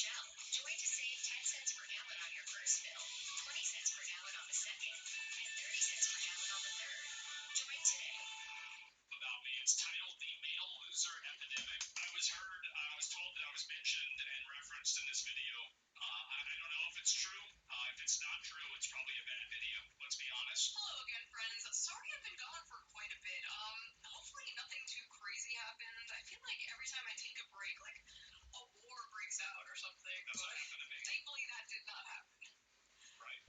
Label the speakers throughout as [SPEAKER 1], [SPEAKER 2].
[SPEAKER 1] Shell. Join to save 10 cents per gallon on your first bill, 20 cents per gallon on the second, and 30 cents per gallon on the third. Join today.
[SPEAKER 2] About me. It's titled The Male Loser Epidemic. I was told that I was mentioned and referenced in this video. I don't know if it's true. If it's not true, it's probably a bad video. Let's be honest.
[SPEAKER 3] Hello again, friends. Sorry I've been gone for quite a bit. Hopefully nothing too crazy happened. I feel like every time I take a break, like a war breaks out or something.
[SPEAKER 2] That's what happened to me.
[SPEAKER 3] Thankfully that did not happen.
[SPEAKER 2] Right.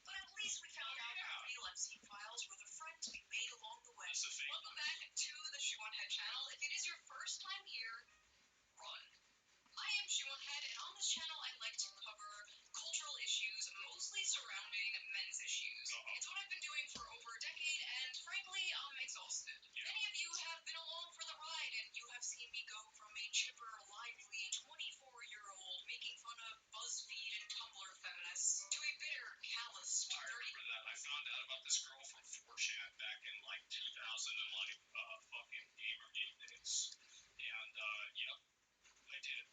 [SPEAKER 3] But at least we found out the real Epstein files were the friends we made along the way.
[SPEAKER 2] That's the fake
[SPEAKER 3] Welcome
[SPEAKER 2] ones.
[SPEAKER 3] back to the Shoe on Head channel. If it is your first time here, run. I am Shoe on Head, and on this channel I like to cover cultural issues, mostly surrounding men's issues. It's what I've been doing for over a decade, and frankly, I'm exhausted.
[SPEAKER 2] Yeah.
[SPEAKER 3] Many of you have been along for the ride, and you have seen me go from a chipper, lively 24-year-old making fun of BuzzFeed and Tumblr feminists to a bitter, callous,
[SPEAKER 2] I remember that. I found out about this girl from 4chan back in like 2000 and like fucking Gamergate days. And yep, I did.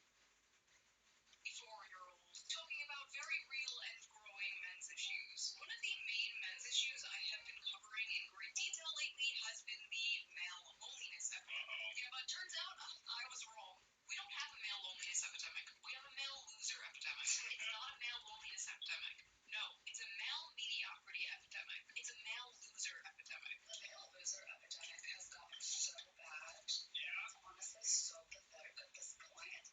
[SPEAKER 3] 24-year-old, talking about very real and growing men's issues. One of the main men's issues I have been covering in great detail lately has been the male loneliness epidemic. Yeah, but turns out I was wrong. We don't have a male loneliness epidemic. We have a male loser epidemic. It's not a male loneliness epidemic. No, it's a male mediocrity epidemic. It's a male loser epidemic.
[SPEAKER 1] The male loser epidemic has gotten so bad.
[SPEAKER 2] Yeah.
[SPEAKER 1] It's honestly so pathetic at this point.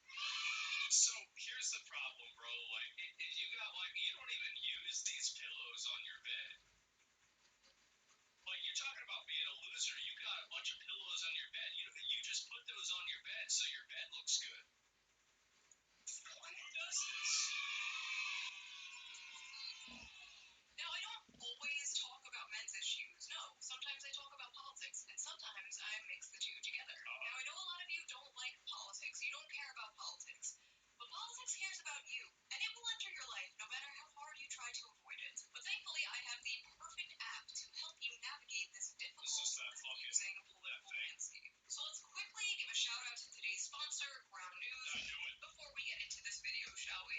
[SPEAKER 2] So here's the problem, bro. Like, you got like you don't even use these pillows on your bed. Like you're talking about being a loser. You got a bunch of pillows on your bed. You just put those on your bed so your bed looks good. Who does this?
[SPEAKER 3] Now, I don't always talk about men's issues. No, sometimes I talk about politics, and sometimes I mix the two together. Now, I know a lot of you don't like politics. You don't care about politics. But politics cares about you, and it will enter your life no matter how hard you try to avoid it. But thankfully, I have the perfect app to help you navigate this difficult,
[SPEAKER 2] This is that
[SPEAKER 3] confusing political landscape. So let's quickly give a shout out to today's sponsor, Ground News,
[SPEAKER 2] I do it.
[SPEAKER 3] before we get into this video, shall we?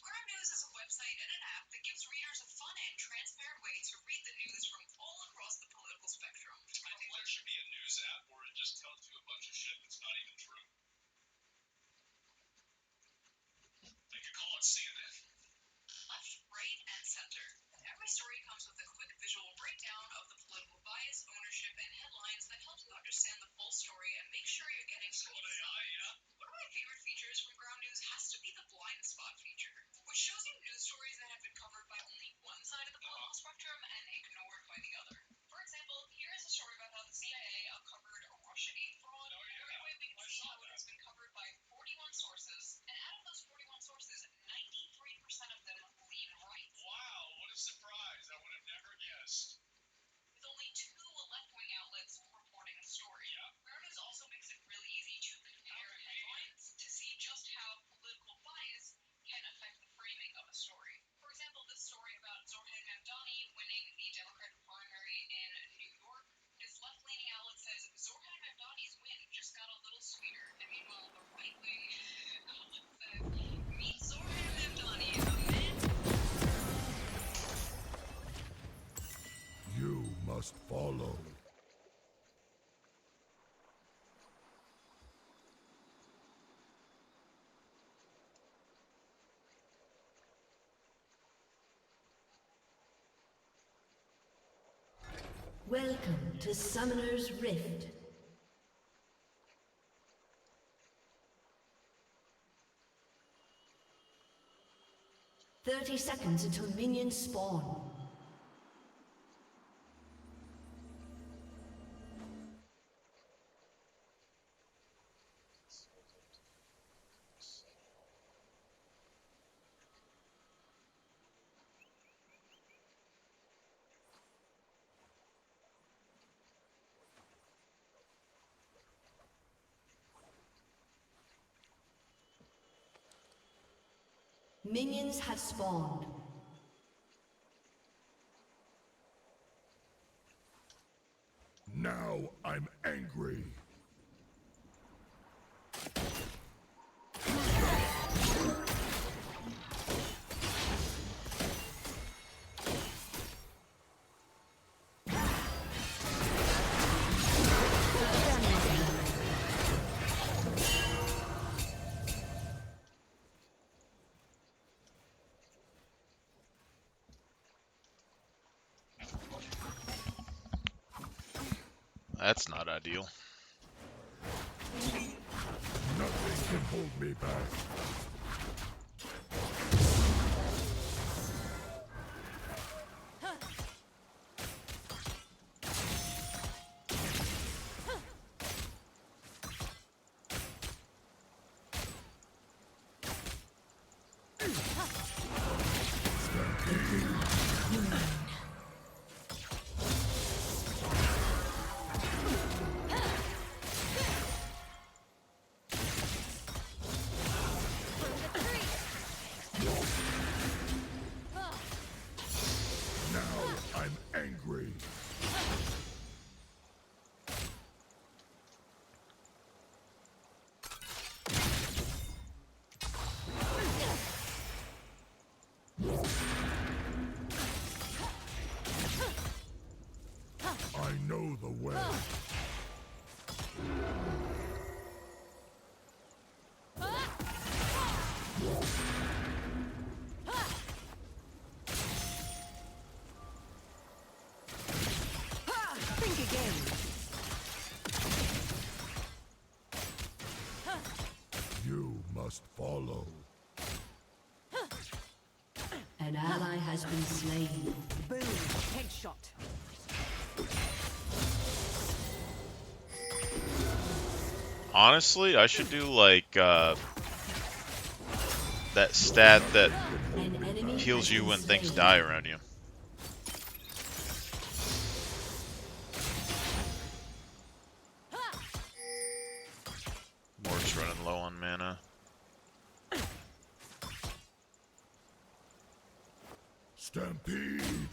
[SPEAKER 3] Ground News is a website and an app that gives readers a fun and transparent way to read the news from all across the political spectrum.
[SPEAKER 2] I think there should be a news app where it just tells you a bunch of shit that's not even true. They could call it CNN.
[SPEAKER 3] Left, right, and center. Every story comes with a quick visual breakdown of the political bias, ownership, and headlines that helps you understand the full story and make sure you're getting
[SPEAKER 2] So
[SPEAKER 3] full
[SPEAKER 2] AI, yeah.
[SPEAKER 3] One of my favorite features from Ground News has to be the blind spot feature, which shows you news stories that have been covered by only one side of the political spectrum and ignored by the other. For example, here is a story about how the CIA uncovered a Russiagate fraud.
[SPEAKER 2] Oh, yeah.
[SPEAKER 3] Every way we can
[SPEAKER 2] I
[SPEAKER 3] see
[SPEAKER 2] saw
[SPEAKER 3] how it
[SPEAKER 2] that.
[SPEAKER 3] has been covered by 41 sources, and out of those 41 sources, 93% of them lean right.
[SPEAKER 2] Wow, what a surprise. I would have never guessed.
[SPEAKER 3] With only 2 left-wing outlets reporting the story.
[SPEAKER 2] Yeah.
[SPEAKER 3] Ground News also makes it really easy to compare headlines to see just how political bias can affect the framing of a story. For example, this story about Zoran Mamdani winning the Democratic primary in New York. This left-leaning outlet says Zoran Mamdani's win just got a little sweeter. And meanwhile, the right-wing outlet says, meet Zoran Mamdani, a man...
[SPEAKER 4] You must follow.
[SPEAKER 5] Welcome to Summoner's Rift. "30 seconds until minions spawn. Minions have spawned.
[SPEAKER 4] Now I'm angry. That's not ideal.
[SPEAKER 6] Nothing can hold me back. Now I'm angry. I know the way.
[SPEAKER 5] Think again.
[SPEAKER 6] You must follow.
[SPEAKER 5] An ally has been slain.
[SPEAKER 7] Boom. Headshot.
[SPEAKER 4] Honestly, I should do like that stat that
[SPEAKER 5] An enemy
[SPEAKER 4] heals
[SPEAKER 5] has
[SPEAKER 4] you
[SPEAKER 5] been
[SPEAKER 4] when things
[SPEAKER 5] slain.
[SPEAKER 4] die around you. Mort's running low on mana.
[SPEAKER 6] Stampede.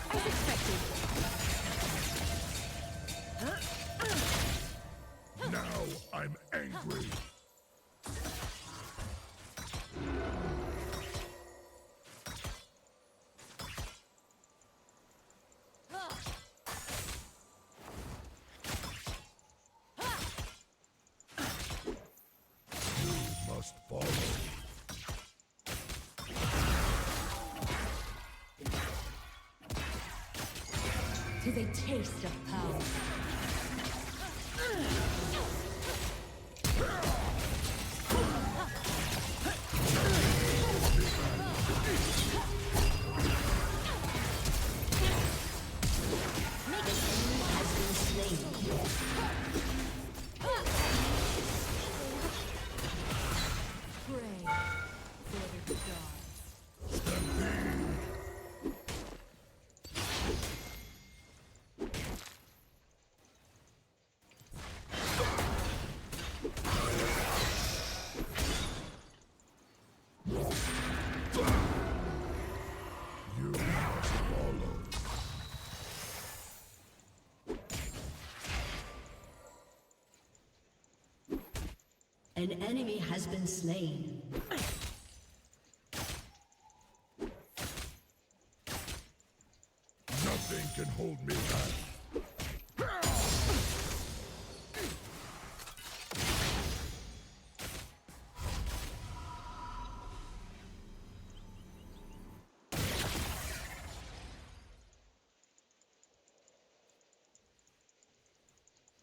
[SPEAKER 7] As expected.
[SPEAKER 6] Now I'm angry. You must follow.
[SPEAKER 5] To the taste of power. Has been slain.
[SPEAKER 7] Pray for the gods.
[SPEAKER 6] Stampede. You must follow.
[SPEAKER 5] An enemy has been slain.
[SPEAKER 6] Nothing can hold me back.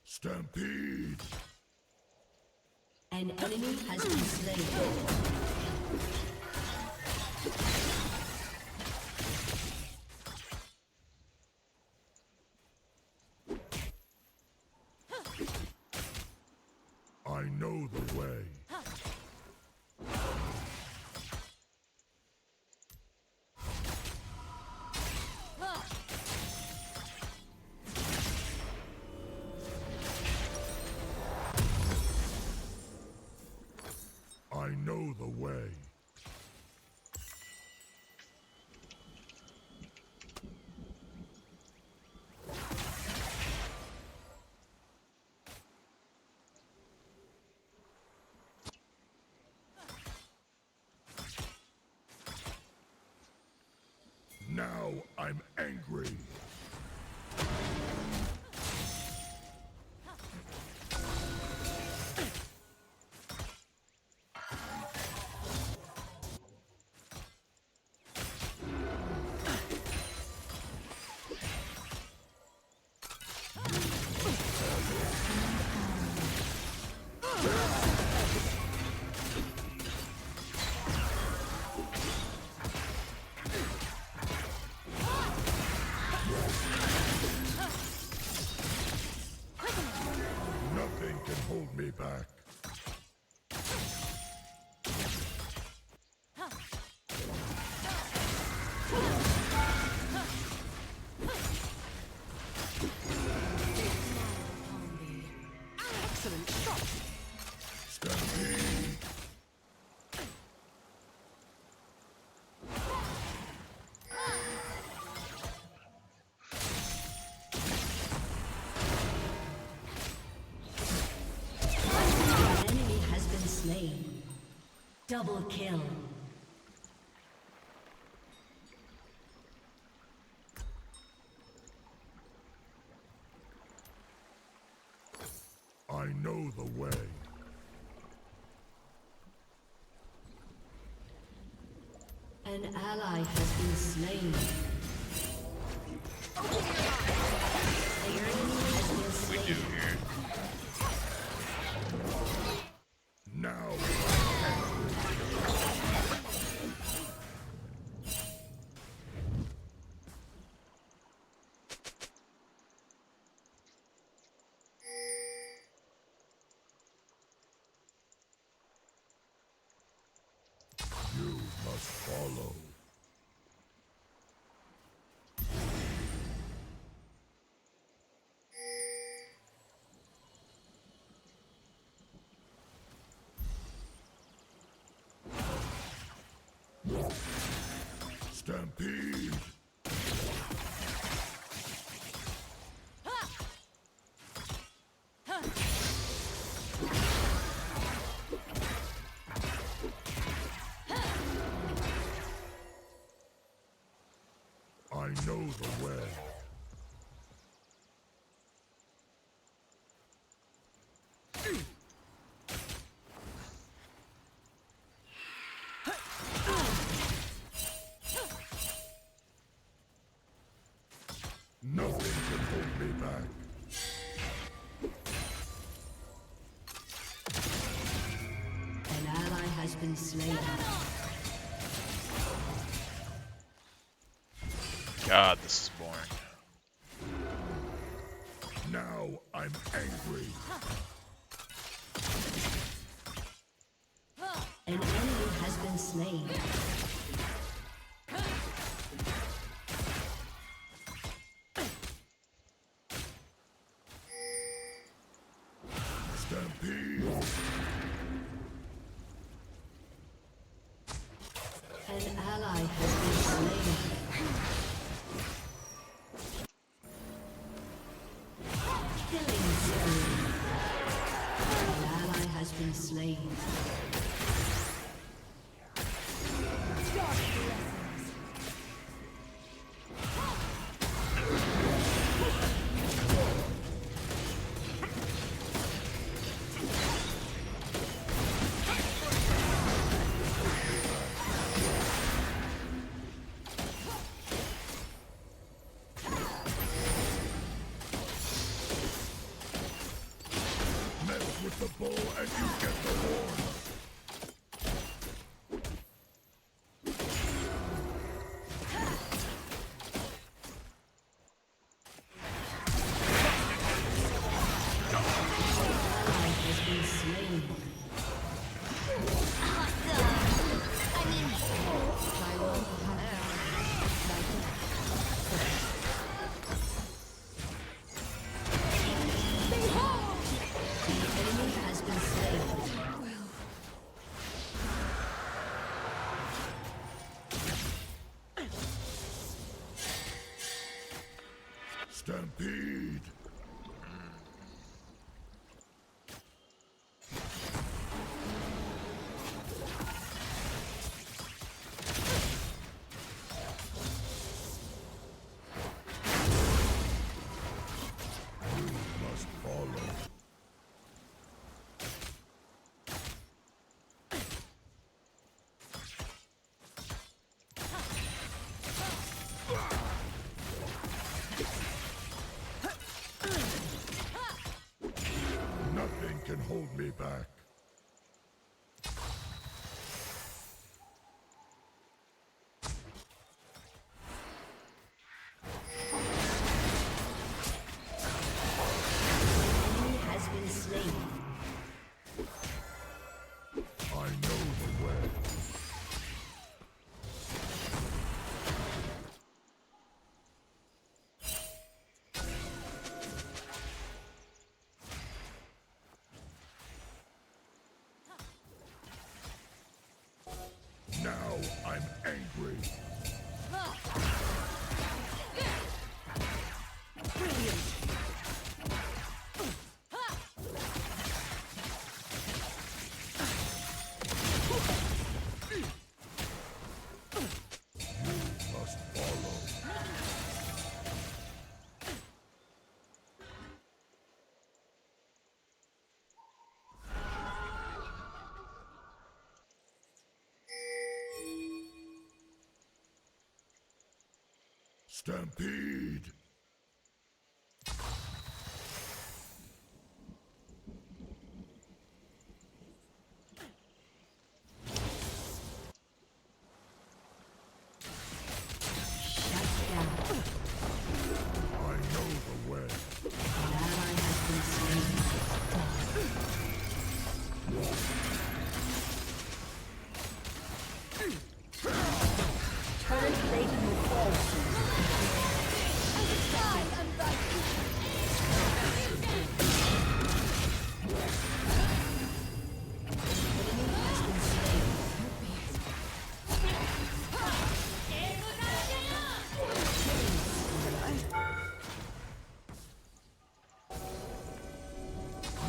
[SPEAKER 6] Stampede.
[SPEAKER 5] An enemy has been slain.
[SPEAKER 6] I know the way. I know the way. back.
[SPEAKER 7] Excellent shot.
[SPEAKER 6] Stampede.
[SPEAKER 5] An enemy has been slain. Double kill.
[SPEAKER 6] I know the way.
[SPEAKER 5] An ally has been slain. Your enemy has been
[SPEAKER 4] We
[SPEAKER 5] slain.
[SPEAKER 4] do here.
[SPEAKER 6] Now. You must follow. Stampede. I know the way. Nothing can hold me back.
[SPEAKER 5] An ally has been slain.
[SPEAKER 4] God, this is boring.
[SPEAKER 6] Now I'm angry.
[SPEAKER 5] An enemy has been slain.
[SPEAKER 6] Stampede.
[SPEAKER 5] An ally has been slain. Killing spree. An ally has been slain.
[SPEAKER 6] Mess with the bull and you get the horn.
[SPEAKER 5] Ally has been slain. The enemy has been slain.
[SPEAKER 6] Stampede. You must follow. Nothing can hold me back.
[SPEAKER 5] Enemy has been slain.
[SPEAKER 6] I'm angry.
[SPEAKER 7] Brilliant.
[SPEAKER 6] You must follow. Stampede!
[SPEAKER 5] Shut down.
[SPEAKER 6] I know the way.
[SPEAKER 5] An ally has been slain. Turret plating will fall soon.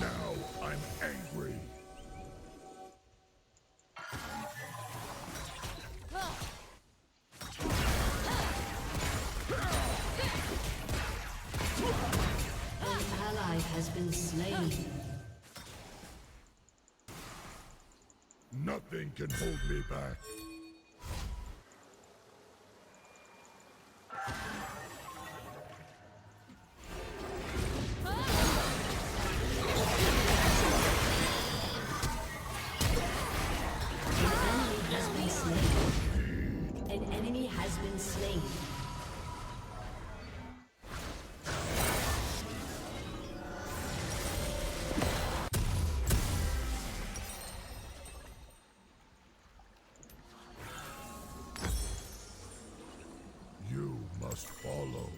[SPEAKER 6] Now I'm angry.
[SPEAKER 5] An ally has been slain.
[SPEAKER 6] Nothing can hold me back.
[SPEAKER 5] An enemy has been slain.
[SPEAKER 6] You must follow.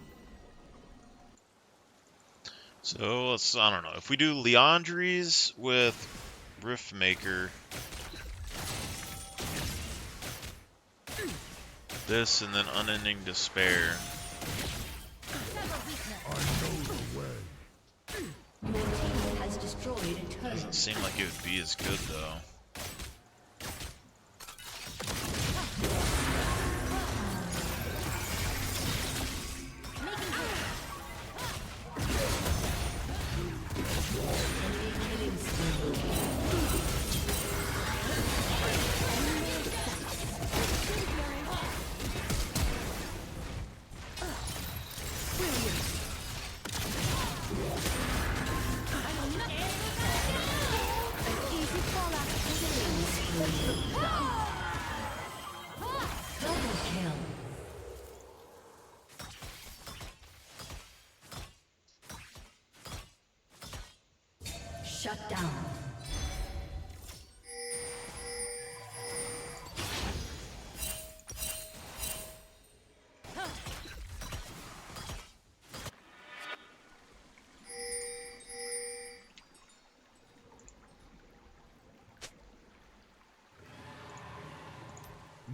[SPEAKER 4] So let's, I don't know, if we do Leandries with Riftmaker, this and then Unending Despair.
[SPEAKER 6] I know the way.
[SPEAKER 5] Your team has destroyed a turret.
[SPEAKER 4] Doesn't seem like it would be as good though.
[SPEAKER 5] Killing spree. Double kill. Shut down.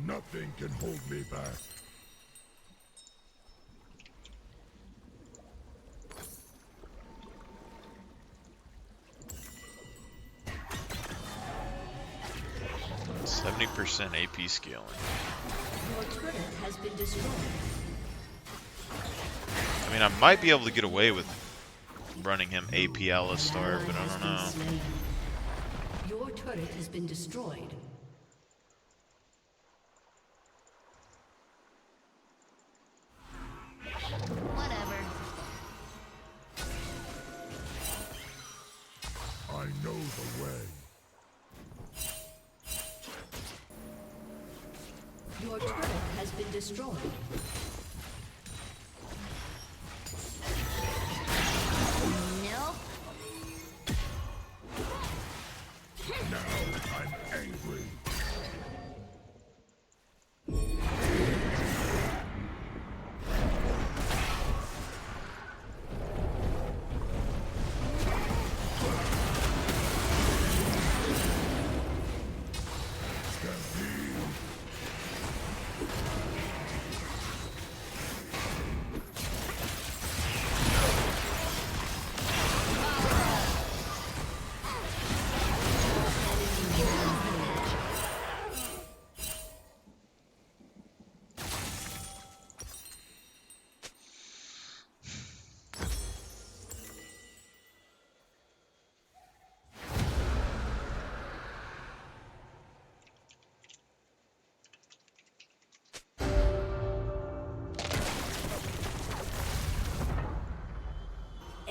[SPEAKER 6] Nothing can hold me back.
[SPEAKER 4] – 70% AP scaling.
[SPEAKER 5] Your turret has been destroyed.
[SPEAKER 4] I mean, I might be able to get away with running him AP
[SPEAKER 5] An
[SPEAKER 4] Alistar,
[SPEAKER 5] ally
[SPEAKER 4] but I
[SPEAKER 5] has
[SPEAKER 4] don't
[SPEAKER 5] been
[SPEAKER 4] know.
[SPEAKER 5] slain. Your turret has been destroyed.
[SPEAKER 1] Whatever.
[SPEAKER 6] I know the way.
[SPEAKER 5] Your turret has been destroyed.
[SPEAKER 1] Nope.
[SPEAKER 6] Now I'm angry. Stampede!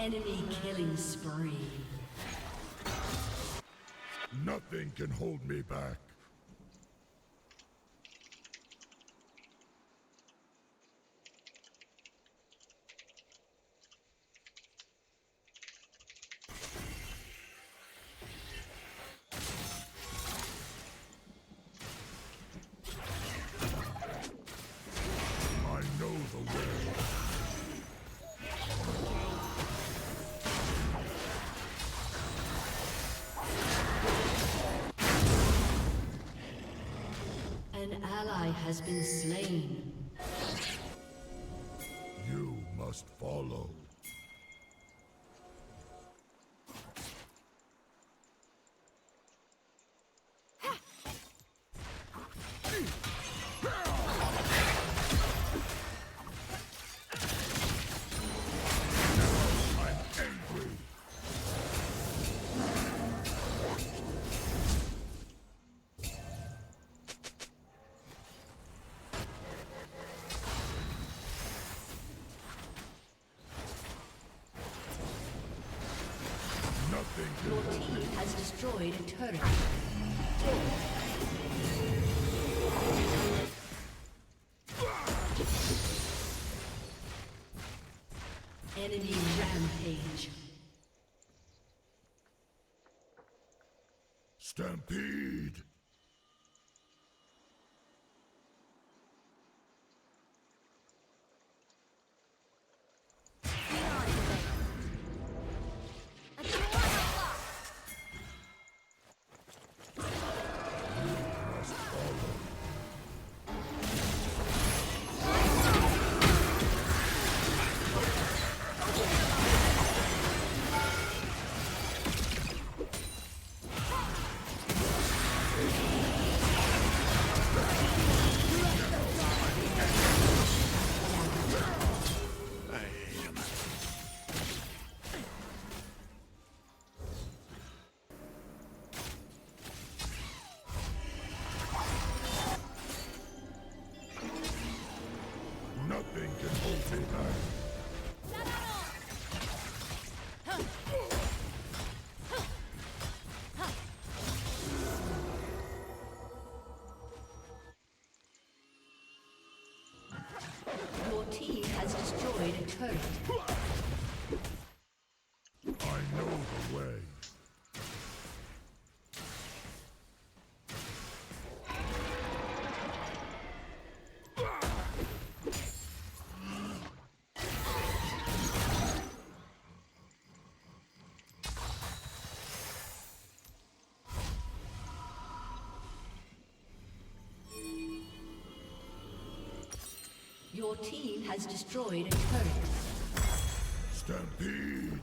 [SPEAKER 5] Enemy killing spree.
[SPEAKER 6] Nothing can hold me back. I know the way.
[SPEAKER 5] An ally has been slain.
[SPEAKER 6] You must follow. I'm angry. Nothing can
[SPEAKER 5] Your
[SPEAKER 6] hold me.
[SPEAKER 5] team has destroyed a turret. Enemy rampage.
[SPEAKER 6] Stampede. Must follow. Nothing can hold me back.
[SPEAKER 5] Your team has destroyed a turret.
[SPEAKER 6] I know the way.
[SPEAKER 5] Your team has destroyed a turret.
[SPEAKER 6] Stampede.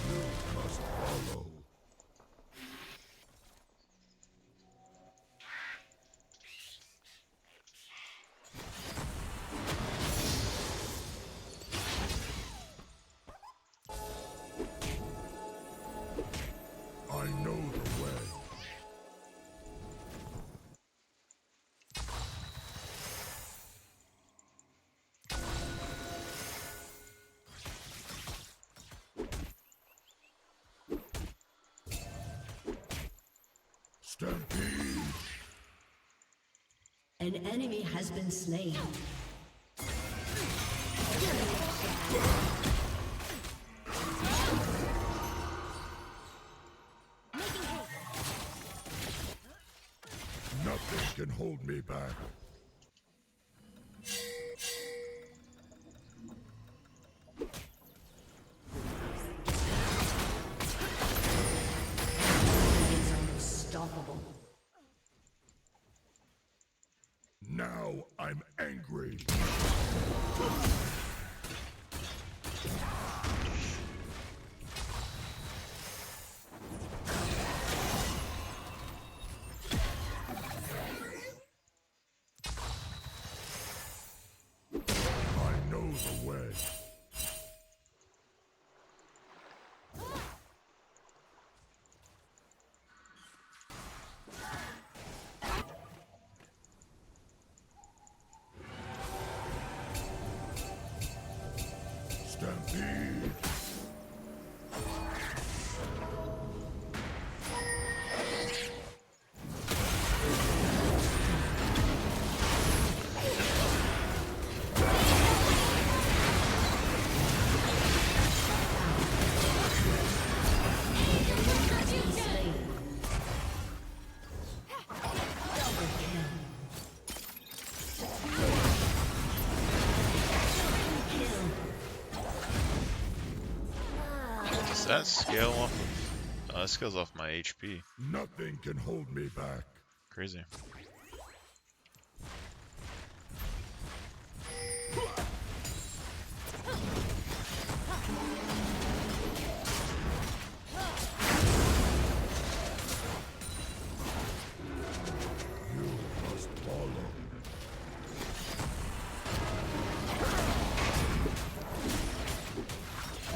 [SPEAKER 6] You must follow. I know the way. Stampede.
[SPEAKER 5] An enemy has been slain.
[SPEAKER 6] Nothing can hold me back.
[SPEAKER 5] It's unstoppable.
[SPEAKER 6] Now I'm angry.
[SPEAKER 4] that scale off of... that scales off my HP.
[SPEAKER 6] Nothing can hold me back.
[SPEAKER 4] Crazy.
[SPEAKER 6] You must follow.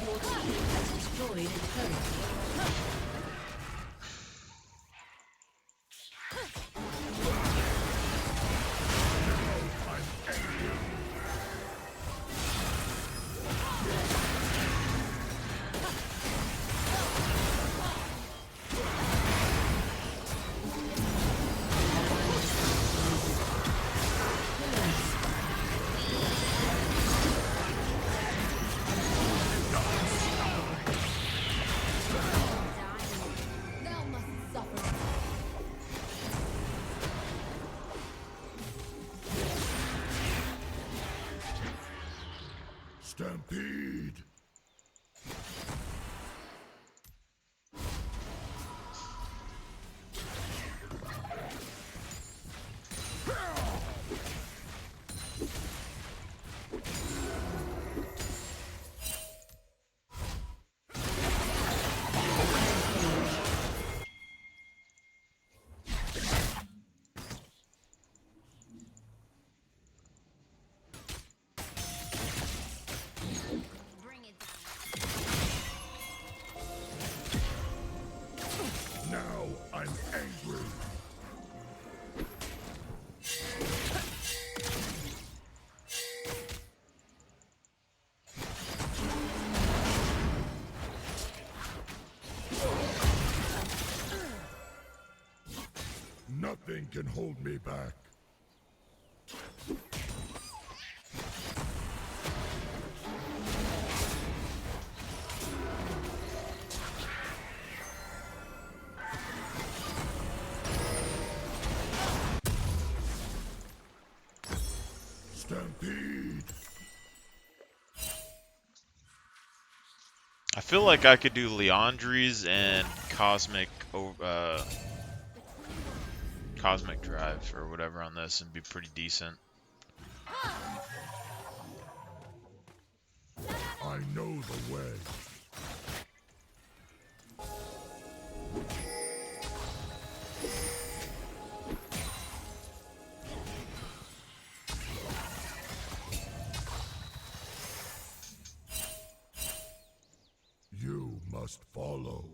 [SPEAKER 5] Your team has destroyed a turret.
[SPEAKER 7] Thou must suffer.
[SPEAKER 6] Stampede.
[SPEAKER 1] Bring it down.
[SPEAKER 6] Now I'm angry. Nothing can hold me back. Stampede.
[SPEAKER 4] I feel like I could do Leandries and Cosmic Drive or whatever on this and be pretty decent.
[SPEAKER 6] I know the way. You must follow.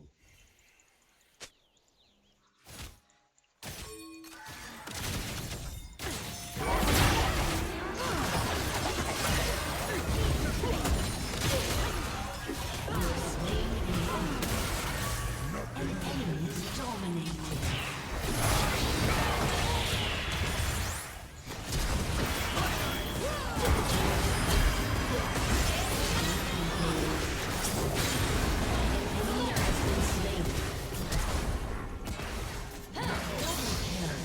[SPEAKER 5] Enemies dominated. Enemy has been slain. Double kill.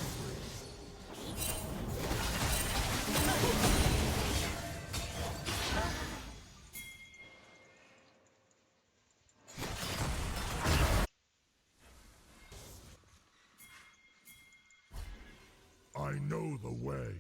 [SPEAKER 6] I know the way.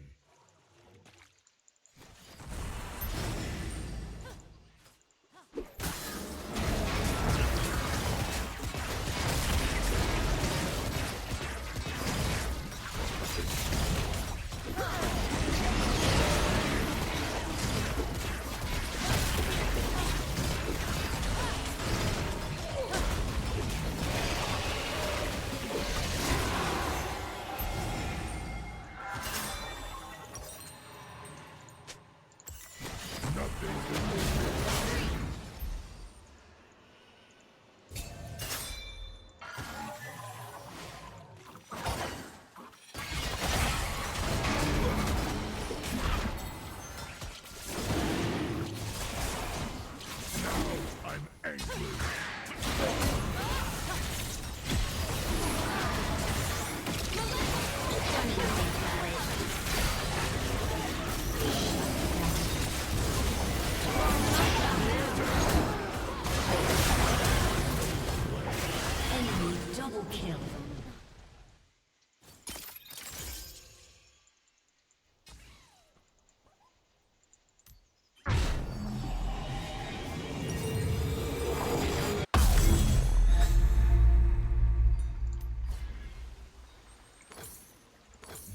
[SPEAKER 6] Nothing can hold me. Now I'm angry.
[SPEAKER 5] kill.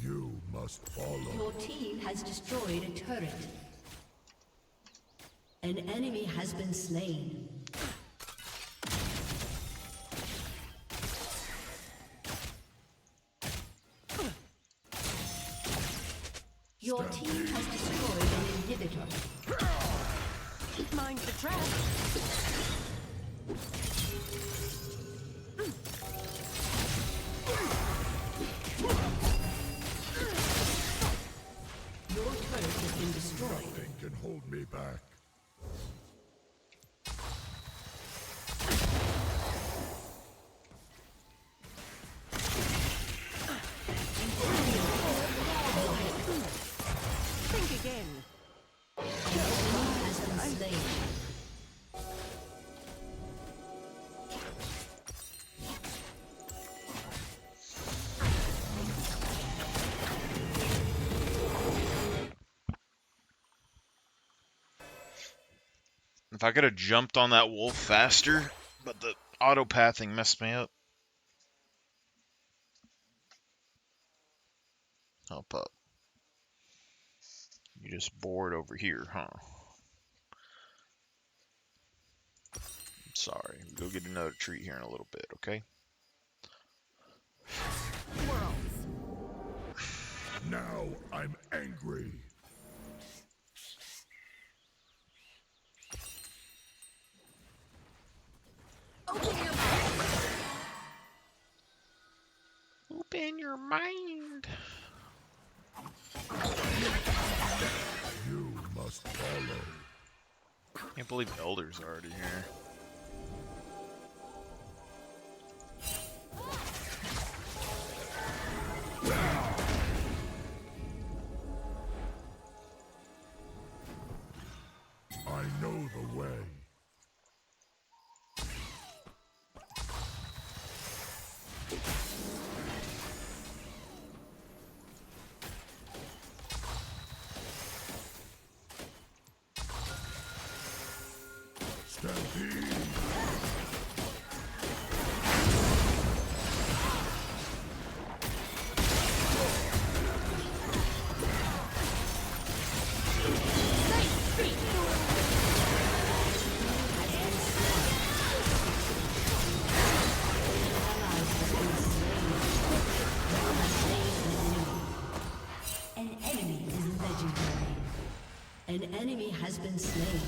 [SPEAKER 6] You must follow.
[SPEAKER 5] Your team has destroyed a turret. An enemy has been slain. Your team has destroyed an inhibitor.
[SPEAKER 7] Mind the trap.
[SPEAKER 5] Your turret has been destroyed.
[SPEAKER 6] Nothing can hold me back.
[SPEAKER 7] Think again.
[SPEAKER 5] Has been slain.
[SPEAKER 4] If I could have jumped on that wolf faster, but the auto pathing messed me up. Hop up. You just bored over here, huh? I'm sorry. We'll go get another treat here in a little bit, okay?
[SPEAKER 6] Now I'm angry.
[SPEAKER 4] Open your mind.
[SPEAKER 6] You must follow.
[SPEAKER 4] Can't believe Elder's already here.
[SPEAKER 6] I know the way. Stampede!
[SPEAKER 5] An enemy is legendary. An enemy has been slain.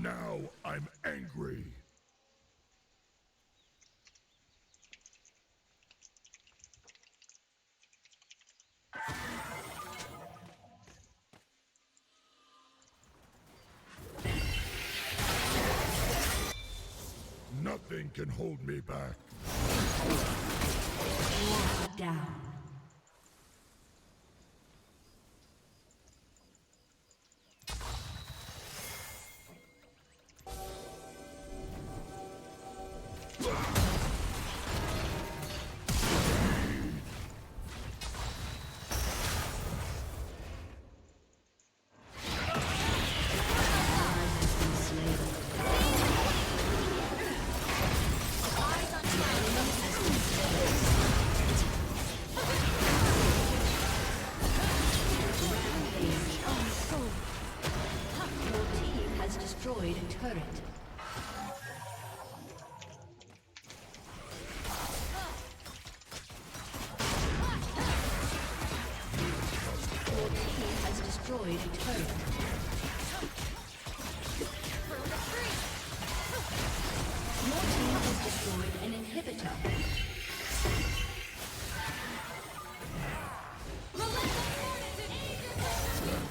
[SPEAKER 5] Now I'm angry. Nothing can hold me back. Locked down. destroyed a turret. Your team has destroyed a turret. Your team has destroyed an inhibitor.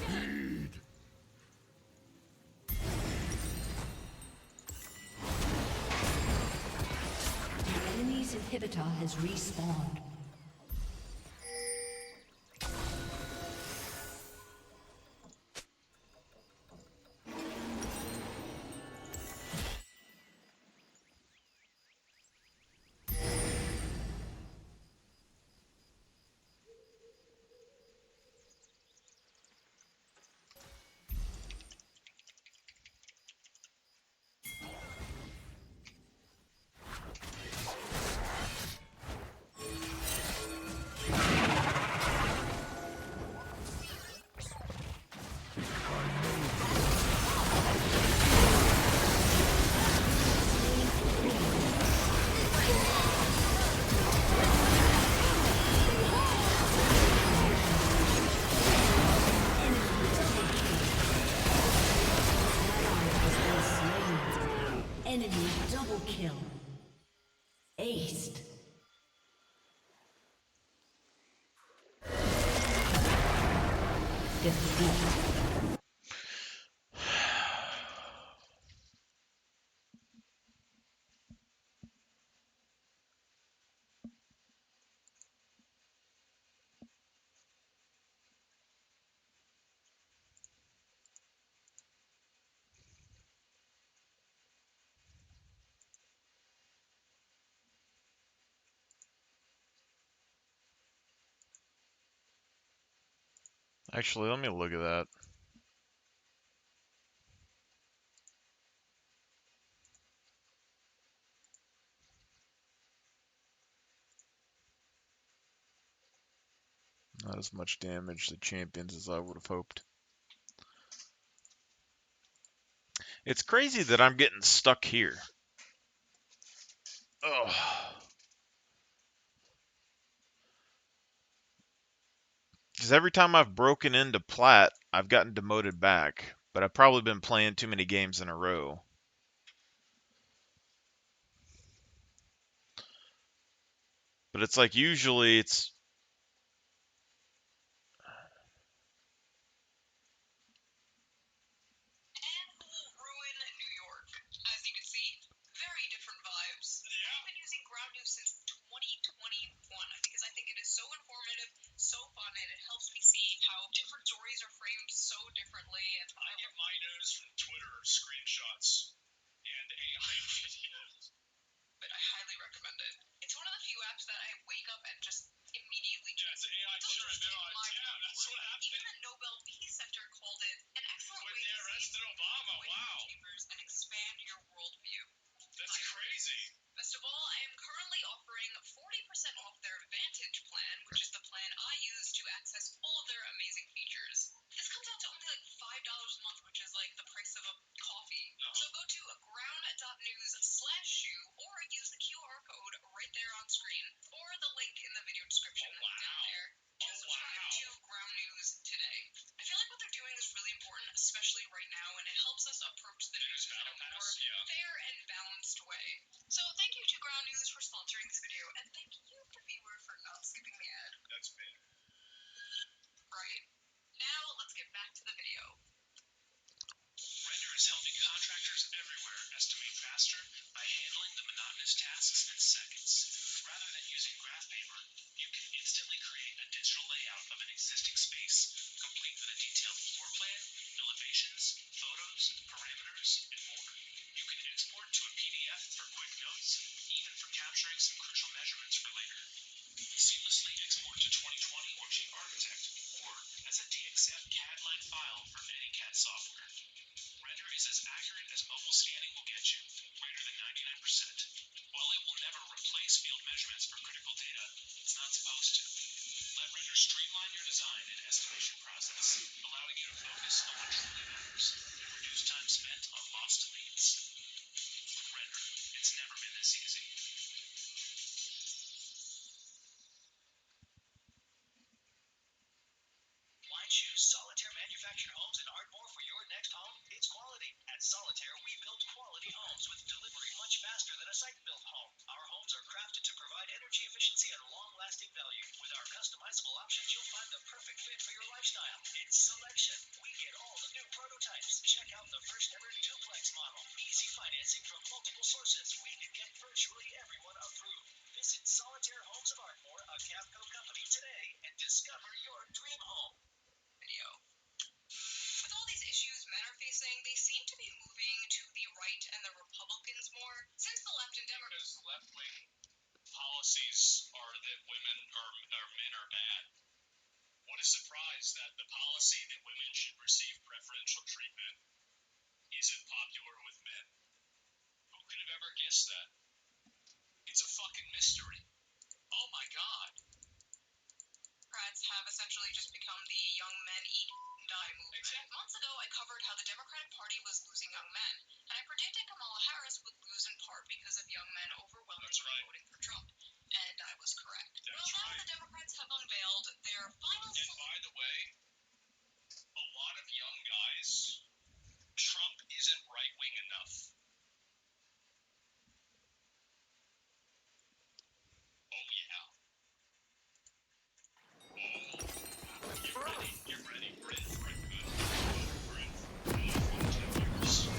[SPEAKER 6] Heed.
[SPEAKER 5] The enemy's inhibitor has respawned. Enemy double kill. Aced. Defeat.
[SPEAKER 4] Actually, let me look at that. Not as much damage to champions as I would have hoped. It's crazy that I'm getting stuck here. Ugh. Because every time I've broken into plat, I've gotten demoted back. But I've probably been playing too many games in a row. But it's like usually it's...
[SPEAKER 3] Anvil Ruin, New York. As you can see, very different vibes. I've been using Ground News since 2021 because I think it is so informative, so fun, and it helps me see how different stories are framed so differently. And
[SPEAKER 2] I get my news from Twitter screenshots and AI videos.
[SPEAKER 3] but I highly recommend it. It's one of the few apps that I wake up and just immediately
[SPEAKER 2] Yeah, it's AI sure enough. Yeah, that's what happened.
[SPEAKER 3] Even the Nobel Peace Center called it an excellent
[SPEAKER 2] When
[SPEAKER 3] way
[SPEAKER 2] they
[SPEAKER 3] to
[SPEAKER 2] arrested Obama, wow.
[SPEAKER 3] chambers and expand your worldview.
[SPEAKER 2] That's crazy.
[SPEAKER 3] Best of all, I am currently offering 40% off their Vantage plan, which is the plan I use to access all of their amazing features. This comes out to only like $5 a month, which is like the price of a coffee. So go to ground.news/shoe or use the QR code right there on screen or the link in the video description down there. Just subscribe to Ground News today. I feel like what they're doing is really important, especially right now, and it helps us approach the news in a more fair and balanced way. So thank you to Ground News for sponsoring this video, and thank you, the viewer, for not skipping the ad.
[SPEAKER 2] That's big.
[SPEAKER 3] Right. Now let's get back to the video.
[SPEAKER 2] Render is helping contractors everywhere estimate faster by handling the monotonous tasks in seconds. Rather than using graph paper, you can instantly create a digital layout of an existing space, complete with a detailed floor plan, elevations, photos, parameters, and more. You can export to a PDF for quick notes, even for capturing some crucial measurements for later. Seamlessly export to 2020 or G-Architect, or as a DXF CAD line file from any CAD software. Render is as accurate as mobile scanning will get you, greater than 99%. While it will never replace field measurements for critical data, it's not supposed to. Let Render streamline your design and estimation process, allowing you to focus on what truly matters and reduce time spent on lost
[SPEAKER 8] Solitaire manufactured homes in Ardmore for your next home? It's quality. At Solitaire, we build quality homes with delivery much faster than a site-built home. Our homes are crafted to provide energy efficiency and long-lasting value. With our customizable options, you'll find the perfect fit for your lifestyle. It's selection. We get all the new prototypes. Check out the first-ever duplex model. Easy financing from multiple sources. We can get virtually everyone approved. Visit Solitaire Homes of Ardmore, a Capco company, today and discover your dream home.
[SPEAKER 3] Video. With all these issues men are facing, they seem to be moving to the right and the Republicans more, since the left and Democrats.
[SPEAKER 2] Because left-wing policies are that women or men are bad. What a surprise that the policy that women should receive preferential treatment isn't popular with men. Who could have ever guessed that? It's a fucking mystery. Oh my god.
[SPEAKER 3] Democrats have essentially just become the young men eat and die movement.
[SPEAKER 2] Exactly.
[SPEAKER 3] Months ago, I covered how the Democratic Party was losing young men, and I predicted Kamala Harris would lose in part because of young men overwhelmingly
[SPEAKER 2] That's right.
[SPEAKER 3] voting for Trump. And I was correct.
[SPEAKER 2] That's
[SPEAKER 3] now
[SPEAKER 2] right.
[SPEAKER 3] the Democrats have unveiled their final
[SPEAKER 2] And by the way, a lot of young guys, Trump isn't right-wing enough. Oh yeah. You're ready, Brent, for a good yours.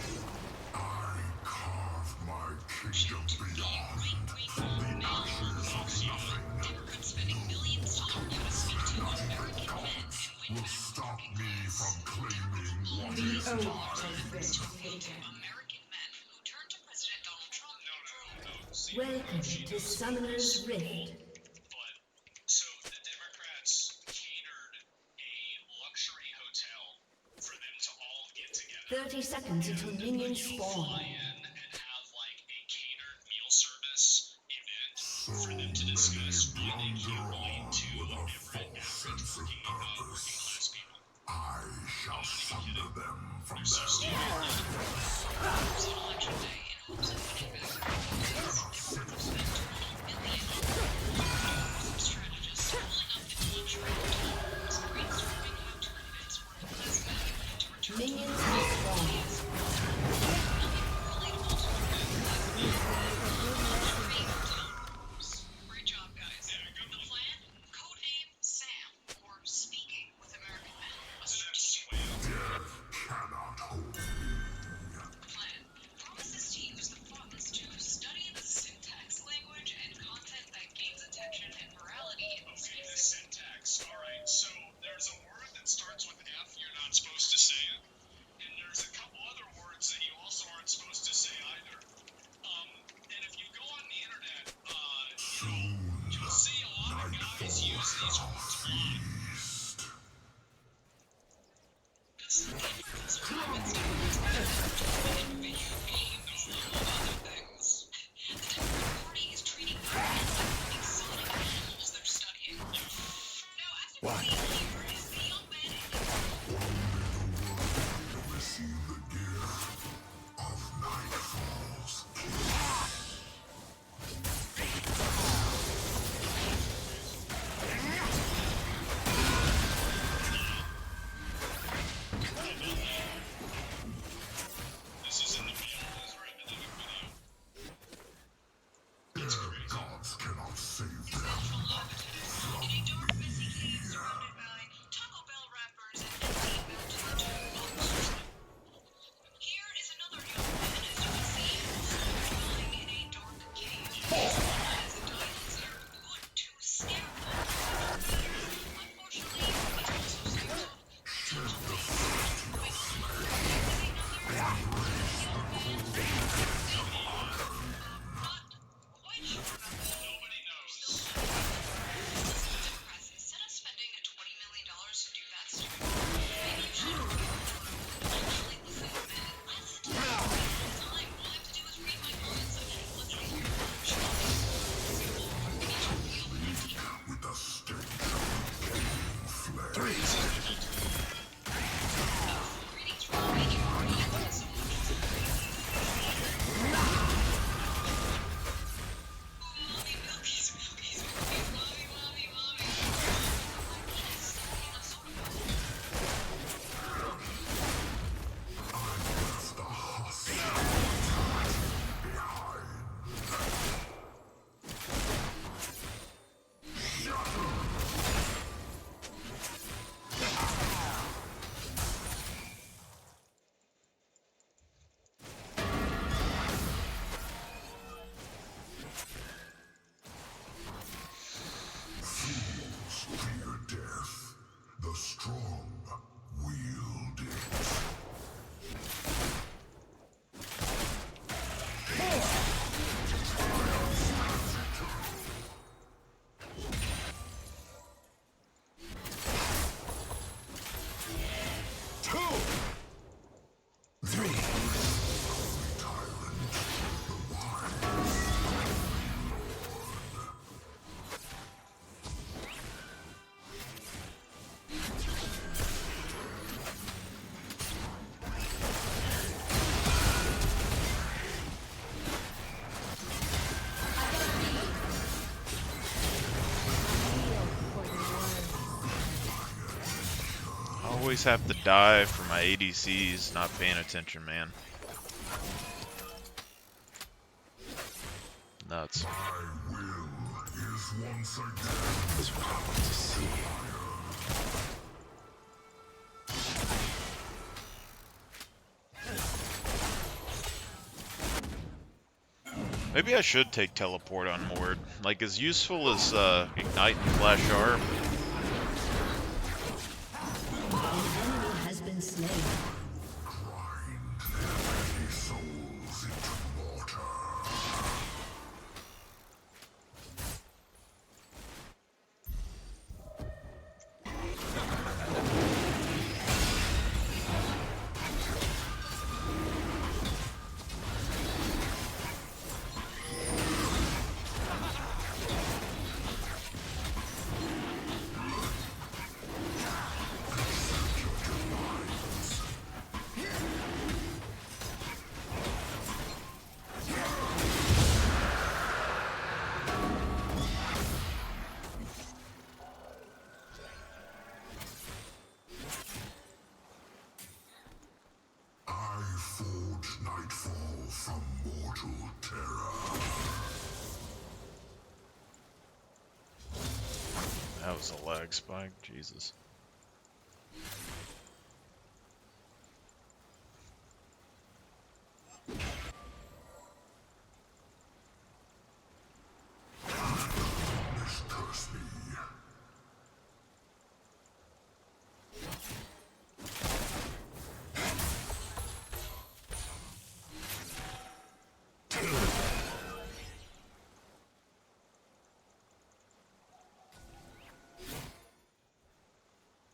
[SPEAKER 6] I carve my kingdom beyond the ashes of nothing.
[SPEAKER 3] Democrats spending millions to learn how to speak to American men and
[SPEAKER 6] Will stop me from claiming what
[SPEAKER 5] The
[SPEAKER 6] is
[SPEAKER 5] oath
[SPEAKER 6] mine.
[SPEAKER 5] has been taken.
[SPEAKER 3] American men who turned to President Donald Trump.
[SPEAKER 2] No. See,
[SPEAKER 5] Welcome
[SPEAKER 2] she
[SPEAKER 5] to
[SPEAKER 2] knows
[SPEAKER 5] Summoner's
[SPEAKER 2] this.
[SPEAKER 5] Rift.
[SPEAKER 2] But so the Democrats catered a luxury hotel for them to all get together.
[SPEAKER 5] 30 seconds until minions
[SPEAKER 2] You'll
[SPEAKER 5] spawn.
[SPEAKER 2] fly in and have like a catered meal service event
[SPEAKER 6] So
[SPEAKER 2] for them to
[SPEAKER 6] many
[SPEAKER 2] discuss why they
[SPEAKER 6] blunder
[SPEAKER 2] can't relate
[SPEAKER 6] on
[SPEAKER 2] to
[SPEAKER 6] with a
[SPEAKER 2] average
[SPEAKER 6] false sense of
[SPEAKER 2] working
[SPEAKER 6] purpose.
[SPEAKER 2] class people.
[SPEAKER 6] I shall sunder them from
[SPEAKER 2] So
[SPEAKER 6] their
[SPEAKER 2] stupid.
[SPEAKER 3] On election day in hopes of winning back Democrats spent $20 million. Strategists pulling up into luxury hotels, brainstorming how to convince working class men to return
[SPEAKER 5] Minions have spawned.
[SPEAKER 3] Great job, guys. The plan? Codename Sam, or Speaking with American Men. A strategic
[SPEAKER 6] death cannot hold me.
[SPEAKER 3] plan promises to use the funds to study the syntax, language, and content that gains attention and virality in these
[SPEAKER 2] Okay, the
[SPEAKER 3] spaces.
[SPEAKER 2] syntax. All right, so there's a word that starts with F. You're not supposed to say it, and there's a couple other words that you also aren't supposed to say either. And if you go on the internet,
[SPEAKER 6] Soon
[SPEAKER 2] you'll see a lot of guys
[SPEAKER 6] nightfall
[SPEAKER 2] use these
[SPEAKER 6] shall
[SPEAKER 2] words wrong.
[SPEAKER 6] feast.
[SPEAKER 3] Video games, among other things. The Democratic Party is treating Americans like exotic animals they're studying. Now, as you can see here is the young man
[SPEAKER 6] To receive the gift of nightfall's kiss.
[SPEAKER 4] Always have to die for my ADCs not paying attention, man. Nuts.
[SPEAKER 6] My will is once again
[SPEAKER 9] That's what I want to see.
[SPEAKER 4] Maybe I should take teleport on Mord. Like, as useful as Ignite and Flash are.
[SPEAKER 5] An enemy has been slain.
[SPEAKER 6] grind many souls into mortar. I forge nightfall from mortal terror.
[SPEAKER 4] That was a lag spike, Jesus.
[SPEAKER 6] Miscurse me.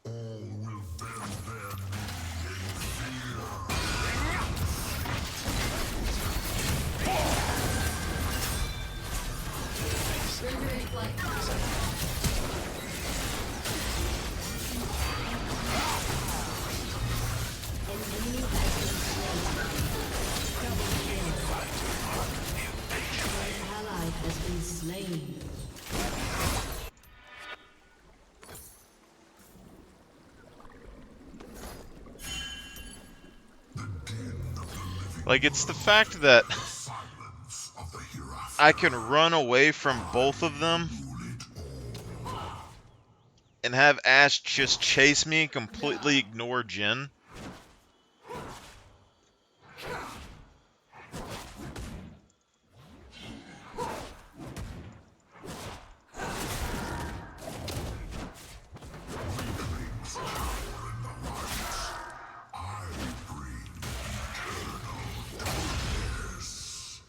[SPEAKER 6] All will bend their knee in fear.
[SPEAKER 5] An enemy has been slain. Double kill. An ally has been slain.
[SPEAKER 6] The din of the living,
[SPEAKER 4] Like, it's the fact that
[SPEAKER 6] the silence of the hereafter.
[SPEAKER 4] I can run away from both of them
[SPEAKER 6] Rule it all.
[SPEAKER 4] and have Ashe just chase me and completely ignore Jhin.
[SPEAKER 6] Weaklings cower in the light. I bring eternal darkness.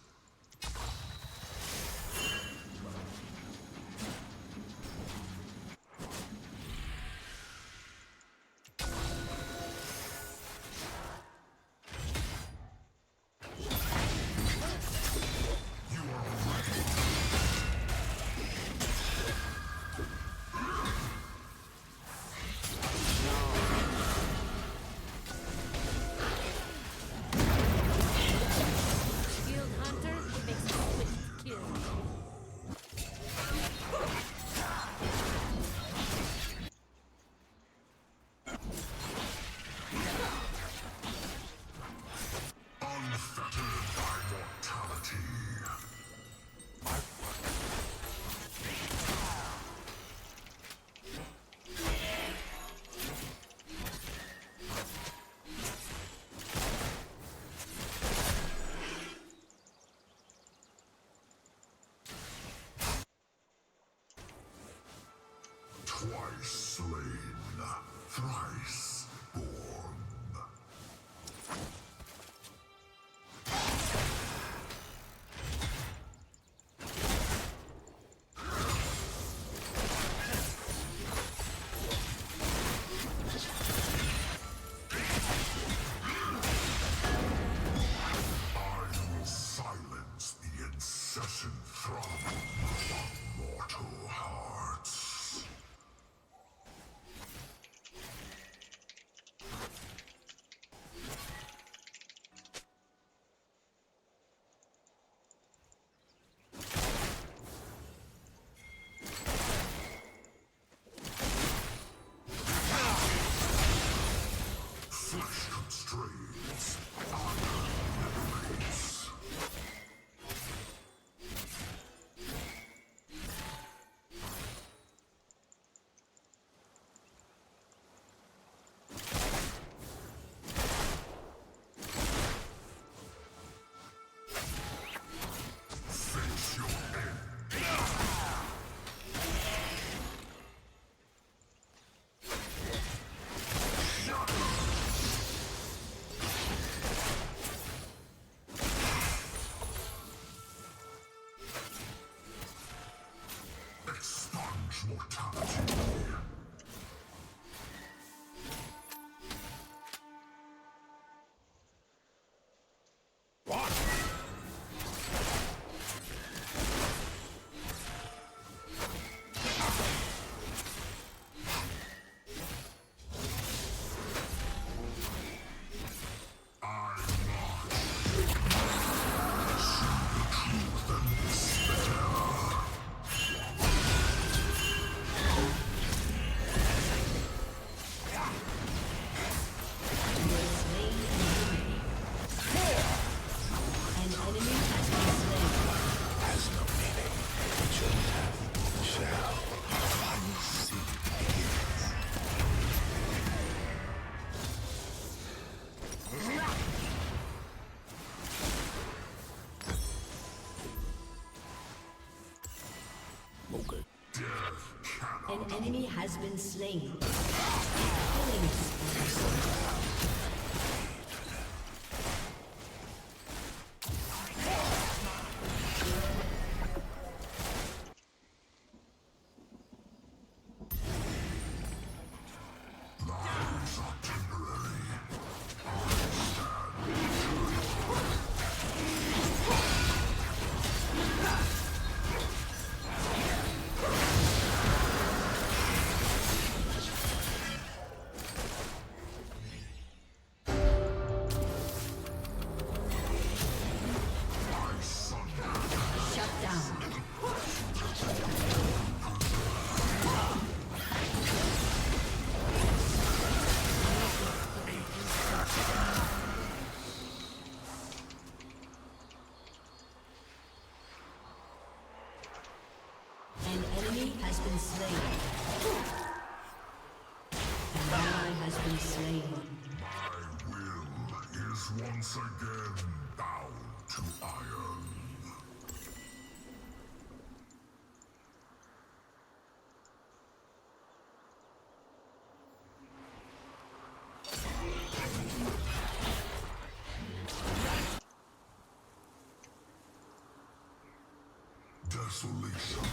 [SPEAKER 5] An enemy has been slain. Killing spree. An enemy has been slain. An ally has been slain.
[SPEAKER 6] My will is once again bound to iron. Desolation.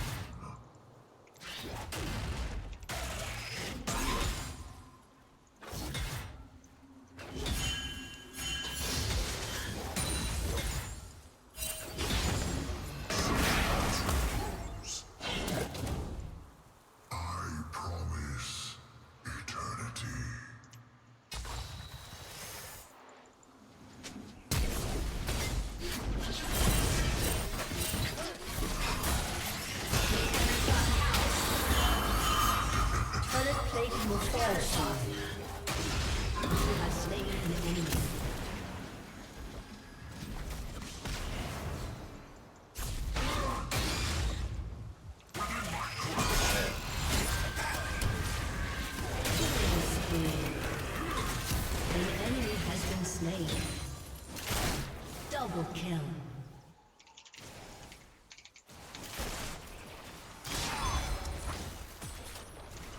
[SPEAKER 6] I promise eternity.
[SPEAKER 5] Turret plating will fall soon. You have slain an enemy. An enemy has been slain. Double kill.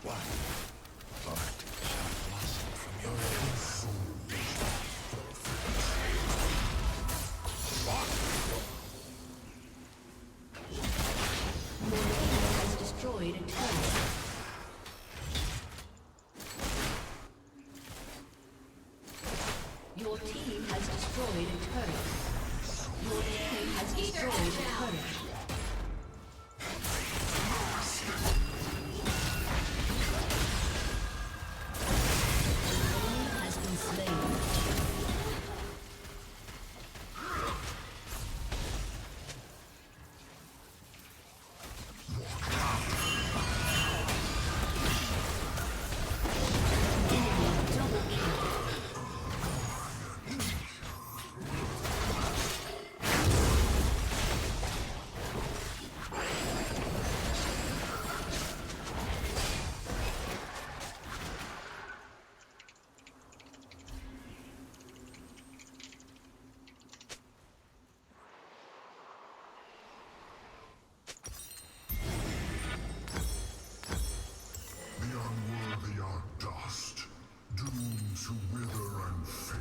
[SPEAKER 9] Why? Art shall blossom from your
[SPEAKER 5] Has destroyed a turret. Your team has destroyed a turret. Your team has destroyed a turret. Enemy has been slain. Enemy double kill.
[SPEAKER 6] The unworthy are dust, doomed to wither and fade.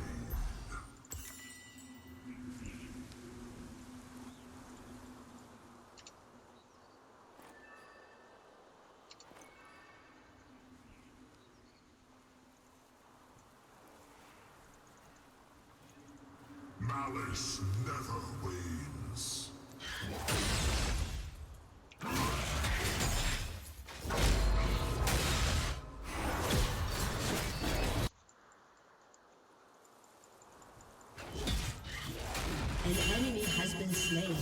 [SPEAKER 6] Malice never wanes.
[SPEAKER 5] An enemy has been slain.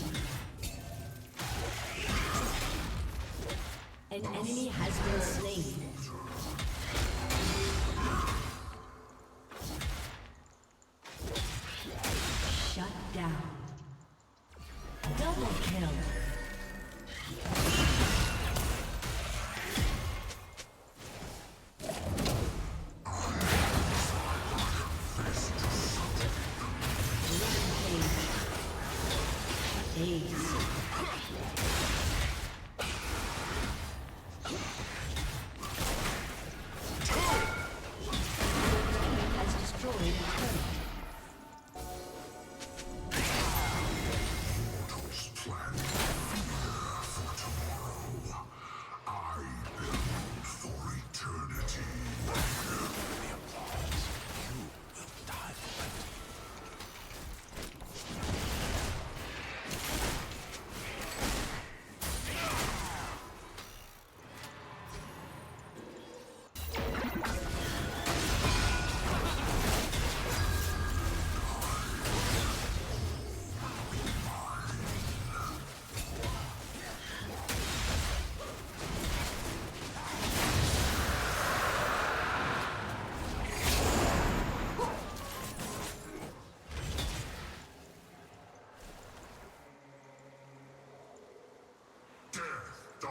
[SPEAKER 5] An enemy has been slain. Shut down. Double kill. Ace.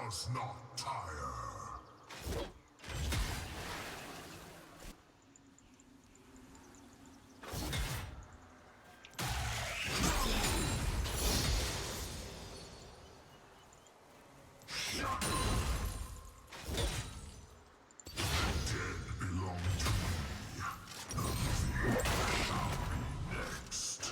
[SPEAKER 6] does not tire. Dead belong to me. The living shall be next.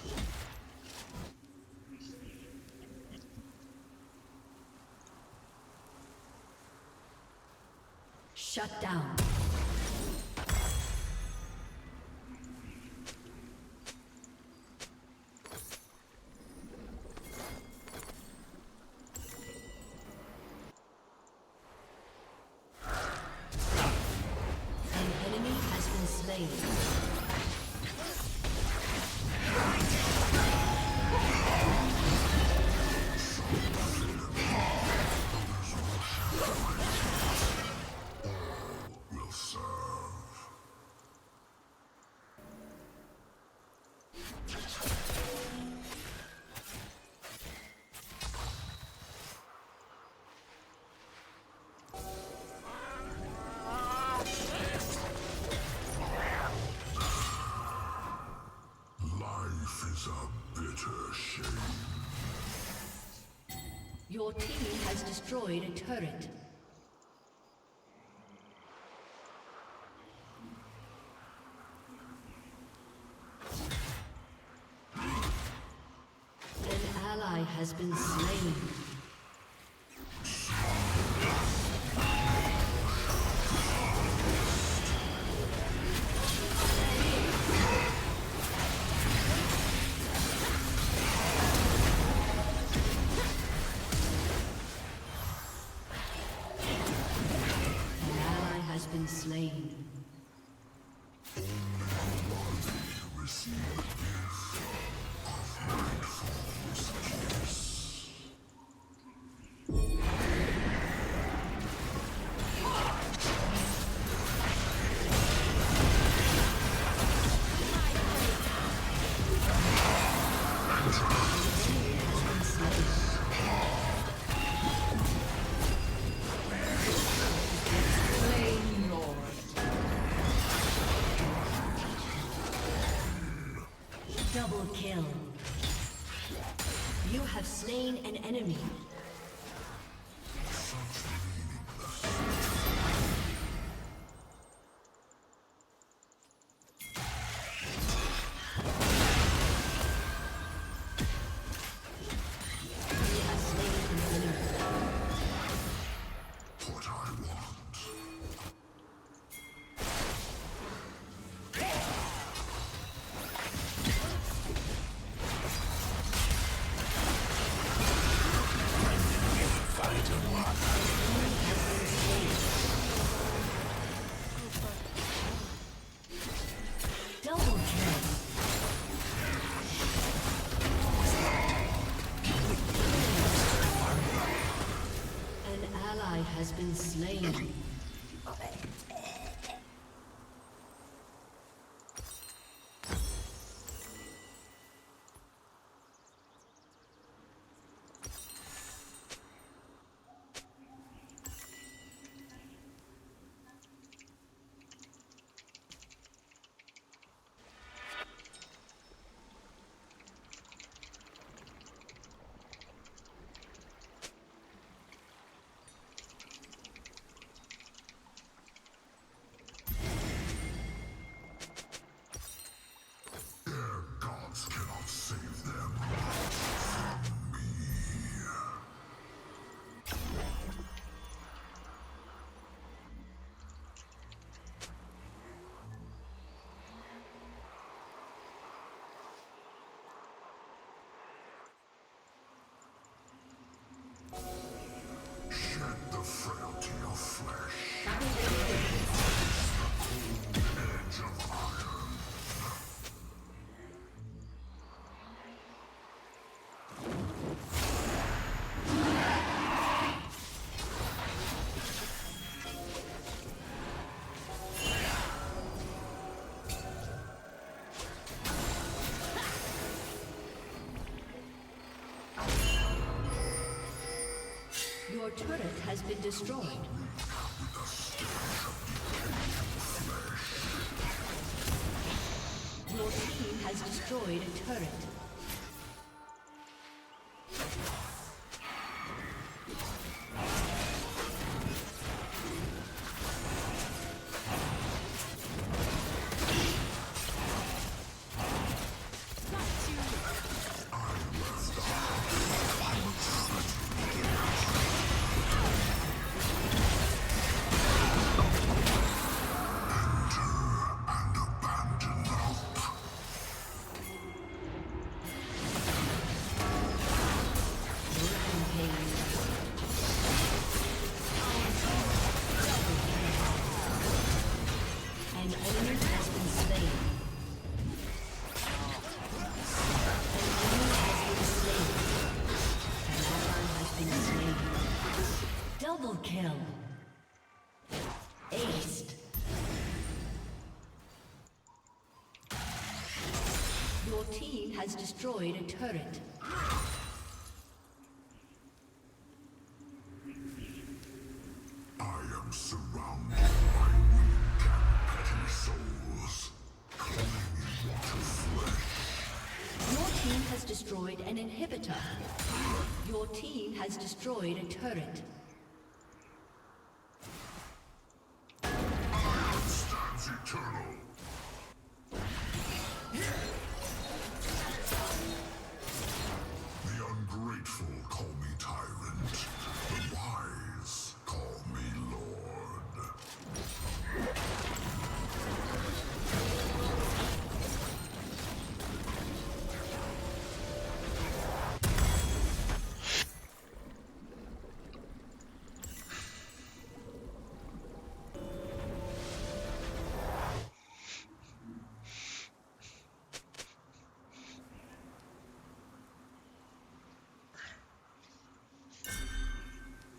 [SPEAKER 5] Shut down. An enemy has been slain.
[SPEAKER 6] Will serve. Life is a bitter shame.
[SPEAKER 5] Your team has destroyed a turret. An ally has been slain. An ally has been slain.
[SPEAKER 6] Only the worthy receive the gift of Nightfall's kiss.
[SPEAKER 5] Double kill. You have slain an enemy. You have slain an enemy.
[SPEAKER 6] What I want.
[SPEAKER 5] Double kill. An ally has been slain. Your turret has been destroyed. Your team has destroyed a turret. An enemy has been slain. An enemy has been slain. An ally has been slain. Double kill. Aced. Your team has destroyed a turret.
[SPEAKER 6] I am surrounded by weak and petty souls, clinging to flesh.
[SPEAKER 5] Your team has destroyed an inhibitor. Your team has destroyed a turret.
[SPEAKER 6] Stands eternal. The ungrateful call me tyrant. The wise call me lord.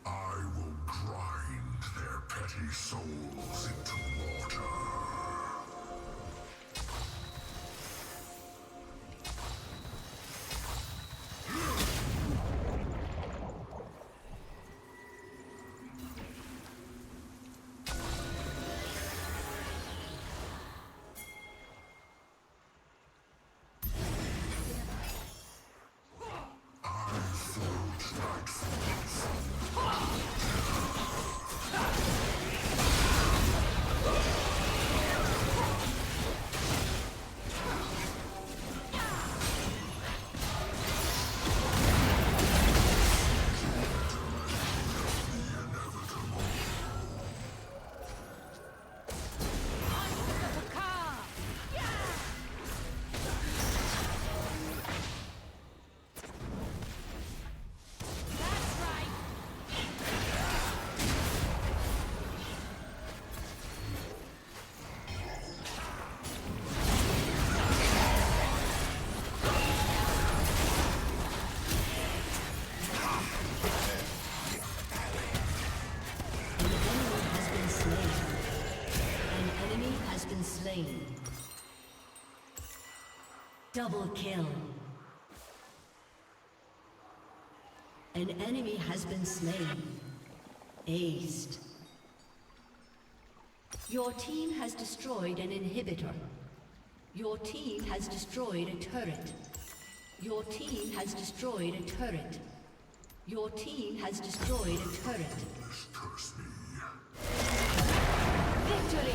[SPEAKER 6] I will grind their petty souls into water. I float nightfall.
[SPEAKER 5] An enemy has been slain. Double kill. An enemy has been slain. Aced. Your team has destroyed an inhibitor. Your team has destroyed a turret. Your team has destroyed a turret. Your team has destroyed a turret.
[SPEAKER 6] Curse me.
[SPEAKER 5] Victory!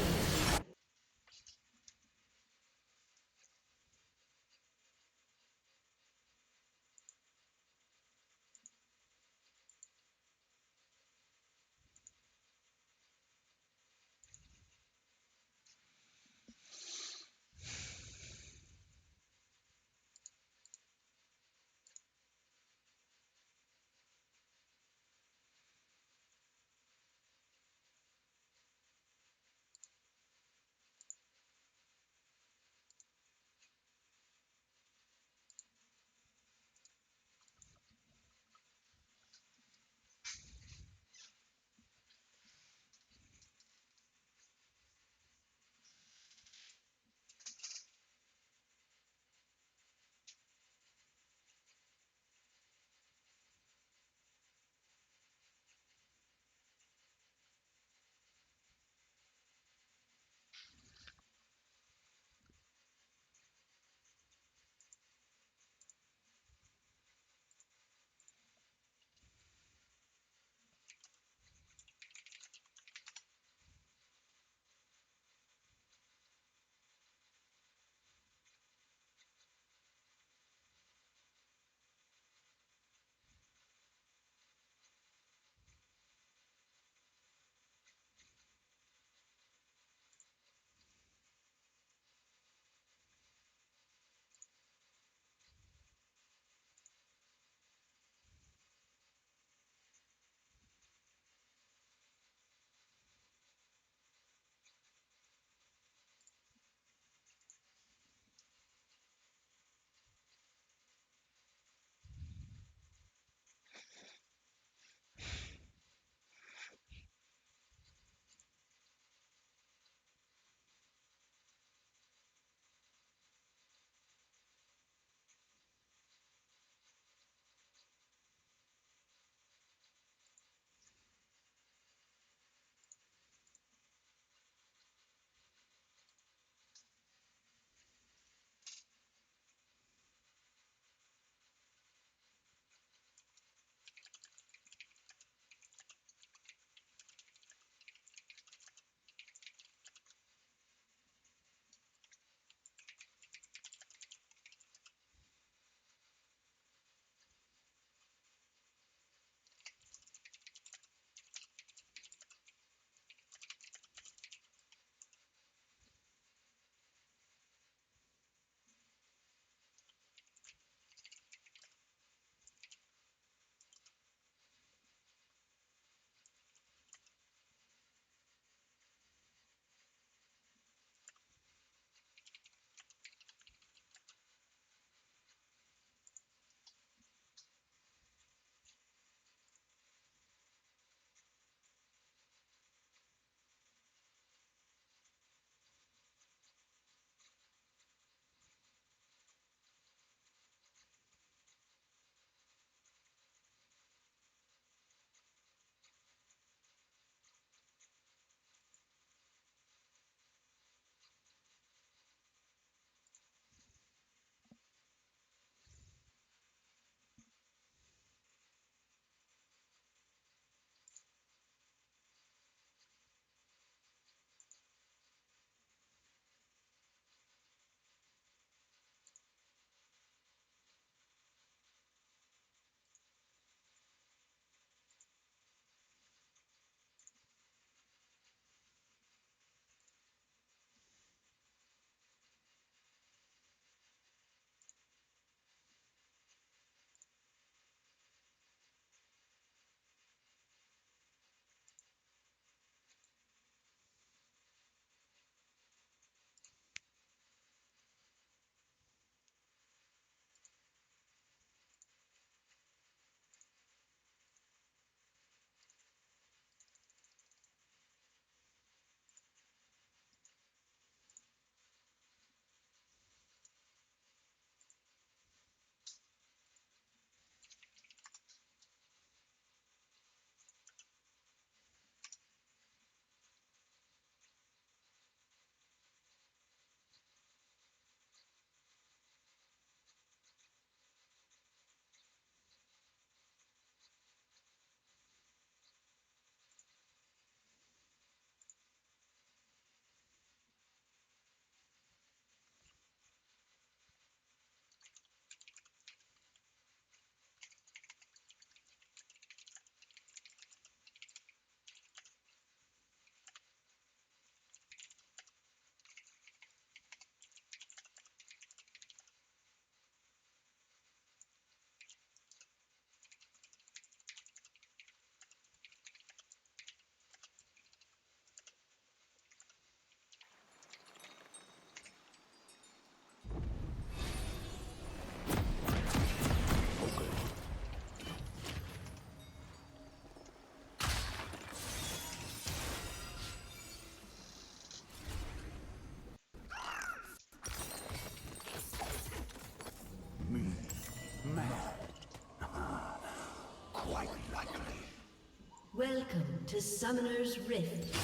[SPEAKER 5] to Summoner's Rift.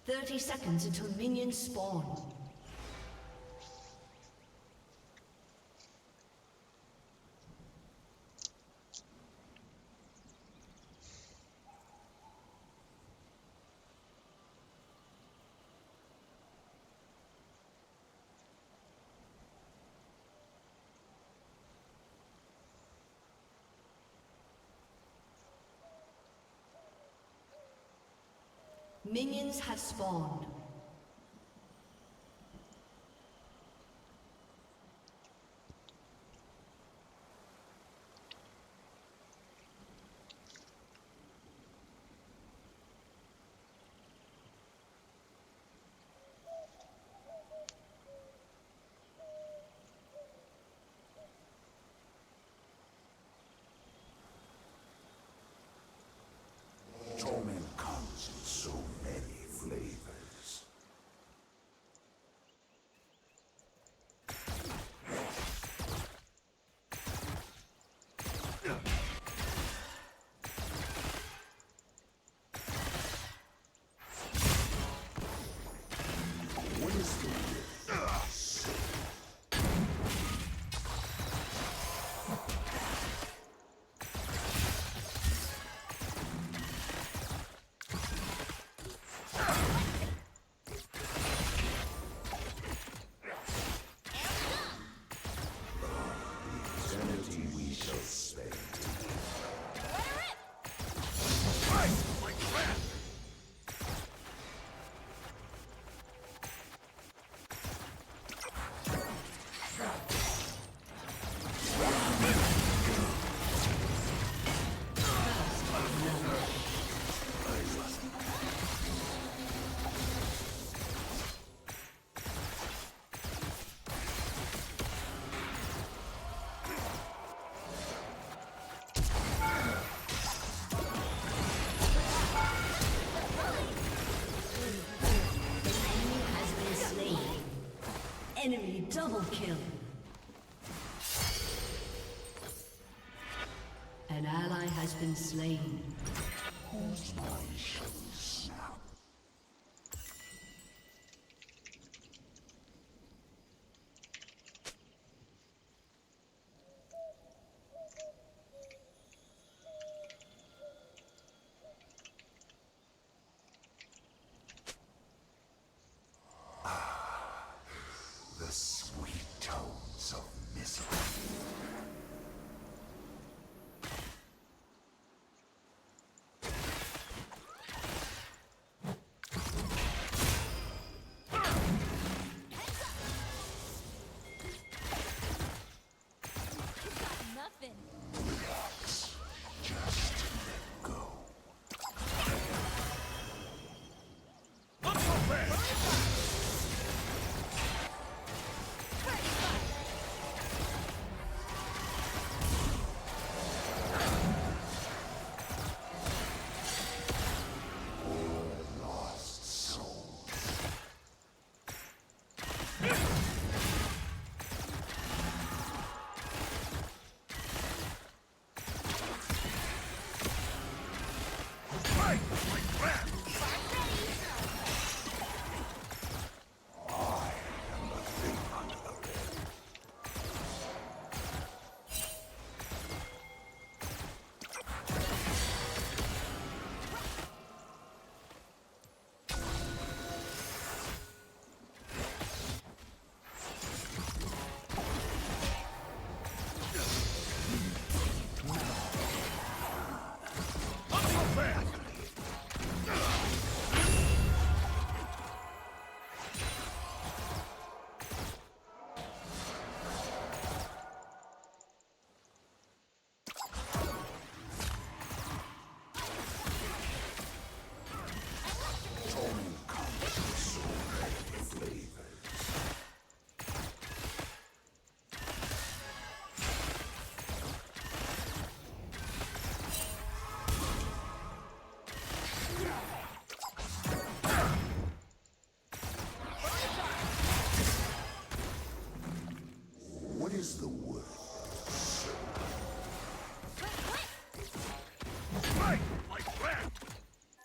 [SPEAKER 5] "30 seconds until minions spawn." Minions have spawned.
[SPEAKER 6] Torment comes in so many flavors. Eternity we shall spend.
[SPEAKER 5] Enemy double kill. An ally has been slain.
[SPEAKER 6] Whose mind shall we snap? The sweet tones of misery.
[SPEAKER 7] Nothing.
[SPEAKER 6] Relax. Just let go. Lost soul.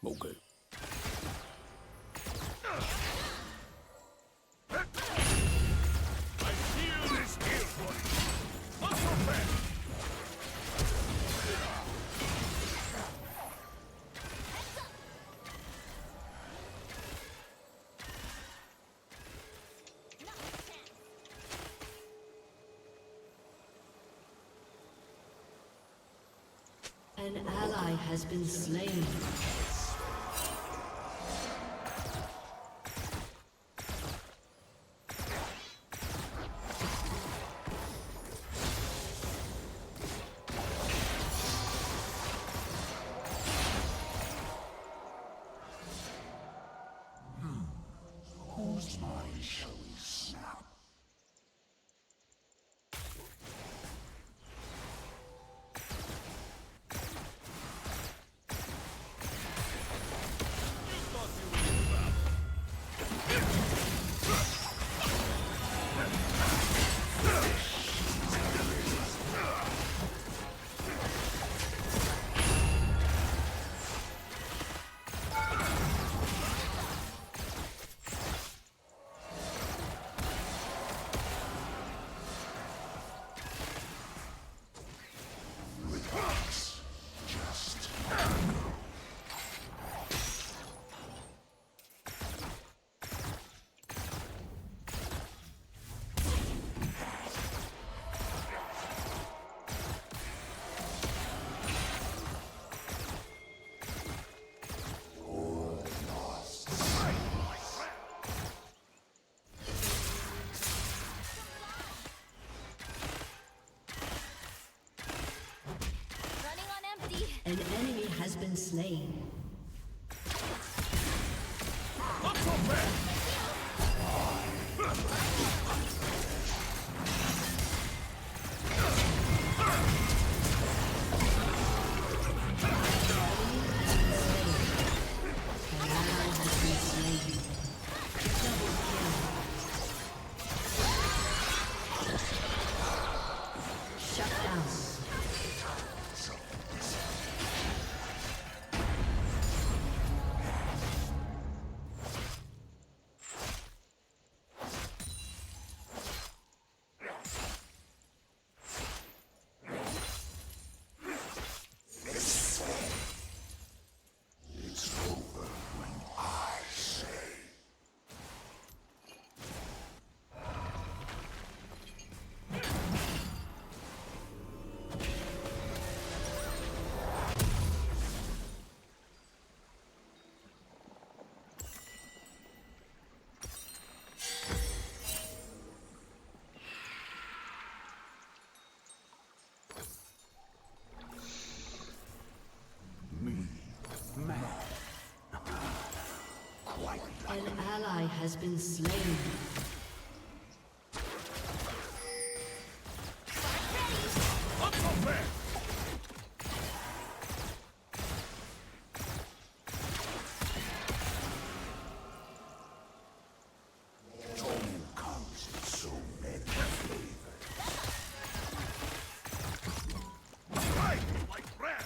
[SPEAKER 9] Okay.
[SPEAKER 6] I feel this heal for you. Not so fast.
[SPEAKER 5] An ally has been slain.
[SPEAKER 6] Whose mind shall we snap?
[SPEAKER 7] Running on empty.
[SPEAKER 5] An enemy has been slain.
[SPEAKER 6] Not so fast.
[SPEAKER 5] An ally has been slain. Double kill. Shut down.
[SPEAKER 6] It's over when I say. Me, man. Quite like
[SPEAKER 5] An ally has been slain.
[SPEAKER 6] not so fast. Torment comes in so many flavors. Right, like rat.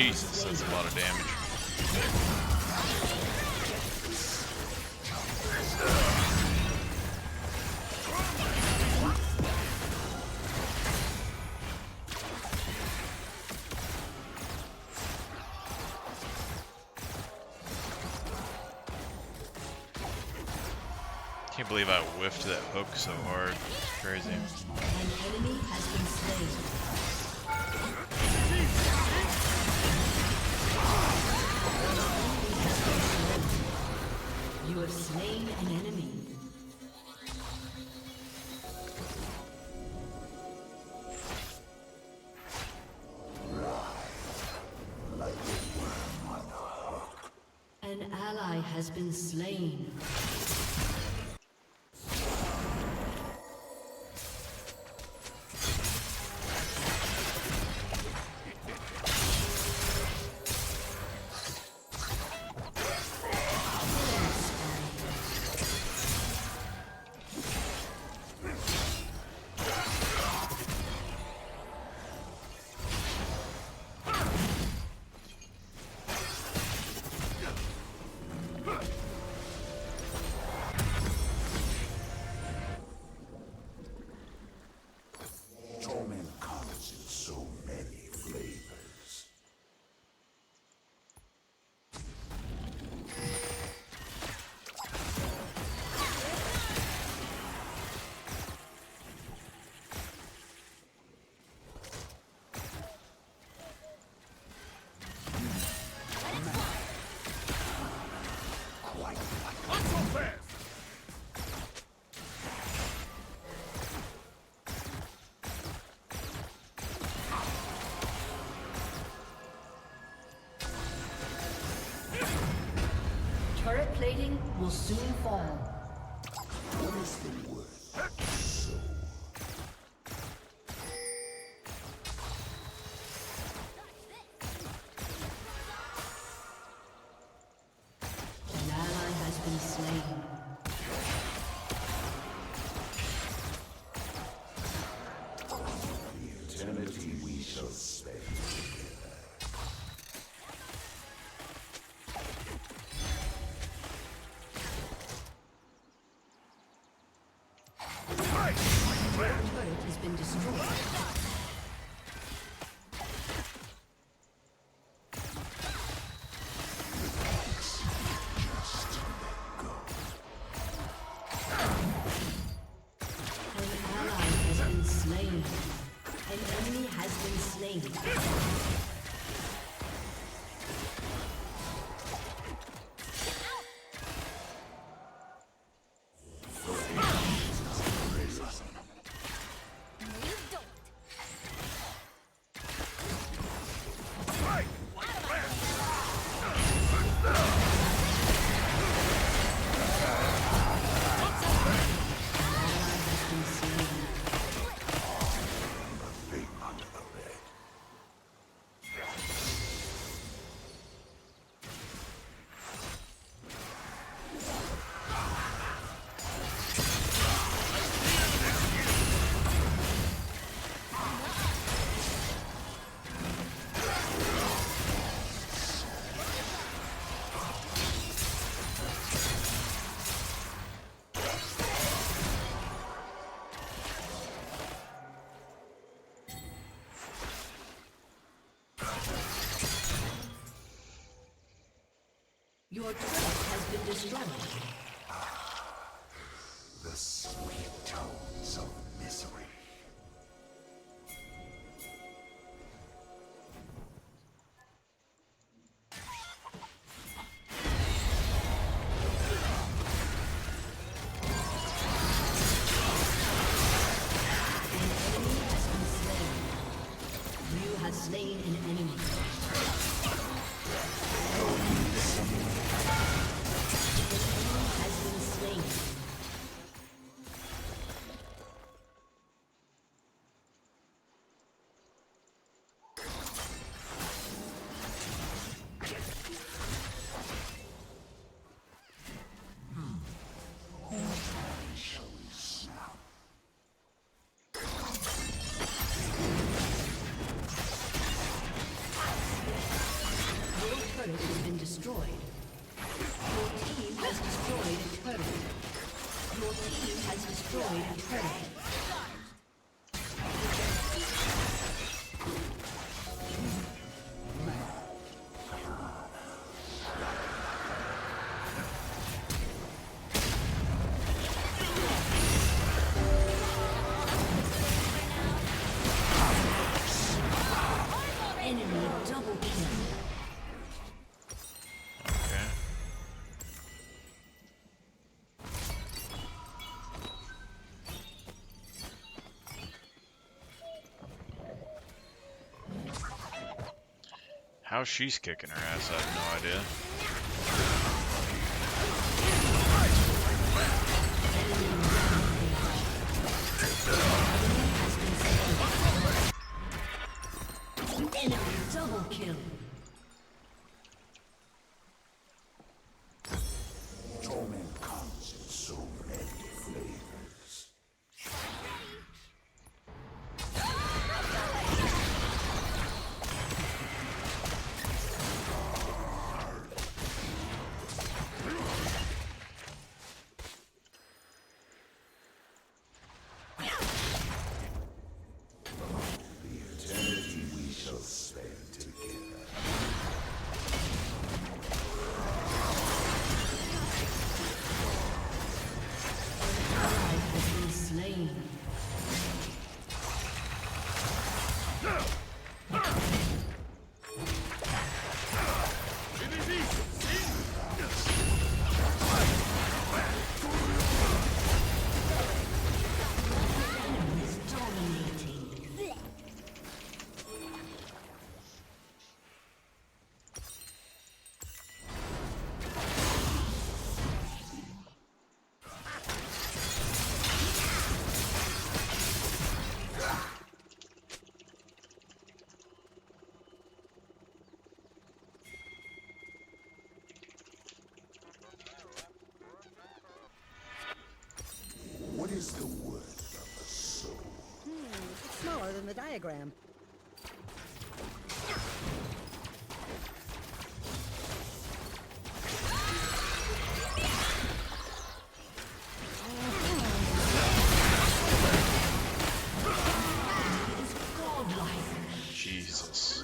[SPEAKER 4] Jesus, that's a lot of damage. Can't believe I whiffed that hook so hard. It's crazy.
[SPEAKER 5] An enemy has been slain. You have slain an enemy. An ally has been slain.
[SPEAKER 6] Torment comes in so many flavors.
[SPEAKER 5] Turret plating will soon fall.
[SPEAKER 6] What is the word? So.
[SPEAKER 5] An ally has been slain.
[SPEAKER 6] The eternity we shall spend together.
[SPEAKER 5] Your turret has been destroyed. An ally has been slain. An enemy has been slain.
[SPEAKER 6] Thing under the bed.
[SPEAKER 5] Your turret has been destroyed.
[SPEAKER 6] The sweet tones of misery.
[SPEAKER 5] You have slain an enemy. Has been slain. Your team has destroyed a turret. Enemy double kill.
[SPEAKER 4] Okay. How she's kicking her ass, I have no idea.
[SPEAKER 5] Enemy double kill.
[SPEAKER 6] Torment comes in so many flavors. The eternity we shall spend together.
[SPEAKER 5] Ally has been slain. Enemy is dominating.
[SPEAKER 6] What is the worth of a soul?
[SPEAKER 10] It's smaller than the diagram.
[SPEAKER 4] Jesus.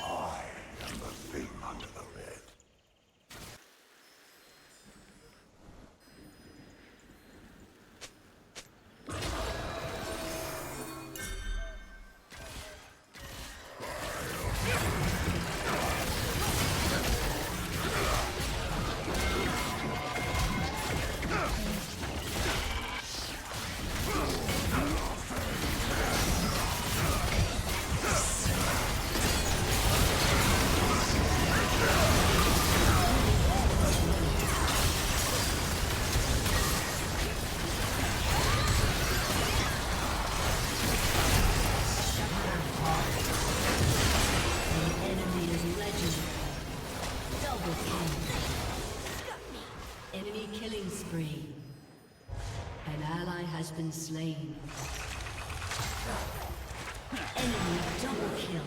[SPEAKER 6] I am the thing under the bed.
[SPEAKER 5] Enemy is legendary. Double kill. Enemy killing spree. An ally has been slain. Enemy double kill.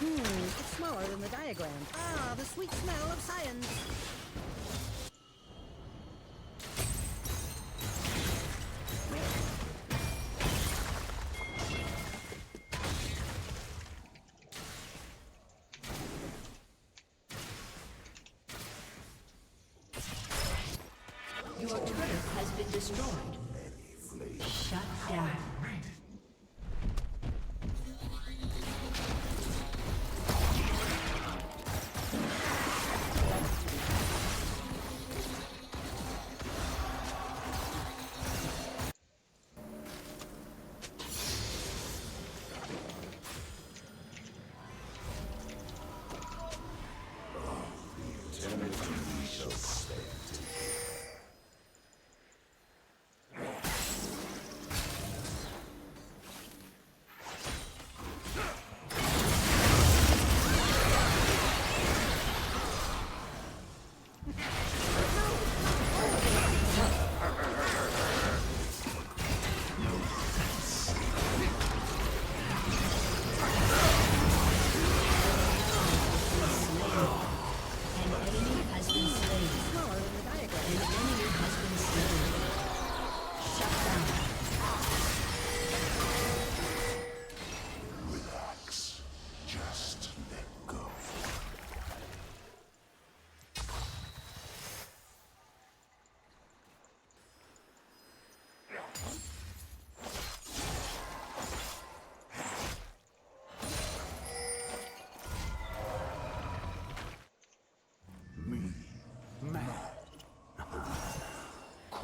[SPEAKER 10] It's smaller than the diagram. Ah, the sweet smell of science.
[SPEAKER 5] Your turret has been destroyed. Shut down.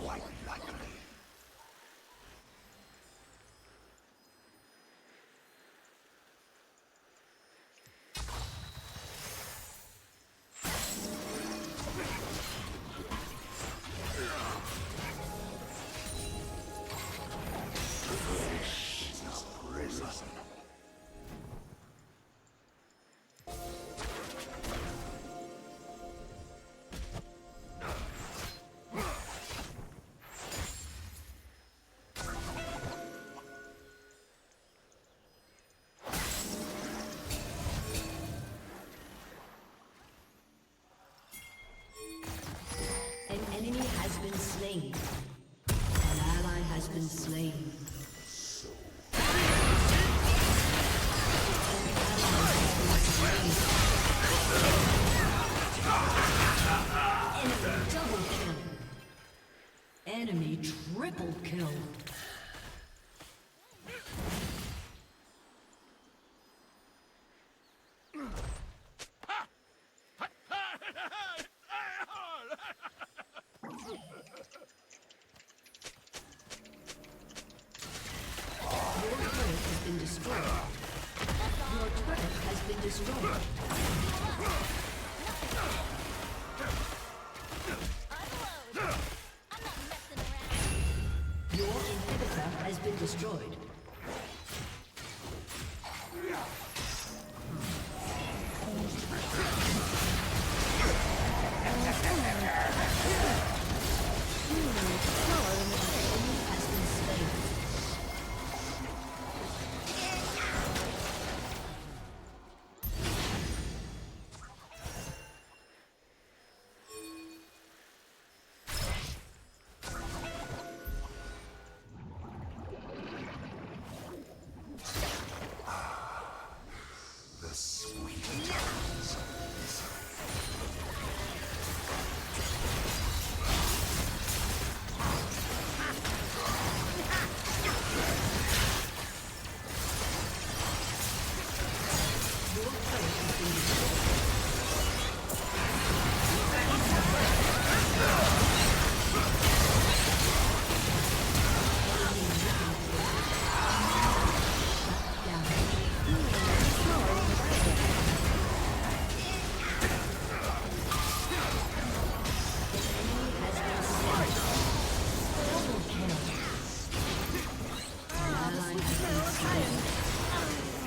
[SPEAKER 6] quite likely.
[SPEAKER 5] An enemy has been slain. An ally has been slain. Enemy double kill. Enemy triple kill. Your turret has been destroyed. Your inhibitor has been destroyed. Has been slain.
[SPEAKER 6] The sweet tones.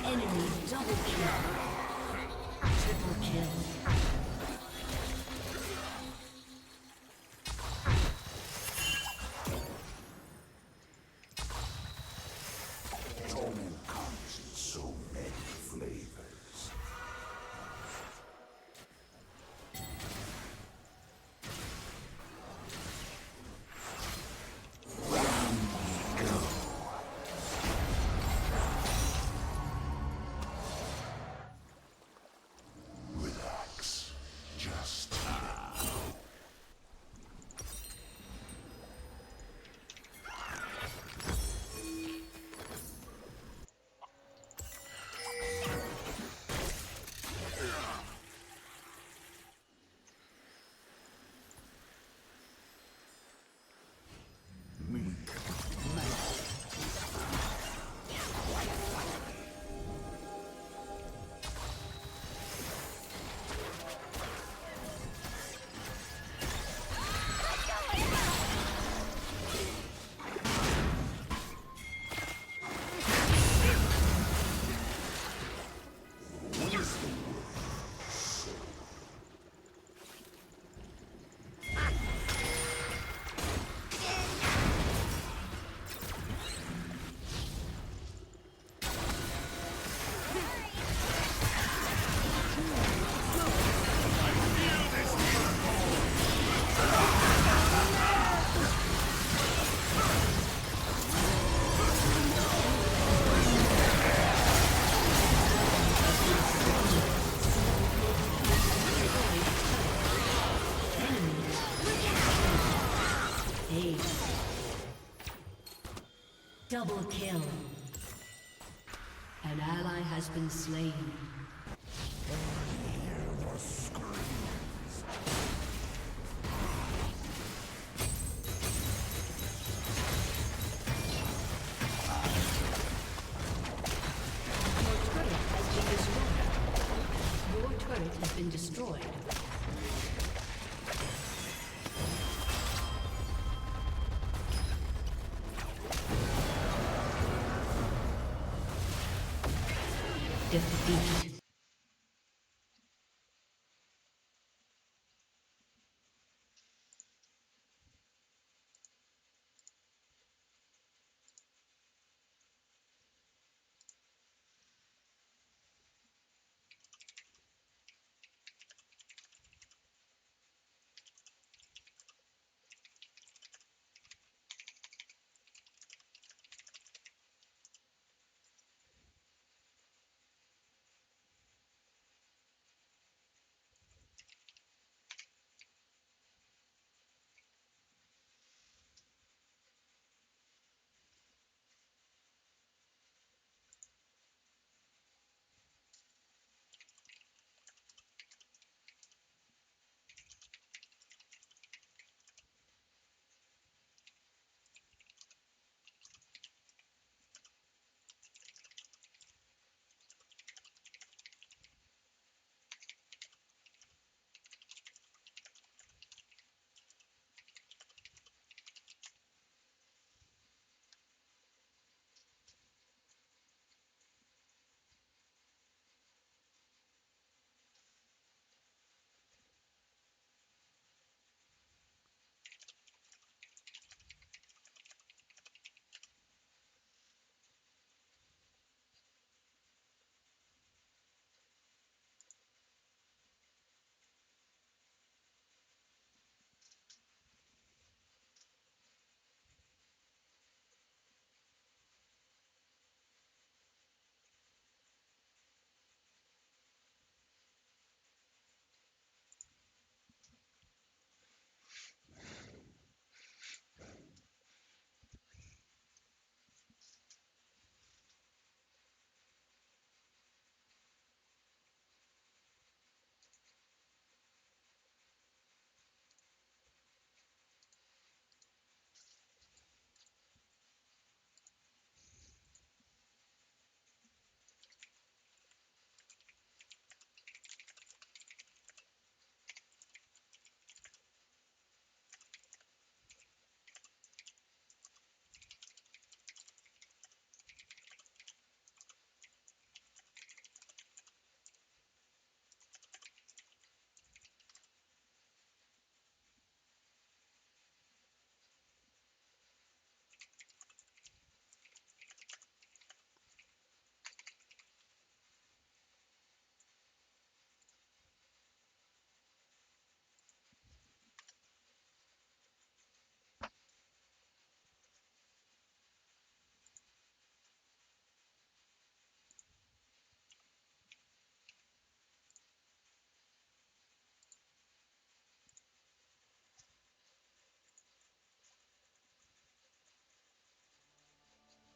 [SPEAKER 5] Enemy double kill. Triple kill.
[SPEAKER 6] Tomo comes in so many flavors. Round we go. Relax. Just let go. Mink.
[SPEAKER 5] Double kill. An ally has been slain. Defeat.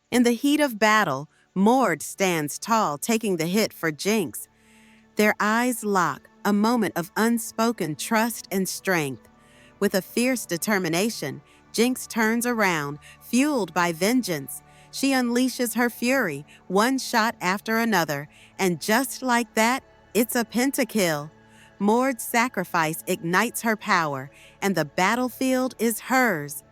[SPEAKER 11] In the heat of battle, Mord stands tall, taking the hit for Jinx. Their eyes lock, a moment of unspoken trust and strength. With a fierce determination, Jinx turns around, fueled by vengeance. She unleashes her fury, one shot after another, and just like that, it's a pentakill. Mord's sacrifice ignites her power, and the battlefield is hers.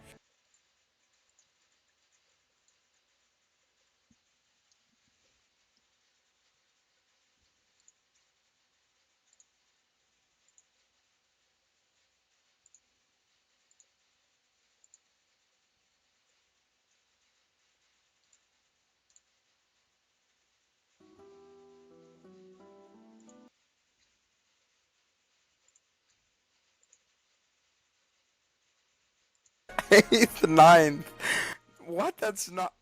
[SPEAKER 12] Eighth, ninth. What? That's not.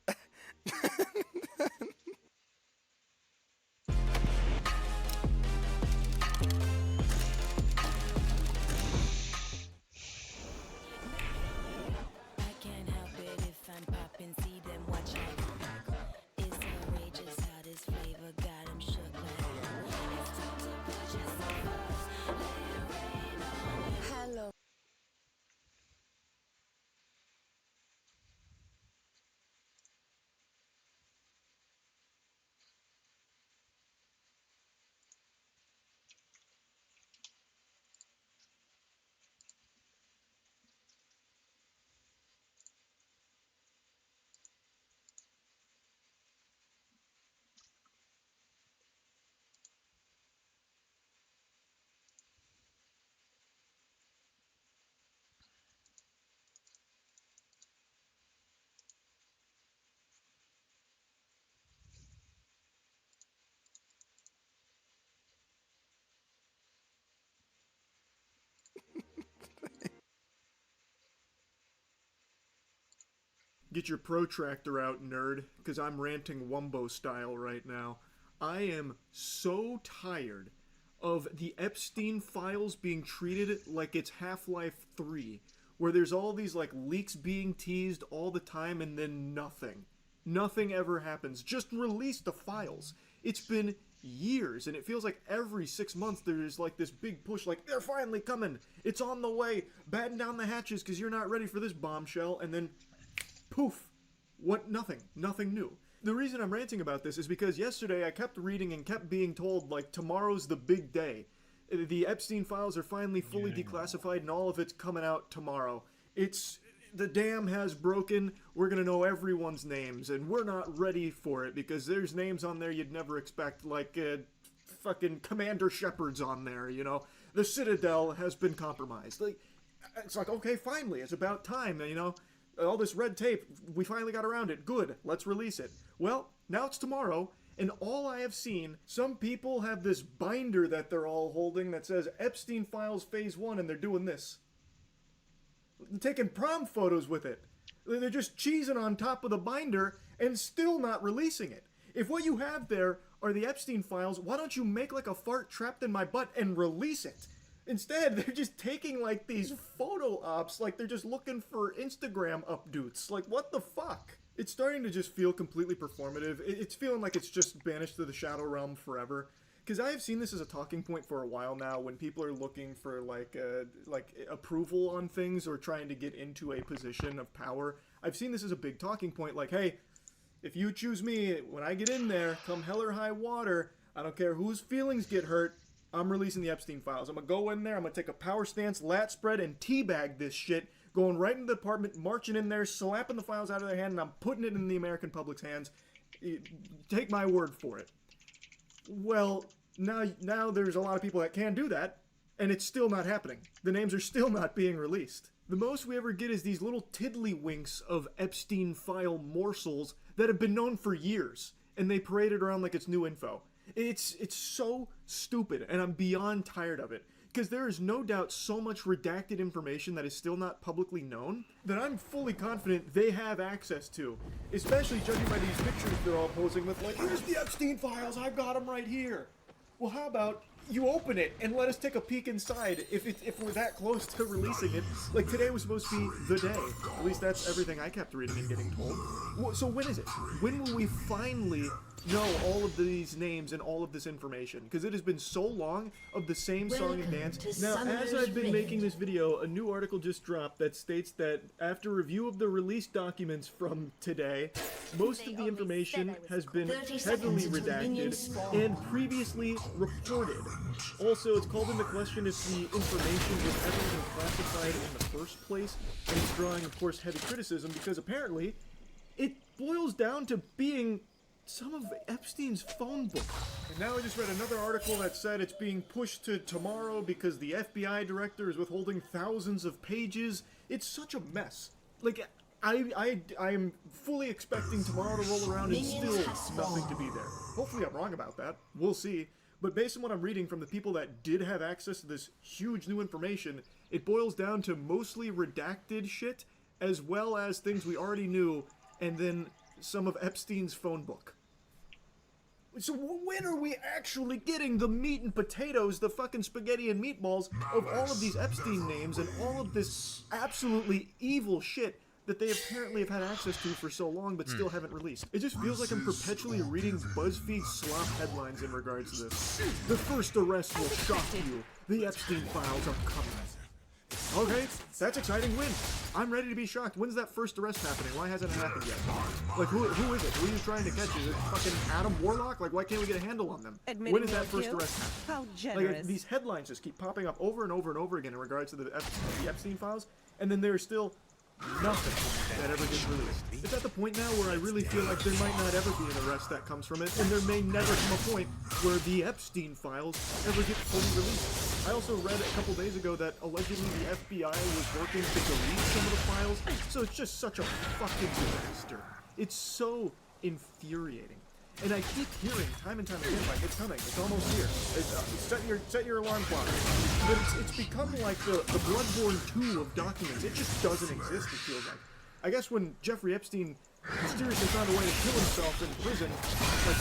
[SPEAKER 13] Get your protractor out, nerd, because I'm ranting Wumbo style right now. I am so tired of the Epstein files being treated like it's Half-Life 3, where there's all these like leaks being teased all the time and then nothing. Nothing ever happens. Just release the files. It's been years, and it feels like every 6 months there's like this big push, like, they're finally coming, it's on the way, batten down the hatches because you're not ready for this bombshell, and then poof, what? Nothing new. The reason I'm ranting about this is because yesterday I kept reading and kept being told, like, tomorrow's the big day. The Epstein files are finally fully declassified and all of it's coming out tomorrow. The dam has broken, we're gonna know everyone's names, and we're not ready for it because there's names on there you'd never expect, like, fucking Commander Shepard's on there, you know? The Citadel has been compromised. Like, it's like, okay, finally, it's about time, you know? All this red tape, we finally got around it. Good, let's release it. Well, now it's tomorrow, and all I have seen, some people have this binder that they're all holding that says Epstein Files Phase 1, and they're doing this. They're taking prom photos with it. They're just cheesing on top of the binder and still not releasing it. If what you have there are the Epstein files, why don't you make like a fart trapped in my butt and release it? Instead, they're just taking like these photo ops, like they're just looking for Instagram updates. Like, what the fuck? It's starting to just feel completely performative. It's feeling like it's just banished to the Shadow Realm forever. Because I have seen this as a talking point for a while now when people are looking for like approval on things or trying to get into a position of power. I've seen this as a big talking point, like, hey, if you choose me, when I get in there, come hell or high water, I don't care whose feelings get hurt, I'm releasing the Epstein files. I'm gonna go in there, I'm gonna take a power stance, lat spread, and teabag this shit, going right into the apartment, marching in there, slapping the files out of their hand, and I'm putting it in the American public's hands. Take my word for it. Well, now there's a lot of people that can do that, and it's still not happening. The names are still not being released. The most we ever get is these little tiddlywinks of Epstein file morsels that have been known for years, and they parade it around like it's new info. It's so stupid, and I'm beyond tired of it. Because there is no doubt so much redacted information that is still not publicly known that I'm fully confident they have access to. Especially judging by these pictures they're all posing with, like, here's the Epstein files, I've got them right here. Well, how about you open it and let us take a peek inside if we're that close to releasing it. Like, today was supposed to be the day. At least that's everything I kept reading and getting told. So when is it? When will we finally know all of these names and all of this information? Because it has been so long of the same song and dance. Now, as I've been making this video, a new article just dropped that states that after review of the release documents from today, most of the information has been heavily redacted and previously reported. Also, it's called into question if the information was ever even classified in the first place, and it's drawing, of course, heavy criticism because apparently it boils down to being some of Epstein's phone book. And now I just read another article that said it's being pushed to tomorrow because the FBI director is withholding thousands of pages. It's such a mess. Like, I am fully expecting tomorrow to roll around and still nothing to be there. Hopefully I'm wrong about that. We'll see. But based on what I'm reading from the people that did have access to this huge new information, it boils down to mostly redacted shit, as well as things we already knew, and then some of Epstein's phone book. So when are we actually getting the meat and potatoes, the fucking spaghetti and meatballs of all of these Epstein names and all of this absolutely evil shit that they apparently have had access to for so long but still haven't released? It just feels like I'm perpetually reading BuzzFeed slop headlines in regards to this. The first arrest will shock you. The Epstein files are coming. Okay, that's exciting. When? I'm ready to be shocked. When's that first arrest happening? Why hasn't it happened yet? Like, who is it? Who are you trying to catch? Is it fucking Adam Warlock? Like, why can't we get a handle on them? When is that first arrest happening?
[SPEAKER 10] How generous.
[SPEAKER 13] Like, these headlines just keep popping up over and over and over again in regards to the Epstein files, and then there's still nothing that ever gets released. It's at the point now where I really feel like there might not ever be an arrest that comes from it, and there may never come a point where the Epstein files ever get fully released. I also read a couple days ago that allegedly the FBI was working to delete some of the files, so it's just such a fucking disaster. It's so infuriating. And I keep hearing time and time again, like, it's coming, it's almost here. Set your alarm clock. But it's become like the Bloodborne 2 of documents. It just doesn't exist, it feels like. I guess when Jeffrey Epstein mysteriously found a way to kill himself in prison, like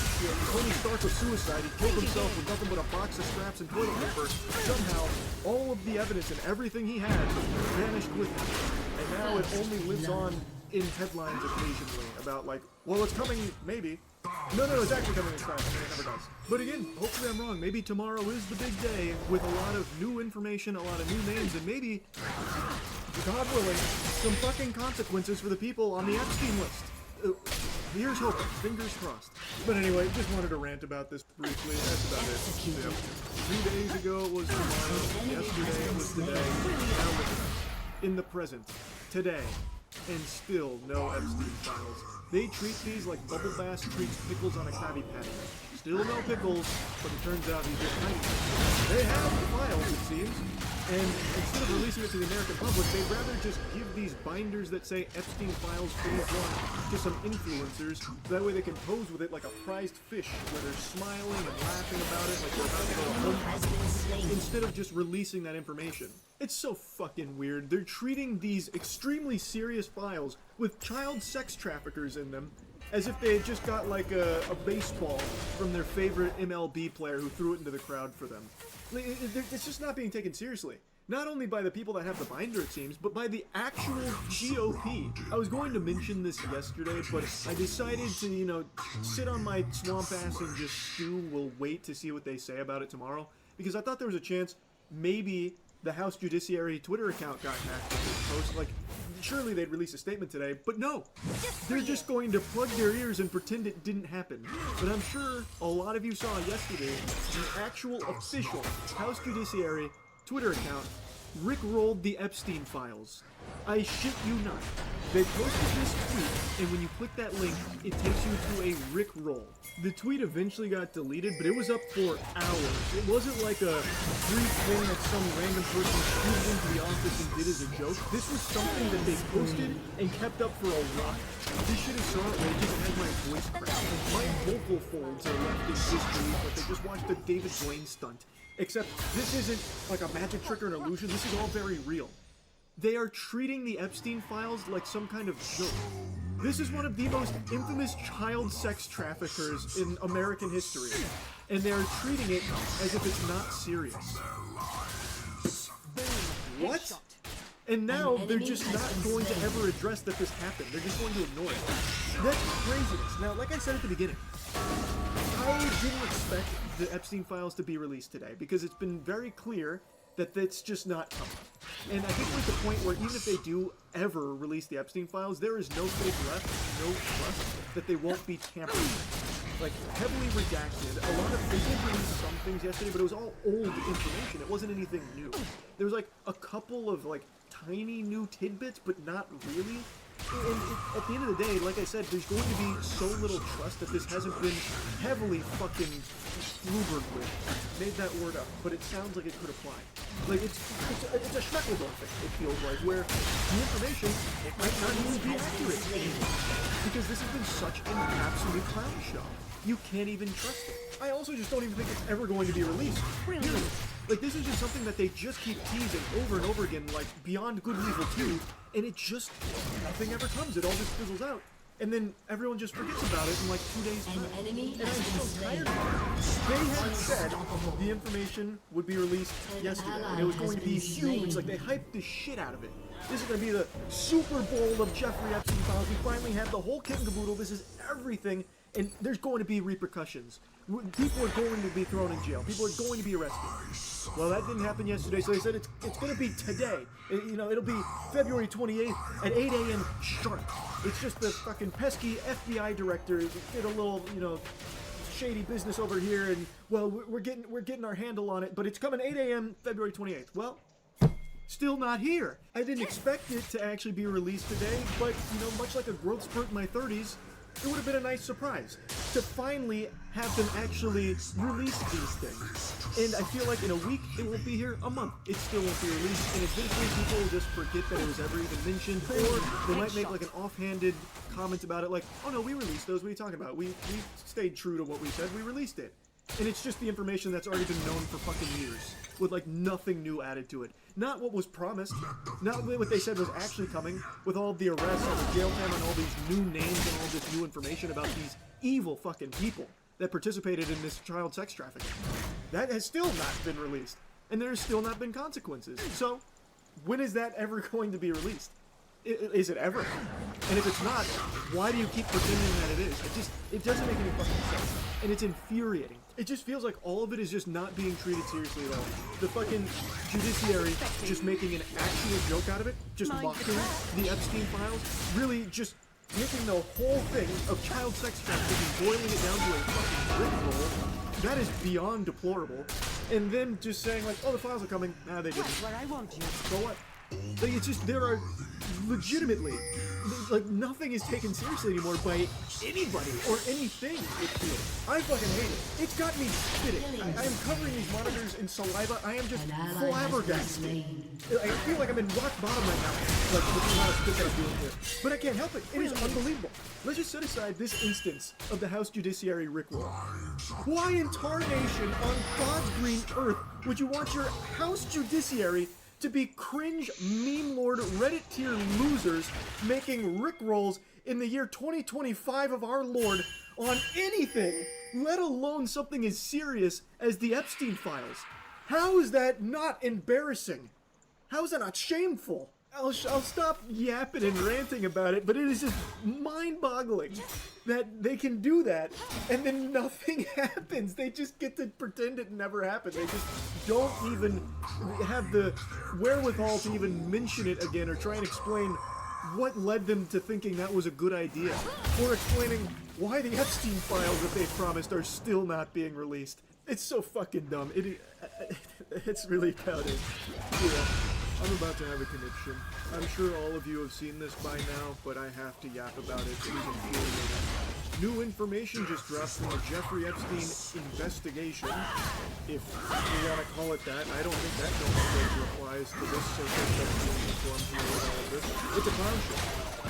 [SPEAKER 13] Tony Stark with suicide, he killed himself with nothing but a box of scraps and toilet paper. Somehow, all of the evidence and everything he had vanished with him. And now it only lives on in headlines occasionally about like, well, it's coming, maybe. No, it's actually coming this time. It never does. But again, hopefully I'm wrong. Maybe tomorrow is the big day with a lot of new information, a lot of new names, and maybe, God willing, some fucking consequences for the people on the Epstein list. Here's hoping. Fingers crossed. But anyway, just wanted to rant about this briefly. That's about it. Yep. 2 days ago it was tomorrow. Yesterday it was today. Now look at us. In the present. Today. And still no Epstein files. They treat these like Bubble Bass treats pickles on a Krabby Patty. Still no pickles, but it turns out he's just tiny. They have the files, it seems. And instead of releasing it to the American public, they'd rather just give these binders that say Epstein Files Phase 1 to some influencers, so that way they can pose with it like a prized fish, where they're smiling and laughing about it like they're about to go home, instead of just releasing that information. It's so fucking weird. They're treating these extremely serious files with child sex traffickers in them as if they had just got like a baseball from their favorite MLB player who threw it into the crowd for them. It's just not being taken seriously. Not only by the people that have the binder, it seems, but by the actual GOP. I was going to mention this yesterday, but I decided to, sit on my swamp ass and just stew. We'll wait to see what they say about it tomorrow, because I thought there was a chance maybe the House Judiciary Twitter account got hacked with this post. Like, surely they'd release a statement today, but no. They're just going to plug their ears and pretend it didn't happen. But I'm sure a lot of you saw yesterday the actual official House Judiciary Twitter account rickrolled the Epstein files. I shit you not. They posted this tweet, and when you click that link, it takes you to a rickroll. The tweet eventually got deleted, but it was up for hours. It wasn't like a brief thing that some random person tweeted into the office and did as a joke. This was something that they posted and kept up for a while. This shit is so outrageous, it has my voice cracked. My vocal folds are left in disbelief, like they just watched a David Blaine stunt. Except this isn't like a magic trick or an illusion, this is all very real. They are treating the Epstein files like some kind of joke. This is one of the most infamous child sex traffickers in American history, and they are treating it as if it's not serious. What? And now they're just not going to ever address that this happened. They're just going to ignore it. That's craziness. Now, like I said at the beginning, I didn't expect the Epstein files to be released today because it's been very clear that that's just not coming. And I think we're at the point where even if they do ever release the Epstein files, there is no faith left, no trust that they won't be tampered with. Like, heavily redacted. A lot of, they did release some things yesterday, but it was all old information. It wasn't anything new. There was like a couple of like tiny new tidbits, but not really. And at the end of the day, like I said, there's going to be so little trust that this hasn't been heavily fucking floobered with. Made that word up, but it sounds like it could apply. Like, it's a Schmeckledorf thing, it feels like, where the information might not even be accurate anymore. Because this has been such an absolute clown show. You can't even trust it. I also just don't even think it's ever going to be released. Really? Like, this is just something that they just keep teasing over and over again, like Beyond Good and Evil 2, and it just, nothing ever comes. It all just fizzles out. And then everyone just forgets about it in like 2 days time. And I'm so tired of it. They had said the information would be released yesterday, and it was going to be huge. Like, they hyped the shit out of it. This is going to be the Super Bowl of Jeffrey Epstein files. We finally have the whole kit and caboodle. This is everything, and there's going to be repercussions. People are going to be thrown in jail. People are going to be arrested. Well, that didn't happen yesterday, so they said it's going to be today. It'll be February 28th at 8 a.m. sharp. It's just the fucking pesky FBI director did a little, shady business over here, and well, we're getting our handle on it, but it's coming 8 a.m. February 28th. Well, still not here. I didn't expect it to actually be released today, but much like a growth spurt in my 30s, it would have been a nice surprise to finally have them actually release these things. And I feel like in a week, it won't be here. A month, it still won't be released. And eventually people will just forget that it was ever even mentioned, or they might make like an offhanded comment about it like, oh no, we released those, what are you talking about? We stayed true to what we said, we released it. And it's just the information that's already been known for fucking years, with like nothing new added to it. Not what was promised, not what they said was actually coming, with all the arrests, all the jail time, and all these new names and all this new information about these evil fucking people that participated in this child sex trafficking. That has still not been released, and there's still not been consequences. So, when is that ever going to be released? Is it ever? And if it's not, why do you keep pretending that it is? It doesn't make any fucking sense. And it's infuriating. It just feels like all of it is just not being treated seriously at all. The fucking judiciary just making an actual joke out of it, just mocking the Epstein files, really just taking the whole thing of child sex trafficking, boiling it down to a fucking rickroll. That is beyond deplorable. And then just saying like, oh, the files are coming. Nah, they didn't.
[SPEAKER 10] Where I want you.
[SPEAKER 13] So what? Like, it's just, there are legitimately, like, nothing is taken seriously anymore by anybody or anything, it feels. I fucking hate it. It's got me spitting. I am covering these monitors in saliva. I am just flabbergasted. I feel like I'm in rock bottom right now, like, with the amount of spit that I'm doing here. But I can't help it. It is unbelievable. Let's just set aside this instance of the House Judiciary rickroll. Why in tarnation on God's green earth would you want your House Judiciary to be cringe meme lord Reddit tier losers making rickrolls in the year 2025 of our Lord on anything, let alone something as serious as the Epstein files? How is that not embarrassing? How is that not shameful? I'll stop yapping and ranting about it, but it is just mind-boggling that they can do that and then nothing happens. They just get to pretend it never happened. They just don't even have the wherewithal to even mention it again or try and explain what led them to thinking that was a good idea, or explaining why the Epstein files that they promised are still not being released. It's so fucking dumb. It's really about it. Yeah. I'm about to have a conniption. I'm sure all of you have seen this by now, but I have to yap about it. It is infuriating. New information just dropped from the Jeffrey Epstein investigation, if you want to call it that. I don't think that nomenclature applies to this circus that's being performed here with all of this. It's a clown show.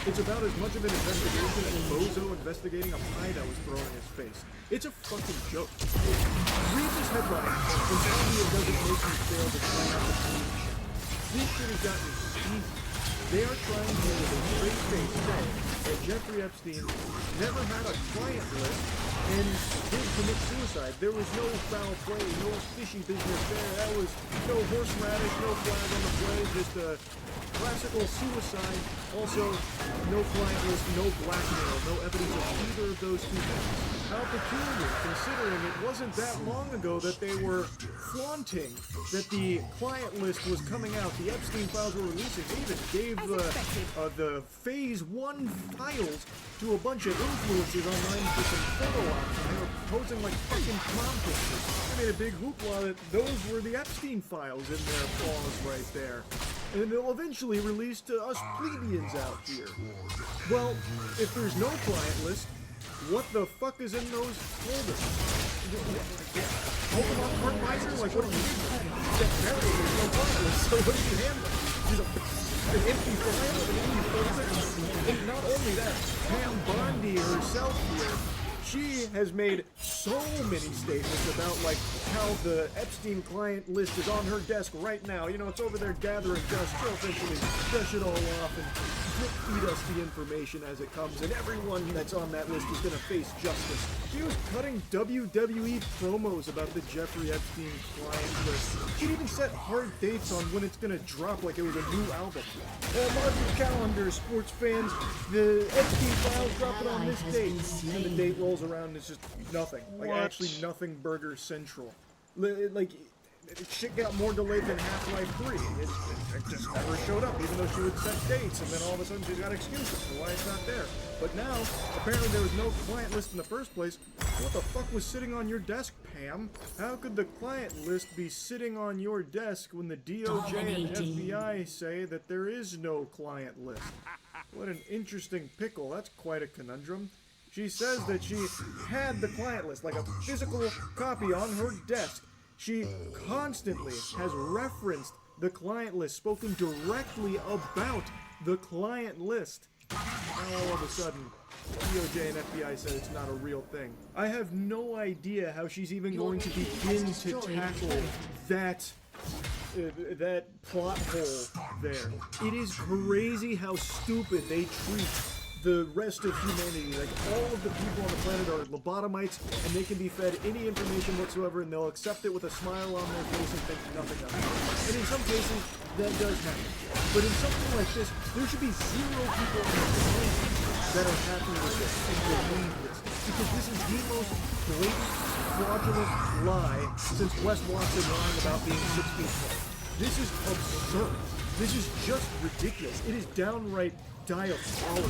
[SPEAKER 13] It's about as much of an investigation as Bozo investigating a pie that was thrown in his face. It's a fucking joke. Read this headline and tell me it doesn't make you fail to try out the solution. This shit has got me steaming. They are trying to, with a straight face, say that Jeffrey Epstein never had a client list and did commit suicide. There was no foul play, no fishy business there. That was no horseradish, no flag on the play, just a classical suicide. Also, no client list, no blackmail, no evidence of either of those two things. How peculiar, considering it wasn't that long ago that they were flaunting that the client list was coming out, the Epstein files were releasing. They even gave the Phase 1 files to a bunch of influencers online for some photo ops, and they were posing like fucking prom pictures. They made a big hoopla that those were the Epstein files in their clause right there. And they'll eventually release to us plebeians out here. Well, if there's no client list, what the fuck is in those folders? Pokemon card miser? Like, what do you do? Get married, there's no client list, so what do you handle? There's an empty file, an empty folder. And not only that, Pam Bondi herself here, she has made so many statements about, like, how the Epstein client list is on her desk right now. You know, it's over there gathering dust. She'll eventually brush it all off and feed us the information as it comes. And everyone that's on that list is going to face justice. She was cutting WWE promos about the Jeffrey Epstein client list. She'd even set hard dates on when it's going to drop like it was a new album. Mark your calendar, sports fans. The Epstein files dropping on this date. And the date rolls around and it's just nothing. Like, actually nothing Burger Central. Like, shit got more delayed than Half-Life 3. It just never showed up, even though she would set dates, and then all of a sudden she's got excuses for why it's not there. But now, apparently there was no client list in the first place. What the fuck was sitting on your desk, Pam? How could the client list be sitting on your desk when the DOJ and FBI say that there is no client list? What an interesting pickle. That's quite a conundrum. She says that she had the client list, like a physical copy on her desk. She constantly has referenced the client list, spoken directly about the client list. Now all of a sudden, DOJ and FBI said it's not a real thing. I have no idea how she's even going to begin to tackle that plot hole there. It is crazy how stupid they treat the rest of humanity. Like, all of the people on the planet are lobotomites, and they can be fed any information whatsoever, and they'll accept it with a smile on their face and think nothing of it. And in some cases, that does happen. But in something like this, there should be zero people on the planet that are happy with this and believe this. Because this is the most blatant, fraudulent lie since Wes Watson lying about being 6 feet tall. This is absurd. This is just ridiculous. It is downright diabolical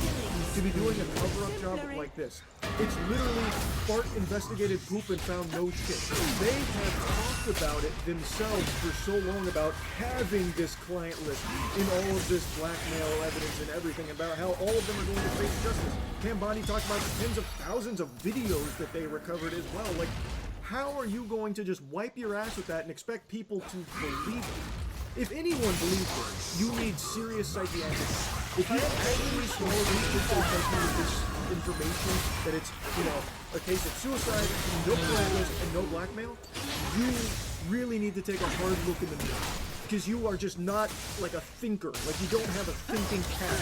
[SPEAKER 13] to be doing a cover-up job like this. It's literally Bart investigated poop and found no shit. They have talked about it themselves for so long about having this client list in all of this blackmail evidence and everything, about how all of them are going to face justice. Cam Bondi talked about tens of thousands of videos that they recovered as well. Like, how are you going to just wipe your ass with that and expect people to believe it? If anyone believes it, you need serious psychiatric help. If you actually swallow these with this information that it's, you know, a case of suicide, no client list, and no blackmail, you really need to take a hard look in the mirror. Because you are just not like a thinker. Like, you don't have a thinking cap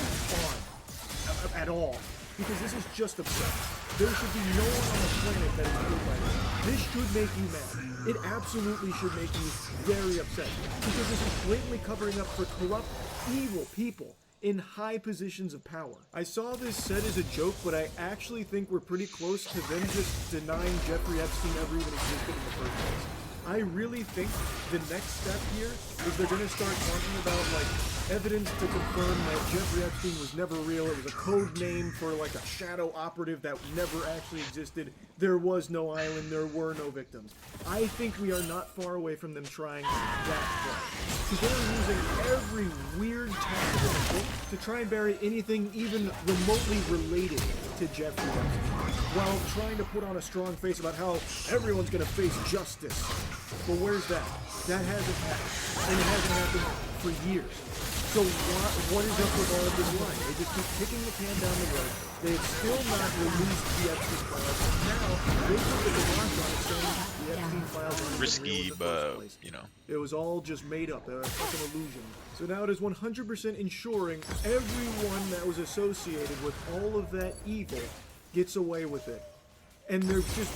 [SPEAKER 13] on at all. Because this is just absurd. There should be no one on the planet that is moved by this. This should make you mad. It absolutely should make you very upset. Because this is blatantly covering up for corrupt, evil people in high positions of power. I saw this said as a joke, but I actually think we're pretty close to them just denying Jeffrey Epstein ever even existed in the first place. I really think the next step here is they're going to start talking about, like, evidence to confirm that Jeffrey Epstein was never real. It was a code name for, like, a shadow operative that never actually existed. There was no island. There were no victims. I think we are not far away from them trying that play. Because they're using every weird tactic in the book to try and bury anything even remotely related to Jeffrey Epstein, while trying to put on a strong face about how everyone's going to face justice. But where's that? That hasn't happened. And it hasn't happened for years. So what is up with all of this lying? They just keep kicking the can down the road. They have still not released the Epstein files. And now they put the kibosh on it, saying the Epstein files aren't
[SPEAKER 4] Risky,
[SPEAKER 13] real in the first place.
[SPEAKER 4] you know.
[SPEAKER 13] It was all just made up, a fucking illusion. So now it is 100% ensuring everyone that was associated with all of that evil gets away with it. And they're just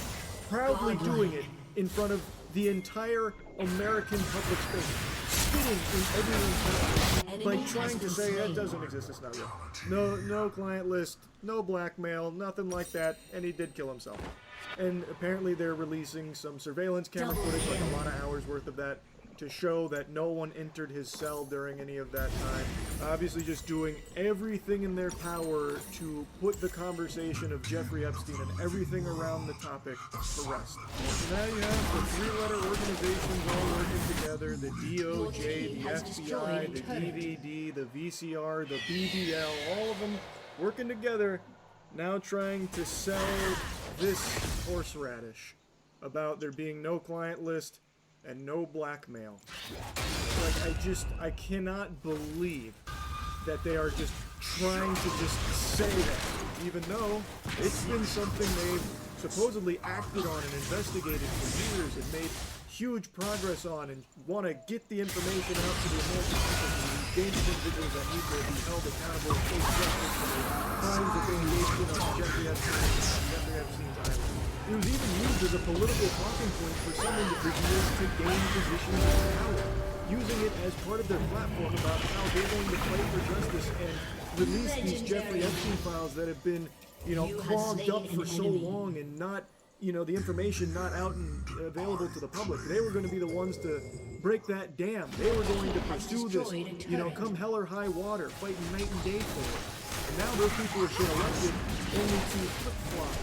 [SPEAKER 13] proudly doing it in front of the entire American public space, spitting in everyone's face by trying to say that doesn't exist, it's not real. No client list, no blackmail, nothing like that, and he did kill himself. And apparently they're releasing some surveillance camera footage, like a lot of hours worth of that, to show that no one entered his cell during any of that time. Obviously just doing everything in their power to put the conversation of Jeffrey Epstein and everything around the topic to rest. So now you have the three-letter organizations all working together, the DOJ, the FBI, the DVD, the VCR, the BBL, all of them working together, now trying to sell this horseradish about there being no client list and no blackmail. Like, I cannot believe that they are just trying to just say that, even though it's been something they've supposedly acted on and investigated for years and made huge progress on and want to get the information out to the American people, to the engaged individuals that need to be held accountable and face justice for the crimes that they engaged in on Jeffrey Epstein's island. It was even used as a political talking point for some individuals to gain positions of power, using it as part of their platform about how they're going to fight for justice and release these Jeffrey Epstein files that have been, clogged up for so long and not, the information not out and available to the public. They were going to be the ones to break that dam. They were going to pursue this, come hell or high water, fighting night and day for it. And now those people have been elected only to flip-flop.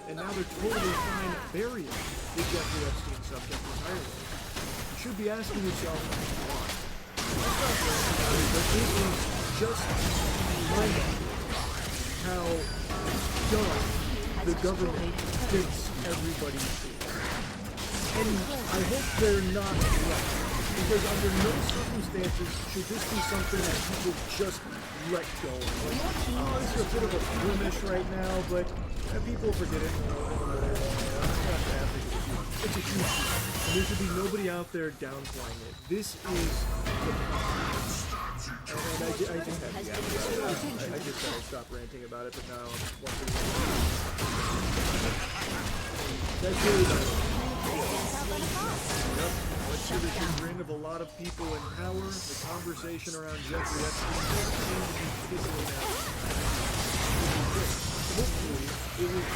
[SPEAKER 13] And now they're totally fine burying the Jeffrey Epstein subject entirely. You should be asking yourself, why? That's not very but it is just mind-boggling how dumb the government thinks everybody is. And I hope they're not right. Because under no circumstances should this be something that people just let go. Like, this is a bit of a blemish right now, but people forget it. It's not that big of a deal. It's a huge deal. And there should be nobody out there downplaying it. This is the and I just had I just gotta stop ranting about it, but now I'm wondering. That's really Yep. Went to the chagrin of a lot of people in power. The conversation around Jeffrey Epstein seems to be fizzling out. Hopefully, it will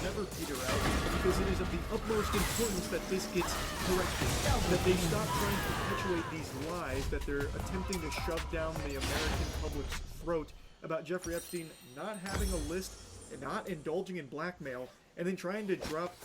[SPEAKER 13] never peter out because it is of the utmost importance that this gets corrected. That they stop trying to perpetuate these lies that they're attempting to shove down the American public's throat about Jeffrey Epstein not having a list and not indulging in blackmail, and then trying to drop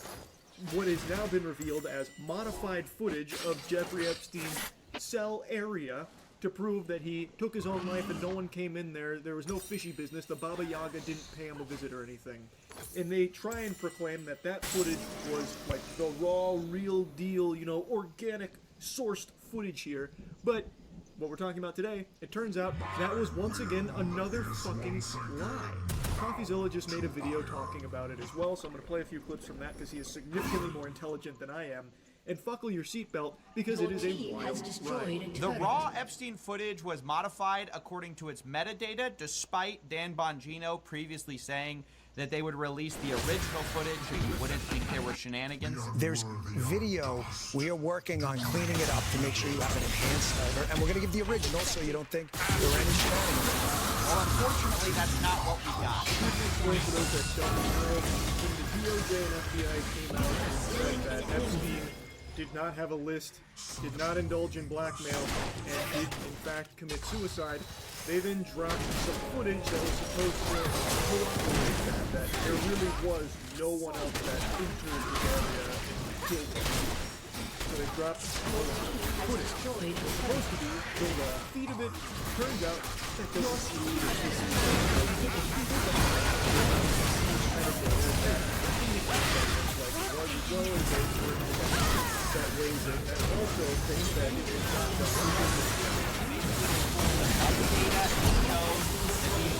[SPEAKER 13] what has now been revealed as modified footage of Jeffrey Epstein's cell area to prove that he took his own life and no one came in there. There was no fishy business. The Baba Yaga didn't pay him a visit or anything. And they try and proclaim that that footage was like the raw, real deal, you know, organic, sourced footage here. But what we're talking about today, it turns out that was once again another fucking lie. CoffeeZilla just made a video talking about it as well, so I'm going to play a few clips from that because he is significantly more intelligent than I am. And buckle your seatbelt because it is a wild ride.
[SPEAKER 14] The raw Epstein footage was modified according to its metadata, despite Dan Bongino previously saying that they would release the original footage and you wouldn't think there were shenanigans.
[SPEAKER 15] There's video. We are working on cleaning it up to make sure you have an enhanced sniper, and we're going to give the original so you don't think there are any shenanigans.
[SPEAKER 14] Well, unfortunately, that's not what we got.
[SPEAKER 13] For those that don't know, when the DOJ and FBI came out and said that Epstein did not have a list, did not indulge in blackmail, and did in fact commit suicide, they then dropped some footage that was supposed to corroborate that there really was no one else that entered the area and killed him. So they dropped footage. It was supposed to be the raw feed of it. Turns out that that weighs in, and also think that it is not
[SPEAKER 14] the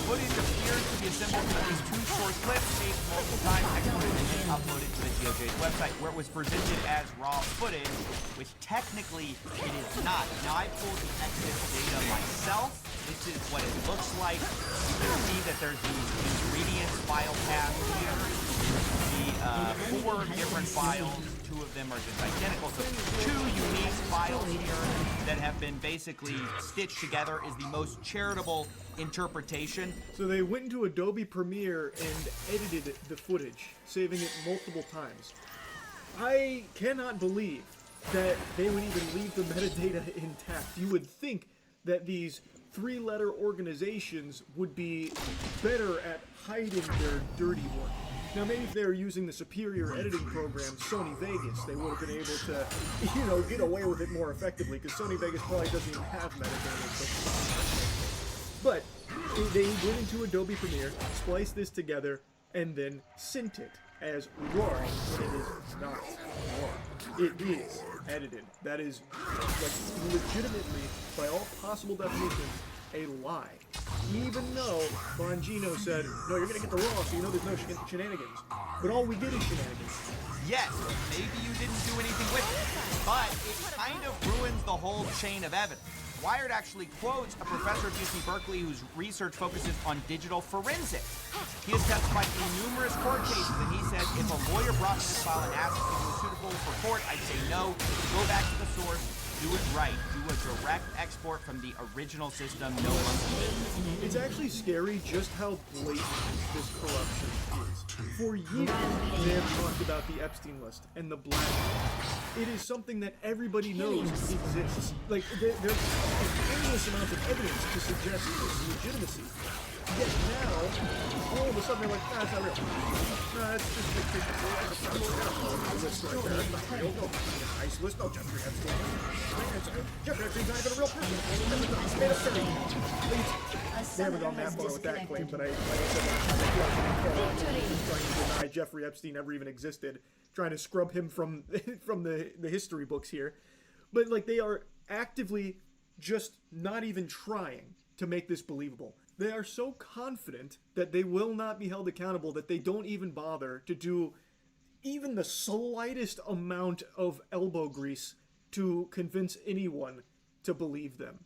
[SPEAKER 14] footage appears to be assembled from these two short clips, saved multiple times, exported and then uploaded to the DOJ's website, where it was presented as raw footage, which technically it is not. Now, I pulled the Exodus data myself. This is what it looks like. You can see that there's the ingredients file path here. The 4 different files. 2 of them are just identical. So 2 unique files here that have been basically stitched together is the most charitable interpretation.
[SPEAKER 13] So they went into Adobe Premiere and edited the footage, saving it multiple times. I cannot believe that they would even leave the metadata intact. You would think that these 3-letter organizations would be better at hiding their dirty work. Now, maybe if they were using the superior editing program, Sony Vegas, they would have been able to, you know, get away with it more effectively, because Sony Vegas probably doesn't even have metadata. But they went into Adobe Premiere, spliced this together, and then sent it as raw when it is not raw. It is edited. That is, like, legitimately, by all possible definitions, a lie. Even though Bongino said, no, you're going to get the raw, so you know there's no shenanigans. But all we get is shenanigans.
[SPEAKER 14] Yes, maybe you didn't do anything with it, but it kind of ruins the whole chain of evidence. Wired actually quotes a professor at UC Berkeley whose research focuses on digital forensics. He has testified in numerous court cases, and he says, if a lawyer brought me this file and asked if it was suitable for court, I'd say no, go back to the source, do it right, do a direct export from the original system, no monkey business.
[SPEAKER 13] It's actually scary just how blatant this corruption is. For years, they have talked about the Epstein list and the blackmail. It is something that everybody knows exists. Like, there's endless amounts of evidence to suggest its legitimacy. Yet now, all of a sudden they're like, nah, it's not real. Nah, it's just a list right there. It's not real. No, nice list. No, Jeffrey Epstein. Jeffrey Epstein's not even a real person. It's made up thing. They haven't gone that far with that claim, but I said, trying to deny Jeffrey Epstein ever even existed, trying to scrub him from the history books here. but like they are actively just not even trying to make this believable. They are so confident that they will not be held accountable that they don't even bother to do even the slightest amount of elbow grease to convince anyone to believe them.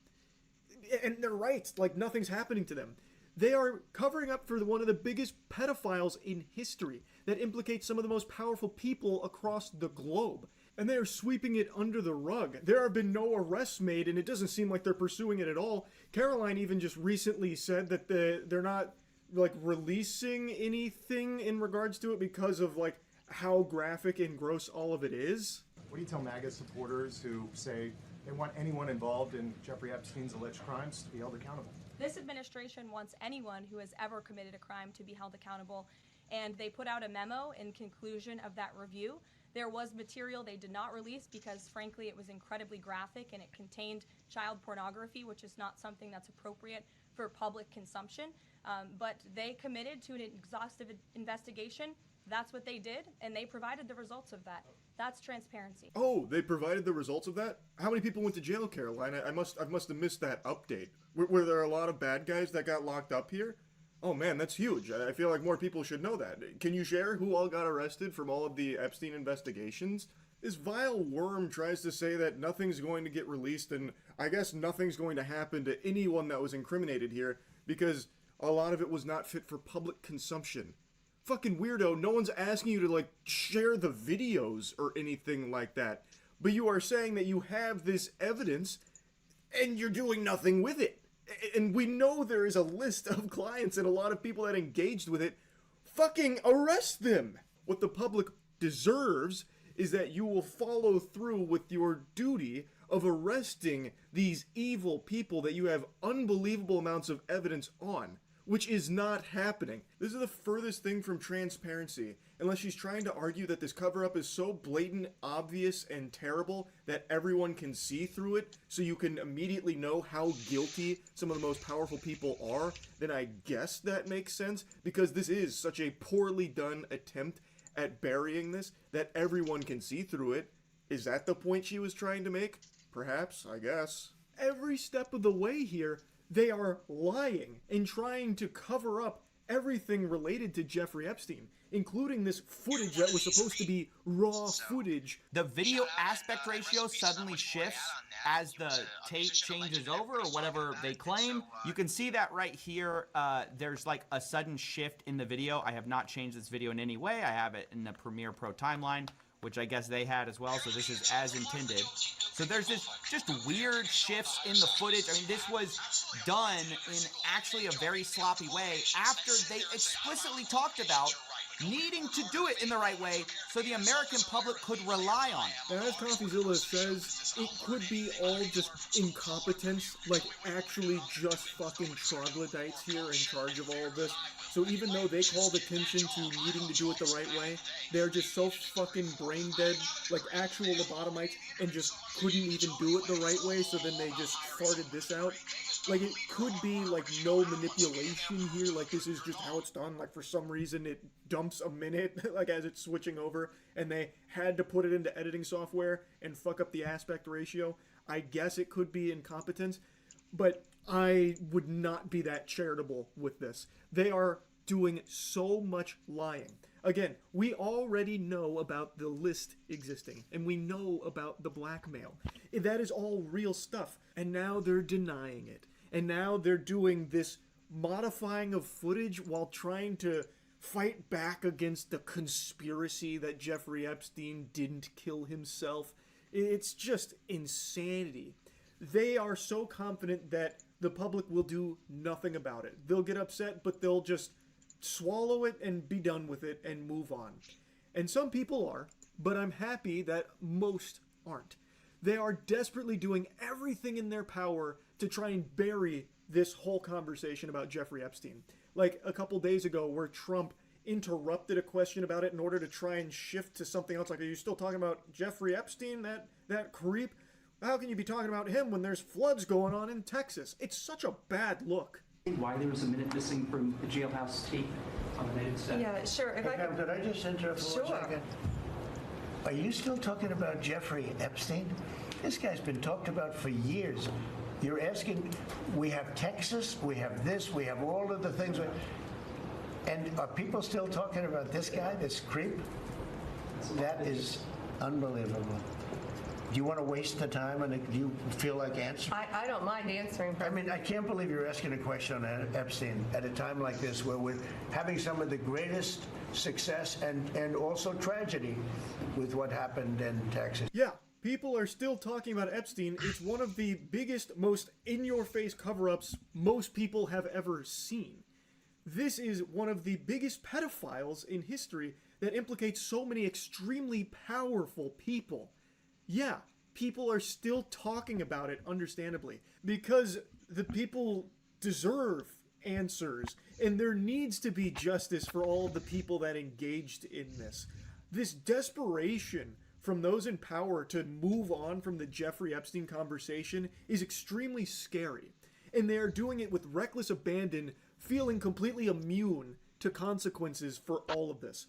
[SPEAKER 13] And they're right, like nothing's happening to them. They are covering up for one of the biggest pedophiles in history that implicates some of the most powerful people across the globe. And they are sweeping it under the rug. There have been no arrests made, and it doesn't seem like they're pursuing it at all. Caroline even just recently said that they're not, like, releasing anything in regards to it because of, like, how graphic and gross all of it is.
[SPEAKER 16] What do you tell MAGA supporters who say they want anyone involved in Jeffrey Epstein's alleged crimes to be held accountable?
[SPEAKER 17] This administration wants anyone who has ever committed a crime to be held accountable, and they put out a memo in conclusion of that review. There was material they did not release because, frankly, it was incredibly graphic and it contained child pornography, which is not something that's appropriate for public consumption. But they committed to an exhaustive investigation. That's what they did, and they provided the results of that. That's transparency.
[SPEAKER 13] Oh, they provided the results of that? How many people went to jail, Caroline? I must have missed that update. Were there a lot of bad guys that got locked up here? Oh man, that's huge. I feel like more people should know that. Can you share who all got arrested from all of the Epstein investigations? This vile worm tries to say that nothing's going to get released, and I guess nothing's going to happen to anyone that was incriminated here because a lot of it was not fit for public consumption. Fucking weirdo, no one's asking you to, like, share the videos or anything like that. But you are saying that you have this evidence and you're doing nothing with it. And we know there is a list of clients and a lot of people that engaged with it. Fucking arrest them! What the public deserves is that you will follow through with your duty of arresting these evil people that you have unbelievable amounts of evidence on, which is not happening. This is the furthest thing from transparency, unless she's trying to argue that this cover-up is so blatant, obvious, and terrible that everyone can see through it, so you can immediately know how guilty some of the most powerful people are. Then I guess that makes sense, because this is such a poorly done attempt at burying this that everyone can see through it. Is that the point she was trying to make? Perhaps, I guess. Every step of the way here, they are lying and trying to cover up everything related to Jeffrey Epstein, including this footage that was supposed to be raw footage.
[SPEAKER 14] The video aspect ratio suddenly shifts as the tape changes over, or whatever they claim. You can see that right here. There's like a sudden shift in the video. I have not changed this video in any way. I have it in the Premiere Pro timeline, which I guess they had as well, so this is as intended. So there's this just weird shifts in the footage. I mean, this was done in actually a very sloppy way after they explicitly talked about needing to do it in the right way so the American public could rely on it.
[SPEAKER 13] Now, as CoffeeZilla says, it could be all just incompetence, like actually just fucking troglodytes here in charge of all of this. So even though they called attention to needing to do it the right way, they're just so fucking brain dead, like actual lobotomites, and just couldn't even do it the right way, so then they just farted this out. Like, it could be, like, no manipulation here, like, this is just how it's done, like, for some reason it dumps a minute, like, as it's switching over, and they had to put it into editing software and fuck up the aspect ratio. I guess it could be incompetence, but I would not be that charitable with this. They are doing so much lying. Again, we already know about the list existing, and we know about the blackmail. That is all real stuff, and now they're denying it. And now they're doing this modifying of footage while trying to fight back against the conspiracy that Jeffrey Epstein didn't kill himself. It's just insanity. They are so confident that the public will do nothing about it. They'll get upset, but they'll just swallow it and be done with it and move on. And some people are, but I'm happy that most aren't. They are desperately doing everything in their power to try and bury this whole conversation about Jeffrey Epstein. Like a couple days ago where Trump interrupted a question about it in order to try and shift to something else. Like, are you still talking about Jeffrey Epstein, that creep? How can you be talking about him when there's floods going on in Texas? It's such a bad look.
[SPEAKER 18] Why there was a minute missing from the jailhouse tape on the native set?
[SPEAKER 19] Yeah, sure. If
[SPEAKER 20] Hey, could I just interrupt for 1 second? Are you still talking about Jeffrey Epstein?
[SPEAKER 19] This guy's been talked about for years. You're asking, we have Texas, we have this, we have all of the things. And are people still talking about this guy, this creep? That is unbelievable. Do you want to waste the time, and do you feel like answering?
[SPEAKER 20] I don't mind answering.
[SPEAKER 19] I mean, I can't believe you're asking a question on Epstein at a time like this, where we're having some of the greatest success and also tragedy with what happened in Texas.
[SPEAKER 13] Yeah, people are still talking about Epstein. It's one of the biggest, most in-your-face cover-ups most people have ever seen. This is one of the biggest pedophiles in history that implicates so many extremely powerful people. Yeah, people are still talking about it, understandably, because the people deserve answers, and there needs to be justice for all of the people that engaged in this. This desperation from those in power to move on from the Jeffrey Epstein conversation is extremely scary, and they are doing it with reckless abandon, feeling completely immune to consequences for all of this.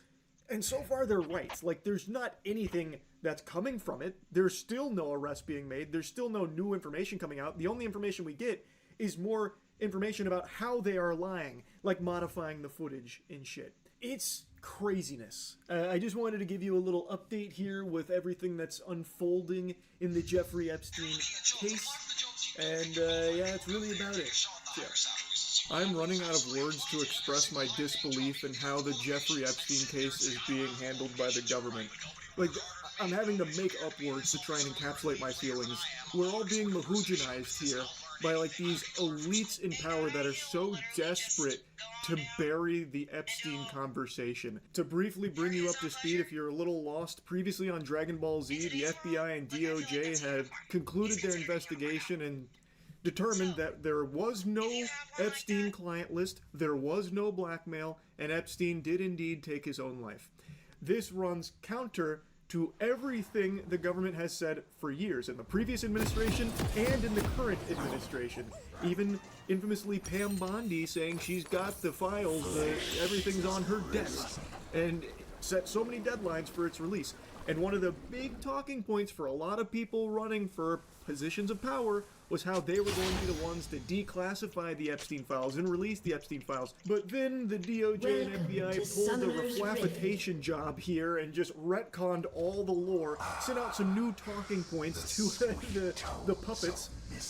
[SPEAKER 13] And so far they're right. Like, there's not anything that's coming from it. There's still no arrest being made. There's still no new information coming out. The only information we get is more information about how they are lying, like modifying the footage and shit. It's craziness. I just wanted to give you a little update here with everything that's unfolding in the Jeffrey Epstein case. And yeah, that's really about it. Yeah. I'm running out of words to express my disbelief in how the Jeffrey Epstein case is being handled by the government. Like, I'm having to make up words to try and encapsulate my feelings. We're all being mahoojinized here by, like, these elites in power that are so desperate to bury the Epstein conversation. To briefly bring you up to speed, if you're a little lost, previously on Dragon Ball Z, the FBI and DOJ had concluded their investigation and determined that there was no Epstein client list, there was no blackmail, and Epstein did indeed take his own life. This runs counter to everything the government has said for years, in the previous administration and in the current administration. Even infamously Pam Bondi saying she's got the files, everything's on her desk, and set so many deadlines for its release. And one of the big talking points for a lot of people running for positions of power was how they were going to be the ones to declassify the Epstein files and release the Epstein files. But then the DOJ and FBI pulled a reflafitation job here and just retconned all the lore, sent out some new talking points to the puppets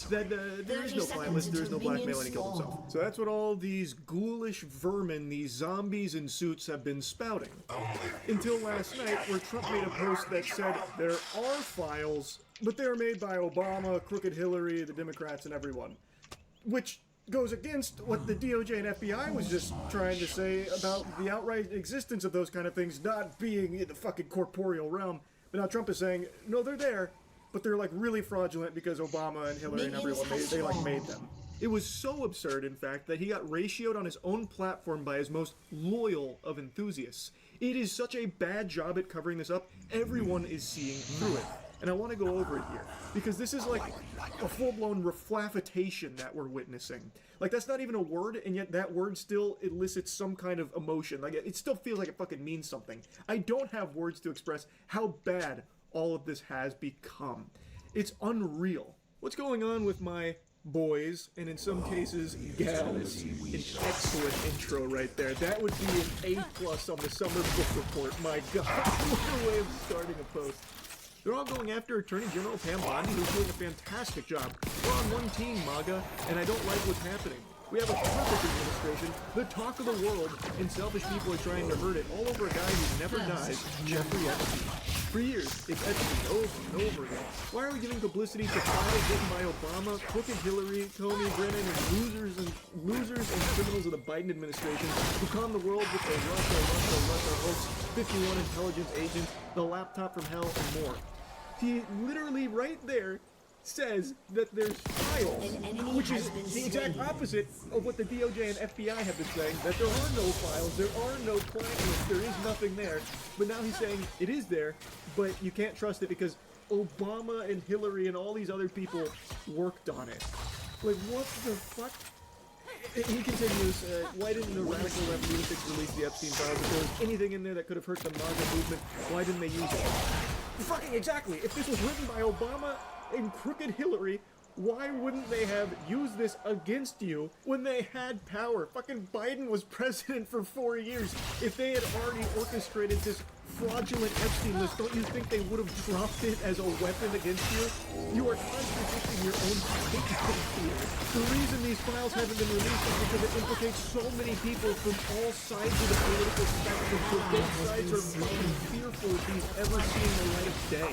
[SPEAKER 13] that there is no client list, there is no blackmail, and he killed himself. So that's what all these ghoulish vermin, these zombies in suits, have been spouting. Until last night, where Trump made a post that said there are files, but they're made by Obama, Crooked Hillary, the Democrats, and everyone. Which goes against what the DOJ and FBI was just trying to say about the outright existence of those kind of things not being in the fucking corporeal realm. But now Trump is saying, no, they're there, but they're like really fraudulent because Obama and Hillary and everyone, they like made them. It was so absurd, in fact, that he got ratioed on his own platform by his most loyal of enthusiasts. It is such a bad job at covering this up, everyone is seeing through it. And I want to go over it here, because this is like a full-blown reflafitation that we're witnessing. Like, that's not even a word, and yet that word still elicits some kind of emotion. Like, it still feels like it fucking means something. I don't have words to express how bad all of this has become. It's unreal. What's going on with my boys, and in some cases, gals? An excellent intro right there. That would be an A+ on the summer book report. My God, what a way of starting a post. They're all going after Attorney General Pam Bondi, who's doing a fantastic job. We're on one team, MAGA, and I don't like what's happening. We have a perfect administration, the talk of the world, and selfish people are trying to hurt it all over a guy who never dies, Jeffrey Epstein. For years, it's Epstein over and over again. Why are we giving publicity to files written by Obama, Crooked Hillary, Comey, Brennan, and losers and criminals of the Biden administration who con the world with their Russia hoax, 51 intelligence agents, the laptop from hell, and more? He literally right there says that there's files, which is the exact opposite of what the DOJ and FBI have been saying, that there are no files, there are no client lists, there is nothing there. But now he's saying it is there, but you can't trust it because Obama and Hillary and all these other people worked on it. Like, what the fuck? He continues, why didn't the radical left lunatics release the Epstein files? If there was anything in there that could have hurt the MAGA movement, why didn't they use it? Fucking exactly! If this was written by Obama and crooked Hillary, why wouldn't they have used this against you when they had power? Fucking Biden was president for 4 years. If they had already orchestrated this fraudulent Epstein list, don't you think they would have dropped it as a weapon against you? You are contradicting your own statement here. The reason these files haven't been released is because it implicates so many people from all sides of the political spectrum, so both sides are fucking fearful of these ever seeing the light of day.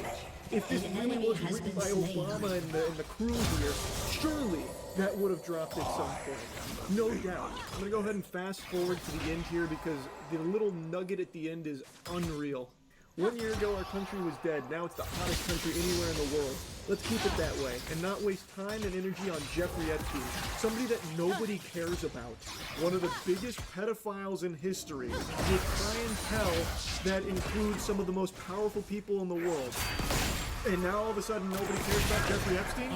[SPEAKER 13] If this really was written by Obama and the crew here, surely that would have dropped at some point. No doubt. I'm gonna go ahead and fast forward to the end here because the little nugget at the end is unreal. 1 year ago, our country was dead. Now it's the hottest country anywhere in the world. Let's keep it that way and not waste time and energy on Jeffrey Epstein, somebody that nobody cares about. One of the biggest pedophiles in history with clientele that includes some of the most powerful people in the world. And now all of a sudden nobody cares about Jeffrey Epstein?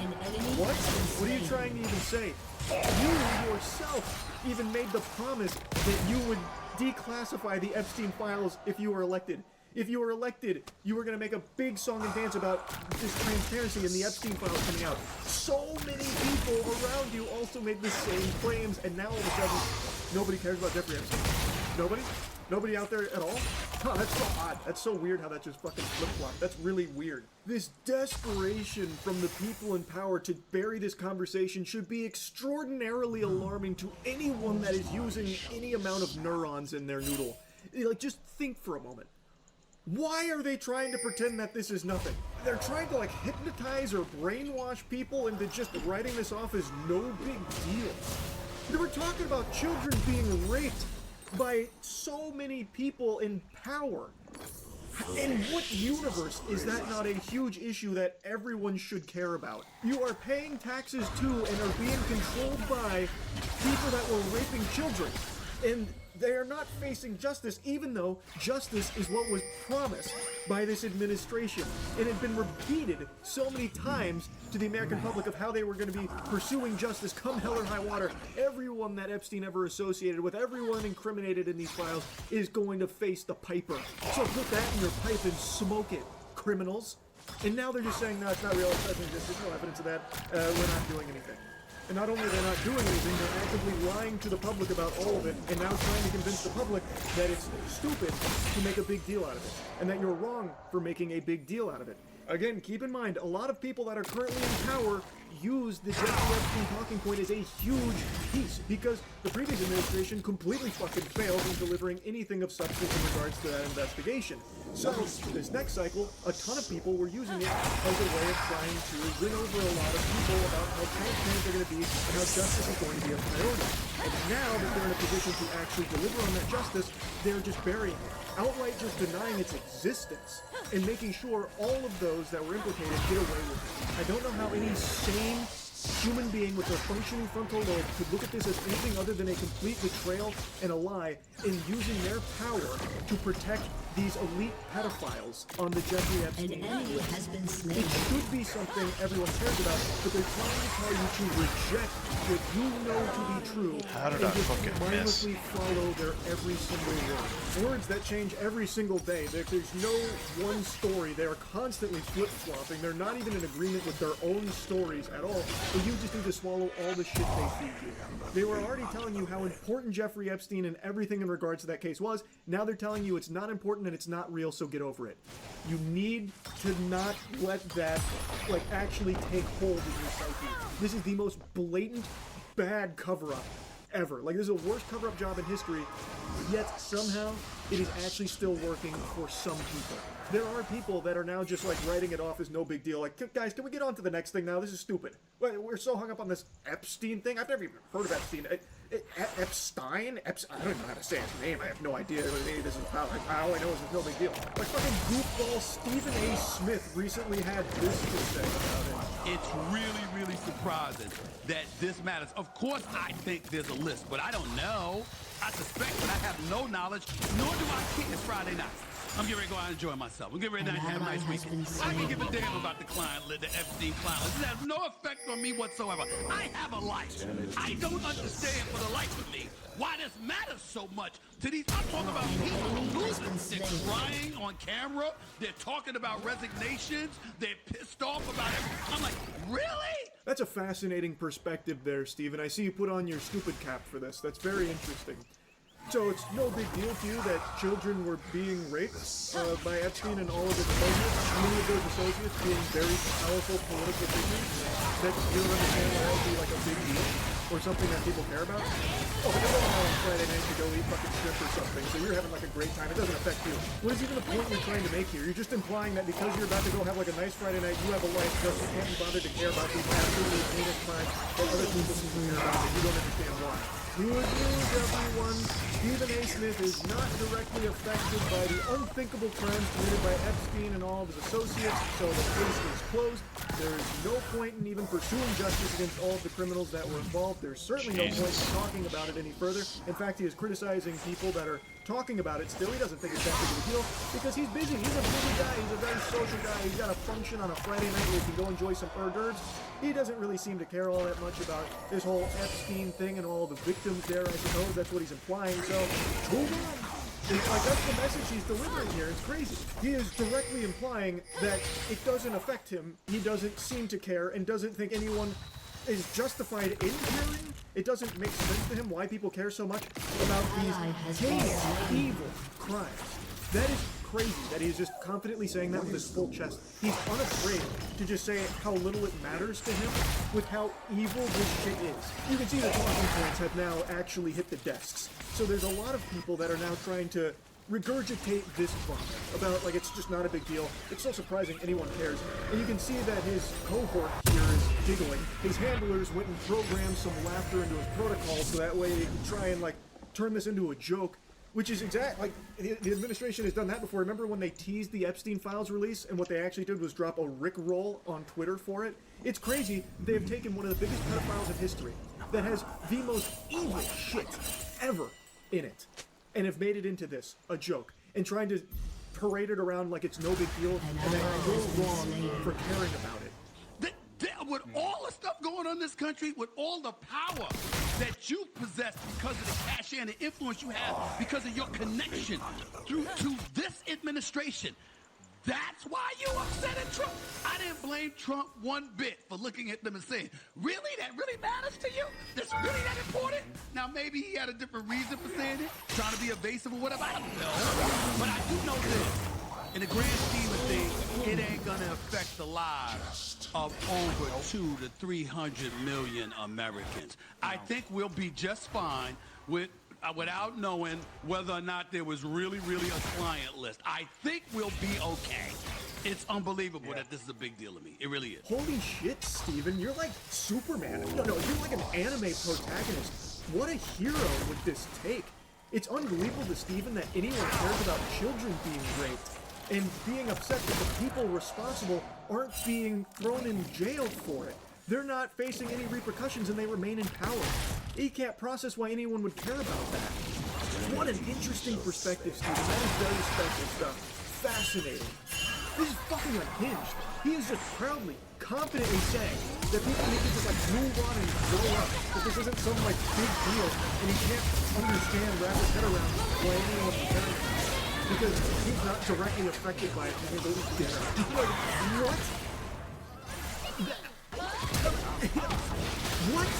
[SPEAKER 13] What? What are you trying to even say? You yourself even made the promise that you would declassify the Epstein files if you were elected. If you were elected, you were going to make a big song and dance about this transparency and the Epstein files coming out. So many people around you also made the same claims, and now all of a sudden, nobody cares about Jeffrey Epstein. Nobody? Nobody out there at all? Huh, that's so odd. That's so weird how that just fucking flip-flopped. That's really weird. This desperation from the people in power to bury this conversation should be extraordinarily alarming to anyone that is using any amount of neurons in their noodle. Like, just think for a moment. Why are they trying to pretend that this is nothing? They're trying to, like, hypnotize or brainwash people into just writing this off as no big deal. They were talking about children being raped by so many people in power. In what universe is that not a huge issue that everyone should care about? You are paying taxes to and are being controlled by people that were raping children. And they are not facing justice, even though justice is what was promised by this administration. It had been repeated so many times to the American public of how they were going to be pursuing justice come hell or high water. Everyone that Epstein ever associated with, everyone incriminated in these files, is going to face the piper. So put that in your pipe and smoke it, criminals. And now they're just saying, no, it's not real, it doesn't exist, there's no evidence of that, we're not doing anything. And not only are they not doing anything, they're actively lying to the public about all of it, and now trying to convince the public that it's stupid to make a big deal out of it, and that you're wrong for making a big deal out of it. Again, keep in mind, a lot of people that are currently in power use the Jeffrey Epstein talking point as a huge piece, because the previous administration completely fucking failed in delivering anything of substance in regards to that investigation. So, this next cycle, a ton of people were using it as a way of trying to win over a lot of people about how transparent they're going to be and how justice is going to be a priority. And now that they're in a position to actually deliver on that justice, they're just burying it, outright just denying its existence, and making sure all of those that were implicated get away with it. I don't know how any sane human being with a functioning frontal lobe could look at this as anything other than a complete betrayal and a lie in using their power to protect these elite pedophiles on the Jeffrey Epstein list. It should be something everyone cares about, but they're trying to tell you to reject what you know to be true and just mindlessly follow their every single word. Words that change every single day. There's no one story. They are constantly flip-flopping. They're not even in agreement with their own stories at all, but you just need to swallow all the shit they feed you. They were already telling you how important Jeffrey Epstein and everything in regards to that case was. Now they're telling you it's not important and it's not real, so get over it. You need to not let that, like, actually take hold of your psyche. This is the most blatant, bad cover-up ever. Like, this is the worst cover-up job in history, yet somehow it is actually still working for some people. There are people that are now just, like, writing it off as no big deal. Like, guys, can we get on to the next thing now? This is stupid. We're so hung up on this Epstein thing. I've never even heard of Epstein. Epstein? I don't even know how to say his name. I have no idea what any of this is about. All I know is it's no big deal. Like, fucking goofball Stephen A. Smith recently had this to say about it.
[SPEAKER 20] It's really, really surprising that this matters. Of course I think there's a list, but I don't know. I suspect that I have no knowledge, nor do I care. It's Friday night. I'm getting ready to go out and enjoy myself. I'm getting ready to have a nice weekend. I can give a damn about the Epstein client list. It has no effect on me whatsoever. I have a life. I don't understand for the life of me why this matters so much to these. I'm talking about people losing. They're crying on camera. They're talking about resignations. They're pissed off about everything. I'm like, really?
[SPEAKER 13] That's a fascinating perspective there, Steven. I see you put on your stupid cap for this. That's very interesting. So it's no big deal to you that children were being raped by Epstein and all of his associates, many of those associates being very powerful political figures, that you don't understand why that would be like a big deal or something that people care about? Oh, but they're going out on Friday night to go eat fucking shrimp or something, so you're having like a great time. It doesn't affect you. What is even the point you're trying to make here? You're just implying that because you're about to go have like a nice Friday night, you have a life, just you can't be bothered to care about these absolutely heinous crimes that other people seem to care about, and you don't understand why. Good news, everyone. Stephen A. Smith is not directly affected by the unthinkable crimes committed by Epstein and all of his associates, so the case is closed. There is no point in even pursuing justice against all of the criminals that were involved. There's certainly no point in talking about it any further. In fact, he is criticizing people that are talking about it still. He doesn't think it's that big of a deal because he's busy. He's a busy guy. He's a very social guy. He's got a function on a Friday night where he can go enjoy some hors d'oeuvres. He doesn't really seem to care all that much about this whole Epstein thing and all the victims there, I suppose. That's what he's implying. So, move on. It's like, that's the message he's delivering here. It's crazy. He is directly implying that it doesn't affect him. He doesn't seem to care and doesn't think anyone is justified in caring. It doesn't make sense to him why people care so much about these heinous, evil crimes. That is crazy that he is just confidently saying that with his full chest. He's unafraid to just say how little it matters to him with how evil this shit is. You can see the talking points have now actually hit the desks. So there's a lot of people that are now trying to regurgitate this vomit about, like, it's just not a big deal. It's so surprising anyone cares. And you can see that his cohort here is giggling. His handlers went and programmed some laughter into his protocol so that way they can try and, like, turn this into a joke. Which is like, the administration has done that before. Remember when they teased the Epstein Files release, and what they actually did was drop a Rickroll on Twitter for it? It's crazy. They have taken one of the biggest pedophiles in history that has the most evil shit ever in it, and have made it into this, a joke, and trying to parade it around like it's no big deal, and that you're wrong for caring about it.
[SPEAKER 20] With all the stuff going on in this country, with all the power that you possess because of the cachet and the influence you have because of your connection to this administration, that's why you upset at Trump. I didn't blame Trump one bit for looking at them and saying, really? That really matters to you? That's really that important? Now, maybe he had a different reason for saying it, trying to be evasive or whatever. I don't know. But I do know this. In the grand scheme of things, it ain't gonna affect the lives of over 200 to 300 million Americans. I think we'll be just fine without knowing whether or not there was really a client list. I think we'll be okay. It's unbelievable that this is a big deal to me. It really is.
[SPEAKER 13] Holy shit, Steven. You're like Superman. No, you're like an anime protagonist. What a hero would this take? It's unbelievable to Steven that anyone cares about children being raped and being upset that the people responsible aren't being thrown in jail for it. They're not facing any repercussions and they remain in power. He can't process why anyone would care about that. What an interesting perspective, Steven. That is very special stuff. Fascinating. This is fucking unhinged. He is just proudly, confidently saying that people need to just like move on and grow up. That this isn't some like big deal and he can't understand, wrap his head around why anyone would care about it. Because he's not directly affected by it. Like, what? What?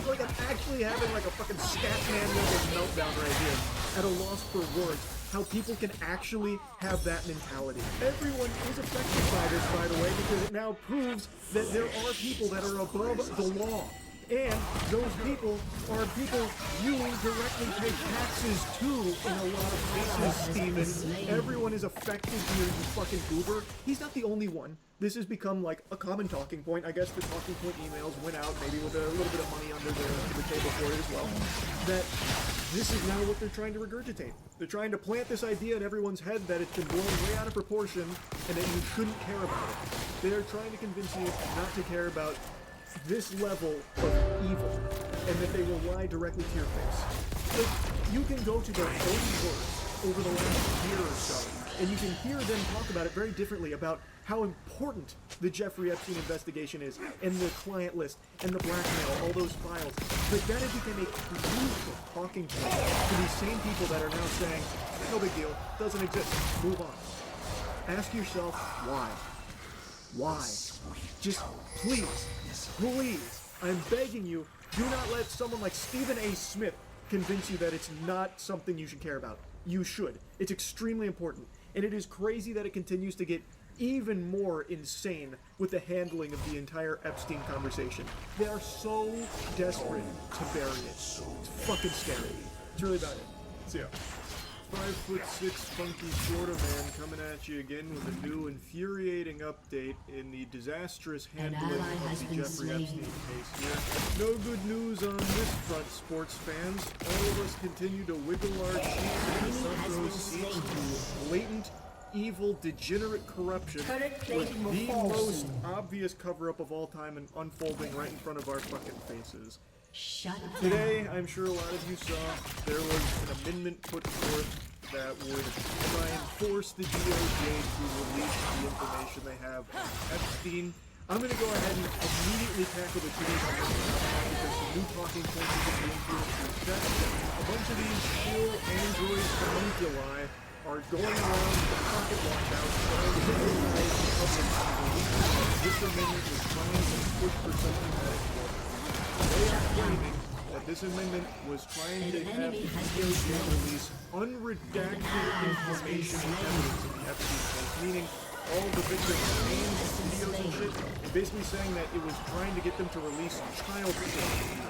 [SPEAKER 13] Like, I'm actually having like a fucking Scatman level meltdown right here. At a loss for words. How people can actually have that mentality. Everyone is affected by this, by the way, because it now proves that there are people that are above the law. And those people are people you directly pay taxes to in a lot of cases, Steven. Everyone is affected here, you fucking goober. He's not the only one. This has become like a common talking point. I guess the talking point emails went out, maybe with a little bit of money under the table for it as well. That this is now what they're trying to regurgitate. They're trying to plant this idea in everyone's head that it's been blown way out of proportion and that you shouldn't care about it. They're trying to convince you not to care about this level of evil, and that they will lie directly to your face. Like, you can go to their own words over the last year or so And you can hear them talk about it very differently, about how important the Jeffrey Epstein investigation is, and the client list, and the blackmail, all those files. But then it became a crucial talking point to these same people that are now saying, no big deal, doesn't exist, move on. Ask yourself, why? Why? Just please, I'm begging you, do not let someone like Stephen A. Smith convince you that it's not something you should care about. You should. It's extremely important. And it is crazy that it continues to get even more insane with the handling of the entire Epstein conversation. They are so desperate to bury it. It's fucking scary. It's really about it. See ya. 5'6" funky Florida man coming at you again with a new infuriating update in the disastrous handling of the Jeffrey Epstein case here. No good news on this front, sports fans. All of us continue to wiggle our cheeks in the front row seats to blatant, evil, degenerate corruption with the most obvious cover-up of all time and unfolding right in front of our fucking faces. Today, I'm sure a lot of you saw, there was an amendment put forth that would try and force the DOJ to release the information they have on Epstein. I'm going to go ahead and immediately tackle the today's amendment because the new talking points are being through a bunch of these shill android homunculi are going around the pocket watchhouse trying to recognize the public to this amendment was trying to push for something that is more. They are claiming that this amendment was trying to have the DOJ release unredacted information and evidence in the Epstein case, meaning all the victims' names and videos and shit, and basically saying that it was trying to get them to release child porn,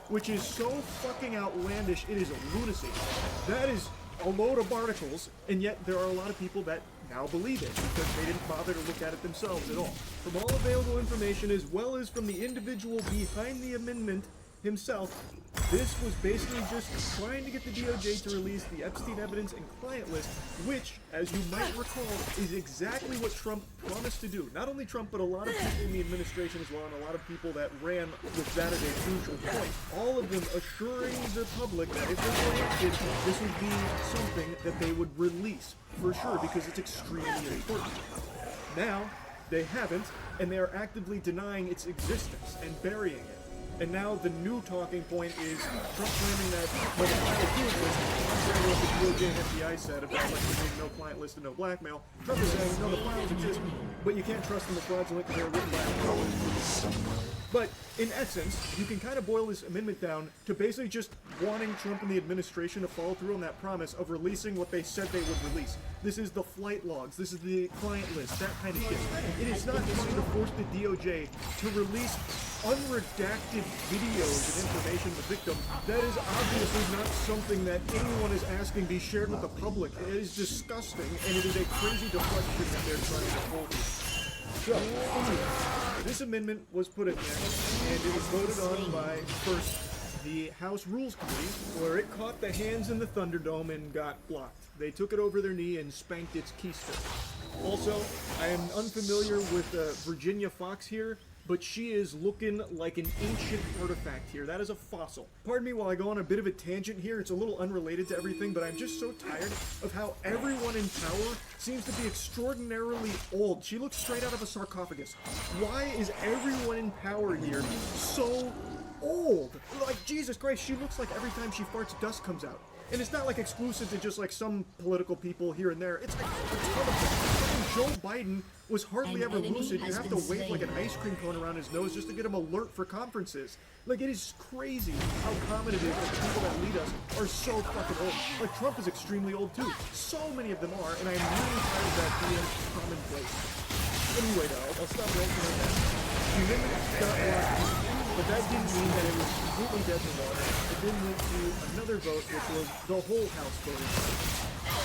[SPEAKER 13] which is so fucking outlandish, it is a lunacy. That is a load of articles, and yet there are a lot of people that now believe it because they didn't bother to look at it themselves at all. From all available information, as well as from the individual behind the amendment himself, this was basically just trying to get the DOJ to release the Epstein evidence and client list, which, as you might recall, is exactly what Trump promised to do. Not only Trump, but a lot of people in the administration as well, and a lot of people that ran with that as a crucial point. All of them assuring the public that if they were elected, this would be something that they would release, for sure, because it's extremely important. Now, they haven't, and they are actively denying its existence and burying it. And now the new talking point is Trump claiming that, well, the client list, contrary to what the DOJ and FBI said about like there being no client list and no blackmail, Trump is saying, no, the files exist, but you can't trust them, the fraudulent, they're written by a But in essence, you can kind of boil this amendment down to basically just wanting Trump and the administration to follow through on that promise of releasing what they said they would release. This is the flight logs, this is the client list, that kind of shit. It is not trying to force the DOJ to release unredacted videos and information of the victim. That is obviously not something that anyone is asking be shared with the public. It is disgusting, and it is a crazy deflection that they're trying to hold you. So, this amendment was put in there, and it was voted on by, first, the House Rules Committee, where it caught the hands in the Thunderdome and got blocked. They took it over their knee and spanked its keister. Also, I am unfamiliar with Virginia Fox here, but she is looking like an ancient artifact here. That is a fossil. Pardon me while I go on a bit of a tangent here. It's a little unrelated to everything, but I'm just so tired of how everyone in power seems to be extraordinarily old. She looks straight out of a sarcophagus. Why is everyone in power here so old? Like, Jesus Christ, she looks like every time she farts, dust comes out. And it's not like exclusive to just like some political people here and there. It's like a ton of them. Joe Biden was hardly ever lucid. You have to wave like an ice cream cone around his nose just to get him alert for conferences. Like, it is crazy how common it is that the people that lead us are so fucking old. Like, Trump is extremely old too. So many of them are, and I'm really tired of that being commonplace. Anyway, though, I'll stop ranting on that. The amendment got blocked. But that didn't mean that it was completely dead in the water. It then went to another vote, which was the whole House voting.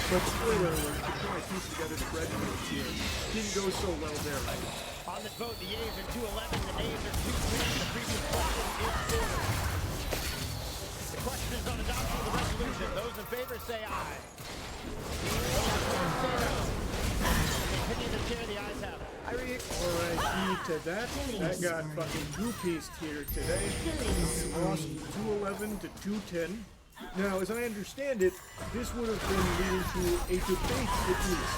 [SPEAKER 13] But spoiler alert, to try to piece together the breadcrumbs here, didn't go so well there, right?
[SPEAKER 21] On this vote, the yeas are 211, the nays are 2-3. The previous question is ordered. The question is on adoption of the resolution. Those in favor say aye. Those opposed say no. In the opinion of the chair, the ayes have it.
[SPEAKER 13] Alright, to that got fucking two-pieced here today. We lost 211 to 210. Now, as I understand it, this would have been leading to a debate at least.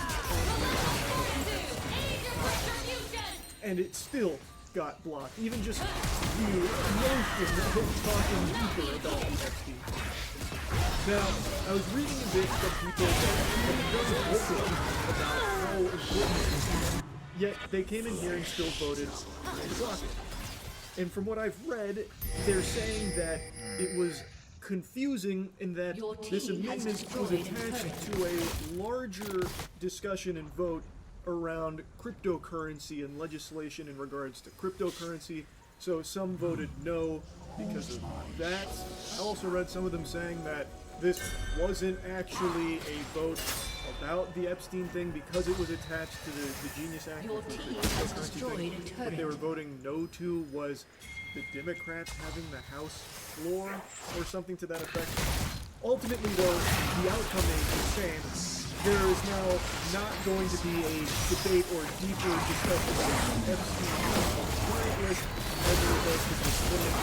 [SPEAKER 13] And it still got blocked. Even just the notion of talking deeper about Epstein. Now, I was reading a bit from people that have very vocal about how important it is, yet they came in here and still voted to block it. And from what I've read, they're saying that it was confusing in that this amendment was attached to a larger discussion and vote around cryptocurrency and legislation in regards to cryptocurrency. So some voted no because of that. I also read some of them saying that this wasn't actually a vote about the Epstein thing because it was attached to the Genius Act.
[SPEAKER 5] Your team has destroyed a turret.
[SPEAKER 13] What they were voting no to was the Democrats having the House floor or something to that effect. Ultimately, though, the outcome is the same. There is now not going to be a debate or deeper discussion about Epstein client list as a result of this limit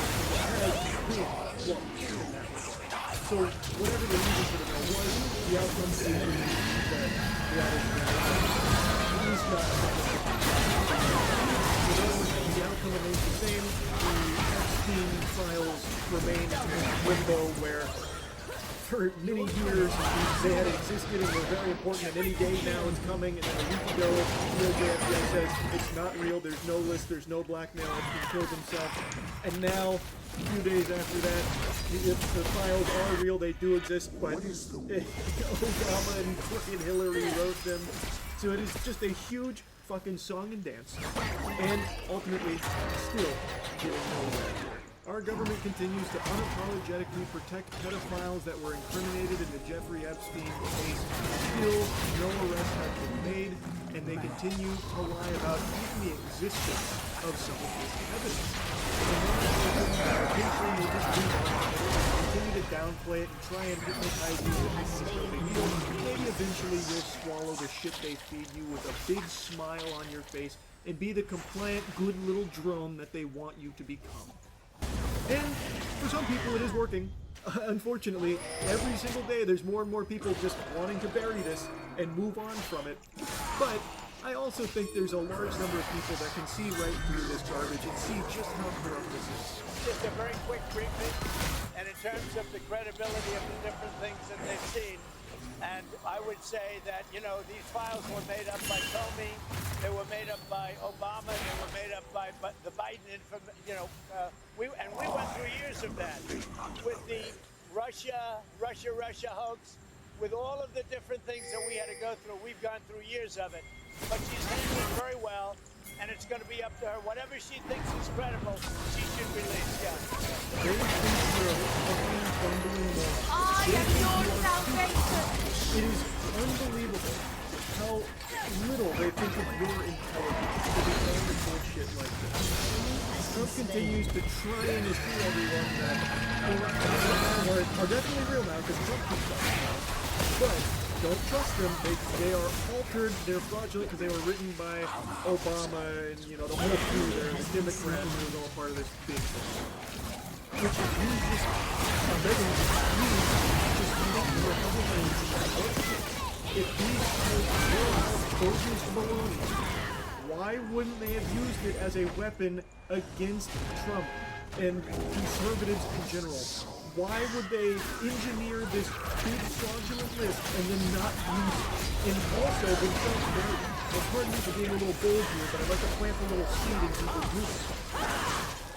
[SPEAKER 13] has been blocked in that regard. So whatever the reason for the bill was, the outcome is that that is not the outcome remains the same. The Epstein files remain in limbo where for many years they had existed and were very important, and any day now it's coming, and then a week ago DOJ says it's not real, there's no list, there's no blackmail, Epstein killed himself, and now a few days after that, the files are real, they do exist, but Obama and frickin' Hillary wrote them, so it is just a huge fucking song and dance, and ultimately still getting nowhere. Our government continues to unapologetically protect pedophiles that were incriminated in the Jeffrey Epstein case. Still, no arrests have been made, and they continue to lie about even the existence of some of this evidence. And continue to downplay it and try and hypnotize you with this is no big deal. Maybe eventually you'll swallow the shit they feed you with a big smile on your face and be the compliant, good little drone that they want you to become. And for some people it is working. Unfortunately, every single day there's more and more people just wanting to bury this and move on from it. But I also think there's a large number of people that can see right through this garbage and see just how corrupt this is.
[SPEAKER 21] Just a very quick treatment, and in terms of the credibility of the different things that they've seen, and I would say that, you know, these files were made up by Comey, they were made up by Obama, they were made up by the Biden, you know, we went through years of that with the Russia hoax, with all of the different things that we had to go through. We've gone through years of it, but she's handled it very well, and it's going to be up to her. Whatever she thinks is credible, she should release. Yeah.
[SPEAKER 13] It is unbelievable how little they think of your intelligence to be able to bullshit like this. Trump continues to try and assure everyone that are definitely real now because Trump keeps talking about it. But don't trust them. They are altered. They're fraudulent because they were written by Obama and, you know, the whole crew there, the Democrats, who was all part of this big thing. Which is just I'm begging you just make the Republicans. If these soldiers of baloney, why wouldn't they have used it as a weapon against Trump and conservatives in general? Why would they engineer this big fraudulent list and then not use it? And also, when Trump married, well, pardon me for being a little bold here, but I'd like to plant a little seed in people's minds.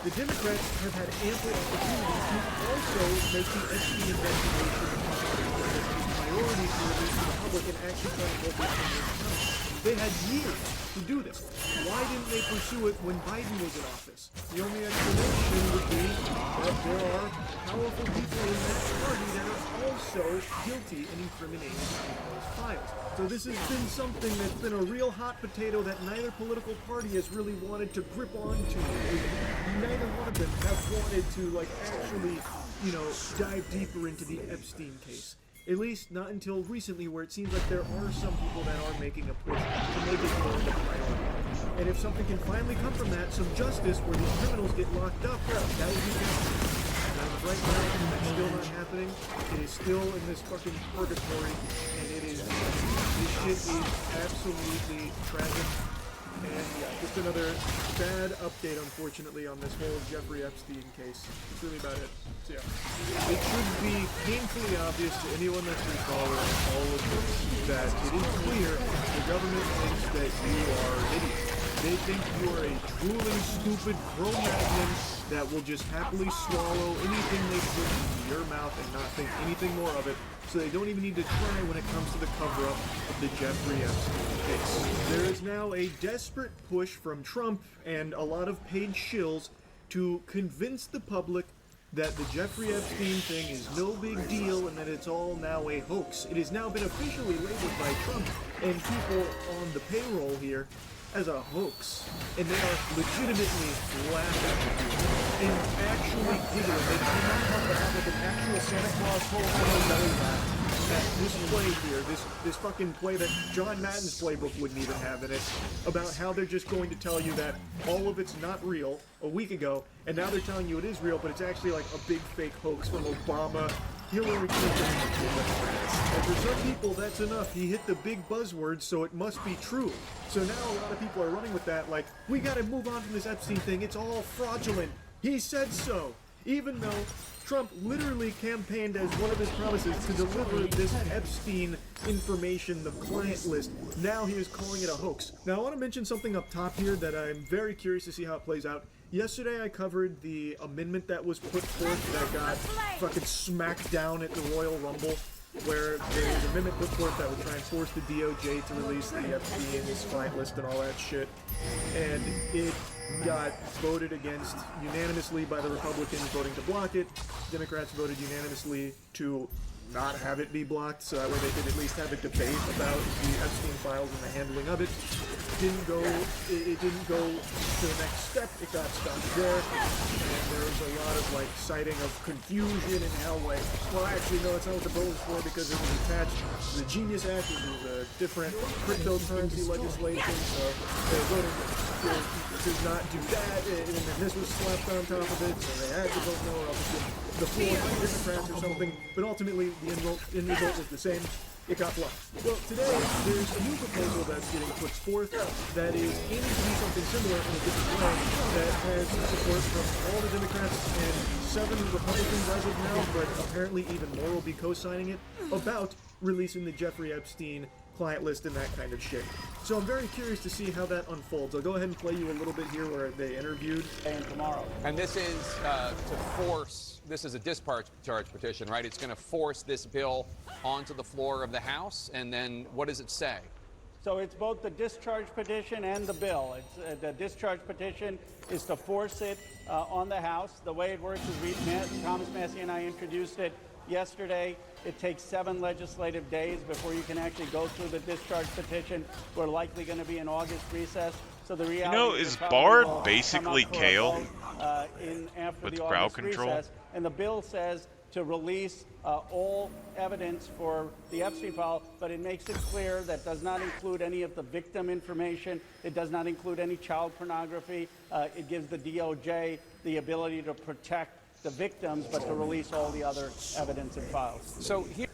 [SPEAKER 13] The Democrats have had ample opportunity to also make the Epstein investigation a priority for the public and actually try to hold this thing accountable. They had years to do this. Why didn't they pursue it when Biden was in office? The only explanation would be that there are powerful people in that party that are also guilty and incriminated in those files. So this has been something that's been a real hot potato that neither political party has really wanted to grip onto. Neither one of them have wanted to, like, actually, you know, dive deeper into the Epstein case. At least not until recently, where it seems like there are some people that are making a push to make it more of a priority. And if something can finally come from that, some justice where these criminals get locked up, that would be fantastic. right now, that's still not happening. It is still in this fucking purgatory, and this shit is absolutely tragic. And yeah, just another bad update, unfortunately, on this whole Jeffrey Epstein case. That's really about it. So yeah, it should be painfully obvious to anyone that's been following all of this that it is clear the government thinks that you are an idiot. They think you are a drooling, stupid Cro-Magnon that will just happily swallow anything they put into your mouth and not think anything more of it. So they don't even need to try when it comes to the cover-up of the Jeffrey Epstein case. There is now a desperate push from Trump and a lot of paid shills to convince the public that the Jeffrey Epstein thing is no big deal and that it's all now a hoax. It has now been officially labeled by Trump and people on the payroll here as a hoax, and they are legitimately laughing and actually giggling. They cannot help but have like an actual Santa Claus whole belly laugh at this play here, this fucking play that John Madden's playbook wouldn't even have in it, about how they're just going to tell you that all of it's not real a week ago, and now they're telling you it is real, but it's actually like a big fake hoax from Obama, Hillary Clinton, and for some people that's enough. He hit the big buzzword, so it must be true. So now a lot of people are running with that, like, we gotta move on from this Epstein thing, it's all fraudulent. He said so. Even though Trump literally campaigned as one of his promises to deliver this Epstein information, the client list. Now he is calling it a hoax. Now I want to mention something up top here that I'm very curious to see how it plays out. Yesterday I covered the amendment that was put forth that got fucking smacked down at the Royal Rumble, where there was an amendment put forth that would try and force the DOJ to release the Epstein's client list and all that shit. And it got voted against unanimously by the Republicans voting to block it. Democrats voted unanimously to not have it be blocked, so that way they could at least have a debate about the Epstein files and the handling of it. It didn't go to the next step. It got stopped there, and there was a lot of like citing of confusion and how like, well, actually no, that's not what the bill was for because it was attached to the Genius Act, which is a different cryptocurrency legislation. So they voted to not do that, and then this was slapped on top of it, so they had to vote no, or else the floor by Democrats or something. But ultimately, the end result was the same. It got blocked. Well, today, there's a new proposal that's getting put forth that is aiming to do something similar in a different way that has support from all the Democrats and 7 Republicans as of now, but apparently even more will be co-signing it, about releasing the Jeffrey Epstein client list and that kind of shit. So I'm very curious to see how that unfolds. I'll go ahead and play you a little bit here where they interviewed.
[SPEAKER 1] And tomorrow. And this is to force, this is a discharge petition, right? It's going to force this bill onto the floor of the House, and then what does it say?
[SPEAKER 18] So it's both the discharge petition and the bill. It's the discharge petition is to force it on the House. The way it works is Thomas Massey and I introduced it yesterday. It takes 7 legislative days before you can actually go through the discharge petition. We're likely going to be in August recess. So the reality
[SPEAKER 4] is Bard basically Kale
[SPEAKER 18] with
[SPEAKER 4] the crowd control?
[SPEAKER 18] Recess, and the bill says to release all evidence for the Epstein file, but it makes it clear that does not include any of the victim information. It does not include any child pornography. It gives the DOJ the ability to protect the victims, but to release all the other evidence and files.
[SPEAKER 1] So here.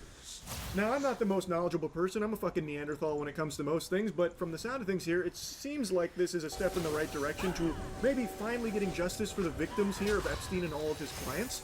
[SPEAKER 13] Now, I'm not the most knowledgeable person. I'm a fucking Neanderthal when it comes to most things, but from the sound of things here, it seems like this is a step in the right direction to maybe finally getting justice for the victims here of Epstein and all of his clients,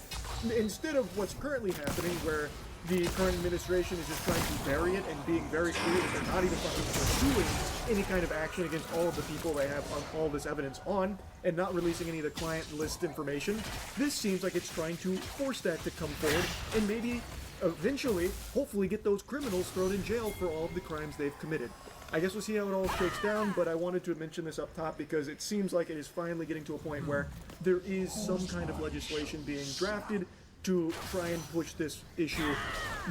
[SPEAKER 13] instead of what's currently happening, where the current administration is just trying to bury it and being very clear that they're not even fucking pursuing any kind of action against all of the people they have all this evidence on, and not releasing any of the client list information. This seems like it's trying to force that to come forward, and maybe eventually, hopefully, get those criminals thrown in jail for all of the crimes they've committed. I guess we'll see how it all shakes down, but I wanted to mention this up top because it seems like it is finally getting to a point where there is some kind of legislation being drafted to try and push this issue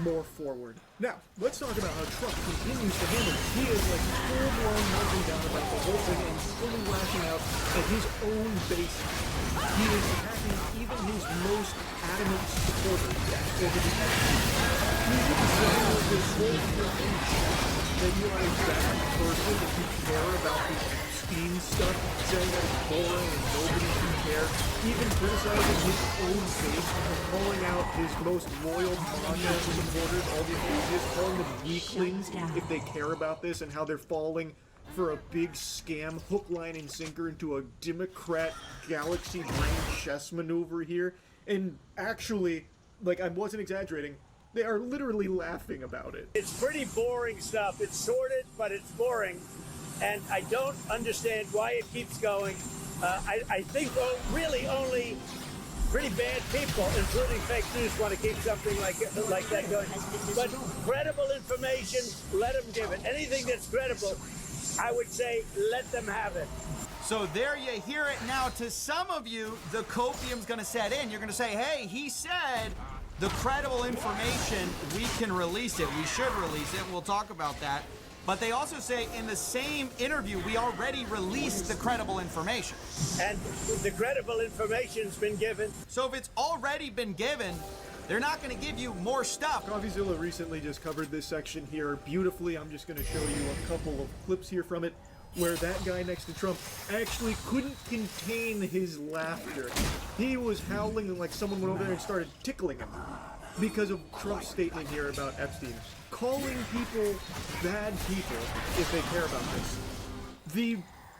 [SPEAKER 13] more forward. Now, let's talk about how Trump continues to handle it. He is like full-blown melting down about the whole thing and fully lashing out at his own base. He is attacking even his most adamant supporters over the Epstein. He is this whole thing that you are a bad person if you care about the Epstein stuff, saying that it's boring and nobody can care, even criticizing his own page, calling out his most loyal podcast supporters, all the enthusiasts, calling them weaklings if they care about this, and how they're falling for a big scam, hook, line, and sinker into a Democrat galaxy brain chess maneuver here. And actually, like, I wasn't exaggerating, they are literally laughing about it.
[SPEAKER 21] It's pretty boring stuff. It's sordid, but it's boring. And I don't understand why it keeps going. I think really only pretty bad people, including fake news, want to keep something like that going. But credible information, let them give it. Anything that's credible, I would say let them have it.
[SPEAKER 14] So there you hear it. Now, to some of you, the copium's going to set in. You're going to say, hey, he said the credible information, we can release it. We should release it. We'll talk about that. But they also say in the same interview, we already released the credible information.
[SPEAKER 21] And the credible information's been given.
[SPEAKER 14] So if it's already been given, they're not going to give you more stuff.
[SPEAKER 13] CoffeeZilla recently just covered this section here beautifully. I'm just going to show you a couple of clips here from it, where that guy next to Trump actually couldn't contain his laughter. He was howling like someone went over there and started tickling him because of Trump's statement here about Epstein. Calling people bad people if they care about this.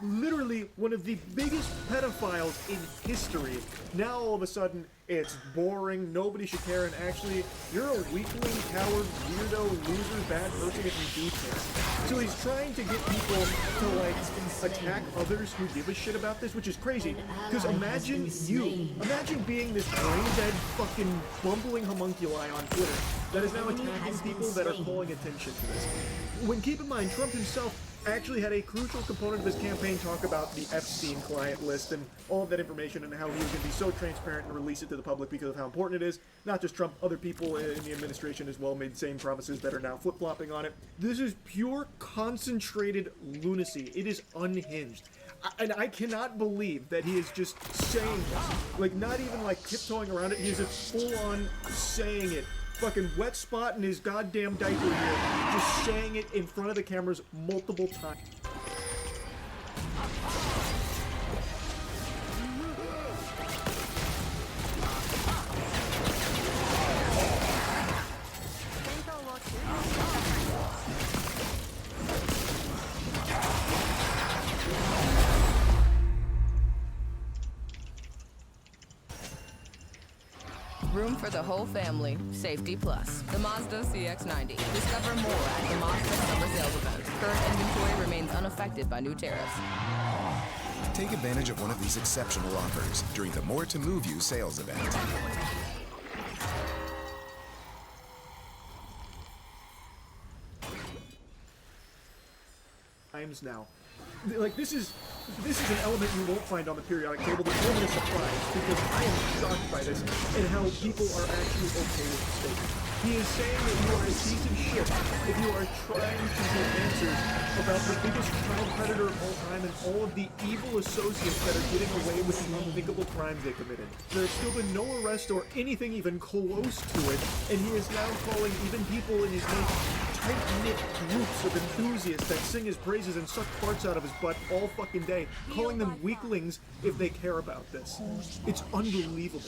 [SPEAKER 13] Literally one of the biggest pedophiles in history. Now all of a sudden, it's boring, nobody should care, and actually, you're a weakling, coward, weirdo, loser, bad person if you do care. So he's trying to get people to, like, attack others who give a shit about this, which is crazy. Because imagine being this brain-dead fucking bumbling homunculi on Twitter that is now attacking people that are calling attention to this. When, keep in mind, Trump himself actually had a crucial component of his campaign talk about the Epstein client list and all of that information and how he was going to be so transparent and release it to the public because of how important it is. Not just Trump, other people in the administration as well made same promises that are now flip-flopping on it. This is pure concentrated lunacy. It is unhinged. And I cannot believe that he is just saying this. Like, not even like tiptoeing around it. He is just full-on saying it. Fucking wet spot in his goddamn diaper here, just saying it in front of the cameras multiple times.
[SPEAKER 8] Room for the whole family. Safety Plus. The Mazda CX-90. Discover more at the Mazda Summer Sales Event. Current inventory remains unaffected by new tariffs.
[SPEAKER 22] Take advantage of one of these exceptional offers during the More to Move You sales event.
[SPEAKER 13] Times now. Like, this is an element you won't find on the periodic table, but I'm surprised because I am shocked by this and how people are actually okay with the statement. He is saying that you are a piece of shit if you are trying to get answers about the biggest child predator of all time and all of the evil associates that are getting away with the unthinkable crimes they committed. There has still been no arrest or anything even close to it, and he is now calling even people in his most tight-knit groups of enthusiasts that sing his praises and suck farts out of his butt all fucking day, calling them weaklings if they care about this. It's unbelievable.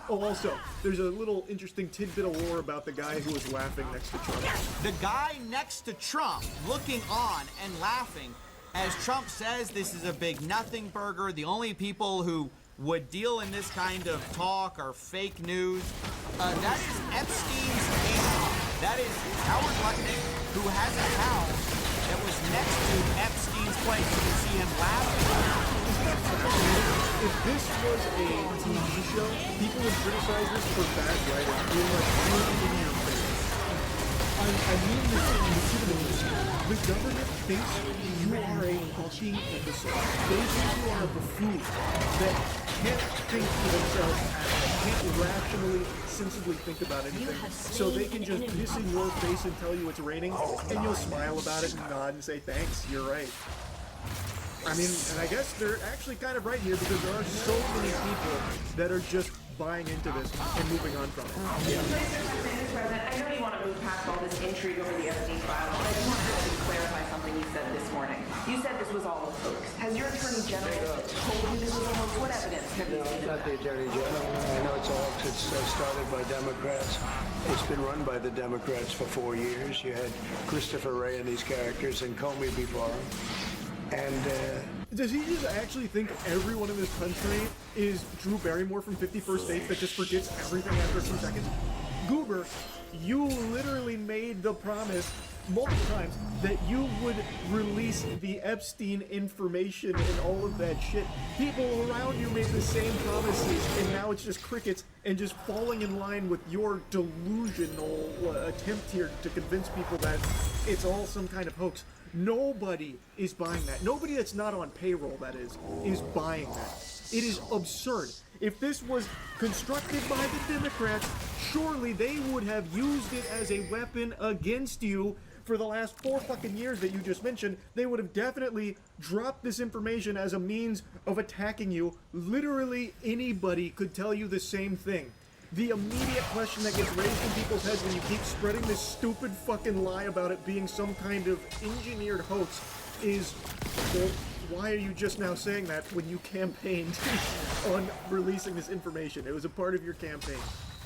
[SPEAKER 13] Oh, also, there's a little interesting tidbit of lore about the guy who was laughing next to Trump.
[SPEAKER 14] The guy next to Trump looking on and laughing as Trump says this is a big nothing burger. The only people who would deal in this kind of talk are fake news. That is Epstein's agent. That is Howard Lutnick, who has a house that was next to Epstein's place. You can see him laughing.
[SPEAKER 13] If this was a TV show, people would criticize this for bad writing, being like, really in your face. I mean this legitimately. The government thinks you are a fucking imbecile. They think you are a buffoon that can't think for themselves at all, can't rationally, sensibly think about anything. So they can just piss in your face and tell you it's raining, and you'll smile about it and nod and say, thanks, you're right. I mean, and I guess they're actually kind of right here because there are so many people that are just buying into this and moving on from it.
[SPEAKER 23] Mr. President, I know you want to move past all this intrigue over the Epstein files, but I just want to clarify
[SPEAKER 2] Has your Attorney General told you this is a hoax? What evidence have you seen?
[SPEAKER 19] No, not the Attorney General. I know it's a hoax. It's started by Democrats. It's been run by the Democrats for 4 years. You had Christopher Wray and these characters and Comey before him. And
[SPEAKER 13] does he just actually think everyone in this country is Drew Barrymore from 51st State that just forgets everything after 2 seconds? Goober, you literally made the promise multiple times that you would release the Epstein information and all of that shit. People around you made the same promises, and now it's just crickets and just falling in line with your delusional attempt here to convince people that it's all some kind of hoax. Nobody is buying that. Nobody that's not on payroll, that is buying that. It is absurd. If this was constructed by the Democrats, surely they would have used it as a weapon against you for the last 4 fucking years that you just mentioned. They would have definitely dropped this information as a means of attacking you. Literally anybody could tell you the same thing. The immediate question that gets raised in people's heads when you keep spreading this stupid fucking lie about it being some kind of engineered hoax is, well, why are you just now saying that when you campaigned on releasing this information? It was a part of your campaign.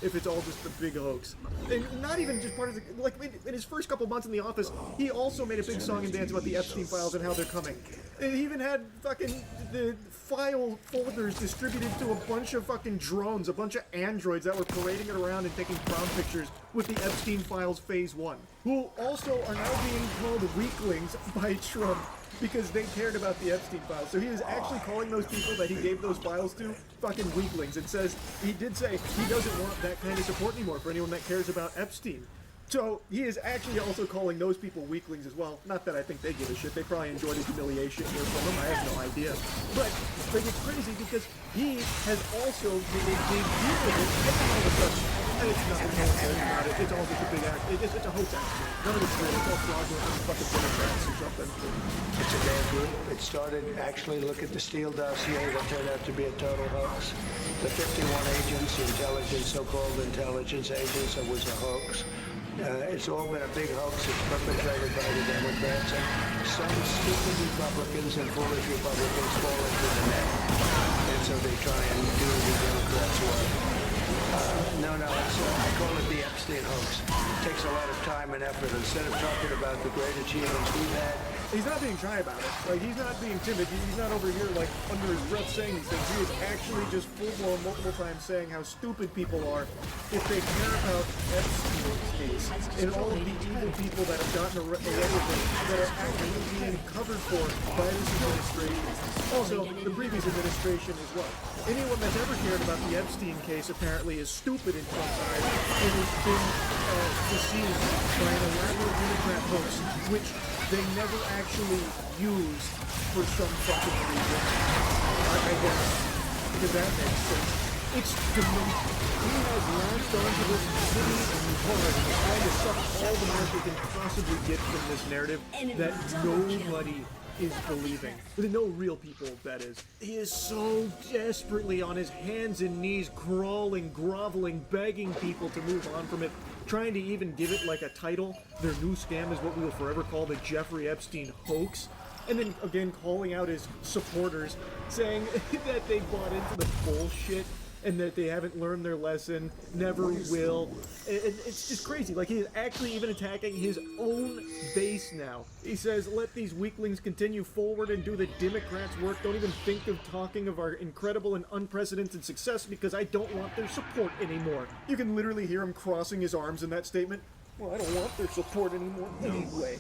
[SPEAKER 13] If it's all just a big hoax. And not even just part of the, like, in his first couple months in the office, he also made a big song and dance about the Epstein files and how they're coming. And he even had fucking the file folders distributed to a bunch of fucking drones, a bunch of androids that were parading it around and taking prom pictures with the Epstein files Phase 1, who also are now being called weaklings by Trump because they cared about the Epstein files. So he is actually calling those people that he gave those files to fucking weaklings, and says, he did say he doesn't want that kind of support anymore for anyone that cares about Epstein. So he is actually also calling those people weaklings as well. Not that I think they give a shit. They probably enjoyed the humiliation here from him. I have no idea. But like, it's crazy because he has also made a big deal of it. And all of a sudden, it's nothing about it. It's all just a big act. It's a hoax accident. None of it's real. It's all fraudulent. It's fucking Democrats or something.
[SPEAKER 19] it's a bad group. It started, actually, look at the Steele dossier that turned out to be a total hoax. The 51 agents, intelligence, so-called intelligence agents, it was a hoax. It's all been a big hoax. It's perpetrated by the Democrats. And some stupid Republicans and foolish Republicans fall into the net. And so they try and do the Democrats' work. I call it the Epstein hoax. It takes a lot of time and effort. Instead of talking about the great achievements we've had,
[SPEAKER 13] he's not being shy about it. Like, he's not being timid. He's not over here, like, under his breath saying these things. He is actually just full-blown multiple times saying how stupid people are if they care about Epstein's case and all of the evil people that have gotten away with it that are actually being covered for by this administration. Also, the previous administration as well. Anyone that's ever cared about the Epstein case apparently is stupid in Trump's eyes and has been deceived by an elaborate Democrat hoax, which they never actually used for some fucking reason. I guess. Because that makes sense. It's demented. He has latched onto this city hard and trying to suck all the money they can possibly get from this narrative that nobody is believing. No real people, that is. He is so desperately on his hands and knees, crawling, groveling, begging people to move on from it, trying to even give it like a title. Their new scam is what we will forever call the Jeffrey Epstein hoax. And then again calling out his supporters, saying that they bought into the bullshit and that they haven't learned their lesson, never will. It's just crazy. Like, he is actually even attacking his own base now. He says, let these weaklings continue forward and do the Democrats' work. Don't even think of talking of our incredible and unprecedented success because I don't want their support anymore. You can literally hear him crossing his arms in that statement. Well, I don't want their support anymore anyway.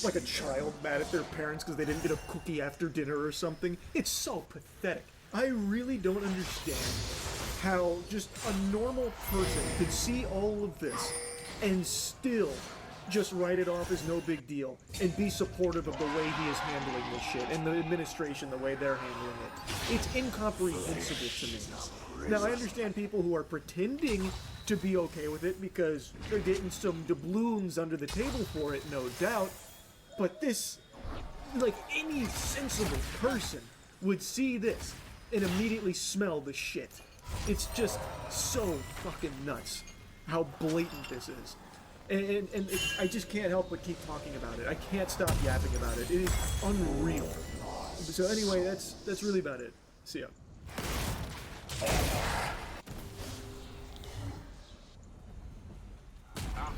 [SPEAKER 13] Like a child mad at their parents because they didn't get a cookie after dinner or something. It's so pathetic. I really don't understand how just a normal person could see all of this and still just write it off as no big deal and be supportive of the way he is handling this shit and the administration the way they're handling it. It's incomprehensible to me. Now, I understand people who are pretending to be okay with it because they're getting some doubloons under the table for it, no doubt, but this, like, any sensible person would see this and immediately smell the shit. It's just so fucking nuts how blatant this is. And I just can't help but keep talking about it. I can't stop yapping about it. It is unreal So anyway, that's really about it. See ya.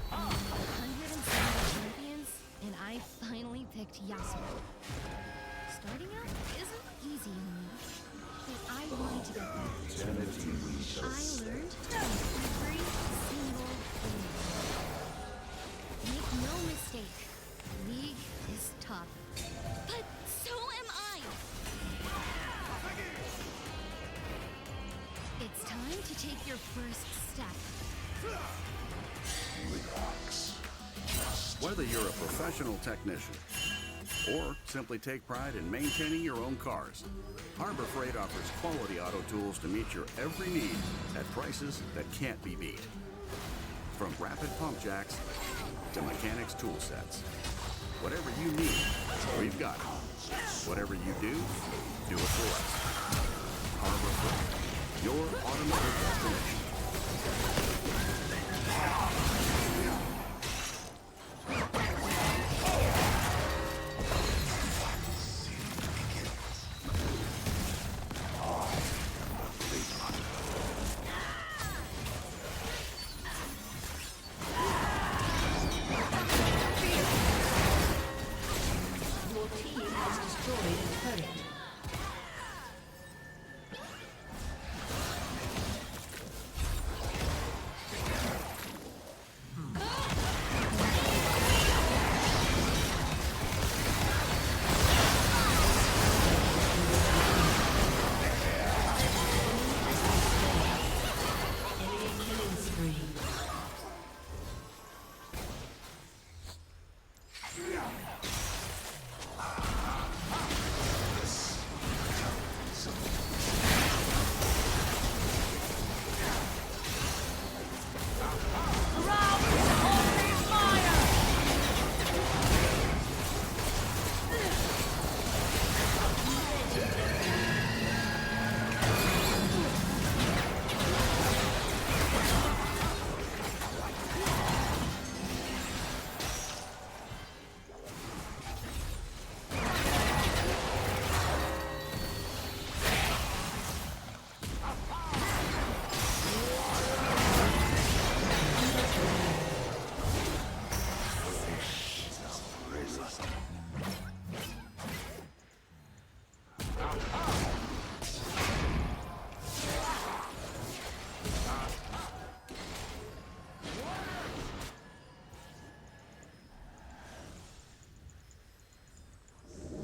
[SPEAKER 7] 170 champions, and I finally picked Yasuo. Starting out isn't easy in me, but I wanted to get better. I learned every single thing. Make no mistake, League is tough. But so am I! It's time to take your first step.
[SPEAKER 3] Relax. Whether you're a professional technician or simply take pride in maintaining your own cars, Harbor Freight offers quality auto tools to meet your every need at prices that can't be beat. From rapid pump jacks to mechanics tool sets. Whatever you need, we've got it. Whatever you do it for us. Harbor Freight, your automotive destination.
[SPEAKER 5] Your team has destroyed a turret. Enemy killing spree.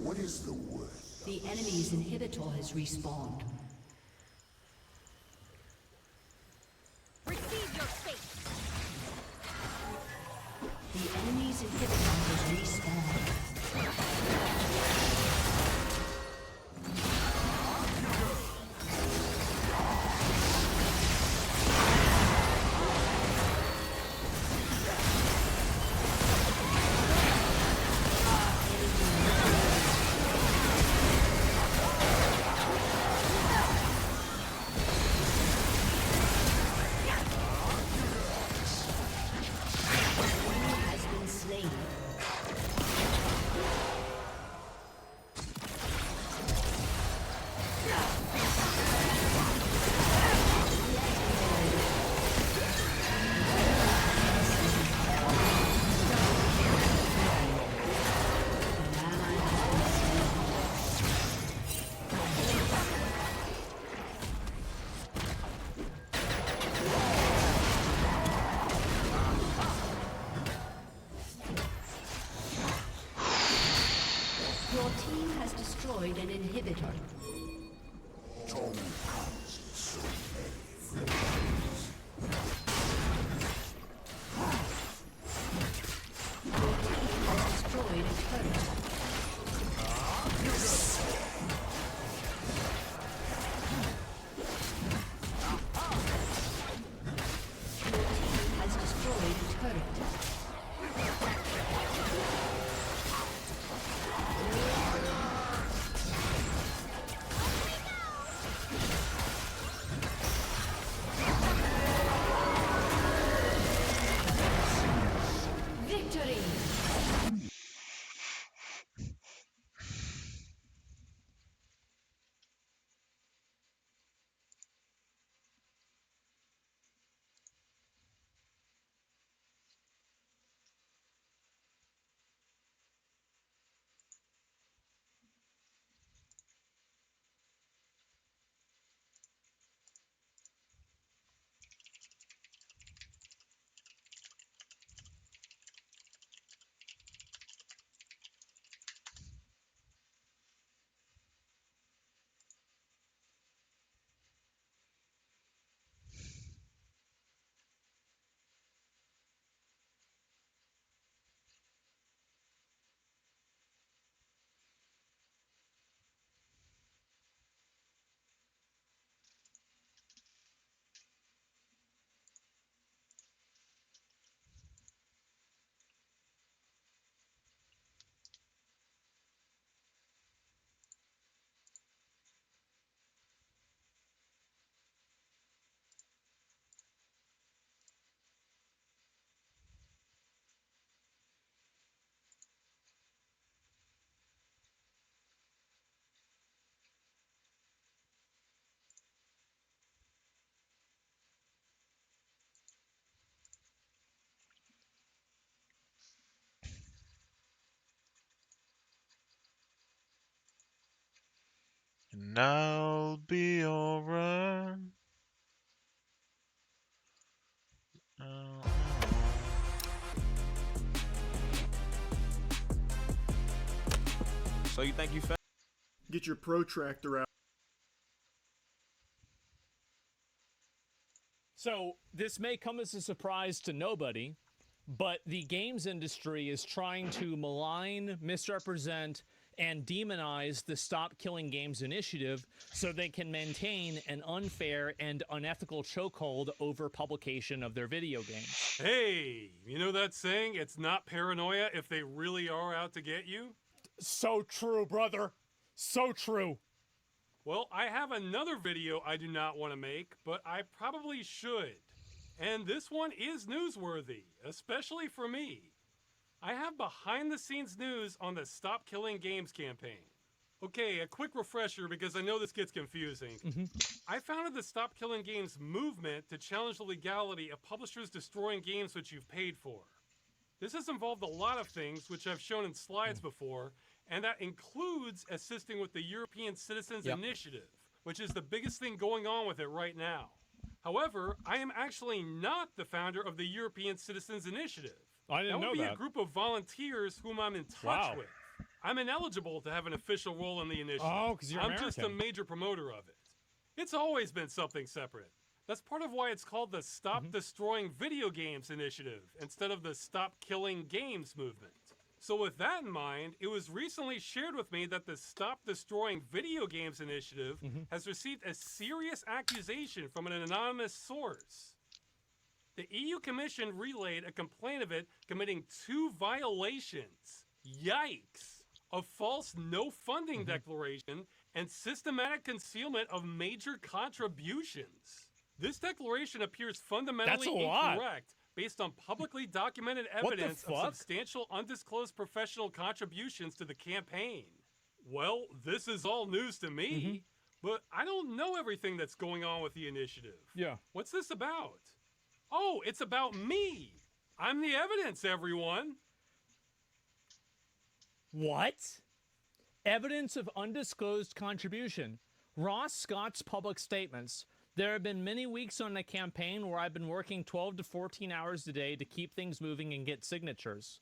[SPEAKER 6] What is the word?
[SPEAKER 5] The enemy's inhibitor has respawned.
[SPEAKER 7] Receive your fate!
[SPEAKER 5] The enemy's inhibitor has respawned. Has been slain. Your team has destroyed an inhibitor. Your team has destroyed a turret. Your team has destroyed a turret.
[SPEAKER 4] And I'll be alright.
[SPEAKER 9] So you think you found?
[SPEAKER 13] Get your protractor out.
[SPEAKER 11] So this may come as a surprise to nobody, but the games industry is trying to malign, misrepresent, and demonize the Stop Killing Games initiative so they can maintain an unfair and unethical chokehold over publication of their video games.
[SPEAKER 23] Hey, you know that saying, it's not paranoia if they really are out to get you?
[SPEAKER 11] So true, brother. So true.
[SPEAKER 23] Well, I have another video I do not want to make, but I probably should. And this one is newsworthy, especially for me. I have behind-the-scenes news on the Stop Killing Games campaign. Okay, a quick refresher because I know this gets confusing. I founded the Stop Killing Games movement to challenge the legality of publishers destroying games which you've paid for. This has involved a lot of things, which I've shown in slides before, and that includes assisting with the European Citizens Initiative, which is the biggest thing going on with it right now. However, I am actually not the founder of the European Citizens Initiative.
[SPEAKER 11] I didn't know
[SPEAKER 23] That would be
[SPEAKER 11] that.
[SPEAKER 23] a group of volunteers whom I'm in touch
[SPEAKER 11] Wow.
[SPEAKER 23] with. I'm ineligible to have an official role in the initiative.
[SPEAKER 11] Oh, 'cause you're
[SPEAKER 23] I'm just a
[SPEAKER 11] American.
[SPEAKER 23] major promoter of it. It's always been something separate. That's part of why it's called the Stop Destroying Video Games Initiative instead of the Stop Killing Games movement. So with that in mind, it was recently shared with me that the Stop Destroying Video Games Initiative has received a serious accusation from an anonymous source. The EU Commission relayed a complaint of it committing 2 violations, yikes, of false no funding declaration and systematic concealment of major contributions. This declaration appears fundamentally
[SPEAKER 11] That's a lot.
[SPEAKER 23] incorrect based on publicly documented
[SPEAKER 11] What the
[SPEAKER 23] evidence of
[SPEAKER 11] fuck?
[SPEAKER 23] substantial undisclosed professional contributions to the campaign. Well, this is all news to me, but I don't know everything that's going on with the initiative.
[SPEAKER 11] Yeah.
[SPEAKER 23] What's this about? Oh, it's about me. I'm the evidence, everyone.
[SPEAKER 11] What? Evidence of undisclosed contribution. Ross Scott's public statements. There have been many weeks on the campaign where I've been working 12 to 14 hours a day to keep things moving and get signatures.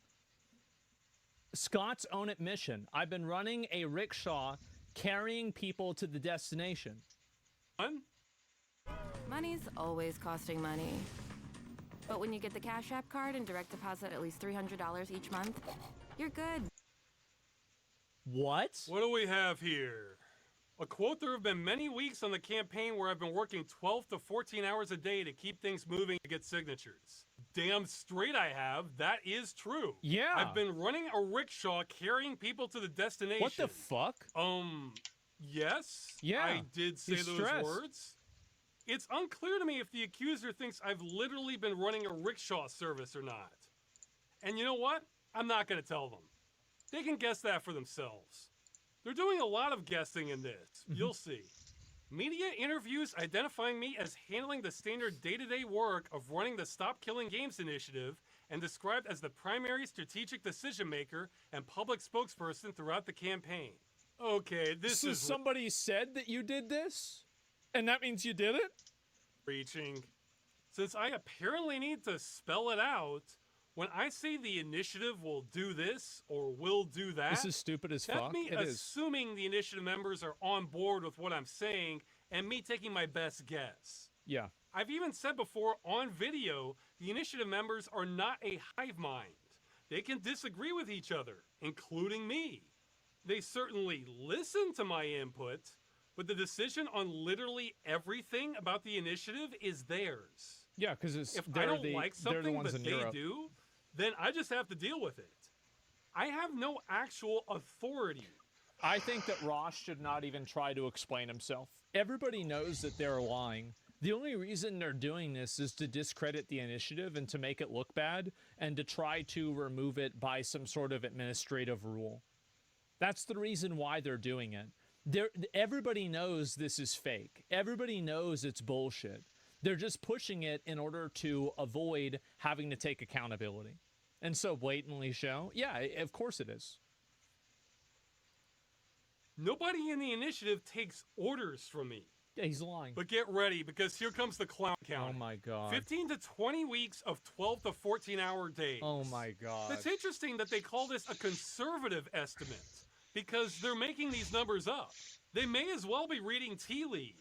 [SPEAKER 11] Scott's own admission. I've been running a rickshaw carrying people to the destination.
[SPEAKER 24] Money's always costing money. But when you get the Cash App card and direct deposit at least $300 each month, you're good.
[SPEAKER 11] What?
[SPEAKER 23] What do we have here? A quote, there have been many weeks on the campaign where I've been working 12 to 14 hours a day to keep things moving to get signatures. Damn straight I have. That is true.
[SPEAKER 11] Yeah.
[SPEAKER 23] I've been running a rickshaw carrying people to the destination.
[SPEAKER 11] What the fuck?
[SPEAKER 23] Yes.
[SPEAKER 11] Yeah,
[SPEAKER 23] I did say
[SPEAKER 11] he's
[SPEAKER 23] those
[SPEAKER 11] stressed.
[SPEAKER 23] words. It's unclear to me if the accuser thinks I've literally been running a rickshaw service or not. And you know what? I'm not going to tell them. They can guess that for themselves. They're doing a lot of guessing in this. You'll see. Media interviews identifying me as handling the standard day-to-day work of running the Stop Killing Games initiative and described as the primary strategic decision maker and public spokesperson throughout the campaign. Okay, this
[SPEAKER 11] So
[SPEAKER 23] is
[SPEAKER 11] somebody said that you did this? And that means you did it?
[SPEAKER 23] reaching. Since I apparently need to spell it out, when I say the initiative will do this or will do that,
[SPEAKER 11] This is stupid as
[SPEAKER 23] that's
[SPEAKER 11] fuck.
[SPEAKER 23] me
[SPEAKER 11] It is.
[SPEAKER 23] assuming the initiative members are on board with what I'm saying and me taking my best guess.
[SPEAKER 11] Yeah.
[SPEAKER 23] I've even said before on video, the initiative members are not a hive mind. They can disagree with each other, including me. They certainly listen to my input, but the decision on literally everything about the initiative is theirs.
[SPEAKER 11] Yeah, because it's
[SPEAKER 23] If I
[SPEAKER 11] they're
[SPEAKER 23] don't
[SPEAKER 11] the,
[SPEAKER 23] like
[SPEAKER 11] they're the
[SPEAKER 23] something
[SPEAKER 11] ones
[SPEAKER 23] that
[SPEAKER 11] in
[SPEAKER 23] they
[SPEAKER 11] Europe.
[SPEAKER 23] do, then I just have to deal with it. I have no actual authority.
[SPEAKER 11] I think that Ross should not even try to explain himself. Everybody knows that they're lying. The only reason they're doing this is to discredit the initiative and to make it look bad and to try to remove it by some sort of administrative rule. That's the reason why they're doing it. Everybody knows this is fake. Everybody knows it's bullshit. They're just pushing it in order to avoid having to take accountability. And so blatantly show, yeah, of course it is.
[SPEAKER 23] Nobody in the initiative takes orders from me.
[SPEAKER 11] Yeah, he's lying.
[SPEAKER 23] But get ready, because here comes the clown count.
[SPEAKER 11] Oh my god.
[SPEAKER 23] 15 to 20 weeks of 12 to 14-hour days.
[SPEAKER 11] Oh my god.
[SPEAKER 23] It's interesting that they call this a conservative estimate, because they're making these numbers up. They may as well be reading tea leaves.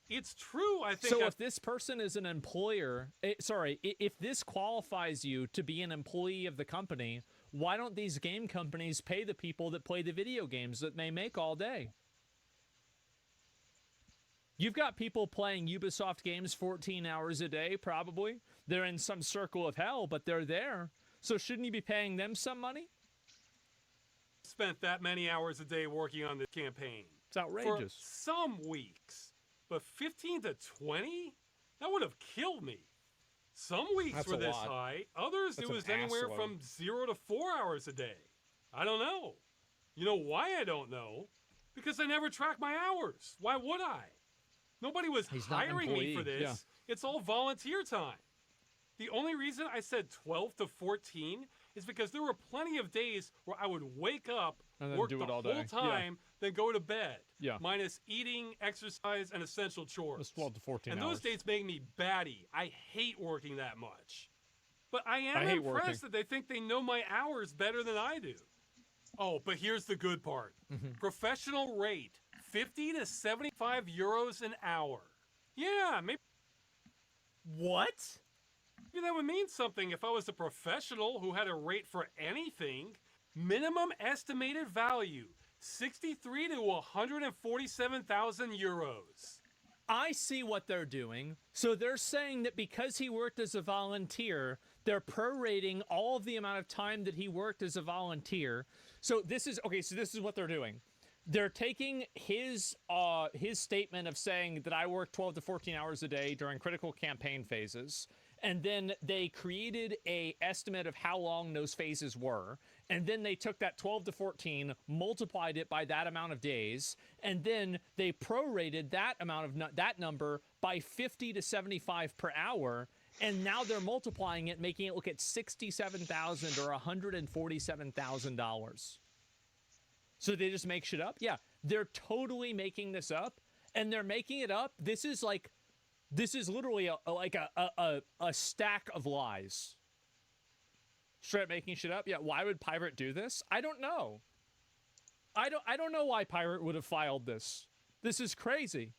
[SPEAKER 23] It's true, I think.
[SPEAKER 11] So if this person is an employer, if this qualifies you to be an employee of the company, why don't these game companies pay the people that play the video games that they make all day? You've got people playing Ubisoft games 14 hours a day, probably. They're in some circle of hell, but they're there. So shouldn't you be paying them some money?
[SPEAKER 23] Spent that many hours a day working on this campaign.
[SPEAKER 11] It's outrageous.
[SPEAKER 23] For some weeks. But 15 to 20? That would have killed me. Some weeks
[SPEAKER 11] That's
[SPEAKER 23] were
[SPEAKER 11] a
[SPEAKER 23] this
[SPEAKER 11] lot.
[SPEAKER 23] high. Others,
[SPEAKER 11] That's
[SPEAKER 23] it was
[SPEAKER 11] an
[SPEAKER 23] anywhere
[SPEAKER 11] assload.
[SPEAKER 23] from 0 to 4 hours a day. I don't know. You know why I don't know? Because I never track my hours. Why would I? Nobody was
[SPEAKER 11] He's not an
[SPEAKER 23] hiring me for
[SPEAKER 11] employee,
[SPEAKER 23] this.
[SPEAKER 11] yeah.
[SPEAKER 23] It's all volunteer time. The only reason I said 12 to 14 is because there were plenty of days where I would wake up,
[SPEAKER 11] And then
[SPEAKER 23] work
[SPEAKER 11] do
[SPEAKER 23] the
[SPEAKER 11] it all
[SPEAKER 23] whole
[SPEAKER 11] day. Yeah.
[SPEAKER 23] time, then go to bed.
[SPEAKER 11] Yeah.
[SPEAKER 23] Minus eating, exercise, and essential chores.
[SPEAKER 11] It's 12 to 14
[SPEAKER 23] And
[SPEAKER 11] hours.
[SPEAKER 23] those days make me batty. I hate working that much. But I am
[SPEAKER 11] I hate
[SPEAKER 23] impressed
[SPEAKER 11] working.
[SPEAKER 23] that they think they know my hours better than I do. Oh, but here's the good part. Professional rate, 50 to 75 euros an hour. Yeah, maybe. What? Maybe that would mean something if I was a professional who had a rate for anything. Minimum estimated value, 63 to 147,000 euros.
[SPEAKER 11] I see what they're doing. So they're saying that because he worked as a volunteer, they're prorating all of the amount of time that he worked as a volunteer. So this is what they're doing. They're taking his statement of saying that I work 12 to 14 hours a day during critical campaign phases, and then they created a estimate of how long those phases were, and then they took that 12 to 14, multiplied it by that amount of days, and then they prorated that amount of that number by 50 to 75 per hour, and now they're multiplying it, making it look at $67,000 or $147,000. So they just make shit up? Yeah, they're totally making this up, and they're making it up. This is literally a stack of lies. Straight up making shit up? Yeah, why would Pirate do this? I don't know. I don't know why Pirate would have filed this. This is crazy.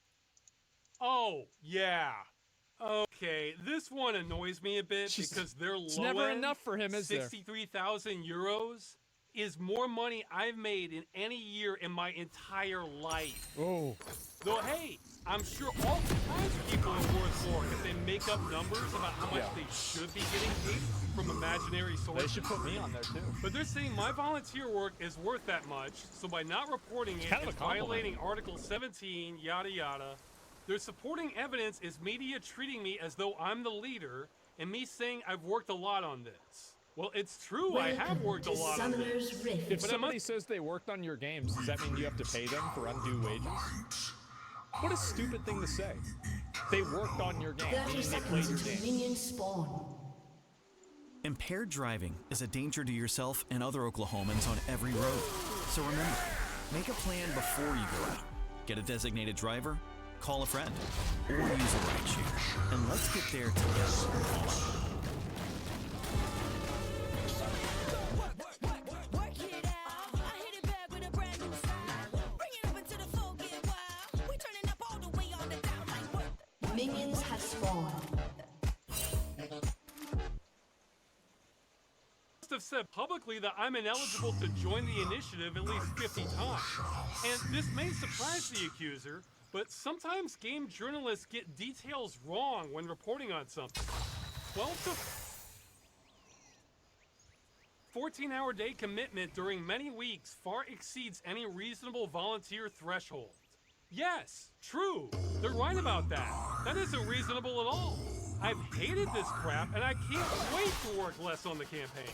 [SPEAKER 23] Oh, yeah. Okay, this one annoys me a bit because their low
[SPEAKER 11] it's never
[SPEAKER 23] end,
[SPEAKER 11] enough for him, is there?
[SPEAKER 23] 63,000 euros is more money I've made in any year in my entire life.
[SPEAKER 11] Oh.
[SPEAKER 23] Though, hey, I'm sure all kinds of people are worth more if they make up numbers about how much they should be getting paid from imaginary sources.
[SPEAKER 11] They should put me on there, too.
[SPEAKER 23] But they're saying my volunteer work is worth that much, so by not reporting it,
[SPEAKER 11] Kind of
[SPEAKER 23] it's
[SPEAKER 11] a compliment.
[SPEAKER 23] violating Article 17, yada yada. Their supporting evidence is media treating me as though I'm the leader, and me saying I've worked a lot on this. Well, it's true, I have worked a lot on this.
[SPEAKER 11] If somebody says they worked on your games, does that mean you have to pay them for undue wages? What a stupid thing to say. They worked on your game.
[SPEAKER 5] 30 seconds until minions spawn.
[SPEAKER 10] Impaired driving is a danger to yourself and other Oklahomans on every road. So remember, make a plan before you go out. Get a designated driver, call a friend, or use a rideshare. And let's get there together.
[SPEAKER 5] Minions have spawned.
[SPEAKER 23] Must have said publicly that I'm ineligible to join the initiative at least 50 times. And this may surprise the accuser, but sometimes game journalists get details wrong when reporting on something. 12 to 14-hour day commitment during many weeks far exceeds any reasonable volunteer threshold. Yes, true. They're right about that. That isn't reasonable at all. I've hated this crap, and I can't wait to work less on the campaign.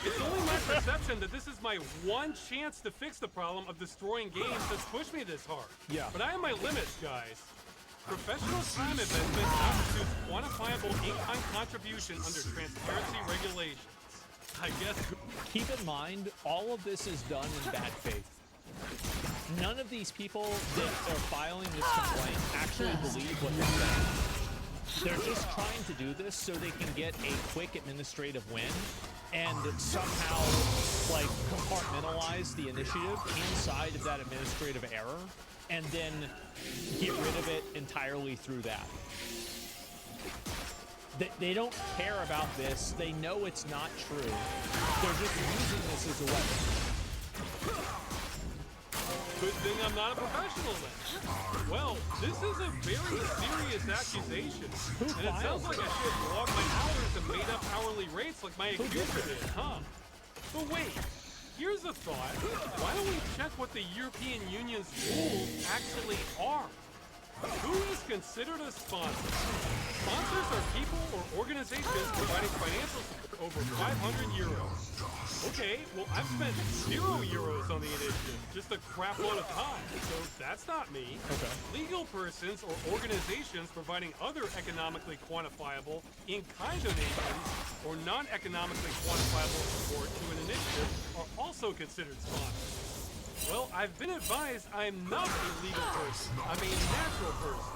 [SPEAKER 23] It's only my perception that this is my one chance to fix the problem of destroying games that's pushed me this hard.
[SPEAKER 11] Yeah.
[SPEAKER 23] But I have my limits, guys. Professional time investment constitutes quantifiable in-kind contribution under transparency regulations. I guess.
[SPEAKER 11] Keep in mind, all of this is done in bad faith. none of these people that are filing this complaint actually believe what they're saying. They're just trying to do this so they can get a quick administrative win and somehow, like, compartmentalize the initiative inside of that administrative error and then get rid of it entirely through that. They don't care about this. They know it's not true. They're just using this as a weapon.
[SPEAKER 23] Good thing I'm not a professional then. Well, this is a very serious accusation. And it sounds like I should have logged my hours and made up hourly rates like my accuser did, huh? But wait, here's a thought. Why don't we check what the European Union's rules actually are? Who is considered a sponsor? Sponsors are people or organizations providing financial support over 500 euros. Okay, well, I've spent 0 euros on the initiative, just a crap load of time, so that's not me.
[SPEAKER 11] Okay.
[SPEAKER 23] Legal persons or organizations providing other economically quantifiable in-kind donations or non-economically quantifiable support to an initiative are also considered sponsors. Well, I've been advised I'm not a legal person. I'm a natural person.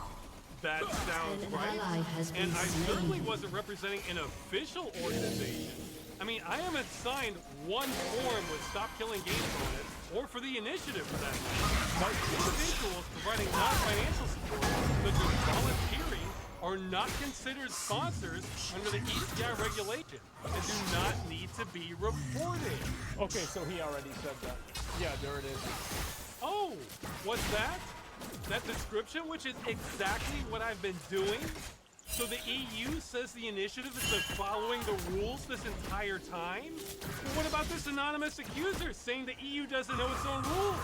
[SPEAKER 23] That sounds right. And I certainly wasn't representing an official organization. I mean, I haven't signed one form with Stop Killing Games on it, or for the initiative for that matter. Individuals providing non-financial support, such as volunteering, are not considered sponsors under the ECI regulation and do not need to be reported.
[SPEAKER 11] Okay, so he already said that. Yeah, there it is.
[SPEAKER 23] Oh, what's that? That description, which is exactly what I've been doing? So the EU says the initiative has been following the rules this entire time? Well, what about this anonymous accuser saying the EU doesn't know its own rules?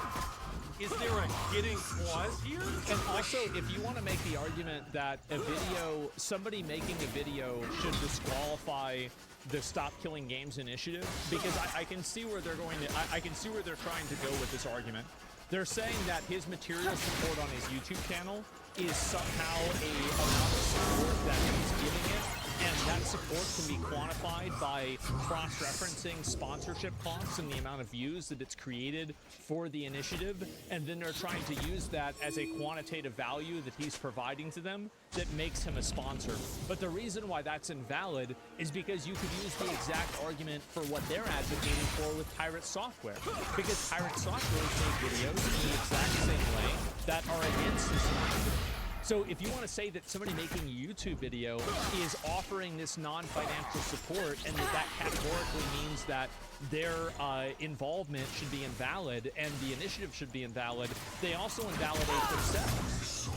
[SPEAKER 23] Is there a hidden clause here?
[SPEAKER 11] And also, if you want to make the argument that a video, somebody making a video should disqualify the Stop Killing Games initiative, because I can see where they're going to, I can see where they're trying to go with this argument. They're saying that his material support on his YouTube channel is somehow a amount of support that he's giving it, and that support can be quantified by cross-referencing sponsorship costs and the amount of views that it's created for the initiative, and then they're trying to use that as a quantitative value that he's providing to them that makes him a sponsor. But the reason why that's invalid is because you could use the exact argument for what they're advocating for with Pirate Software, because Pirate Software has made videos in the exact same way that are against this initiative. So if you want to say that somebody making a YouTube video is offering this non-financial support and that categorically means that their involvement should be invalid and the initiative should be invalid, they also invalidate themselves.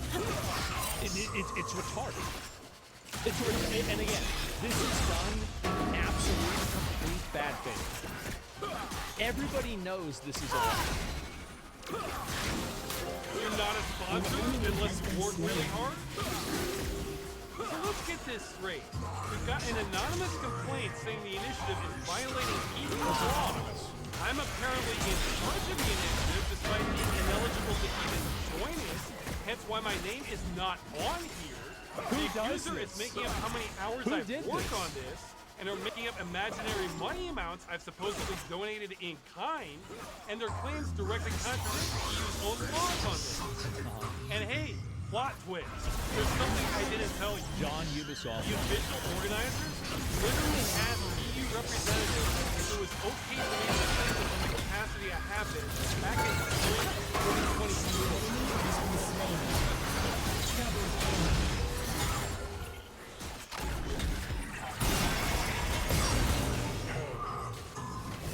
[SPEAKER 11] It's retarded. And again, this is done in absolute, complete bad faith. Everybody knows this is a lie.
[SPEAKER 23] You're not a sponsor unless you work really hard? So let's get this straight. We've got an anonymous complaint saying the initiative is violating EU laws. I'm apparently in charge of the initiative despite being ineligible to even join it, hence why my name is not on here. The accuser is making up how many hours I've worked on this, and are making up imaginary money amounts I've supposedly donated in kind, and their claims directly contradict the EU's own laws on this. And hey, plot twist. There's something I didn't tell you.
[SPEAKER 11] John Ubisoft.
[SPEAKER 23] The official organizers literally asked EU representatives if it was okay for me to send them in the capacity I have been back in spring 2022.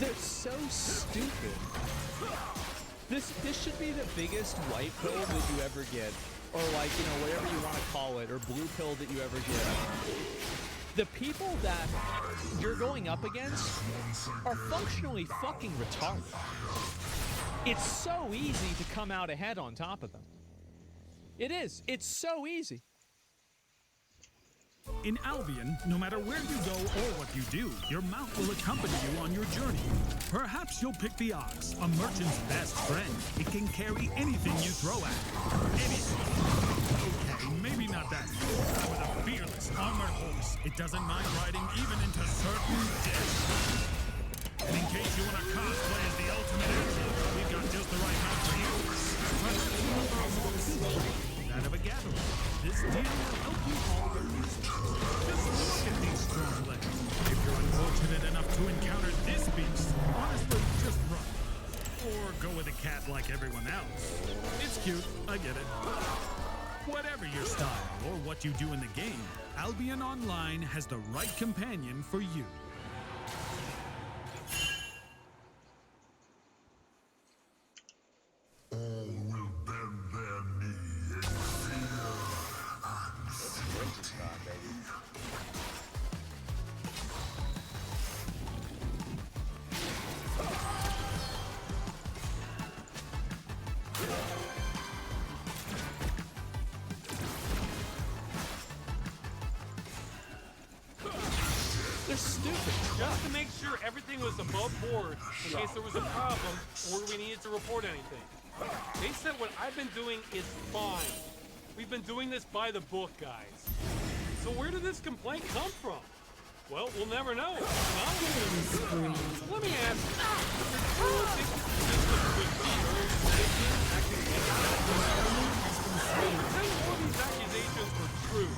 [SPEAKER 11] They're so stupid. This should be the biggest white pill that you ever get, or like, you know, whatever you want to call it, or blue pill that you ever get. The people that you're going up against are functionally fucking retarded. It's so easy to come out ahead on top of them. It is. It's so easy.
[SPEAKER 12] In Albion, no matter where you go or what you do, your mount will accompany you on your journey. Perhaps you'll pick the ox, a merchant's best friend. It can carry anything you throw at it. Anything. Okay, maybe not that. With a fearless armored horse, it doesn't mind riding even into certain death. And in case you want to cosplay as the ultimate action, we've got just the right mount for you. go with a cat like everyone else. It's cute, I get it. Whatever your style or what you do in the game, Albion Online has the right companion for you.
[SPEAKER 6] All will bend their knee in fear and fatigue.
[SPEAKER 11] They're stupid.
[SPEAKER 23] Just to make sure everything was above board in case there was a problem or we needed to report anything. They said what I've been doing is fine. We've been doing this by the book, guys. So where did this complaint come from? Well, we'll never know. Let me ask you, do you think this is a big deal? Pretend all these accusations were true.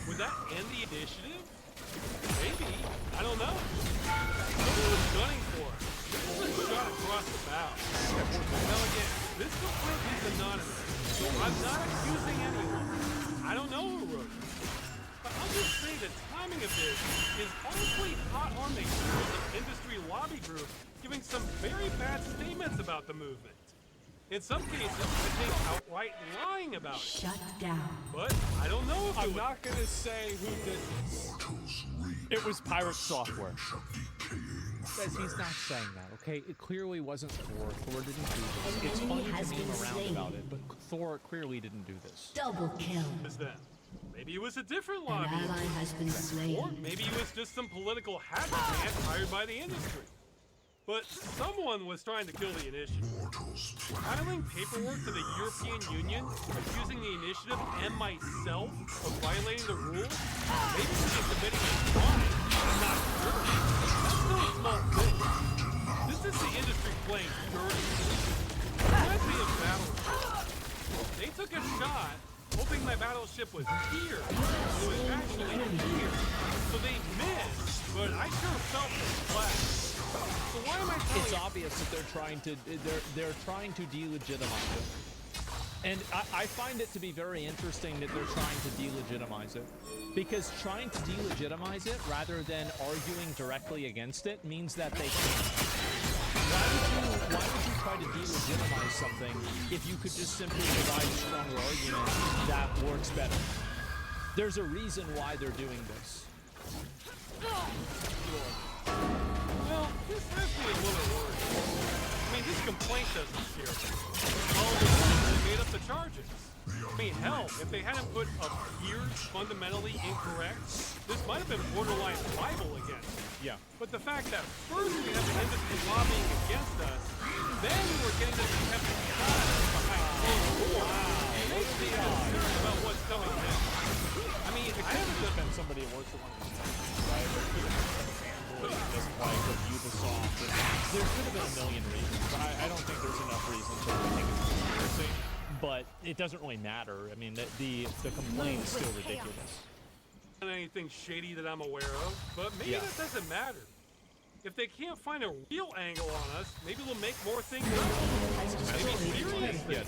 [SPEAKER 23] Would that end the initiative? Maybe. I don't know. Someone was gunning for it. This was a shot across the bow. Now again, this complaint is anonymous, so I'm not accusing anyone. I don't know who wrote it. But I'll just say the timing of this is awfully hot on the heels of industry lobby group giving some very bad statements about the movement. In some cases, I think outright lying about it.
[SPEAKER 5] Shut down.
[SPEAKER 23] But I don't know if
[SPEAKER 11] I'm not going to say who did this. It was Pirate Software. Guys, he's not saying that, okay? It clearly wasn't Thor. Thor didn't do this. It's funny to meme around about it, but Thor clearly didn't do this.
[SPEAKER 5] Double kill.
[SPEAKER 23] Maybe it was a different
[SPEAKER 5] An
[SPEAKER 23] lobby.
[SPEAKER 5] ally has been slain.
[SPEAKER 23] Or maybe it was just some political hackman hired by the industry. But someone was trying to kill the initiative. Filing paperwork to the European Union, accusing the initiative and myself of violating the rules? Maybe he's admitting it's fine. I'm not sure. That's still a small thing. This is the industry playing dirty. It might be a battleship. They took a shot, hoping my battleship was here. It was actually here. So they missed, but I sure felt the splash. So why am I telling
[SPEAKER 11] It's
[SPEAKER 23] you?
[SPEAKER 11] obvious that they're trying to delegitimize it. And I find it to be very interesting that they're trying to delegitimize it. Because trying to delegitimize it rather than arguing directly against it means that they can't. Why would you try to delegitimize something if you could just simply provide a stronger argument that works better? There's a reason why they're doing this.
[SPEAKER 23] Well, this has me a little worried. I mean, this complaint doesn't scare me. All of a sudden, they made up the charges. I mean, hell, if they hadn't put appears fundamentally incorrect, this might have been borderline libel against us.
[SPEAKER 11] Yeah.
[SPEAKER 23] But the fact that first we have the industry lobbying against us, then we're getting this attempted shot behind closed doors, makes me concerned about what's coming next. I mean,
[SPEAKER 11] It could have just been somebody who works at one of these companies, right? Or it could have been a fanboy at this point of Ubisoft. There could have been a million reasons. I don't think there's enough reasons to really think it's a conspiracy. But it doesn't really matter. I mean, the complaint is still ridiculous.
[SPEAKER 23] Anything shady that I'm aware of, but maybe that doesn't matter. If they can't find a real angle on us, maybe they'll make more things up. Maybe serious things.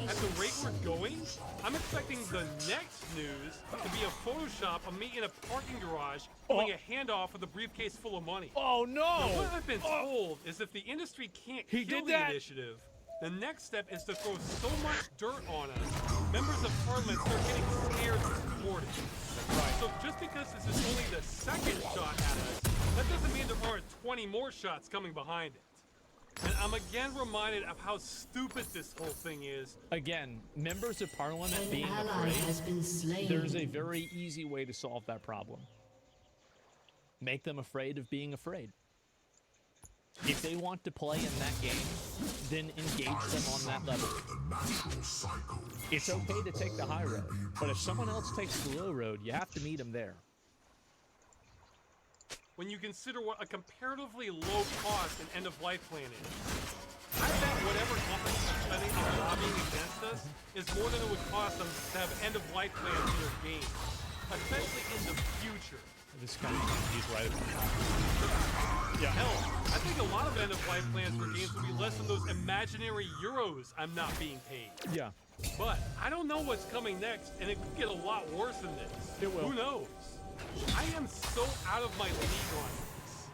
[SPEAKER 23] At the rate we're going, I'm expecting the next news to be a Photoshop of me in a parking garage doing a handoff with a briefcase full of money.
[SPEAKER 11] Oh no!
[SPEAKER 23] Now, what I've been told is if the industry can't kill the
[SPEAKER 11] that.
[SPEAKER 23] initiative, the next step is to throw so much dirt on us, members of parliament start getting scared to support it. So just because this is only the second shot at us, that doesn't mean there aren't 20 more shots coming behind it. And I'm again reminded of how stupid this whole thing is.
[SPEAKER 11] Again, members of parliament
[SPEAKER 5] An
[SPEAKER 11] being
[SPEAKER 5] ally
[SPEAKER 11] afraid,
[SPEAKER 5] has been slain.
[SPEAKER 11] there's a very easy way to solve that problem. Make them afraid of being afraid. If they want to play in that game, then engage them on that level. It's okay to take the high road, but if someone else takes the low road, you have to meet them there.
[SPEAKER 23] When you consider what a comparatively low cost an end-of-life plan is. I bet whatever companies are spending on lobbying against us is more than it would cost them to have end-of-life plans in their games, especially in the future.
[SPEAKER 11] This kind of he's right about that.
[SPEAKER 23] Yeah, hell, I think a lot of end-of-life plans for games would be less than those imaginary euros I'm not being paid.
[SPEAKER 11] Yeah.
[SPEAKER 23] But I don't know what's coming next, and it could get a lot worse than this.
[SPEAKER 11] It will.
[SPEAKER 23] Who knows? I am so out of my league on this.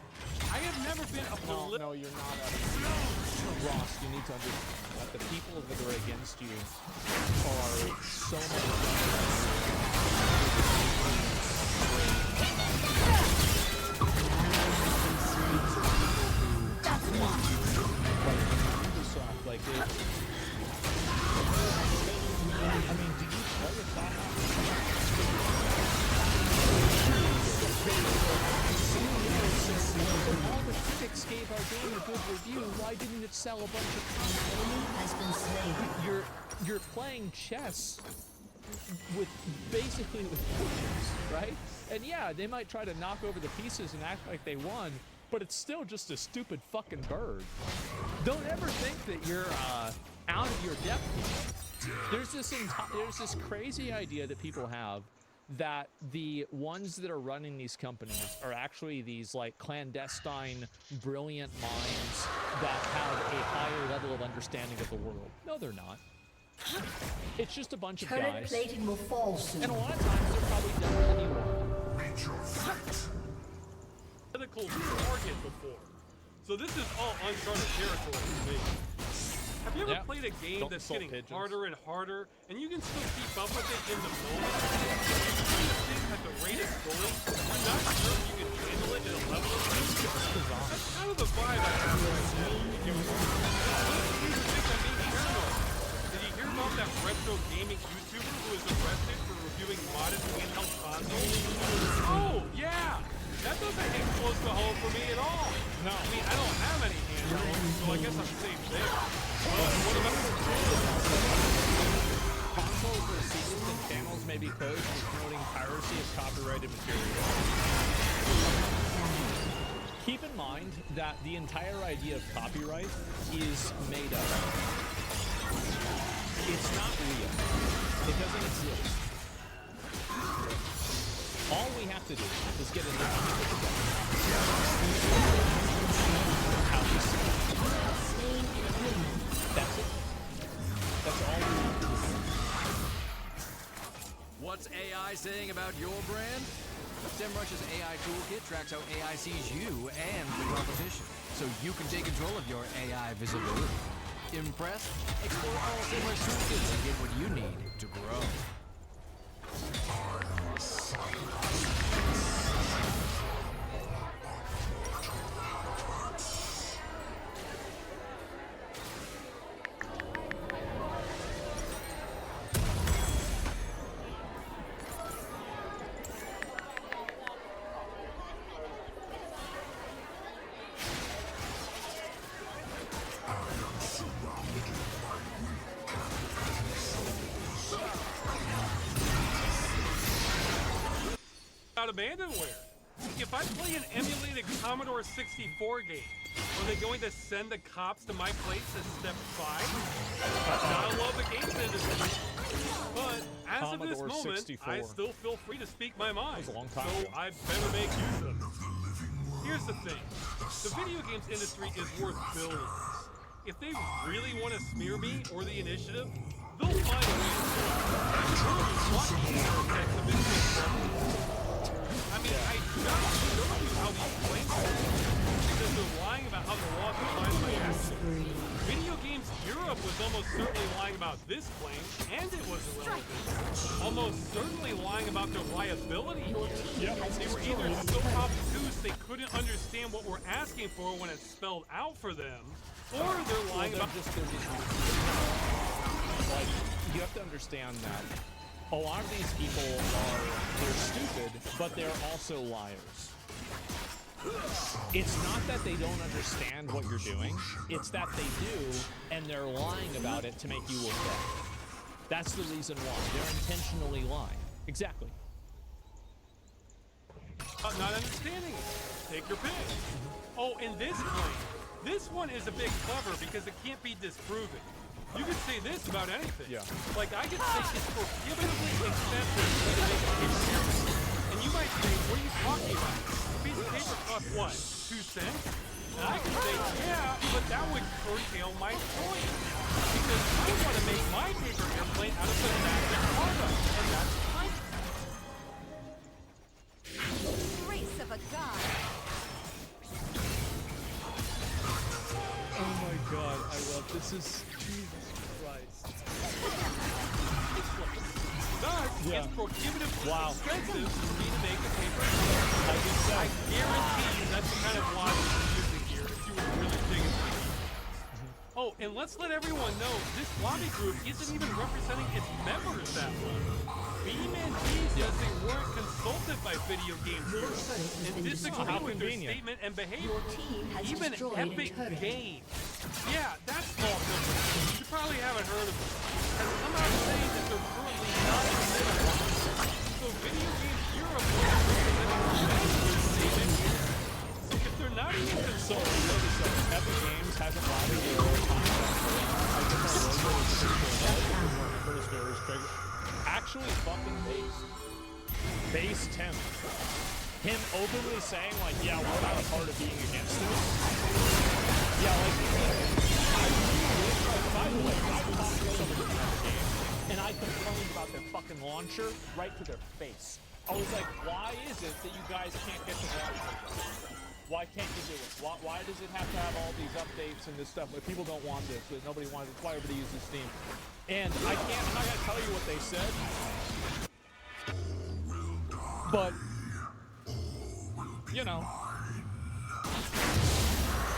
[SPEAKER 23] I have never been a
[SPEAKER 11] No, you're not out of Ross, you need to understand that the people that are against you are so like it. I mean, do you play a all the critics gave our game a good review. Why didn't it sell a bunch of
[SPEAKER 5] has been slain.
[SPEAKER 11] You're playing chess with basically with pieces, right? And yeah, they might try to knock over the pieces and act like they won, but it's still just a stupid fucking bird. Don't ever think that you're out of your depth. There's this crazy idea that people have that the ones that are running these companies are actually these like clandestine, brilliant minds that have a higher level of understanding of the world. No, they're not. It's just a bunch of
[SPEAKER 5] Turret
[SPEAKER 11] guys.
[SPEAKER 5] plating will fall soon.
[SPEAKER 11] And a lot of times they're probably dumber than you are.
[SPEAKER 23] Critical target before. So this is all uncharted territory for me. Have you ever played a game that's getting harder and harder, and you can still keep up with it in the moment? At the rate it's going, I'm not sure if you can handle it at a level of That's kind of the vibe I have right now. Did you hear about that retro gaming YouTuber who was arrested for reviewing modded handheld consoles? Oh, yeah! That doesn't hit close to home for me at all. No. I mean, I don't have any handhelds, so I guess I'm safe there. What about
[SPEAKER 11] consoles or seasons and channels may be closed for promoting piracy of copyrighted material? Keep in mind that the entire idea of copyright is made up. It's not real. It doesn't exist. All we have to do is get enough people together. How we see it. That's it. That's all we need to do.
[SPEAKER 15] What's AI saying about your brand? SEMrush's AI toolkit tracks how AI sees you and the competition, so you can take control of your AI visibility. Impressed? Explore all SEMrush toolkits and get what you need to grow.
[SPEAKER 23] abandonware. If I play an emulated Commodore 64 game, are they going to send the cops to my place as step 5? I love the games industry, but as
[SPEAKER 11] Commodore
[SPEAKER 23] of this moment,
[SPEAKER 11] 64.
[SPEAKER 23] I still feel free to speak my mind.
[SPEAKER 11] That was a long time
[SPEAKER 23] so
[SPEAKER 11] ago.
[SPEAKER 23] I better make use of it. Here's the thing: the video games industry is worth billions. If they really want to smear me or the initiative, they'll find a way to do it. I mean, I just showed you how these claims work, because they're lying about how the law defines my actions. Video Games Europe was almost certainly lying about this claim, and it was irrelevant. Almost certainly lying about their liability. They were either so obtuse they couldn't understand what we're asking for when it's spelled out for them, or they're lying about...
[SPEAKER 11] Like, you have to understand that a lot of these people they're stupid, but they're also liars. It's not that they don't understand what you're doing, it's that they do, and they're lying about it to make you look bad. That's the reason why. They're intentionally lying. Exactly.
[SPEAKER 23] Not understanding it. Take your pick. Oh, and this claim. This one is a bit clever because it can't be disproven. You could say this about anything.
[SPEAKER 11] Yeah.
[SPEAKER 23] Like, I could say it's prohibitively expensive to make a game. And And you might say, what are you talking about? A piece of paper costs what? 2 cents? And I can say, yeah, but that would curtail my choice. Because I want to make my paper airplane out of the magic product, and that's right.
[SPEAKER 7] Grace of a god.
[SPEAKER 11] Oh my god, I love this. Is Jesus Christ.
[SPEAKER 23] It's prohibitively expensive for me to make a paper. I guarantee you that's the kind of logic you're using here if you were really digging into it. Oh, and let's let everyone know, this lobby group isn't even representing its members that well. Beam and G says they weren't consulted by video game groups and disagree with their statement and behavior. Even Epic Games. Yeah, that's small company. You probably haven't heard of it. Has come out saying that they're currently not considered. So Video Games Europe was representing their statement here. So if they're not even consulted,
[SPEAKER 11] Epic Games hasn't lobbied their contract for it. I think our logo is pretty cool. Actually fucking base Tim. Him openly saying like, yeah, we're not a part of being against this. Yeah, like, by the way, I talked to somebody in the game, and I complained about their fucking launcher right to their face. I was like, why is it that you guys can't get the launcher? Why can't you do it? Why does it have to have all these updates and this stuff? But people don't want this, but nobody wants it. Why everybody uses Steam? And I'm not gonna tell you what they said. But you know,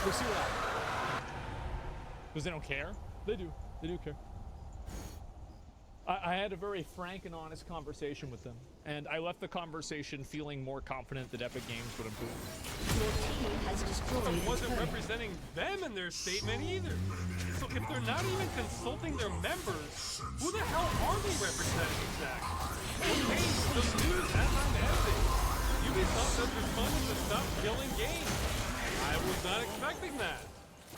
[SPEAKER 11] we'll see what happens. Because they don't care. They do. They do care. I had a very frank and honest conversation with them, and I left the conversation feeling more confident that Epic Games would improve.
[SPEAKER 5] Your team has destroyed
[SPEAKER 23] It wasn't representing them in their statement either. So if they're not even consulting their members, who the hell are they representing exactly? Okay, the news as I'm editing. Ubisoft has responded to stop killing games. I was not expecting that.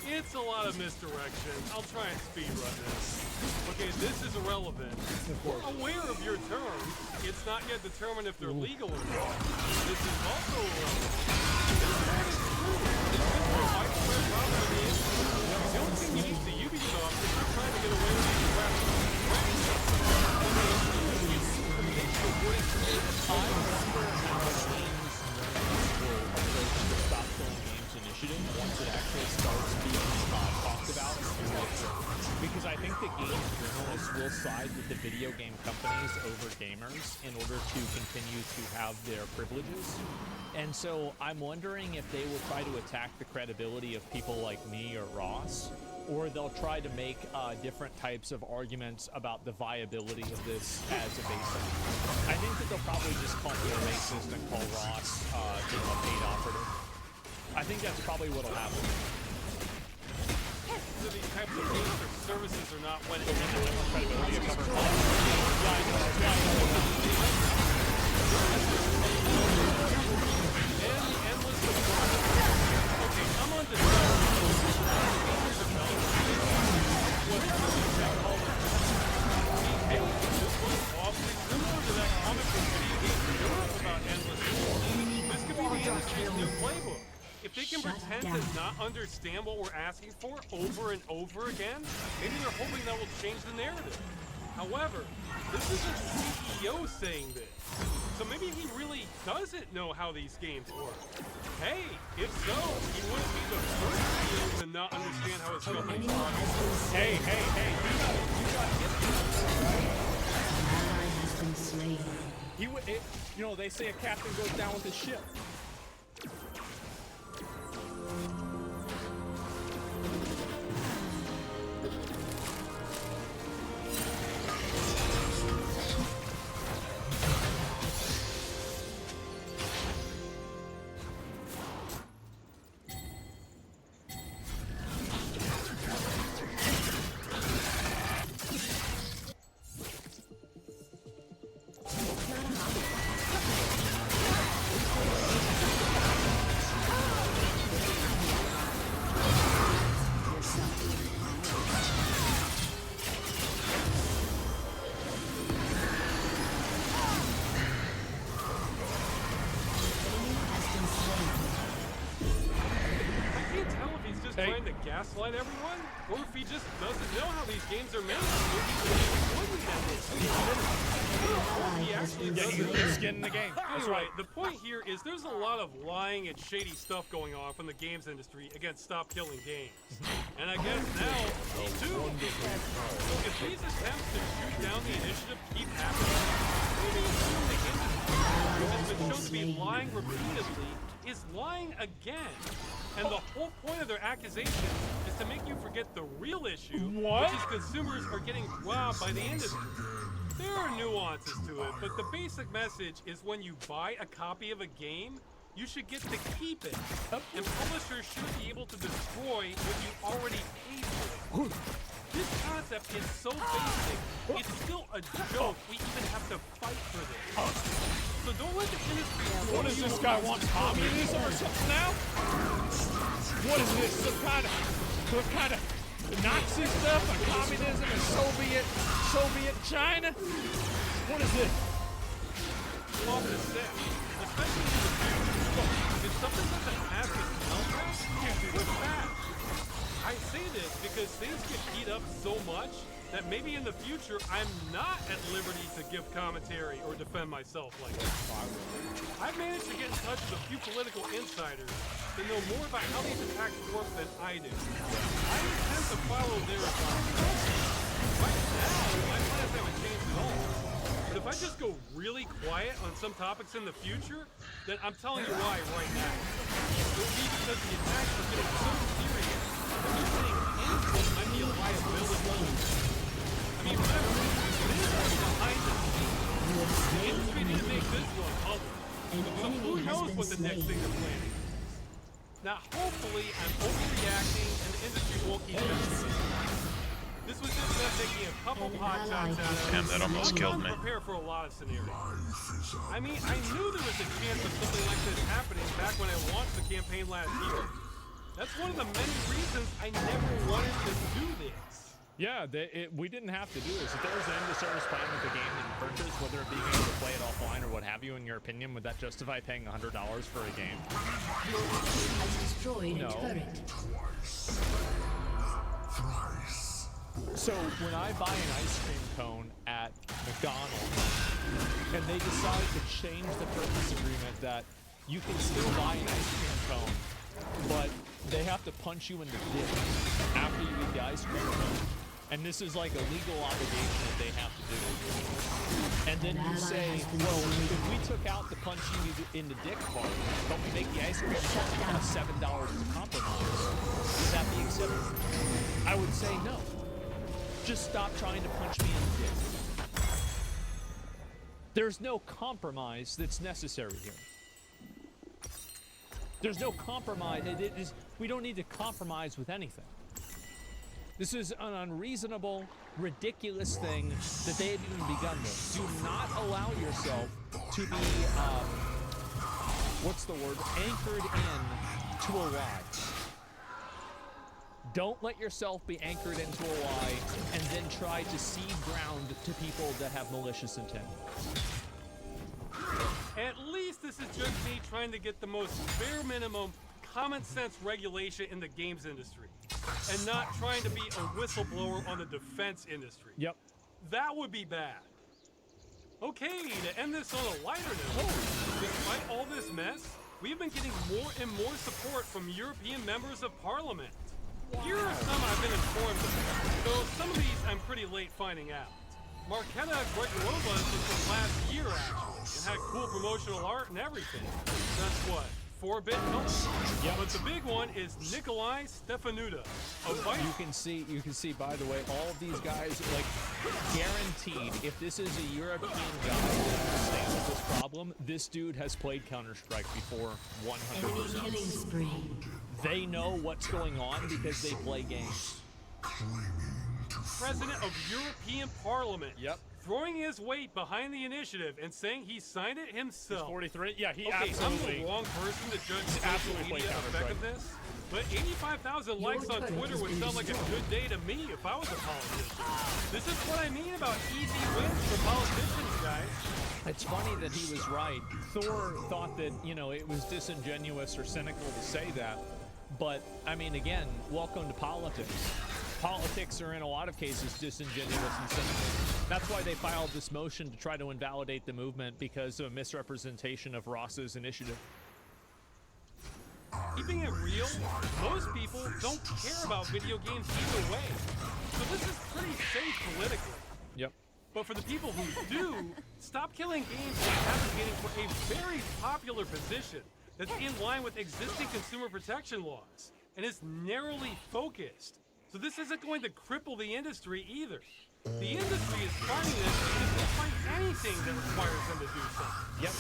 [SPEAKER 23] It's a lot of misdirection. I'll try and speedrun this. Okay, this is irrelevant. We're aware of your terms. It's not yet determined if they're legal or not. This is also irrelevant. This one is true. It's been for a widespread problem in the industry. The only thing unique to Ubisoft is they're trying to get away with these graphics.
[SPEAKER 11] I remember how games will stop killing games initiative once it actually starts being talked about in the future. Because I think that game journalists will side with the video game companies over gamers in order to continue to have their privileges. And so I'm wondering if they will try to attack the credibility of people like me or Ross, or they'll try to make different types of arguments about the viability of this as a basis. I think that they'll probably just call me a racist and call Ross a paid operative. I think that's probably what'll happen.
[SPEAKER 23] So these types of games or services are not when
[SPEAKER 11] it's credibility of cover.
[SPEAKER 23] And the endless support. Okay, I'm on the This was awfully similar to that comic from Video Games Europe about endless support. This could be the industry's new playbook. If they can pretend to not understand what we're asking for over and over again, maybe they're hoping that will change the narrative. However, this is a CEO saying this, so maybe he really doesn't know how these games work. Hey, if so, he wouldn't be the first CEO to not understand how his company works. Hey,
[SPEAKER 11] You know, they say a captain goes down with his ship.
[SPEAKER 23] gaslight everyone, or if he just doesn't know how these games are made. He actually doesn't.
[SPEAKER 11] Skin in the game. That's
[SPEAKER 23] Anyway,
[SPEAKER 11] right.
[SPEAKER 23] the point here is there's a lot of lying and shady stuff going on from the games industry against Stop Killing Games. And I guess now, me too. So if these attempts to shoot down the initiative keep happening, maybe assume the industry, which has been shown to be lying repeatedly, is lying again. And the whole point of their accusation is to make you forget the real issue, which is consumers are getting robbed by the industry. There are nuances to it, but the basic message is when you buy a copy of a game, you should get to keep it. And publishers should be able to destroy what you already paid for. This concept is so basic, it's still a joke we even have to fight for this. So don't let the industry...
[SPEAKER 11] What does this guy want? Communism or something now? What is this? Some kind of Nazi stuff? A communism and Soviet China? What is this?
[SPEAKER 23] Off the set, especially in the future. If something doesn't have this outcome, do it fast. I say this because things get heat up so much that maybe in the future I'm not at liberty to give commentary or defend myself like this. I've managed to get in touch with a few political insiders that know more about how these attacks work than I do. I intend to follow their advice. Right now, my plans haven't changed at all. But if I just go really quiet on some topics in the future, then I'm telling you why right now. It will be because the attacks are getting so serious that me saying anything might be a liability. I mean, remember, this is behind the scenes. The industry didn't make this one public. So who knows what the next thing they're planning is. Now, hopefully, I'm overreacting and the industry won't keep messing with me. This was just them taking a couple pot shots at us.
[SPEAKER 4] Damn, that almost killed me.
[SPEAKER 23] Prepare for a lot of scenarios. I mean, I knew there was a chance of something like this happening back when I launched the campaign last year. That's one of the many reasons I never wanted to do this.
[SPEAKER 11] Yeah, we didn't have to do this. If there was an end-of-service plan with the game that you purchased, whether it being able to play it offline or what have you, in your opinion, would that justify paying $100 for a game?
[SPEAKER 5] Your team has destroyed a
[SPEAKER 11] No.
[SPEAKER 5] turret.
[SPEAKER 11] So when I buy an ice cream cone at McDonald's and they decide to change the purchase agreement that you can still buy an ice cream cone, but they have to punch you in the dick after you eat the ice cream cone, and this is like a legal obligation that they have to do. And then you say, well, if we took out the punch you in the dick part, but we make the ice cream cone cost $7 to compromise, would that be acceptable? I would say no. Just stop trying to punch me in the dick. There's no compromise that's necessary here. There's no compromise. We don't need to compromise with anything. This is an unreasonable, ridiculous thing that they have even begun with. Do not allow yourself to be, what's the word, anchored in to a lie. Don't let yourself be anchored into a lie and then try to cede ground to people that have malicious intent.
[SPEAKER 23] At least this is just me trying to get the most bare minimum common sense regulation in the games industry and not trying to be a whistleblower on the defense industry.
[SPEAKER 11] Yep.
[SPEAKER 23] That would be bad. Okay, to end this on a lighter note, despite all this mess, we've been getting more and more support from European members of parliament. Here are some I've been informed of, though some of these I'm pretty late finding out. Marketa Gregorova is from last year, actually, and had cool promotional art and everything. That's what, 4-bit colors? Yeah. But the big one is Nikolai Stefanuta, a vice...
[SPEAKER 11] You can see, by the way, all of these guys, like, guaranteed, if this is a European guy that understands this problem, this dude has played Counter-Strike before 100%.
[SPEAKER 5] Enemy killing spree.
[SPEAKER 11] They know what's going on because they play games.
[SPEAKER 23] President of European Parliament.
[SPEAKER 11] Yep.
[SPEAKER 23] Throwing his weight behind the initiative and saying he signed it himself.
[SPEAKER 11] He's 43. Yeah, he
[SPEAKER 23] okay,
[SPEAKER 11] absolutely.
[SPEAKER 23] I'm the wrong person to judge social media effectiveness, but 85,000 likes on Twitter would sound like a good day to me if I was a politician. This is what I mean about easy wins for politicians, guys.
[SPEAKER 11] It's funny that he was right. Thor thought that, you know, it was disingenuous or cynical to say that. But I mean, again, welcome to politics. Politics are in a lot of cases disingenuous and cynical. That's why they filed this motion to try to invalidate the movement because of a misrepresentation of Ross's initiative.
[SPEAKER 23] Keeping it real, most people don't care about video games either way. So this is pretty safe politically.
[SPEAKER 11] Yep.
[SPEAKER 23] But for the people who do, Stop Killing Games is advocating for a very popular position that's in line with existing consumer protection laws and is narrowly focused. So this isn't going to cripple the industry either. The industry is fighting this because they fight anything that requires them to do something.
[SPEAKER 11] Yep.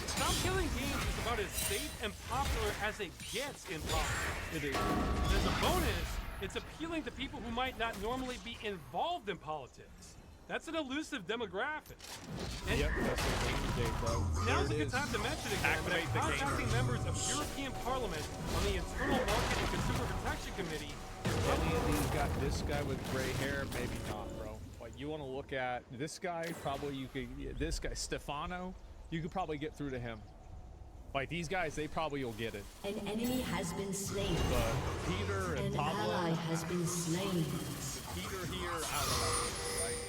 [SPEAKER 23] Stop Killing Games is about as safe and popular as it gets in politics.
[SPEAKER 11] It is.
[SPEAKER 23] And as a bonus, it's appealing to people who might not normally be involved in politics. That's an elusive demographic. And
[SPEAKER 11] yep, that's what we did, bro.
[SPEAKER 23] Now's a good time to mention again that contacting members of European Parliament on the Internal Market and Consumer Protection Committee.
[SPEAKER 11] Any of these got this guy with gray hair? Maybe not, bro. Like, you want to look at this guy, probably you could, this guy, Stefano, you could probably get through to him. Like, these guys, they probably will get it.
[SPEAKER 5] An enemy has been slain.
[SPEAKER 11] But Peter and
[SPEAKER 5] An
[SPEAKER 11] Pablo.
[SPEAKER 5] ally has been slain.
[SPEAKER 11] Peter here, I don't know, right?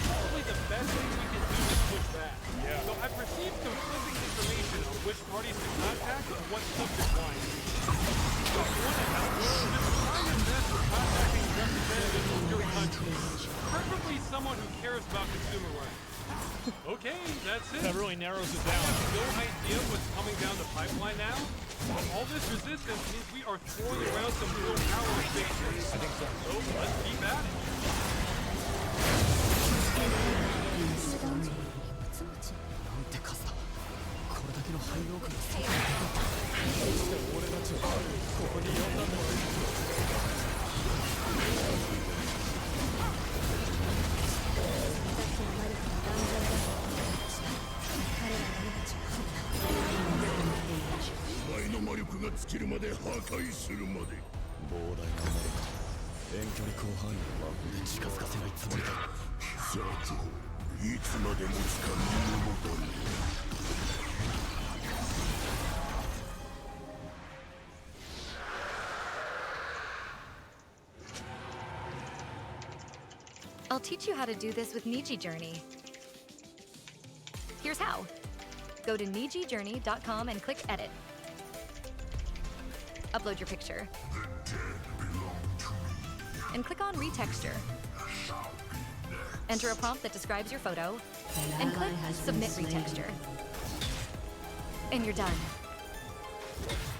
[SPEAKER 23] Probably the best thing we can do is push back.
[SPEAKER 11] Yeah.
[SPEAKER 23] So I received conflicting information on which parties to contact and what subject lines. So if you want to help, just try your best for contacting representatives of your country. Preferably someone who cares about consumer rights. Okay, that's it.
[SPEAKER 11] That really narrows it down.
[SPEAKER 23] I have no idea what's coming down the pipeline now. But all this resistance means we are throwing around some real power and victories. I think so. So let's keep at it.
[SPEAKER 16] I'll teach you how to do this with Niji Journey. Here's how. Go to nijijourney.com and click Edit. Upload your picture. And click on Retexture. Enter a prompt that describes your photo, and click Submit Retexture. And you're done.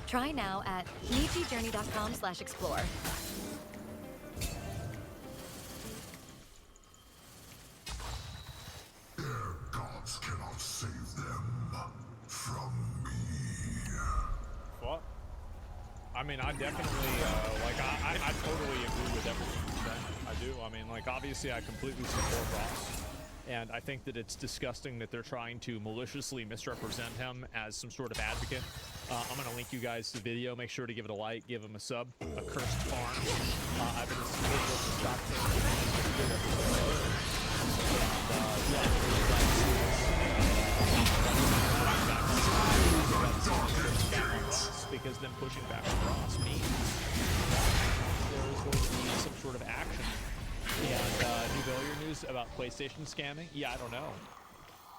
[SPEAKER 16] Try now at nijijourney.com/explore.
[SPEAKER 6] Gods cannot save them from me.
[SPEAKER 11] What? I mean, I definitely, I totally agree with everything you said. I do. I mean, like, obviously, I completely support Ross. And I think that it's disgusting that they're trying to maliciously misrepresent him as some sort of advocate. I'm going to link you guys to the video. Make sure to give it a like, give him a sub. A cursed farm. I've been a supporter of the Stop because them pushing back on Ross means there is going to be some sort of action. And new failure news about PlayStation scamming? Yeah, I don't know.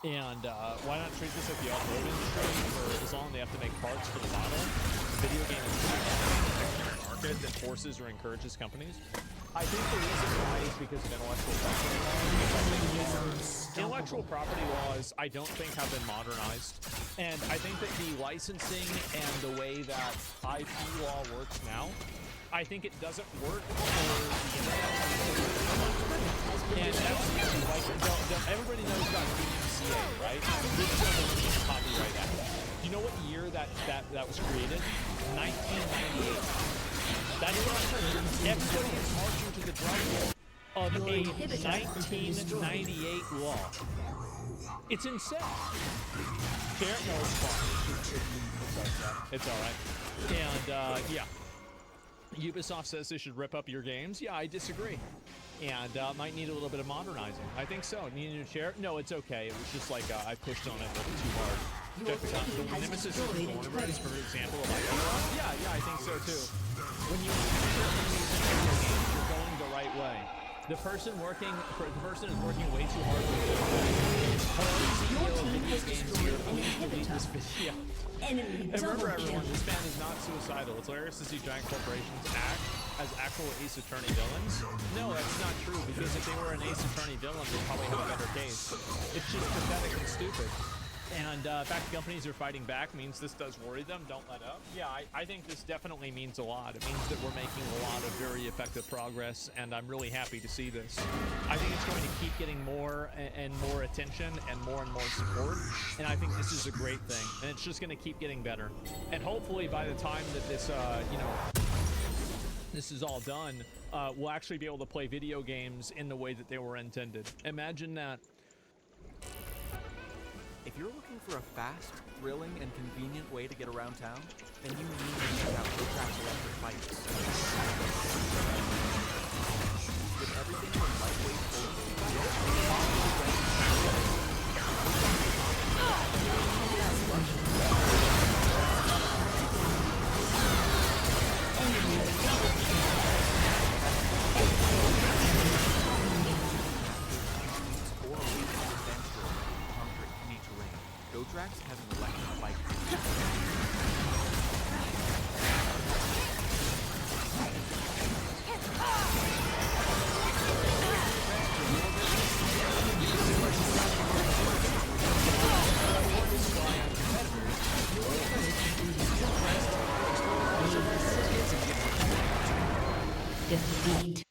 [SPEAKER 11] And why not treat this like the automotive industry, where as long as they have to make parts for the model, the video game is a market that forces or encourages companies? I think the reason why is because of intellectual property laws. Intellectual property laws, I don't think, have been modernized. And I think that the licensing and the way that IP law works now, I think it doesn't work for the internet. And that's like, everybody knows about DMCA, right? Digital Copyright Act. Do you know what year that was created? 1998. That's right. Everybody is marching to the drum of a 1998 law. It's insane. Garrett knows it's fine. It's all right. And yeah. Ubisoft says they should rip up your games. Yeah, I disagree. And might need a little bit of modernizing. I think so. Need a new chair? No, it's okay. It was just like I pushed on it a little too hard. Check this out. The Nemesis is the Thornbird is a perfect example of like, yeah, I think so too. When you you're going the right way. The person is working way too hard. Hello, CEO of video games here. Please delete this video. And remember, everyone, this man is not suicidal. It's hilarious to see giant corporations act as actual Ace Attorney villains. No, that's not true, because if they were an Ace Attorney villain, they'd probably have a better case. It's just pathetic and stupid. And the fact companies are fighting back means this does worry them. Don't let up. Yeah, I think this definitely means a lot. It means that we're making a lot of very effective progress, and I'm really happy to see this. I think it's going to keep getting more and more attention and more support, and I think this is a great thing. And it's just going to keep getting better. And hopefully by the time that this, this is all done, we'll actually be able to play video games in the way that they were intended. Imagine that.
[SPEAKER 9] If you're looking for a fast, thrilling, and convenient way to get around town, then you need to check out GoTrax Electric Bikes. With everything from lightweight GoTrax has an electric bike.
[SPEAKER 5] Defeat.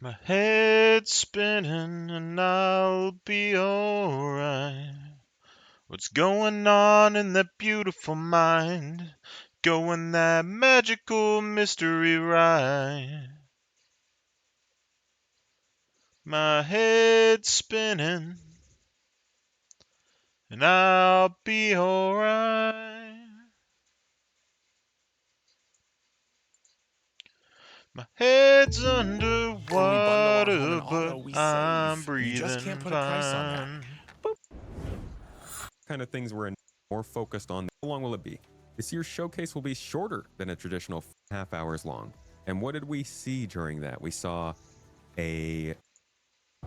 [SPEAKER 4] My head's spinning and I'll be alright. What's going on in that beautiful mind? Going that magical mystery ride. My head's spinning and I'll be alright. My head's underwater, but I'm breathing fine.
[SPEAKER 1] Kind of things we're more focused on. How long will it be? This year's showcase will be shorter than a traditional half hours long. And what did we see during that? We saw a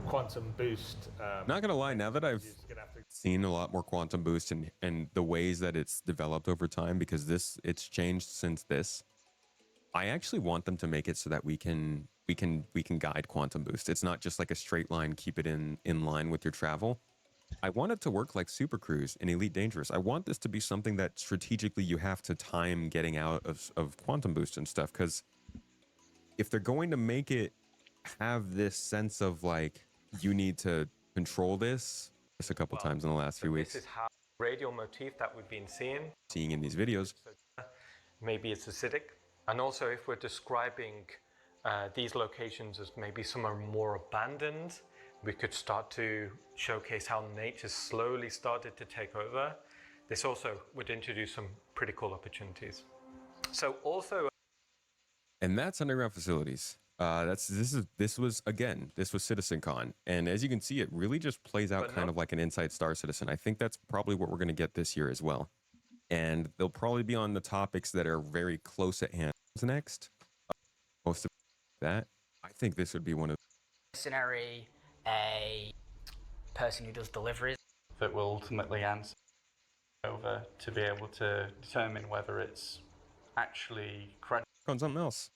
[SPEAKER 17] Quantum Boost.
[SPEAKER 1] not gonna lie, now that I've seen a lot more Quantum Boost and the ways that it's developed over time, because it's changed since this. I actually want them to make it so that we can guide Quantum Boost. It's not just like a straight line, keep it in line with your travel. I want it to work like Super Cruise and Elite Dangerous. I want this to be something that strategically you have to time getting out of Quantum Boost and stuff, because if they're going to make it have this sense of like you need to control this a couple times in the last few weeks.
[SPEAKER 17] This is how radial motif that we've been seeing
[SPEAKER 1] In these videos.
[SPEAKER 17] maybe it's acidic. And also if we're describing these locations as maybe some are more abandoned, we could start to showcase how nature slowly started to take over. This also would introduce some pretty cool opportunities. So also...
[SPEAKER 1] And that's underground facilities. This was CitizenCon, and as you can see, it really just plays out kind of like an Inside Star Citizen. I think that's probably what we're going to get this year as well, and they'll probably be on the topics that are very close at hand. What's next? Most of that, I think this would be one of.
[SPEAKER 18] Mercenary, a person who does deliveries.
[SPEAKER 20] That will ultimately answer over to be able to determine whether it's actually credible.
[SPEAKER 1] On something else.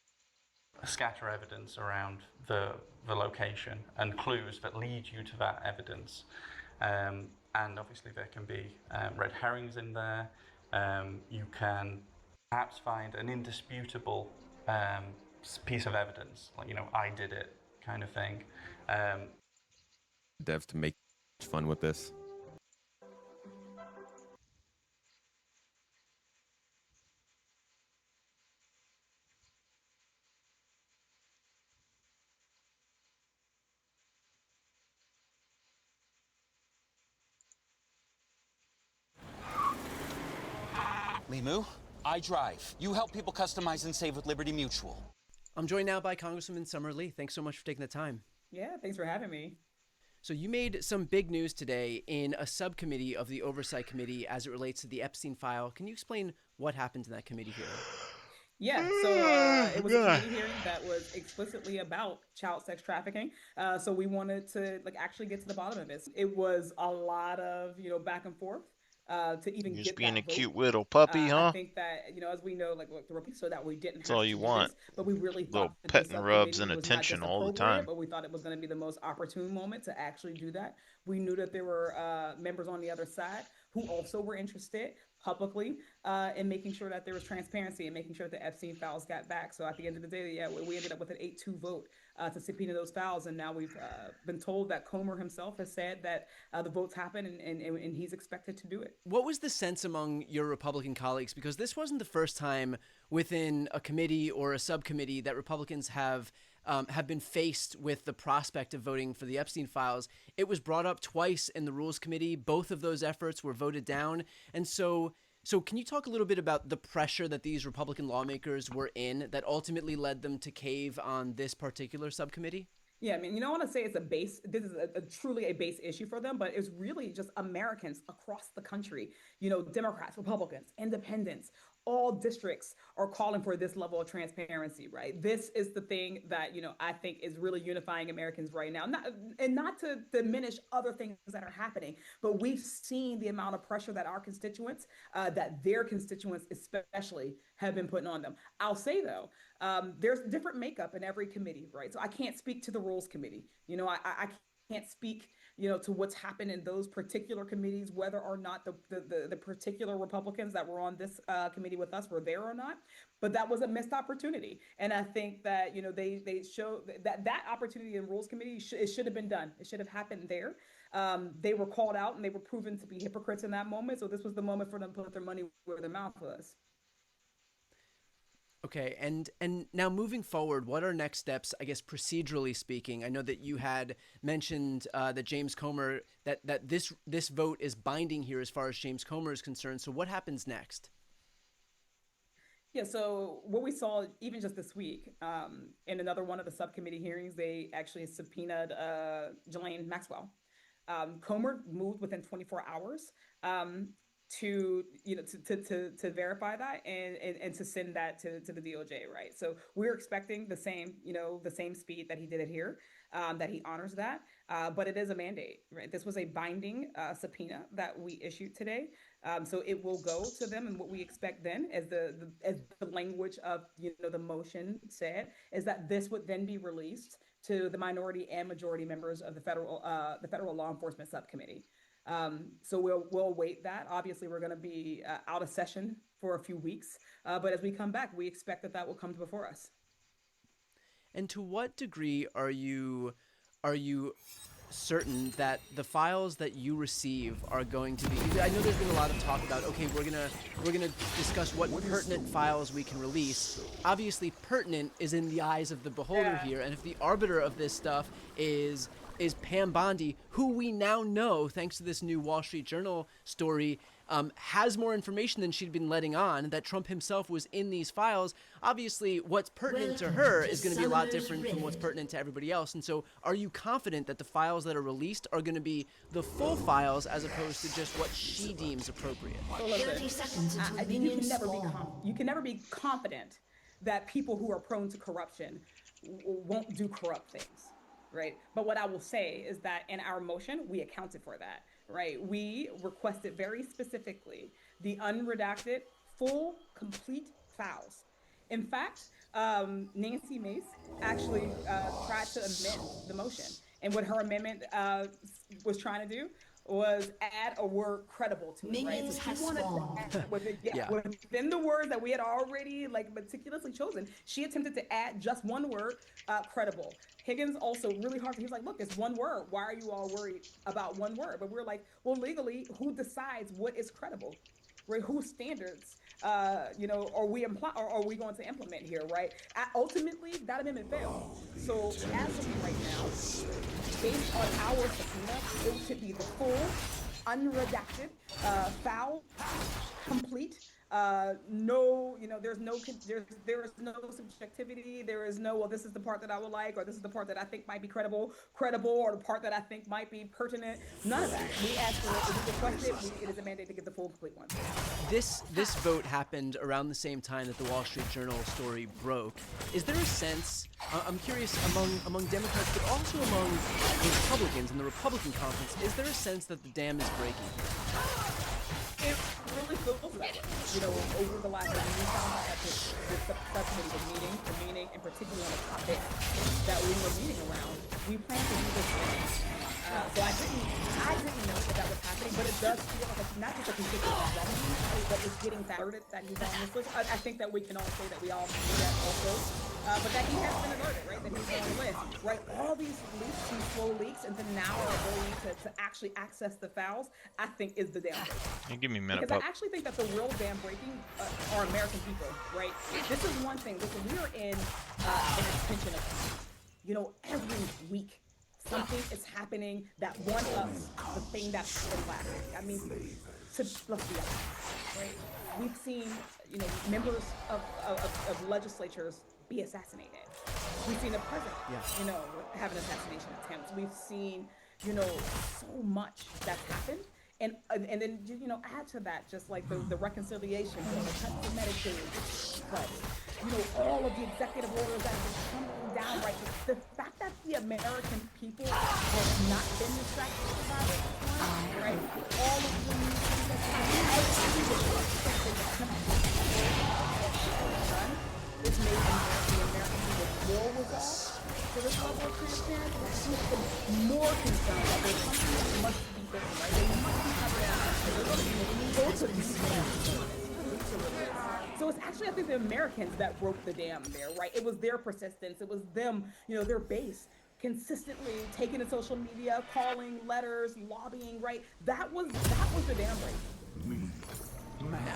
[SPEAKER 20] Scatter evidence around the location and clues that lead you to that evidence. And obviously there can be red herrings in there. You can perhaps find an indisputable piece of evidence, like, I did it kind of thing.
[SPEAKER 1] Devs to make fun with this.
[SPEAKER 25] Limu, I drive. You help people customize and save with Liberty Mutual.
[SPEAKER 26] I'm joined now by Congresswoman Summer Lee. Thanks so much for taking the time.
[SPEAKER 27] Yeah, thanks for having me.
[SPEAKER 26] So you made some big news today in a subcommittee of the Oversight Committee as it relates to the Epstein file. Can you explain what happened in that committee hearing?
[SPEAKER 27] Yeah, so it was a committee hearing that was explicitly about child sex trafficking. So we wanted to actually get to the bottom of it. It was a lot of back and forth. To even
[SPEAKER 4] You're
[SPEAKER 27] get
[SPEAKER 4] just being
[SPEAKER 27] that
[SPEAKER 4] a cute
[SPEAKER 27] vote.
[SPEAKER 4] little puppy, huh?
[SPEAKER 27] I think that as we know, the Republicans, so that we didn't.
[SPEAKER 4] That's
[SPEAKER 27] have
[SPEAKER 4] all
[SPEAKER 27] to
[SPEAKER 4] you
[SPEAKER 27] do
[SPEAKER 4] want.
[SPEAKER 27] this, but we really
[SPEAKER 4] Little
[SPEAKER 27] thought that
[SPEAKER 4] pet
[SPEAKER 27] this
[SPEAKER 4] and rubs
[SPEAKER 27] subcommittee
[SPEAKER 4] and
[SPEAKER 27] was not just
[SPEAKER 4] attention all the
[SPEAKER 27] appropriate,
[SPEAKER 4] time.
[SPEAKER 27] But we thought it was going to be the most opportune moment to actually do that. We knew that there were members on the other side who also were interested publicly in making sure that there was transparency and making sure that the Epstein files got back. So at the end of the day, yeah, we ended up with an 8-2 vote to subpoena those files. And now we've been told that Comer himself has said that the votes happen and he's expected to do it.
[SPEAKER 26] What was the sense among your Republican colleagues? Because this wasn't the first time within a committee or a subcommittee that Republicans have been faced with the prospect of voting for the Epstein files. It was brought up twice in the Rules Committee. Both of those efforts were voted down. And so can you talk a little bit about the pressure that these Republican lawmakers were in that ultimately led them to cave on this particular subcommittee?
[SPEAKER 27] Yeah, I mean, I want to say this is truly a base issue for them, but it's really just Americans across the country, Democrats, Republicans, independents, all districts are calling for this level of transparency, right? This is the thing that, I think is really unifying Americans right now. Not to diminish other things that are happening, but we've seen the amount of pressure that our constituents, that their constituents especially, have been putting on them. I'll say, though, there's different makeup in every committee, right? So I can't speak to the Rules Committee. I can't speak, to what's happened in those particular committees, whether or not the particular Republicans that were on this committee with us were there or not. But that was a missed opportunity, and I think that they show that opportunity in Rules Committee it should have been done. It should have happened there. They were called out and they were proven to be hypocrites in that moment. So this was the moment for them to put their money where their mouth was.
[SPEAKER 26] Okay, and now moving forward, what are next steps, I guess, procedurally speaking? I know that you had mentioned that James Comer, that this vote is binding here as far as James Comer is concerned. So what happens next?
[SPEAKER 27] Yeah, so what we saw even just this week in another one of the subcommittee hearings, they actually subpoenaed Ghislaine Maxwell. Comer moved within 24 hours to verify that and to send that to the DOJ, right? So we're expecting the same speed that he did it here, that he honors that, but it is a mandate, right? This was a binding subpoena that we issued today, so it will go to them. And what we expect then, as the language of the motion said, is that this would then be released to the minority and majority members of the federal law enforcement subcommittee. So we'll await that. Obviously, we're going to be out of session for a few weeks, but as we come back, we expect that will come before us.
[SPEAKER 26] And to what degree are you certain that the files that you receive are going to be? I know there's been a lot of talk about, okay, we're gonna discuss what pertinent files we can release. Obviously, pertinent is in the eyes of the beholder here, and if the arbiter of this stuff is Pam Bondi, who we now know, thanks to this new Wall Street Journal story, has more information than she'd been letting on, that Trump himself was in these files. Obviously, what's pertinent to her is going to be a lot different from what's pertinent to everybody else. And so are you confident that the files that are released are going to be the full files as opposed to just what she deems appropriate?
[SPEAKER 27] So listen, 30 seconds until you can never be confident that people who are prone to corruption won't do corrupt things. Right. But what I will say is that in our motion, we accounted for that. Right. We requested very specifically the unredacted, full, complete files. In fact, Nancy Mace actually tried to amend the motion. And what her amendment was trying to do was add a word credible to it, right? So she wanted to add within the words that we had already meticulously chosen. She attempted to add just one word, credible. Higgins also really hard. He's like, look, it's one word. Why are you all worried about one word? But we're like, well, legally, who decides what is credible? Right? Whose standards, are we going to implement here, right? Ultimately, that amendment failed. So as of right now, based on our subpoena, it should be the full, unredacted, foul, complete. No, there is no subjectivity. There is no, well, this is the part that I would like, or this is the part that I think might be credible, or the part that I think might be pertinent. None of that. We asked for it. We requested. It is a mandate to get the full, complete one.
[SPEAKER 26] This vote happened around the same time that the Wall Street Journal story broke. Is there a sense, I'm curious, among Democrats, but also among Republicans in the Republican conference, is there a sense that the dam is breaking?
[SPEAKER 27] It really feels that way. Over the last year, we found out that this subcommittee was meeting, in particular on the topic that we were meeting around. We plan to do this thing. So I didn't know that was happening, but it does feel like it's not just a consistent development, but it's getting better that he's on this list. I think that we can all say that we all see that also. But that he has been alerted, right? That he's on the list, right? All these leaks, these slow leaks, and then now our ability to actually access the files, I think is the dam breaking.
[SPEAKER 4] Give me a minute,
[SPEAKER 27] because I actually think that the real dam breaking are American people, right? This is one thing. Listen, we are in an extension of time. Every week something is happening that one-ups the thing that happened last week. I mean, let's be honest, right? We've seen, members of legislatures be assassinated. We've seen a president, have an assassination attempt. We've seen, so much that's happened. And then, add to that just like the reconciliation, the cuts to Medicaid, cuts, all of the executive orders that have been coming down, right? The fact that the American people have not been distracted by it, right? All of the new things that it's made the American people more resolved to this level. more transparent, I'm more concerned that their companies must be hidden, right? They must be covered up. They're going to go to these so it's actually, I think, the Americans that broke the dam there, right? It was their persistence. It was them, their base consistently taking to social media, calling, letters, lobbying, right? That was the dam break.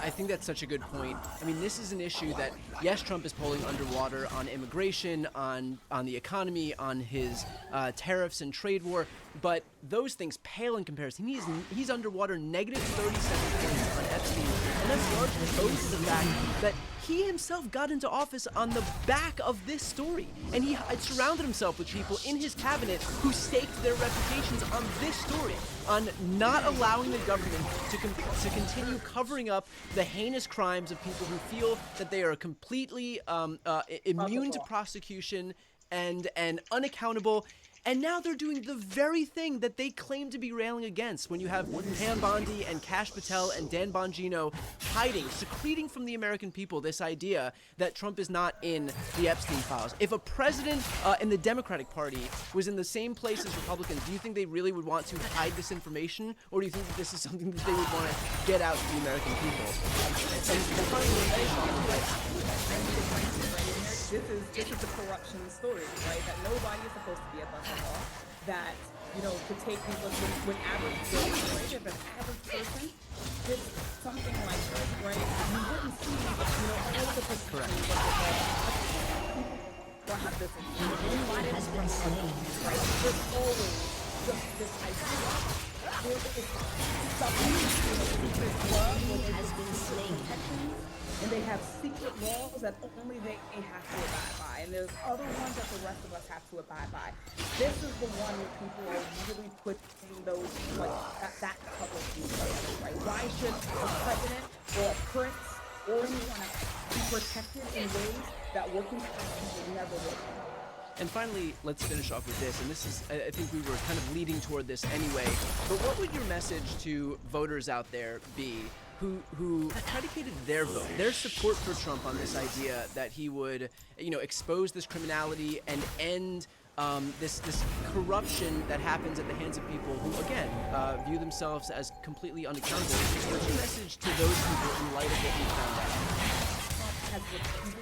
[SPEAKER 26] I think that's such a good point. I mean, this is an issue that, yes, Trump is polling underwater on immigration, on the economy, on his tariffs and trade war, but those things pale in comparison. He's underwater negative 37 points on Epstein, and that's largely owed to the fact that he himself got into office on the back of this story, and he surrounded himself with people in his cabinet who staked their reputations on this story, on not allowing the government to continue covering up the heinous crimes of people who feel that they are completely immune to prosecution and unaccountable. And now they're doing the very thing that they claim to be railing against. When you have Pam Bondi and Kash Patel and Dan Bongino hiding, secreting from the American people this idea that Trump is not in the Epstein files. If a president in the Democratic Party was in the same place as Republicans, do you think they really would want to hide this information? Or do you think that this is something that they would want to get out to the American people?
[SPEAKER 27] This is the corruption story, right? That nobody is supposed to be above the law. That, to take people with average skills, right? If an average person did something like this, right? You wouldn't see, all of the prescriptions
[SPEAKER 5] Nobody has been slain.
[SPEAKER 27] Right? There's always just this idea. There's secret club which has been slain. And they have secret laws that only they have to abide by. And there's other ones that the rest of us have to abide by. This is the one where people are really putting those, that public together, right? Why should a president or a prince or anyone else be protected in ways that working class people never would?
[SPEAKER 26] And finally, let's finish off with this. And this is, I think we were kind of leading toward this anyway. But what would your message to voters out there be who predicated their vote, their support for Trump on this idea that he would, expose this criminality and end this corruption that happens at the hands of people who, again, view themselves as completely unaccountable? What's your message to those people in light of what we found out?
[SPEAKER 27] Has repeatedly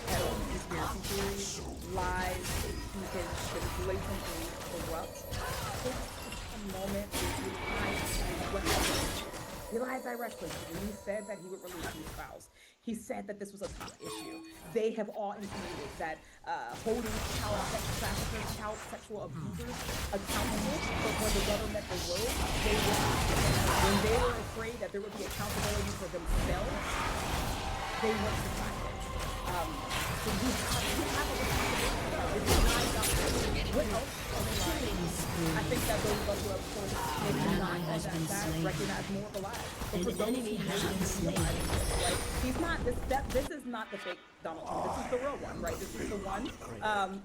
[SPEAKER 27] peddled conspiracy theories, lies, he has been blatantly corrupt. This is a moment where he lied directly when he said that he would release these files. He said that this was a top issue. They have all intimated that holding child sex traffickers, child sexual abusers accountable for when the government was rogue, they were not. When they were afraid that there would be accountability for themselves, they weren't decided. So we have a responsibility. It's not about what else are they lying? I think that those of us who have told maybe not all that recognize more of the lies.
[SPEAKER 5] An enemy has been slain.
[SPEAKER 27] Right? He's not this is not the fake Donald Trump. This is the real one, right? This is the one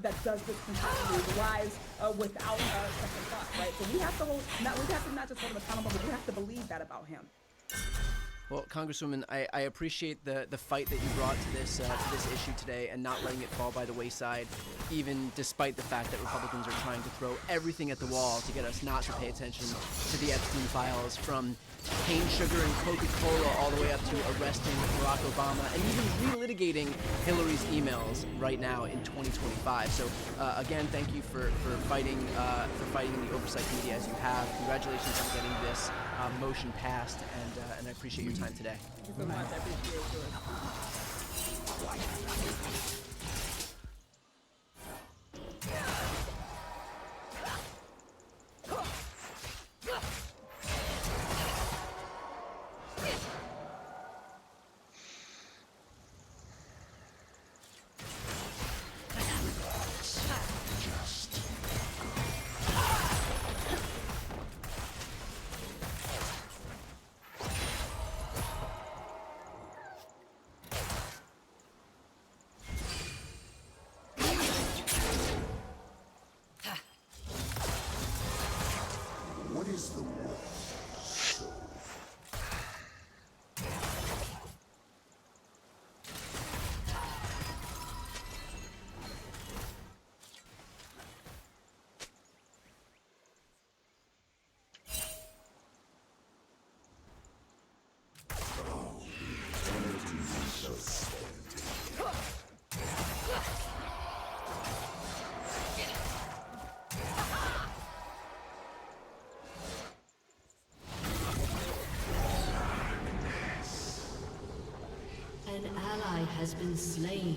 [SPEAKER 27] that does this consistently, lies without second thought, right? So we have to not just hold him accountable, but we have to believe that about him.
[SPEAKER 26] Well, Congresswoman, I appreciate the fight that you brought to this issue today and not letting it fall by the wayside, even despite the fact that Republicans are trying to throw everything at the wall to get us not to pay attention to the Epstein files, from cane sugar and Coca-Cola all the way up to arresting Barack Obama and even relitigating Hillary's emails right now in 2025. So again, thank you for fighting in the Oversight Committee as you have. Congratulations on getting this motion passed, and I appreciate your time today.
[SPEAKER 27] Thank you so much. I appreciate yours.
[SPEAKER 5] has been slain.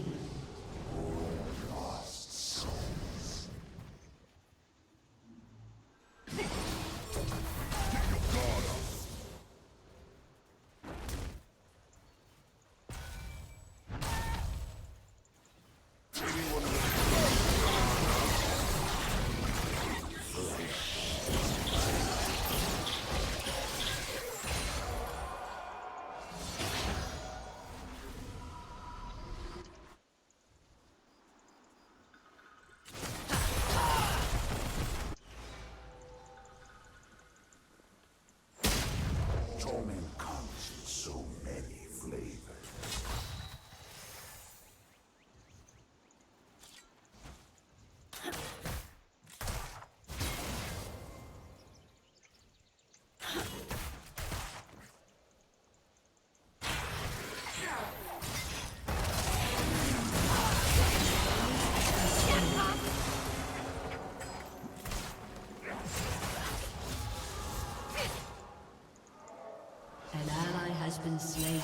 [SPEAKER 6] Torment comes in so many flavors.
[SPEAKER 5] An ally has been slain.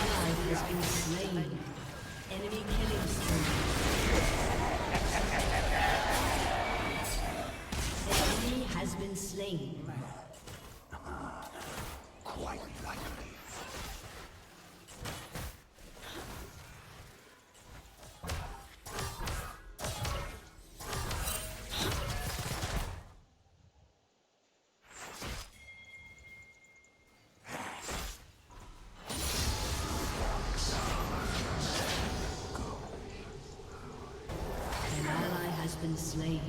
[SPEAKER 5] Ally has been slain. Enemy killing spree. Enemy has been slain.
[SPEAKER 6] Quite likely.
[SPEAKER 5] An ally has been slain.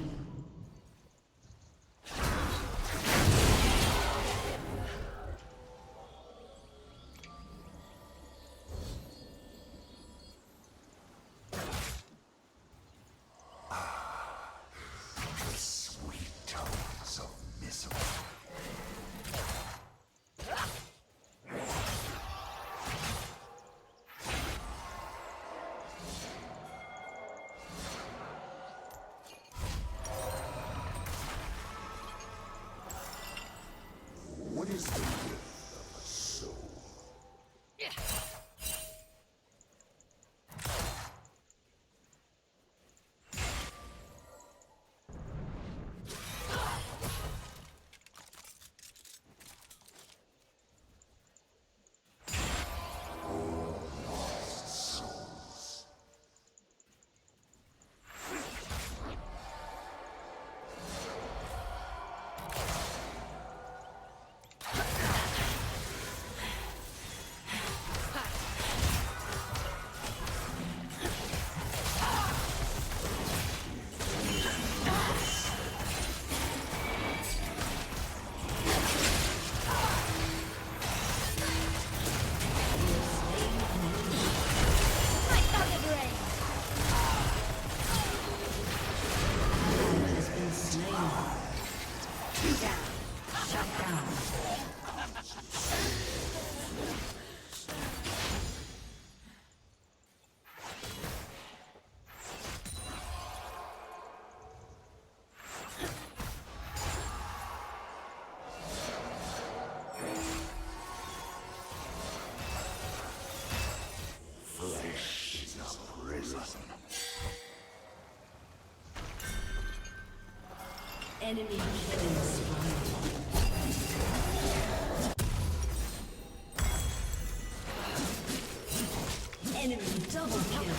[SPEAKER 6] The sweet tones of misery. What is the gift of a soul? Flesh is a prison.
[SPEAKER 5] Enemy killing spree. Enemy double kill.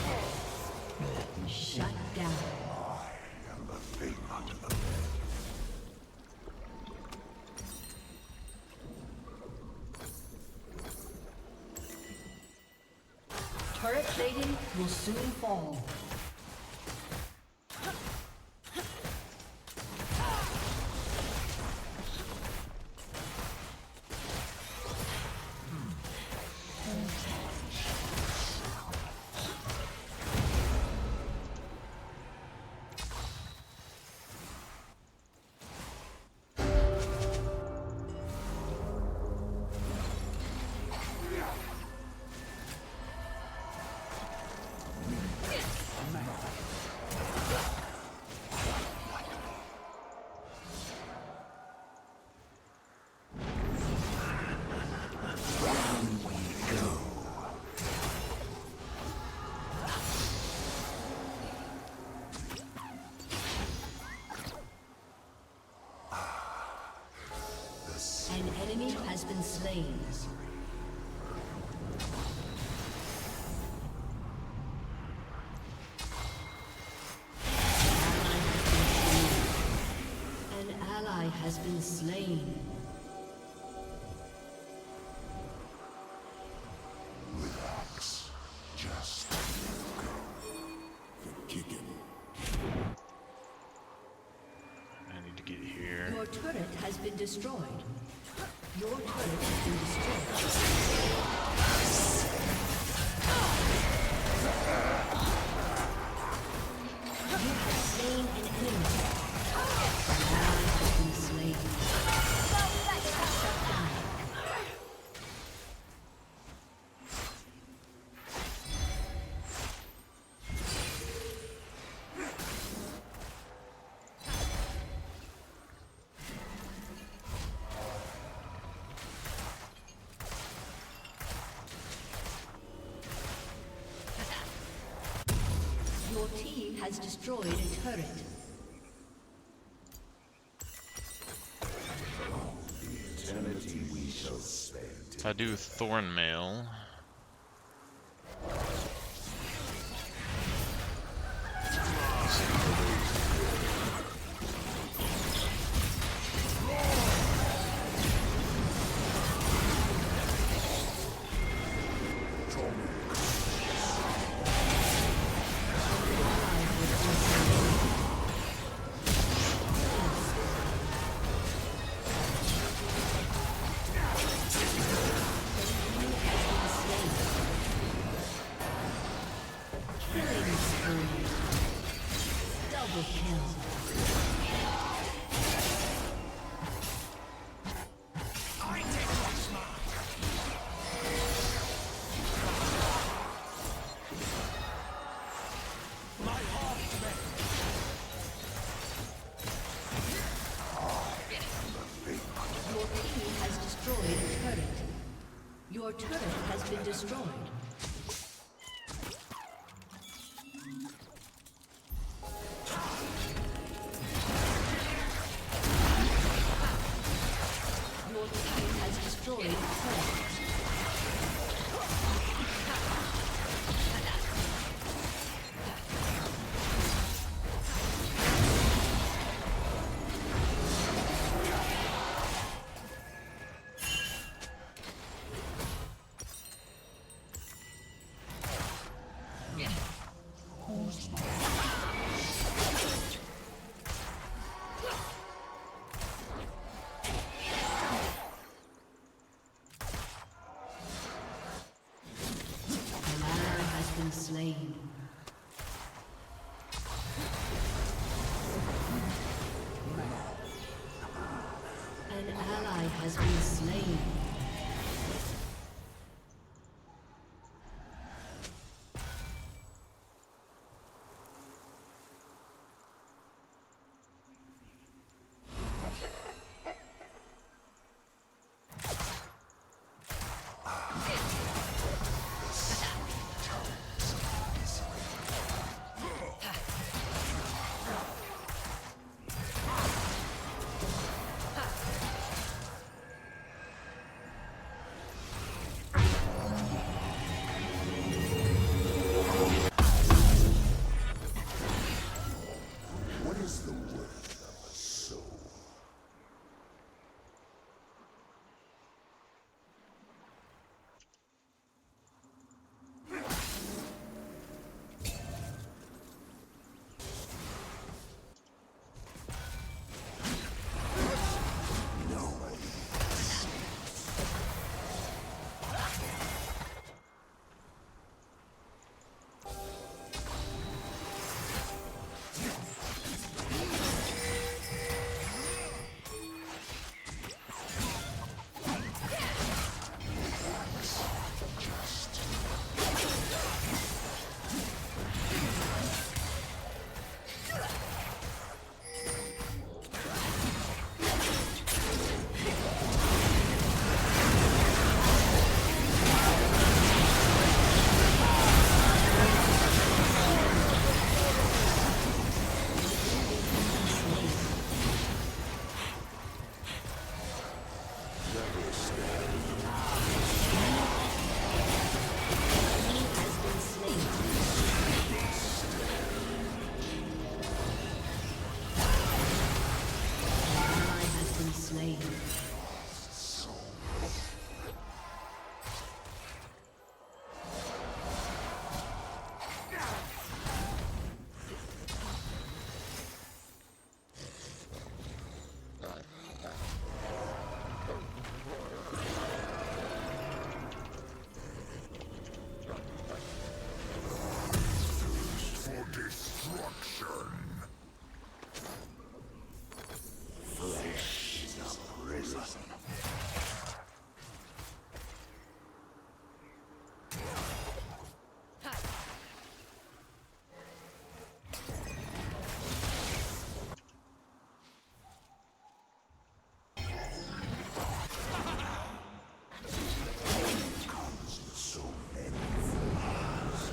[SPEAKER 5] Shut down.
[SPEAKER 6] I am the thing under the bed.
[SPEAKER 5] Turret plating will soon fall. slain. An ally has been slain.
[SPEAKER 6] Relax. Just go. The kicking.
[SPEAKER 4] I need to get here.
[SPEAKER 5] Your turret has been destroyed. Your turret has been destroyed. You have slain an enemy. An ally has been slain. Shut down. Your team has destroyed a turret.
[SPEAKER 6] Eternity we shall spend.
[SPEAKER 4] If I do Thorn Mail.
[SPEAKER 5] Double kill. Your team has destroyed a turret. Your turret has been destroyed. Your team has destroyed a turret. An ally has been slain. An ally has been slain.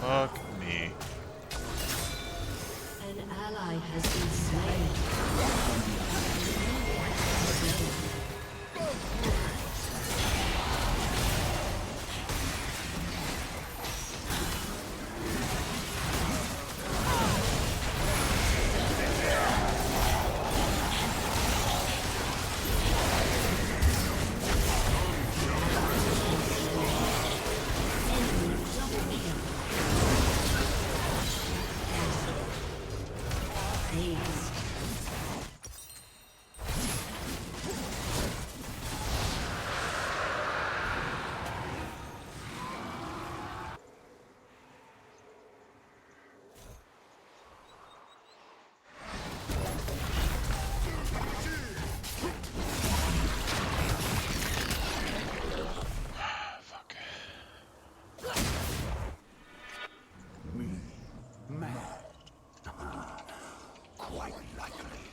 [SPEAKER 4] Fuck me.
[SPEAKER 5] An ally has been slain.
[SPEAKER 6] Quite likely.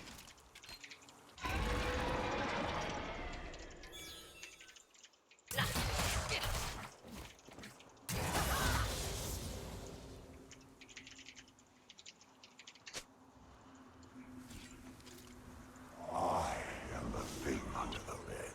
[SPEAKER 6] I am the thing under the red.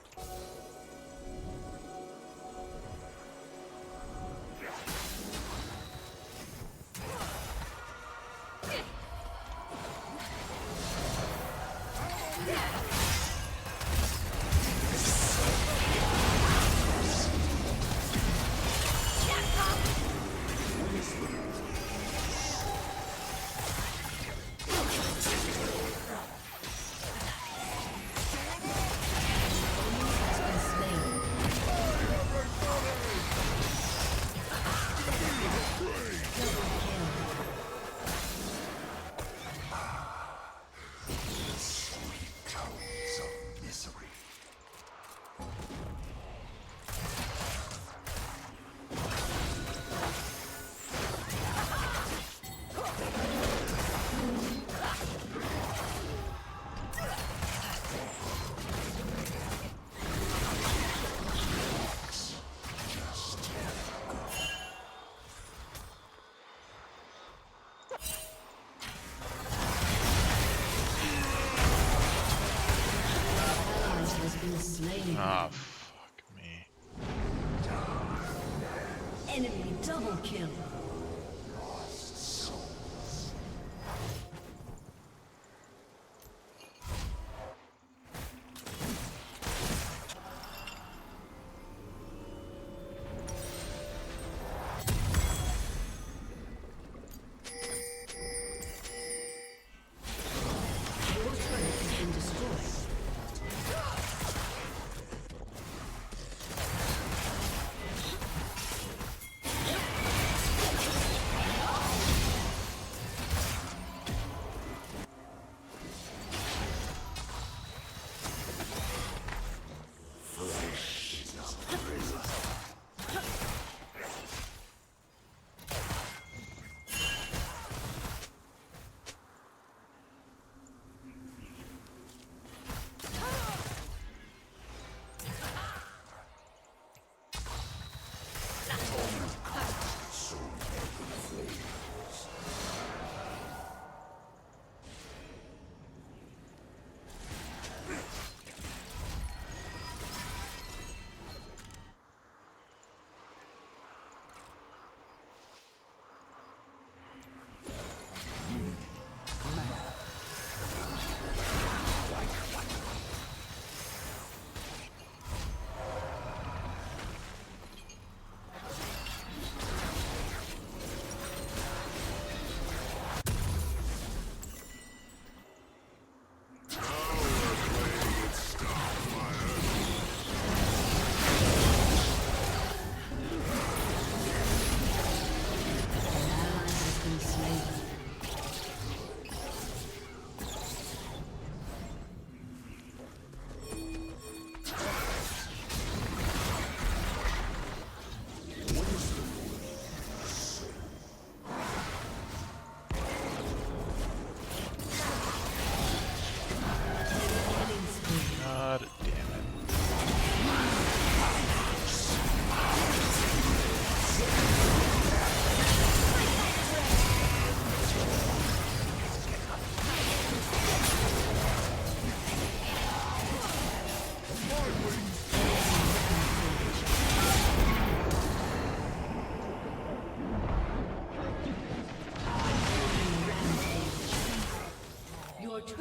[SPEAKER 4] Ah, fuck me.
[SPEAKER 5] Enemy double kill.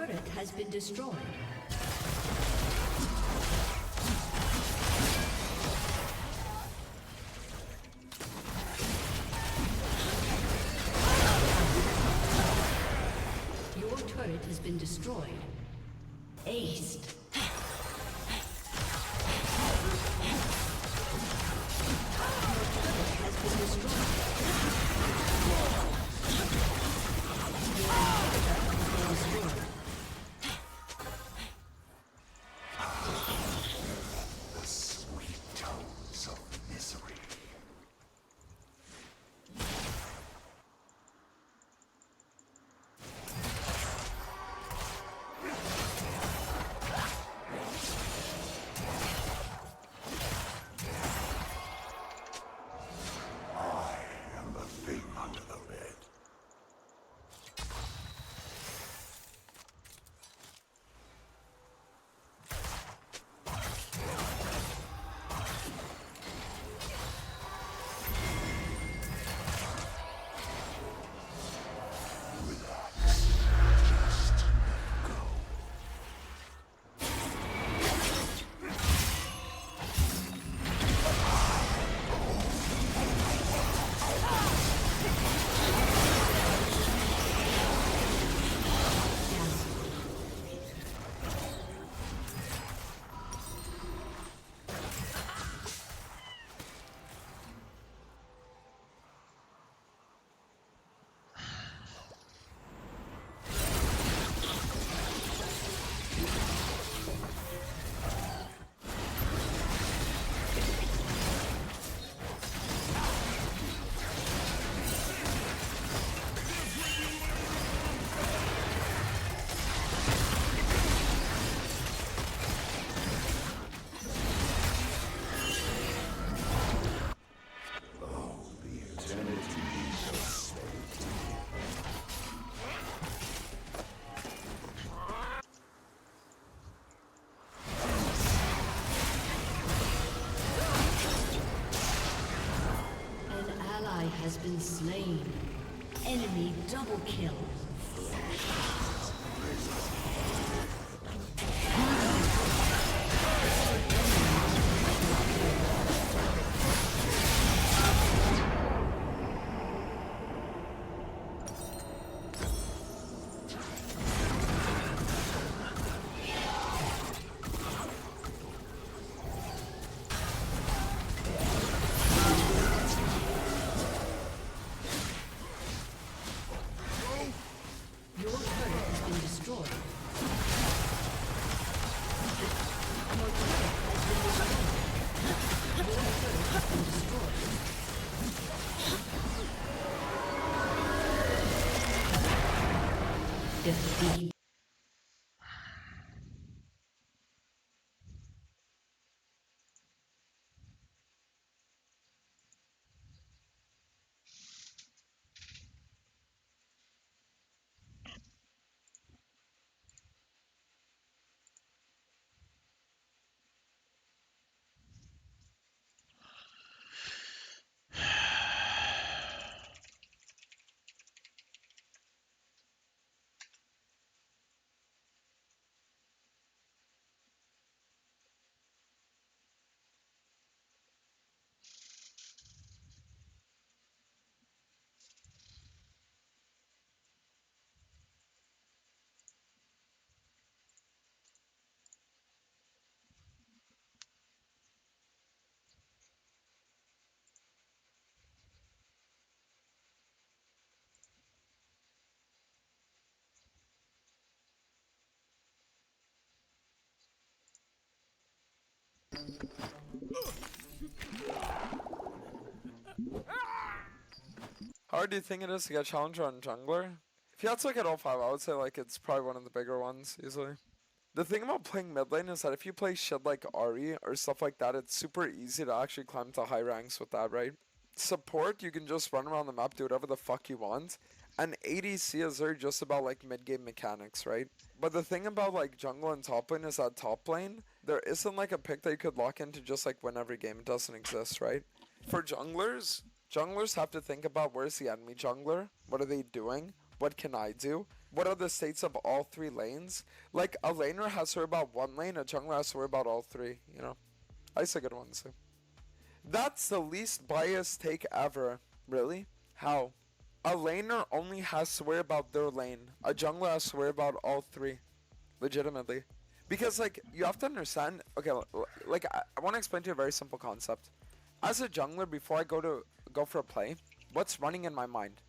[SPEAKER 5] turret has been destroyed. Your turret has been destroyed. Aced.
[SPEAKER 6] The sweet tones of misery. I am the thing under the bed.
[SPEAKER 5] Has been slain. Enemy double kill. Your turret has been destroyed. Your turret has been destroyed. Your turret has been destroyed. Defeat.
[SPEAKER 2] How hard do you think it is to get Challenger on Jungler? If you had to look at all 5, I would say like it's probably one of the bigger ones, easily. The thing about playing mid lane is that if you play shit like Ahri or stuff like that, it's super easy to actually climb to high ranks with that, right? Support, you can just run around the map, do whatever the fuck you want. And ADC is there just about like mid-game mechanics, right? But the thing about like jungle and top lane is that top lane, there isn't like a pick that you could lock into just like win every game. It doesn't exist, right? For junglers have to think about where's the enemy jungler? What are they doing? What can I do? what are the states of all three lanes? Like, a laner has to worry about one lane, a jungler has to worry about all three, you know? That's a good one, too. That's the least biased take ever. Really? How? A laner only has to worry about their lane. A jungler has to worry about all three. Legitimately. Because, like, you have to understand... Okay, like, I want to explain to you a very simple concept. As a jungler, before I go for a play, what's running in my mind?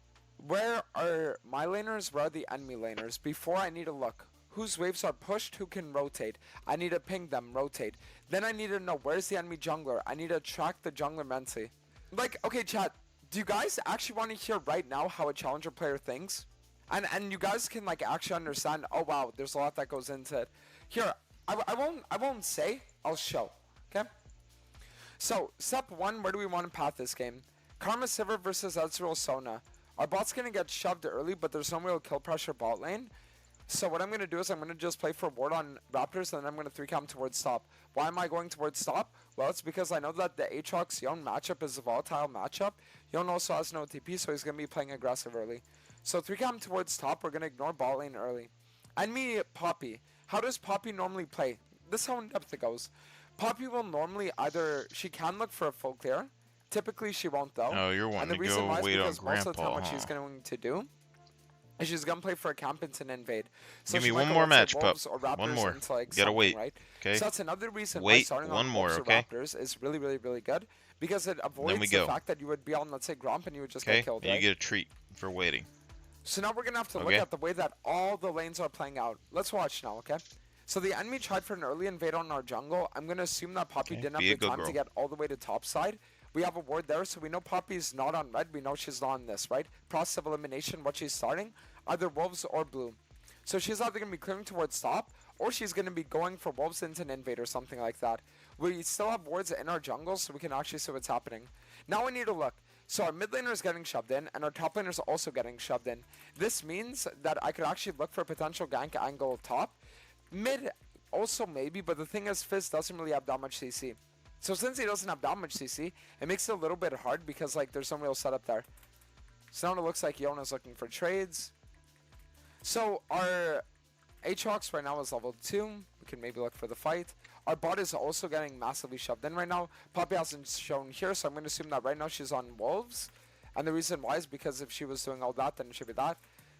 [SPEAKER 2] Where are my laners? Where are the enemy laners? Before I need to look. Whose waves are pushed? Who can rotate? I need to ping them, rotate. Then I need to know where's the enemy jungler. I need to track the jungler mentally. Like, okay, chat. Do you guys actually want to hear right now how a challenger player thinks? And you guys can like actually understand. Oh wow, there's a lot that goes into it. Here, I won't say. I'll show. Okay. So step one, where do we want to path this game? Karma Sivir versus Ezreal Sona. Our bot's gonna get shoved early, but there's no real kill pressure bot lane. So what I'm going to do is I'm going to just play for ward on Raptors, and then I'm going to 3-cam towards top. Why am I going towards top? Well, it's because I know that the Aatrox Yone matchup is a volatile matchup. Yone also has no TP, so he's going to be playing aggressive early. So 3-cam towards top, we're going to ignore bot lane early. Enemy Poppy. How does Poppy normally play? This is how in depth it goes. Poppy will normally either... She can look for a full clear. Typically, she won't, though.
[SPEAKER 4] Oh, you're wanting to go wait on Grandpa,
[SPEAKER 2] most of the time what she's going to do... And she's gonna play for a camp and invade. So
[SPEAKER 4] give me
[SPEAKER 2] she
[SPEAKER 4] one
[SPEAKER 2] might
[SPEAKER 4] more
[SPEAKER 2] go
[SPEAKER 4] match,
[SPEAKER 2] into
[SPEAKER 4] pup.
[SPEAKER 2] Wolves or
[SPEAKER 4] One
[SPEAKER 2] Raptors
[SPEAKER 4] more.
[SPEAKER 2] into, like,
[SPEAKER 4] Gotta wait.
[SPEAKER 2] right?
[SPEAKER 4] Okay.
[SPEAKER 2] So that's another reason why
[SPEAKER 4] Wait
[SPEAKER 2] starting
[SPEAKER 4] one
[SPEAKER 2] on
[SPEAKER 4] more.
[SPEAKER 2] Wolves
[SPEAKER 4] Okay.
[SPEAKER 2] or Raptors is really, really, really good because it avoids
[SPEAKER 4] we
[SPEAKER 2] the
[SPEAKER 4] go.
[SPEAKER 2] fact that you would be on, let's say, Gromp and you would just
[SPEAKER 4] Okay.
[SPEAKER 2] get killed.
[SPEAKER 4] You
[SPEAKER 2] Right?
[SPEAKER 4] get a treat for waiting.
[SPEAKER 2] So now we're gonna have to look
[SPEAKER 4] Okay.
[SPEAKER 2] at the way that all the lanes are playing out. Let's watch now, okay? So the enemy tried for an early invade on our jungle. I'm gonna assume that Poppy
[SPEAKER 4] Okay,
[SPEAKER 2] didn't
[SPEAKER 4] be a
[SPEAKER 2] have the
[SPEAKER 4] good
[SPEAKER 2] time
[SPEAKER 4] girl.
[SPEAKER 2] to get all the way to top side. We have a ward there, so we know Poppy's not on red. We know she's not on this, right? Process of elimination, what she's starting, either wolves or blue. So she's either going to be clearing towards top, or she's going to be going for wolves into an invade or something like that. We still have wards in our jungle, so we can actually see what's happening. Now we need to look. So our mid laner is getting shoved in, and our top laner is also getting shoved in. This means that I could actually look for a potential gank angle top. Mid also maybe, but the thing is Fizz doesn't really have that much CC. So since he doesn't have that much CC, it makes it a little bit hard because like there's no real setup there. So now it looks like Yona's looking for trades. So our Aatrox right now is level 2. We can maybe look for the fight. Our bot is also getting massively shoved in right now. Poppy hasn't shown here, so I'm going to assume that right now she's on Wolves. And the reason why is because if she was doing all that, then it should be that.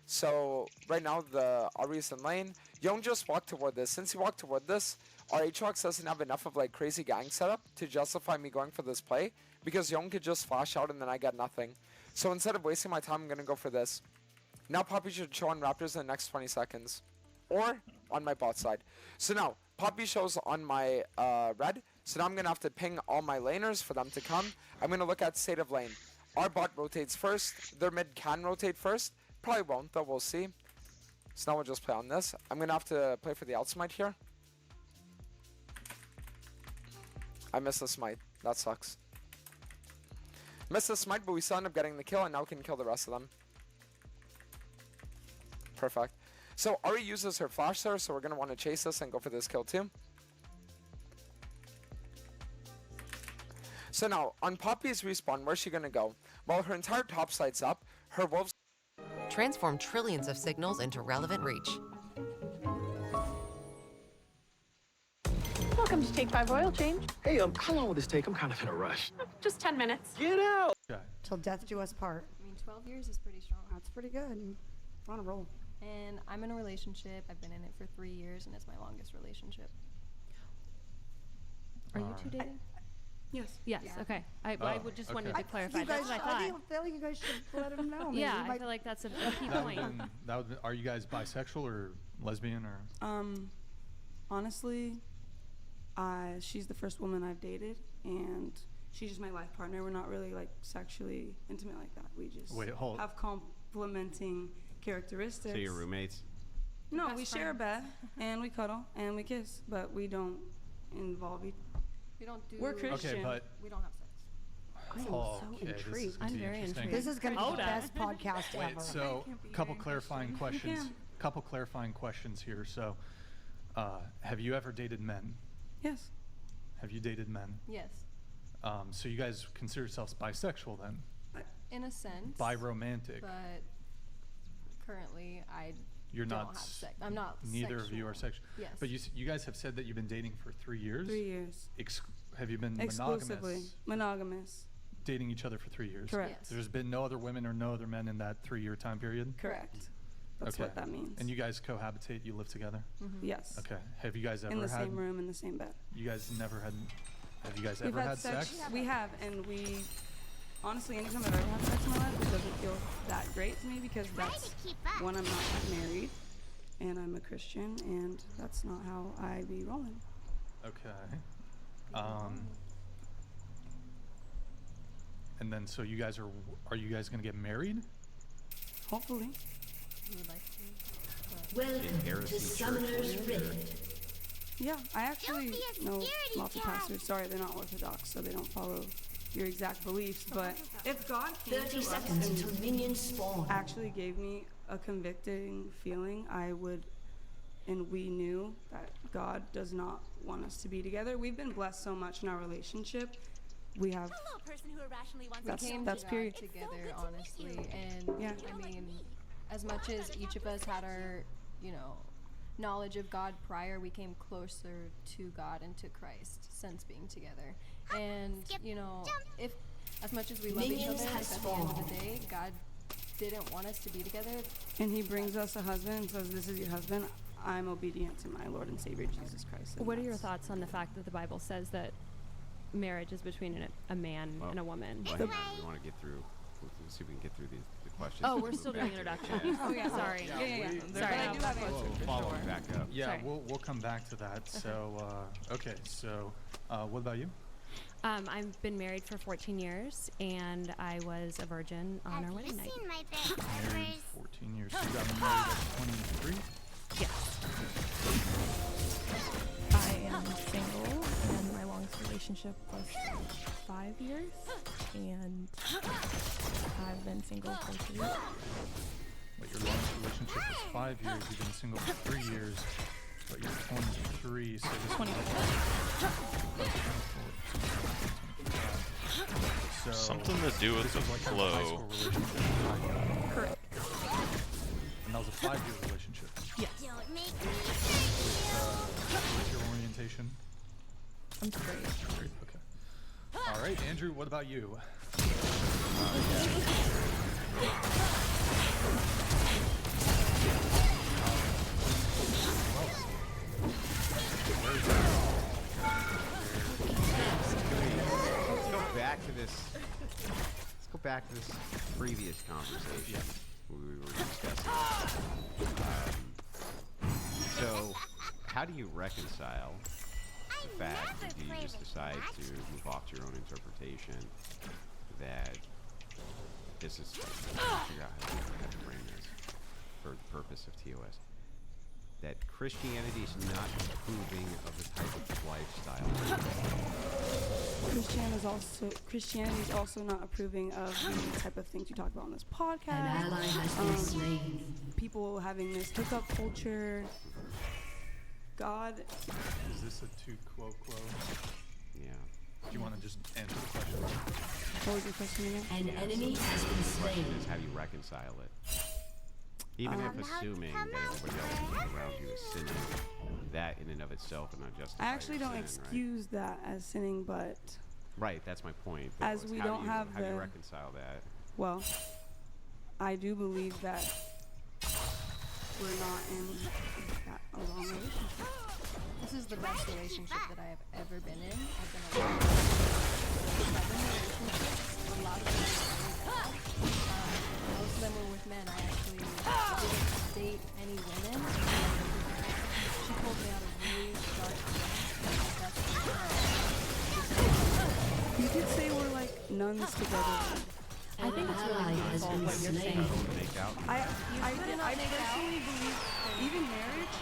[SPEAKER 2] So right now the Ahri's in lane. Yone just walked toward this. Since he walked toward this, our Aatrox doesn't have enough of like crazy gang setup to justify me going for this play. Because Yone could just flash out and then I get nothing. So instead of wasting my time, I'm going to go for this. Now Poppy should show on Raptors in the next 20 seconds. Or on my bot side. So now, Poppy shows on my red. So now I'm going to have to ping all my laners for them to come. I'm going to look at state of lane. Our bot rotates first. Their mid can rotate first. Probably won't though, we'll see. So now we'll just play on this. I'm going to have to play for the outsmite here. I missed the smite. That sucks. Missed the smite, but we still end up getting the kill and now we can kill the rest of them. Perfect. So Ahri uses her flash there, so we're going to want to chase this and go for this kill too. So now, on Poppy's respawn, where's she going to go? Well, her entire top side's up. Her wolves...
[SPEAKER 3] Transform trillions of signals into relevant reach.
[SPEAKER 8] Welcome to Take 5 Oil Change.
[SPEAKER 13] Hey, how long will this take? I'm kind of in a rush.
[SPEAKER 8] Just 10 minutes.
[SPEAKER 13] Get out!
[SPEAKER 8] Till death do us part.
[SPEAKER 14] I mean, 12 years is pretty strong.
[SPEAKER 8] That's pretty good. We're on a roll.
[SPEAKER 14] And I'm in a relationship. I've been in it for 3 years, and it's my longest relationship. Are you two dating?
[SPEAKER 8] Yes.
[SPEAKER 14] Yes.
[SPEAKER 8] Yeah.
[SPEAKER 14] Okay. I would just wanted to clarify.
[SPEAKER 8] You
[SPEAKER 14] That's
[SPEAKER 8] guys,
[SPEAKER 14] what I
[SPEAKER 8] I
[SPEAKER 14] thought.
[SPEAKER 8] feel like you guys should let him know. Maybe.
[SPEAKER 14] Yeah,
[SPEAKER 8] You
[SPEAKER 14] I
[SPEAKER 8] might-
[SPEAKER 14] feel like that's a key
[SPEAKER 19] That
[SPEAKER 14] point.
[SPEAKER 19] would've been- that would. Are you guys bisexual or lesbian or?
[SPEAKER 8] Honestly, she's the first woman I've dated, and she's just my life partner. We're not really like sexually intimate like that. We just
[SPEAKER 19] Wait, hold-
[SPEAKER 8] have complementing characteristics.
[SPEAKER 21] So you're roommates?
[SPEAKER 8] No,
[SPEAKER 14] Best
[SPEAKER 8] we share a bed and we cuddle and we kiss, but we don't involve each.
[SPEAKER 14] We don't do.
[SPEAKER 8] We're Christian.
[SPEAKER 19] Okay, but
[SPEAKER 14] we don't have sex.
[SPEAKER 8] I am
[SPEAKER 19] Oh,
[SPEAKER 8] so
[SPEAKER 19] okay, this is
[SPEAKER 8] intrigued.
[SPEAKER 19] gonna be interesting.
[SPEAKER 8] This is going to be
[SPEAKER 14] Hold
[SPEAKER 8] the
[SPEAKER 14] on.
[SPEAKER 8] best podcast
[SPEAKER 19] Wait,
[SPEAKER 8] ever.
[SPEAKER 19] so couple clarifying questions.
[SPEAKER 8] can.
[SPEAKER 19] Couple clarifying questions here. So, have you ever dated men?
[SPEAKER 8] Yes.
[SPEAKER 19] Have you dated men?
[SPEAKER 14] Yes.
[SPEAKER 19] So you guys consider yourselves bisexual then?
[SPEAKER 14] In a sense.
[SPEAKER 19] Biromantic.
[SPEAKER 14] But currently,
[SPEAKER 19] You're
[SPEAKER 14] don't
[SPEAKER 19] not.
[SPEAKER 14] have sex. I'm not.
[SPEAKER 19] Neither of you are sexual.
[SPEAKER 14] Yes.
[SPEAKER 19] But you guys have said that you've been dating for 3 years.
[SPEAKER 8] 3 years.
[SPEAKER 19] Have you been
[SPEAKER 8] Exclusively monogamous?
[SPEAKER 19] Dating each other for 3 years.
[SPEAKER 8] Correct. Yes.
[SPEAKER 19] There's been no other women or no other men in that 3-year time period.
[SPEAKER 8] Correct. That's
[SPEAKER 19] okay.
[SPEAKER 8] what that means.
[SPEAKER 19] And you guys cohabitate. You live together.
[SPEAKER 8] Yes.
[SPEAKER 19] Okay. Have you guys ever
[SPEAKER 8] in the
[SPEAKER 19] had?
[SPEAKER 8] same room, in the same bed.
[SPEAKER 19] You guys never had. Have you guys
[SPEAKER 8] We've
[SPEAKER 19] ever had sex?
[SPEAKER 8] We have, and we. Honestly, anytime I've ever had sex in my life, it doesn't feel that great to me because that's when I'm not married, and I'm a Christian, and that's not how I be rolling.
[SPEAKER 19] Okay. And then, so you guys are you guys gonna get married?
[SPEAKER 8] Hopefully.
[SPEAKER 14] We would like to.
[SPEAKER 5] Welcome to Summoner's Rift.
[SPEAKER 8] Yeah, I actually know lots of pastors. Sorry, they're not Orthodox, so they don't follow your exact beliefs. But if God came
[SPEAKER 5] 30
[SPEAKER 8] to us
[SPEAKER 5] seconds
[SPEAKER 8] and
[SPEAKER 5] until minions spawn.
[SPEAKER 8] actually gave me a convicting feeling, I would, and we knew that God does not want us to be together. We've been blessed so much in our relationship. We have.
[SPEAKER 14] We came
[SPEAKER 8] that's
[SPEAKER 14] to
[SPEAKER 8] period.
[SPEAKER 14] God together, honestly, and
[SPEAKER 8] Yeah.
[SPEAKER 14] I mean, as much as each of us had our, knowledge of God prior, we came closer to God and to Christ since being together. And if as much as we love each other, if at the end of the day, God didn't want us to be together,
[SPEAKER 8] And He brings us a husband and says, "This is your husband." I'm obedient to my Lord and Savior Jesus Christ. And
[SPEAKER 7] What are your
[SPEAKER 8] that's-
[SPEAKER 7] thoughts on the fact that the Bible says that marriage is between a man and a woman?
[SPEAKER 10] Well, hang on, we want to get through. Let's see if we can get through the questions.
[SPEAKER 7] Oh,
[SPEAKER 10] and
[SPEAKER 7] we're
[SPEAKER 10] move
[SPEAKER 7] still
[SPEAKER 10] back
[SPEAKER 7] doing
[SPEAKER 10] to it.
[SPEAKER 7] introductions.
[SPEAKER 10] Yeah.
[SPEAKER 7] Oh, yeah, sorry.
[SPEAKER 8] Yeah.
[SPEAKER 7] Sorry,
[SPEAKER 8] But I do have
[SPEAKER 10] We'll
[SPEAKER 8] answers.
[SPEAKER 10] follow back up.
[SPEAKER 19] Yeah,
[SPEAKER 7] Sorry.
[SPEAKER 19] we'll come back to that. So, okay. So, what about you?
[SPEAKER 7] I've been married for 14 years, and I was a virgin on our wedding night.
[SPEAKER 19] Married 14 years. So you got married at 23?
[SPEAKER 7] Yes.
[SPEAKER 12] I am single, and my longest relationship was 5 years, and I've been single for 3 years.
[SPEAKER 19] But your longest relationship was 5 years. You've been single for 3 years, but you're 23. So this 24. So
[SPEAKER 4] Something to do with
[SPEAKER 19] this
[SPEAKER 4] the
[SPEAKER 19] was like kind of a high
[SPEAKER 4] flow.
[SPEAKER 19] school relationship.
[SPEAKER 12] Correct.
[SPEAKER 19] And that was a 5-year relationship.
[SPEAKER 12] Yes.
[SPEAKER 19] What's your orientation?
[SPEAKER 12] I'm straight.
[SPEAKER 19] Straight, okay. All right, Andrew, what about you?
[SPEAKER 10] Let's go back to this. Let's go back to this previous conversation we were discussing. So, how do you reconcile the fact that you just decide to move off to your own interpretation that this is figure out how to frame this for the purpose of TOS? That Christianity is not approving of the type of lifestyle.
[SPEAKER 8] Christianity is also not approving of the type of things you talk about on this podcast.
[SPEAKER 5] An ally has been slain.
[SPEAKER 8] People having this hookup culture. God.
[SPEAKER 19] Is this a tu quo quo?
[SPEAKER 10] Yeah.
[SPEAKER 19] Do you want to just answer the question?
[SPEAKER 8] What was your question again?
[SPEAKER 5] An enemy has been
[SPEAKER 10] The question
[SPEAKER 5] slain.
[SPEAKER 10] is how do you reconcile it? Even if assuming that everybody else around you is sinning, that in and of itself and not justify
[SPEAKER 8] I actually
[SPEAKER 10] your
[SPEAKER 8] don't
[SPEAKER 10] sin,
[SPEAKER 8] excuse that as sinning, but
[SPEAKER 10] Right, that's my point. though,
[SPEAKER 8] as
[SPEAKER 10] is
[SPEAKER 8] we
[SPEAKER 10] how
[SPEAKER 8] don't
[SPEAKER 10] do you,
[SPEAKER 8] have
[SPEAKER 10] how do you
[SPEAKER 8] the-
[SPEAKER 10] reconcile that?
[SPEAKER 8] well, I do believe that we're not in that a long relationship.
[SPEAKER 14] this is the best relationship that I have ever been in. I've been alone for 7 relationships. A lot of them were very bad. Most of them were with men. I actually didn't date any women. She pulled me out of really dark times. And my best friend.
[SPEAKER 8] You could say we're like nuns together.
[SPEAKER 7] I think it's really beautiful what you're saying.
[SPEAKER 10] Make out?
[SPEAKER 8] I
[SPEAKER 14] couldn't
[SPEAKER 8] I
[SPEAKER 14] make out.
[SPEAKER 8] personally believe even marriage.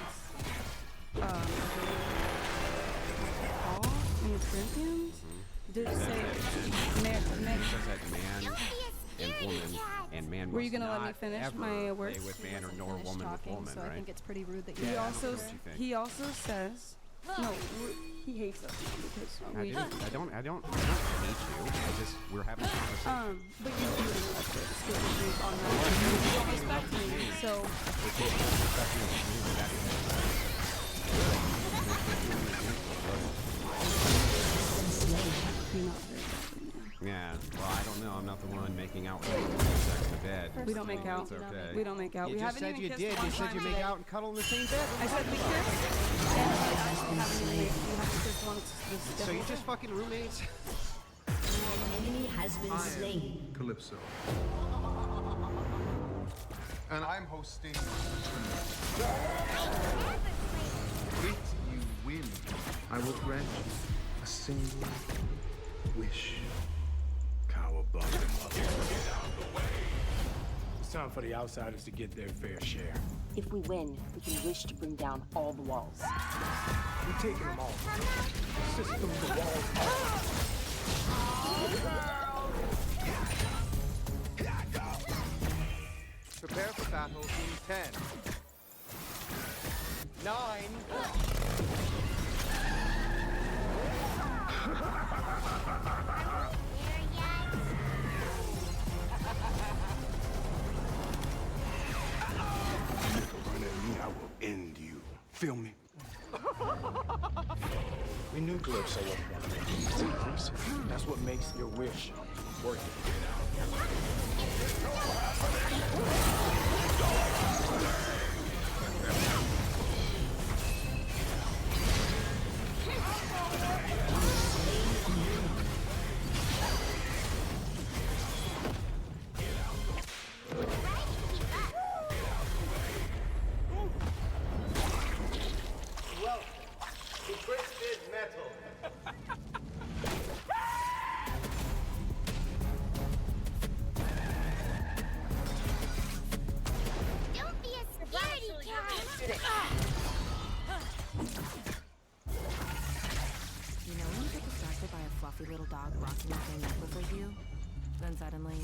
[SPEAKER 8] Paul in Corinthians did say
[SPEAKER 10] It says that man and woman and man
[SPEAKER 8] Were you
[SPEAKER 10] must
[SPEAKER 8] gonna let me
[SPEAKER 10] not
[SPEAKER 8] finish
[SPEAKER 10] ever
[SPEAKER 8] my words?
[SPEAKER 10] lay with man or
[SPEAKER 14] Wasn't
[SPEAKER 10] nor
[SPEAKER 14] finished
[SPEAKER 10] woman with
[SPEAKER 14] talking,
[SPEAKER 10] woman,
[SPEAKER 14] so
[SPEAKER 10] right?
[SPEAKER 14] I think it's pretty rude that
[SPEAKER 8] He
[SPEAKER 14] you
[SPEAKER 8] also
[SPEAKER 10] what you think.
[SPEAKER 8] he also says No, he hates us now because we.
[SPEAKER 10] I don't hate you. We're having a conversation.
[SPEAKER 8] But you do respect it. Skip issues on that. You don't respect me, so. You're not very good.
[SPEAKER 10] Yeah, well, I don't know. I'm not the one making out with you in sex to bed.
[SPEAKER 8] We don't make out.
[SPEAKER 10] It's okay.
[SPEAKER 8] We don't make out.
[SPEAKER 10] You
[SPEAKER 8] we
[SPEAKER 10] just
[SPEAKER 8] haven't
[SPEAKER 10] said
[SPEAKER 8] even
[SPEAKER 10] you
[SPEAKER 8] kissed
[SPEAKER 10] did.
[SPEAKER 8] one
[SPEAKER 10] You said
[SPEAKER 8] time
[SPEAKER 10] you make
[SPEAKER 8] today.
[SPEAKER 10] out and cuddle in the same bed.
[SPEAKER 8] I said we kissed, and we haven't kissed once this
[SPEAKER 10] So you're just fucking roommates?
[SPEAKER 5] An enemy has been slain.
[SPEAKER 11] Calypso. And I'm hosting. If you win, I will grant you a single wish. Cowabunga,
[SPEAKER 15] It's time for the outsiders to get their fair share.
[SPEAKER 16] If we win, we can wish to bring down all the walls.
[SPEAKER 15] We're taking them all. System the walls off.
[SPEAKER 21] Prepare for battle in 10, 9.
[SPEAKER 15] Run at me, I will end you. Feel me? We knew Calypso was one of them. That's what makes your wish worth
[SPEAKER 21] Welcome to Twisted Metal.
[SPEAKER 22] Don't be a scaredy cat.
[SPEAKER 3] You know when you get distracted by a fluffy little dog rocking the same necklace as you? Then suddenly...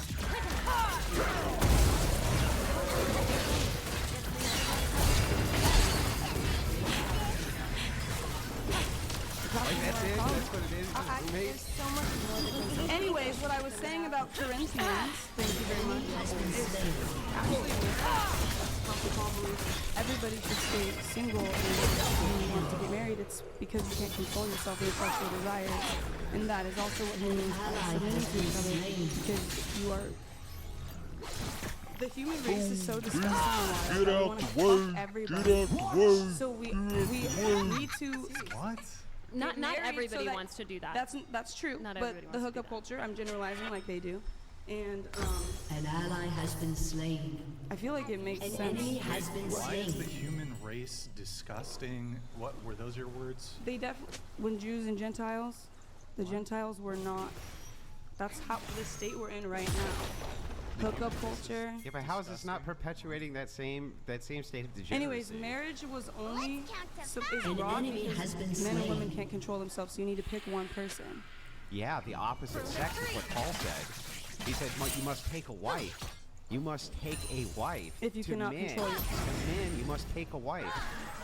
[SPEAKER 10] That's it? That's what it is? Just roommates?
[SPEAKER 8] So much more that goes on. Anyways, what I was saying about Corinthians, thank you very much, is actually everybody should stay single, and when you want to get married, it's because you can't control yourself and your sexual desires, and that is also what means submitting to each other, because you are... The human race is so disgusting and
[SPEAKER 23] Get out the way!
[SPEAKER 8] everybody.
[SPEAKER 23] Get out the way!
[SPEAKER 8] So we need to...
[SPEAKER 19] What?
[SPEAKER 7] Not
[SPEAKER 8] married
[SPEAKER 7] everybody
[SPEAKER 8] so that-
[SPEAKER 7] wants to do that.
[SPEAKER 8] That's true.
[SPEAKER 7] Not
[SPEAKER 8] but
[SPEAKER 7] everybody
[SPEAKER 8] the
[SPEAKER 7] wants to do
[SPEAKER 8] hookup culture, I'm generalizing like they do, and
[SPEAKER 5] An ally has been slain.
[SPEAKER 8] I feel like it makes
[SPEAKER 5] An
[SPEAKER 8] sense.
[SPEAKER 5] enemy has been
[SPEAKER 19] Why is the
[SPEAKER 5] slain.
[SPEAKER 19] human race disgusting? What were those your words?
[SPEAKER 8] They definitely, when Jews and Gentiles, the Gentiles were not. That's how the state we're in right now. Hookup culture.
[SPEAKER 10] Yeah, but how is this not perpetuating that same state of degeneracy?
[SPEAKER 8] Anyways, marriage was only is
[SPEAKER 5] An
[SPEAKER 8] wrong
[SPEAKER 5] enemy
[SPEAKER 8] because
[SPEAKER 5] has been
[SPEAKER 8] men and women
[SPEAKER 5] slain.
[SPEAKER 8] can't control themselves, so you need to pick one person.
[SPEAKER 10] Yeah, the opposite sex is what Paul said. He said you must take a wife. You must take a wife.
[SPEAKER 8] If you
[SPEAKER 10] to
[SPEAKER 8] cannot
[SPEAKER 10] men,
[SPEAKER 8] control yourself.
[SPEAKER 10] to men, you must take a wife.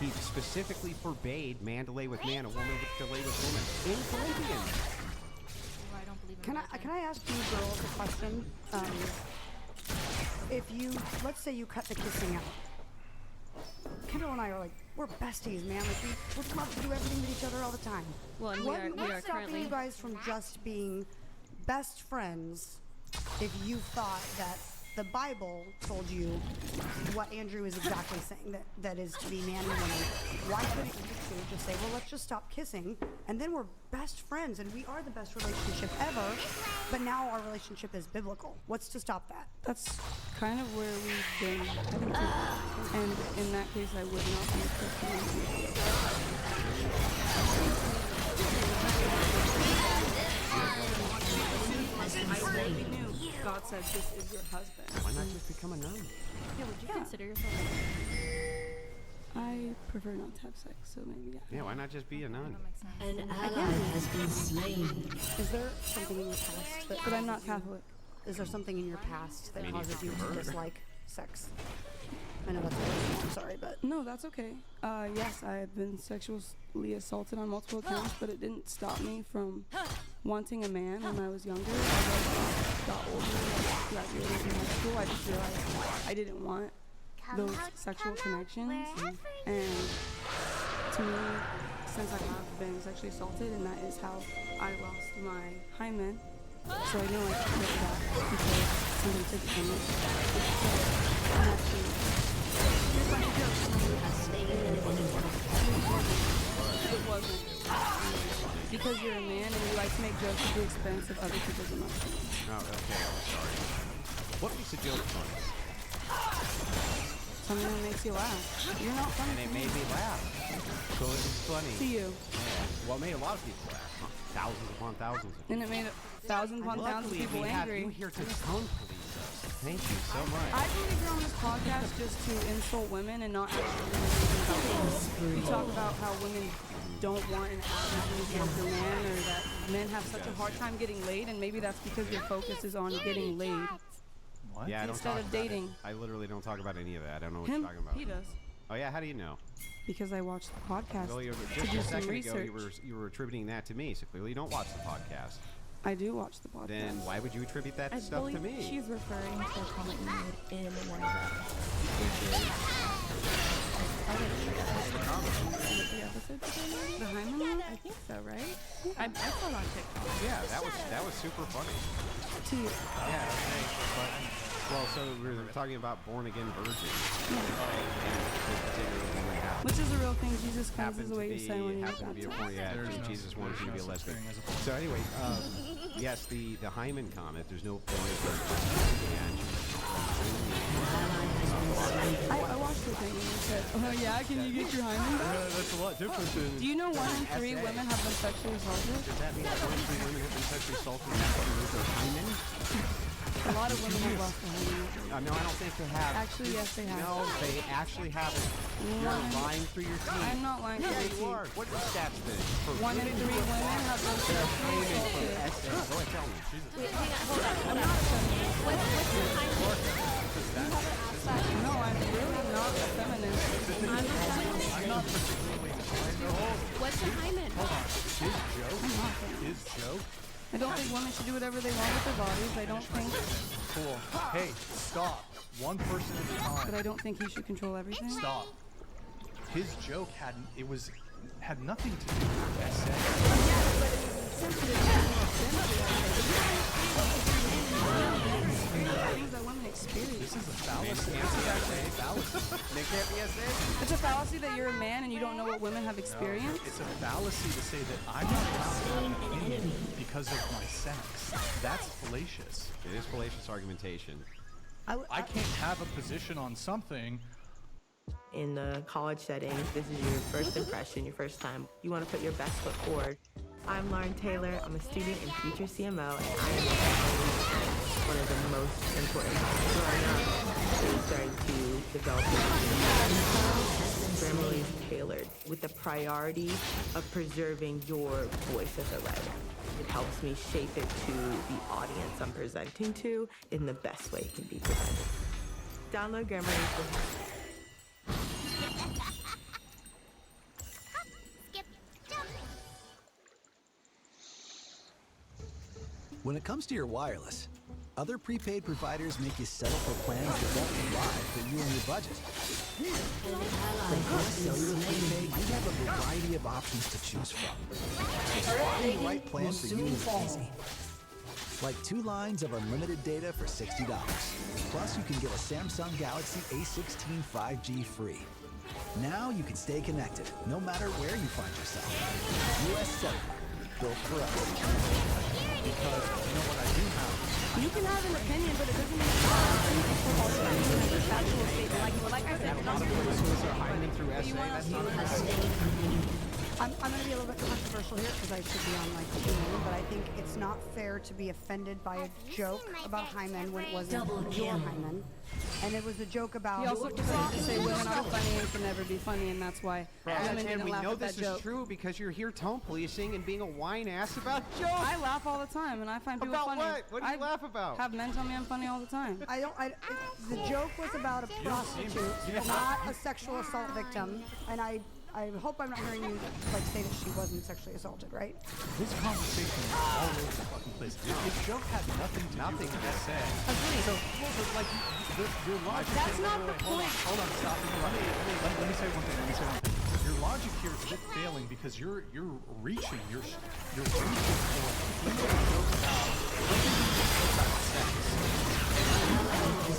[SPEAKER 10] He specifically forbade man to lay with man, a woman to lay with woman. In Corinthians.
[SPEAKER 24] Can I ask you girls a question? If you, let's say you cut the kissing out. Kendall and I are like, we're besties, man. Like we would love to do everything with each other all the time.
[SPEAKER 7] Well, and
[SPEAKER 24] What's
[SPEAKER 7] we are
[SPEAKER 24] stopping
[SPEAKER 7] currently...
[SPEAKER 24] you guys from just being best friends if you thought that the Bible told you what Andrew is exactly saying, that is to be man and woman? Why couldn't you two just say, well, let's just stop kissing, and then we're best friends, and we are the best relationship ever, but now our relationship is biblical. What's to stop that?
[SPEAKER 8] That's kind of where we've been heading to. And in that case, I would not be Christian. I already knew God said this is your husband.
[SPEAKER 10] Why not just become a nun?
[SPEAKER 7] Yeah, would you consider yourself...
[SPEAKER 8] I prefer not to have sex, so maybe yeah.
[SPEAKER 10] Yeah, why not just be a nun?
[SPEAKER 5] An ally has been slain.
[SPEAKER 24] Is there something in your past that...
[SPEAKER 8] But I'm not Catholic.
[SPEAKER 24] Is there something in your past that
[SPEAKER 10] I mean,
[SPEAKER 24] causes
[SPEAKER 10] if
[SPEAKER 24] you
[SPEAKER 10] you
[SPEAKER 24] to
[SPEAKER 10] were.
[SPEAKER 24] dislike sex? I know that's I'm sorry, but
[SPEAKER 8] No, that's okay. Yes, I have been sexually assaulted on multiple accounts, but it didn't stop me from wanting a man when I was younger. As I got older and graduated from high school, I just realized I didn't want those sexual connections. And to me, since I have been sexually assaulted, and that is how I lost my hymen, so I know I can't get that because somebody took it from me. So I'm actually it wasn't. Because you're a man and you like to make jokes at the expense of other people's emotions.
[SPEAKER 10] Oh, okay, I'm sorry. What makes a joke funny?
[SPEAKER 8] Something that makes you laugh. You're not funny.
[SPEAKER 10] And it made me laugh. So it was funny.
[SPEAKER 8] To you.
[SPEAKER 10] Yeah. Well, it made a lot of people laugh. Thousands upon thousands of people.
[SPEAKER 8] And it made thousands upon thousands of people
[SPEAKER 10] we
[SPEAKER 8] angry.
[SPEAKER 10] have you here to tone police us. Thank you so much.
[SPEAKER 8] I believe you're on this podcast just to insult women and not actually you talk about how women don't want an after man, or that men have such a hard time getting laid, and maybe that's because your focus is on getting laid.
[SPEAKER 19] What?
[SPEAKER 10] Yeah, I don't
[SPEAKER 8] Instead
[SPEAKER 10] talk
[SPEAKER 8] of
[SPEAKER 10] about
[SPEAKER 8] dating.
[SPEAKER 10] it. I literally don't talk about any of that. I don't know what
[SPEAKER 8] Him,
[SPEAKER 10] you're talking about.
[SPEAKER 8] he does.
[SPEAKER 10] Oh yeah, how do you know?
[SPEAKER 8] Because I watched the podcast
[SPEAKER 10] Well,
[SPEAKER 8] to
[SPEAKER 10] just
[SPEAKER 8] do
[SPEAKER 10] a
[SPEAKER 8] some
[SPEAKER 10] second ago,
[SPEAKER 8] research.
[SPEAKER 10] you were attributing that to me. So clearly, you don't watch the podcast.
[SPEAKER 8] I do watch the podcast.
[SPEAKER 10] Then why would you attribute that
[SPEAKER 12] I
[SPEAKER 10] stuff to
[SPEAKER 12] believe
[SPEAKER 10] me?
[SPEAKER 12] she's referring to a comment you made in one of them, which is the episodes ago, maybe?
[SPEAKER 8] The Hyman one?
[SPEAKER 12] I think so, right? I saw it on TikTok.
[SPEAKER 10] Yeah, that was super funny.
[SPEAKER 8] To you.
[SPEAKER 10] Yeah, okay, but well, so we were talking about born again virgins.
[SPEAKER 8] Which is a real thing. Jesus Christ is
[SPEAKER 10] Happened
[SPEAKER 8] the
[SPEAKER 10] to
[SPEAKER 8] way you're saying when you get
[SPEAKER 10] happened to be a
[SPEAKER 8] baptized.
[SPEAKER 10] point. Yeah,
[SPEAKER 19] There's no-
[SPEAKER 10] Jesus wanted you to be a
[SPEAKER 19] there's no such
[SPEAKER 10] lesbian.
[SPEAKER 19] thing as a born
[SPEAKER 10] So anyway, yes, the Hyman comment. There's no born again
[SPEAKER 8] I watched the thing and you said, oh yeah, can you get your hymen back?
[SPEAKER 10] that's a lot different than.
[SPEAKER 8] Do you know 1 in 3 women have been sexually assaulted?
[SPEAKER 10] Does that mean that 1 in 3 women have been sexually assaulted and that's why they lose their hymen?
[SPEAKER 8] A lot of women have lost their hymen.
[SPEAKER 10] No, I don't think they have.
[SPEAKER 8] Actually, yes, they have.
[SPEAKER 10] No, they actually haven't. You're lying through your teeth.
[SPEAKER 8] I'm not lying through
[SPEAKER 10] Yeah,
[SPEAKER 8] your
[SPEAKER 10] you
[SPEAKER 8] teeth.
[SPEAKER 10] are. What are the stats then?
[SPEAKER 8] 1 in 3 women have been sexually assaulted.
[SPEAKER 10] Go ahead, tell me.
[SPEAKER 12] Wait, hang on, hold on. I'm not a feminist. What's your hymen?
[SPEAKER 8] No, I'm really not a feminist.
[SPEAKER 12] I'm a feminist.
[SPEAKER 19] I'm not particularly inclined to hold.
[SPEAKER 12] What's your hymen?
[SPEAKER 19] Hold on. His joke?
[SPEAKER 8] I don't think women should do whatever they want with their bodies. I don't think,
[SPEAKER 19] Cool. Hey, stop. One person at a time.
[SPEAKER 8] but I don't think he should control everything.
[SPEAKER 19] Stop. His joke had nothing to do with SA.
[SPEAKER 8] Things that women experience.
[SPEAKER 19] This is a fallacy.
[SPEAKER 10] They can't be SA.
[SPEAKER 8] It's a fallacy that you're a man and you don't know what women have experienced.
[SPEAKER 19] It's a fallacy to say that I'm not allowed to have an opinion because of my sex. That's fallacious.
[SPEAKER 10] It is fallacious argumentation.
[SPEAKER 19] I can't have a position on something.
[SPEAKER 1] In the college setting, this is your first impression, your first time. You want to put your best foot forward. I'm Lauren Taylor. I'm a student in future CMO, and I am one of the most important times growing up. Really starting to develop Grammarly's tailored with the priority of preserving your voice as a writer. It helps me shape it to the audience I'm presenting to in the best way it can be presented. Download Grammarly for
[SPEAKER 9] When it comes to your wireless, other prepaid providers make you settle for plans that won't provide for you and your budget. From US Cellular Prepaid, we have a variety of options to choose from. Finding the right plan for you is easy. Like 2 lines of unlimited data for $60. Plus, you can get a Samsung Galaxy A16 5G free. Now you can stay connected, no matter where you find yourself. US Cellular, built for us.
[SPEAKER 19] Because you know what I do have?
[SPEAKER 8] You can have an opinion, but it doesn't mean you have a factual statement. Like I said,
[SPEAKER 10] A lot of influencers are hiding through SA. That's not correct.
[SPEAKER 24] I'm going to be a little bit controversial here because I should be on like human, but I think it's not fair to be offended by a joke about Hyman when it wasn't your Hyman. And it was a joke about.
[SPEAKER 8] He also decided to say women are funny and can never be funny, and that's why women
[SPEAKER 10] And
[SPEAKER 8] didn't
[SPEAKER 10] we
[SPEAKER 8] laugh
[SPEAKER 10] know
[SPEAKER 8] at that
[SPEAKER 10] this
[SPEAKER 8] joke.
[SPEAKER 10] is true because you're here tone policing and being a whine ass about jokes.
[SPEAKER 8] I laugh all the time, and I find people
[SPEAKER 10] About
[SPEAKER 8] funny.
[SPEAKER 10] what? What do you laugh about?
[SPEAKER 8] Have men tell me I'm funny all the time.
[SPEAKER 24] The joke was about a prostitute, not a sexual assault victim, and I hope I'm not hearing you like say that she wasn't sexually assaulted, right?
[SPEAKER 19] This conversation is all over the fucking place. This joke had nothing to do with what I said. So, but like, your logic.
[SPEAKER 24] That's not the point.
[SPEAKER 19] Hold on, stop. Let me say one thing. Your logic here is a bit failing because you're reaching. You're reaching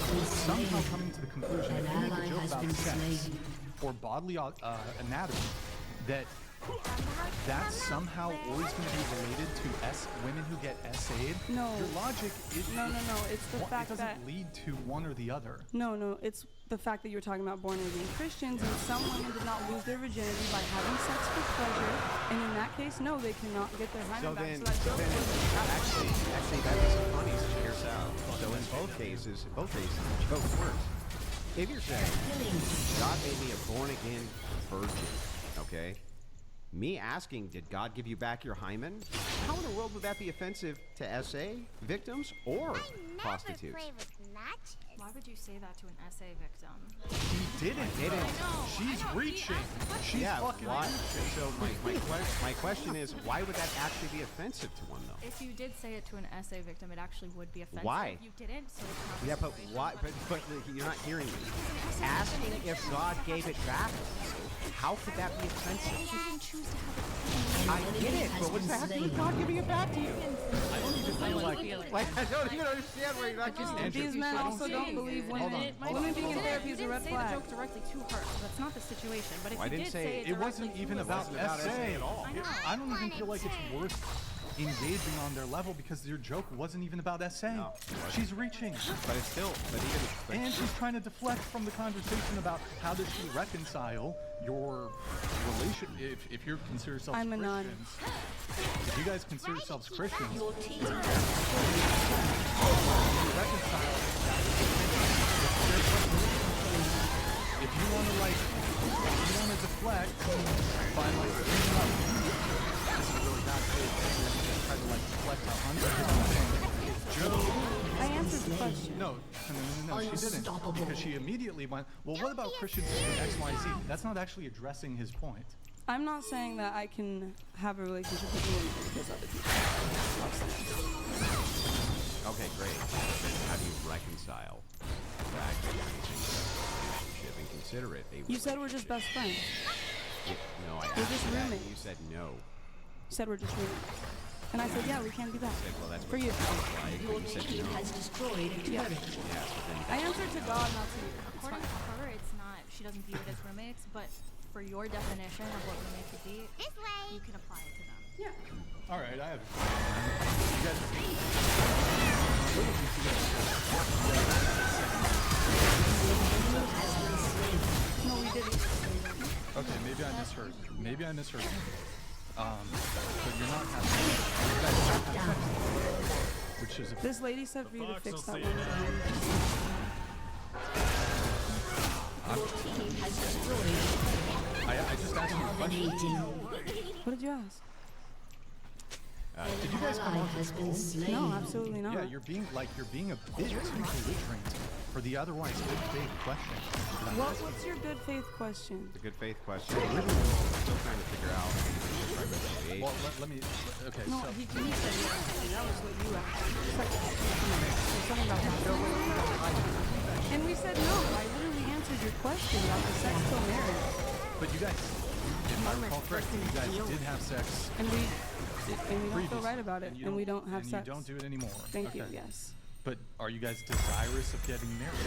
[SPEAKER 19] for somehow coming to the conclusion that if you make a joke about sex or bodily anatomy, that's somehow always going to be related to women who get SA'd.
[SPEAKER 8] No.
[SPEAKER 19] Your logic is
[SPEAKER 8] No. It's the fact
[SPEAKER 19] it
[SPEAKER 8] that
[SPEAKER 19] doesn't lead to one or the other.
[SPEAKER 8] No. It's the fact that you're talking about born again Christians, and some women did not lose their virginity by having sex for pleasure, and in that case, no, they cannot get their hymen back. So that joke
[SPEAKER 10] Actually, that doesn't funny. Here's how. So in both cases, the joke works. If you're saying God made me a born again virgin, okay? Me asking, did God give you back your hymen? How in the world would that be offensive to SA victims or prostitutes?
[SPEAKER 17] Why would you say that to an SA victim?
[SPEAKER 19] He didn't. She's reaching. She's fucking reaching.
[SPEAKER 10] So my question is, why would that actually be offensive to one though?
[SPEAKER 17] If you did say it to an SA victim, it actually would be offensive.
[SPEAKER 10] Why?
[SPEAKER 17] You didn't, so it's not.
[SPEAKER 10] Yeah, but why? But you're not hearing me. Asking if God gave it back, how could that be offensive?
[SPEAKER 17] You didn't choose to have it.
[SPEAKER 10] I get it, but what's that have to do with God giving it back to you?
[SPEAKER 19] I don't even feel like
[SPEAKER 10] I don't even understand why you're not just.
[SPEAKER 8] These men also don't believe women. Women being in therapy is a red flag.
[SPEAKER 17] Say the joke directly to her. That's not the situation. But if
[SPEAKER 10] I
[SPEAKER 17] you
[SPEAKER 10] didn't
[SPEAKER 17] did
[SPEAKER 10] say
[SPEAKER 17] say it
[SPEAKER 19] it
[SPEAKER 17] directly
[SPEAKER 19] wasn't
[SPEAKER 17] to
[SPEAKER 19] even
[SPEAKER 17] her,
[SPEAKER 19] about SA
[SPEAKER 10] at all.
[SPEAKER 19] I don't even feel like it's worth engaging on their level because your joke wasn't even about SA.
[SPEAKER 10] No,
[SPEAKER 19] she's reaching.
[SPEAKER 10] But it's still.
[SPEAKER 19] And she's trying to deflect from the conversation about how does she reconcile your relation if you consider yourselves
[SPEAKER 8] I'm a nun.
[SPEAKER 19] Christians. If you guys consider yourselves Christians,
[SPEAKER 5] Your team
[SPEAKER 19] you reconcile if you want to deflect by like bringing up this is really bad faith, try to like deflect 100 Joe.
[SPEAKER 8] I answered the question.
[SPEAKER 19] No, she didn't. Because she immediately went, well, what about Christians doing X, Y, Z? That's not actually addressing his point.
[SPEAKER 8] I'm not saying that I can have a relationship with women because other people.
[SPEAKER 10] Okay, great. How do you reconcile the fact that you're using relationship and consider it a
[SPEAKER 8] You said we're just best friends.
[SPEAKER 10] No, I
[SPEAKER 8] We're
[SPEAKER 10] asked
[SPEAKER 8] just
[SPEAKER 10] you that, and
[SPEAKER 8] roommates.
[SPEAKER 10] you said no.
[SPEAKER 8] You said we're just roommates. And I said, yeah, we can be that.
[SPEAKER 10] I said, well, that's
[SPEAKER 8] For you.
[SPEAKER 5] Your team has destroyed a turret.
[SPEAKER 8] I answered to God, not to you.
[SPEAKER 17] According to her, it's not. She doesn't view it as roommates, but for your definition of what roommates would be, you can apply it to them.
[SPEAKER 8] Yeah.
[SPEAKER 19] All right, I have. You guys.
[SPEAKER 8] No, we didn't.
[SPEAKER 19] Okay, maybe I misheard. But you're not having. You guys don't have sex, which is.
[SPEAKER 8] This lady said for you to fix that one.
[SPEAKER 5] Your team has destroyed.
[SPEAKER 19] I just asked you a question.
[SPEAKER 8] What did you ask?
[SPEAKER 19] Did you guys come on to school?
[SPEAKER 8] No, absolutely not.
[SPEAKER 19] Yeah, you're being a bit too belligerent for the otherwise good faith question.
[SPEAKER 8] What's your good faith question?
[SPEAKER 10] The good faith question. We're still trying to figure out.
[SPEAKER 19] Well, let me. Okay,
[SPEAKER 8] No,
[SPEAKER 19] so.
[SPEAKER 8] he said yes. That was what you asked. Something about that. And we said no. I literally answered your question about the sex till marriage.
[SPEAKER 19] But you guys, if I recall correctly, you guys did have sex.
[SPEAKER 8] And we don't feel right about it, and we don't have sex.
[SPEAKER 19] And you don't do it anymore.
[SPEAKER 8] Thank you, yes.
[SPEAKER 19] But are you guys desirous of getting married?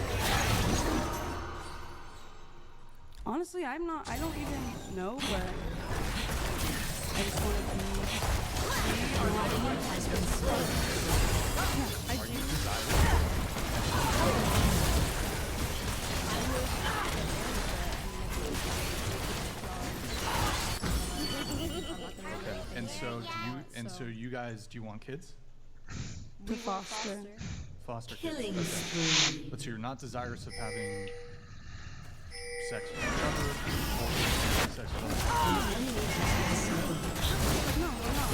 [SPEAKER 8] Honestly, I don't even know, but I just want to be. Yeah, I do.
[SPEAKER 19] And so you guys, do you want kids?
[SPEAKER 8] To foster.
[SPEAKER 19] Foster
[SPEAKER 5] Killing
[SPEAKER 19] kids.
[SPEAKER 5] spree.
[SPEAKER 19] But so you're not desirous of having sex with each other, or sex with other
[SPEAKER 8] No, we're not.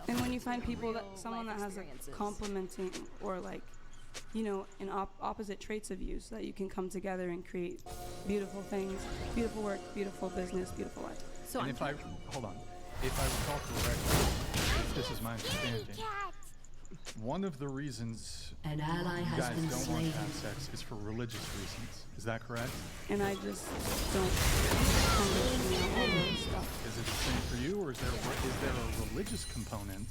[SPEAKER 8] And when you find people that someone that has a complementing or like, you know, in opposite traits of you, so that you can come together and create beautiful things, beautiful work, beautiful business, beautiful life.
[SPEAKER 7] So
[SPEAKER 19] and if I recall correctly, if this is my understanding, one of the reasons
[SPEAKER 5] An ally
[SPEAKER 19] you
[SPEAKER 5] has
[SPEAKER 19] guys
[SPEAKER 5] been
[SPEAKER 19] don't want
[SPEAKER 5] slain.
[SPEAKER 19] to have sex is for religious reasons. Is that correct?
[SPEAKER 8] And I just don't understand all that stuff.
[SPEAKER 19] Is it the same for you, or is there a religious component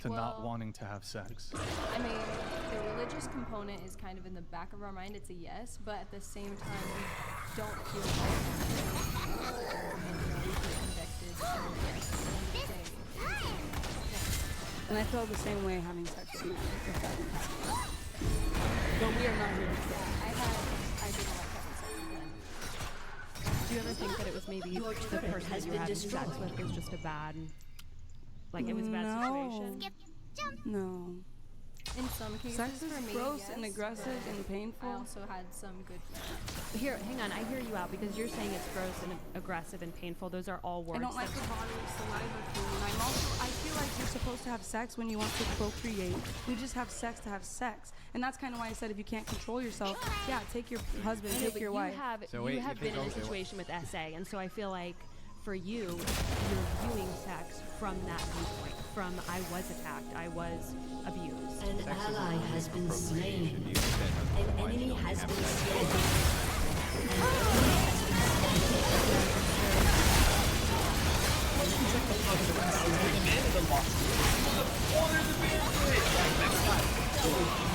[SPEAKER 19] to not
[SPEAKER 17] Well-
[SPEAKER 19] wanting to have sex?
[SPEAKER 17] I mean, the religious component is kind of in the back of our mind. It's a yes, but at the same time, we don't feel like we feel convicted. So yes, at the end of the day,
[SPEAKER 8] And I feel the same way having sex with men, if that makes sense. But we are not here to kill.
[SPEAKER 17] I didn't like having sex with men.
[SPEAKER 7] Do you ever think that it was maybe
[SPEAKER 5] Your
[SPEAKER 7] the
[SPEAKER 5] turret
[SPEAKER 7] person
[SPEAKER 5] has
[SPEAKER 7] that you were
[SPEAKER 5] been
[SPEAKER 7] having sex
[SPEAKER 5] destroyed.
[SPEAKER 7] with was just a bad, like it was a bad situation?
[SPEAKER 8] No.
[SPEAKER 17] In some cases,
[SPEAKER 8] Sex is
[SPEAKER 17] for me,
[SPEAKER 8] gross
[SPEAKER 17] yes,
[SPEAKER 8] and aggressive
[SPEAKER 17] but
[SPEAKER 8] and painful.
[SPEAKER 17] I also had some good.
[SPEAKER 7] Here, hang on. I hear you out because you're saying it's gross and aggressive and painful. Those are all words.
[SPEAKER 8] I don't like the bodily saliva thing. And I feel like you're supposed to have sex when you want to procreate. You just have sex to have sex. And that's kind of why I said if you can't control yourself, yeah, take your husband,
[SPEAKER 7] I know,
[SPEAKER 8] take
[SPEAKER 7] but
[SPEAKER 8] your wife.
[SPEAKER 7] You have been in a situation with SA, and so I feel like for you, you're viewing sex from that viewpoint. From I was attacked, I was abused.
[SPEAKER 5] An ally has been slain. An enemy has been slain.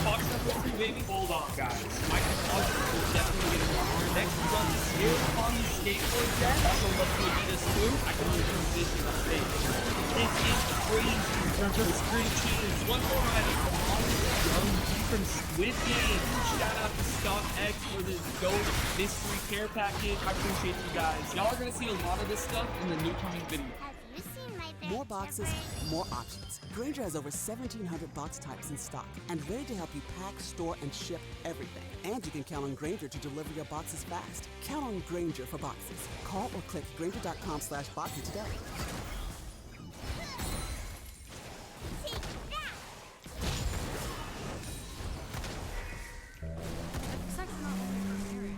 [SPEAKER 6] Hold on, guys. My composite will definitely get stronger. Next run is here on the skateboard deck. Also, love to beat us too. I can only transition on stage. This is crazy. The screen cheaters. One more item. From Squid Game. Shout out to Stock X for this dope mystery care package. I appreciate you guys. Y'all are gonna see a lot of this stuff in the new coming video.
[SPEAKER 18] More boxes, more options. Grainger has over 1,700 box types in stock and ready to help you pack, store, and ship everything. And you can count on Grainger to deliver your boxes fast. Count on Grainger for boxes. Call or click Grainger.com/boxes today.
[SPEAKER 17] Sex is not only for marriage.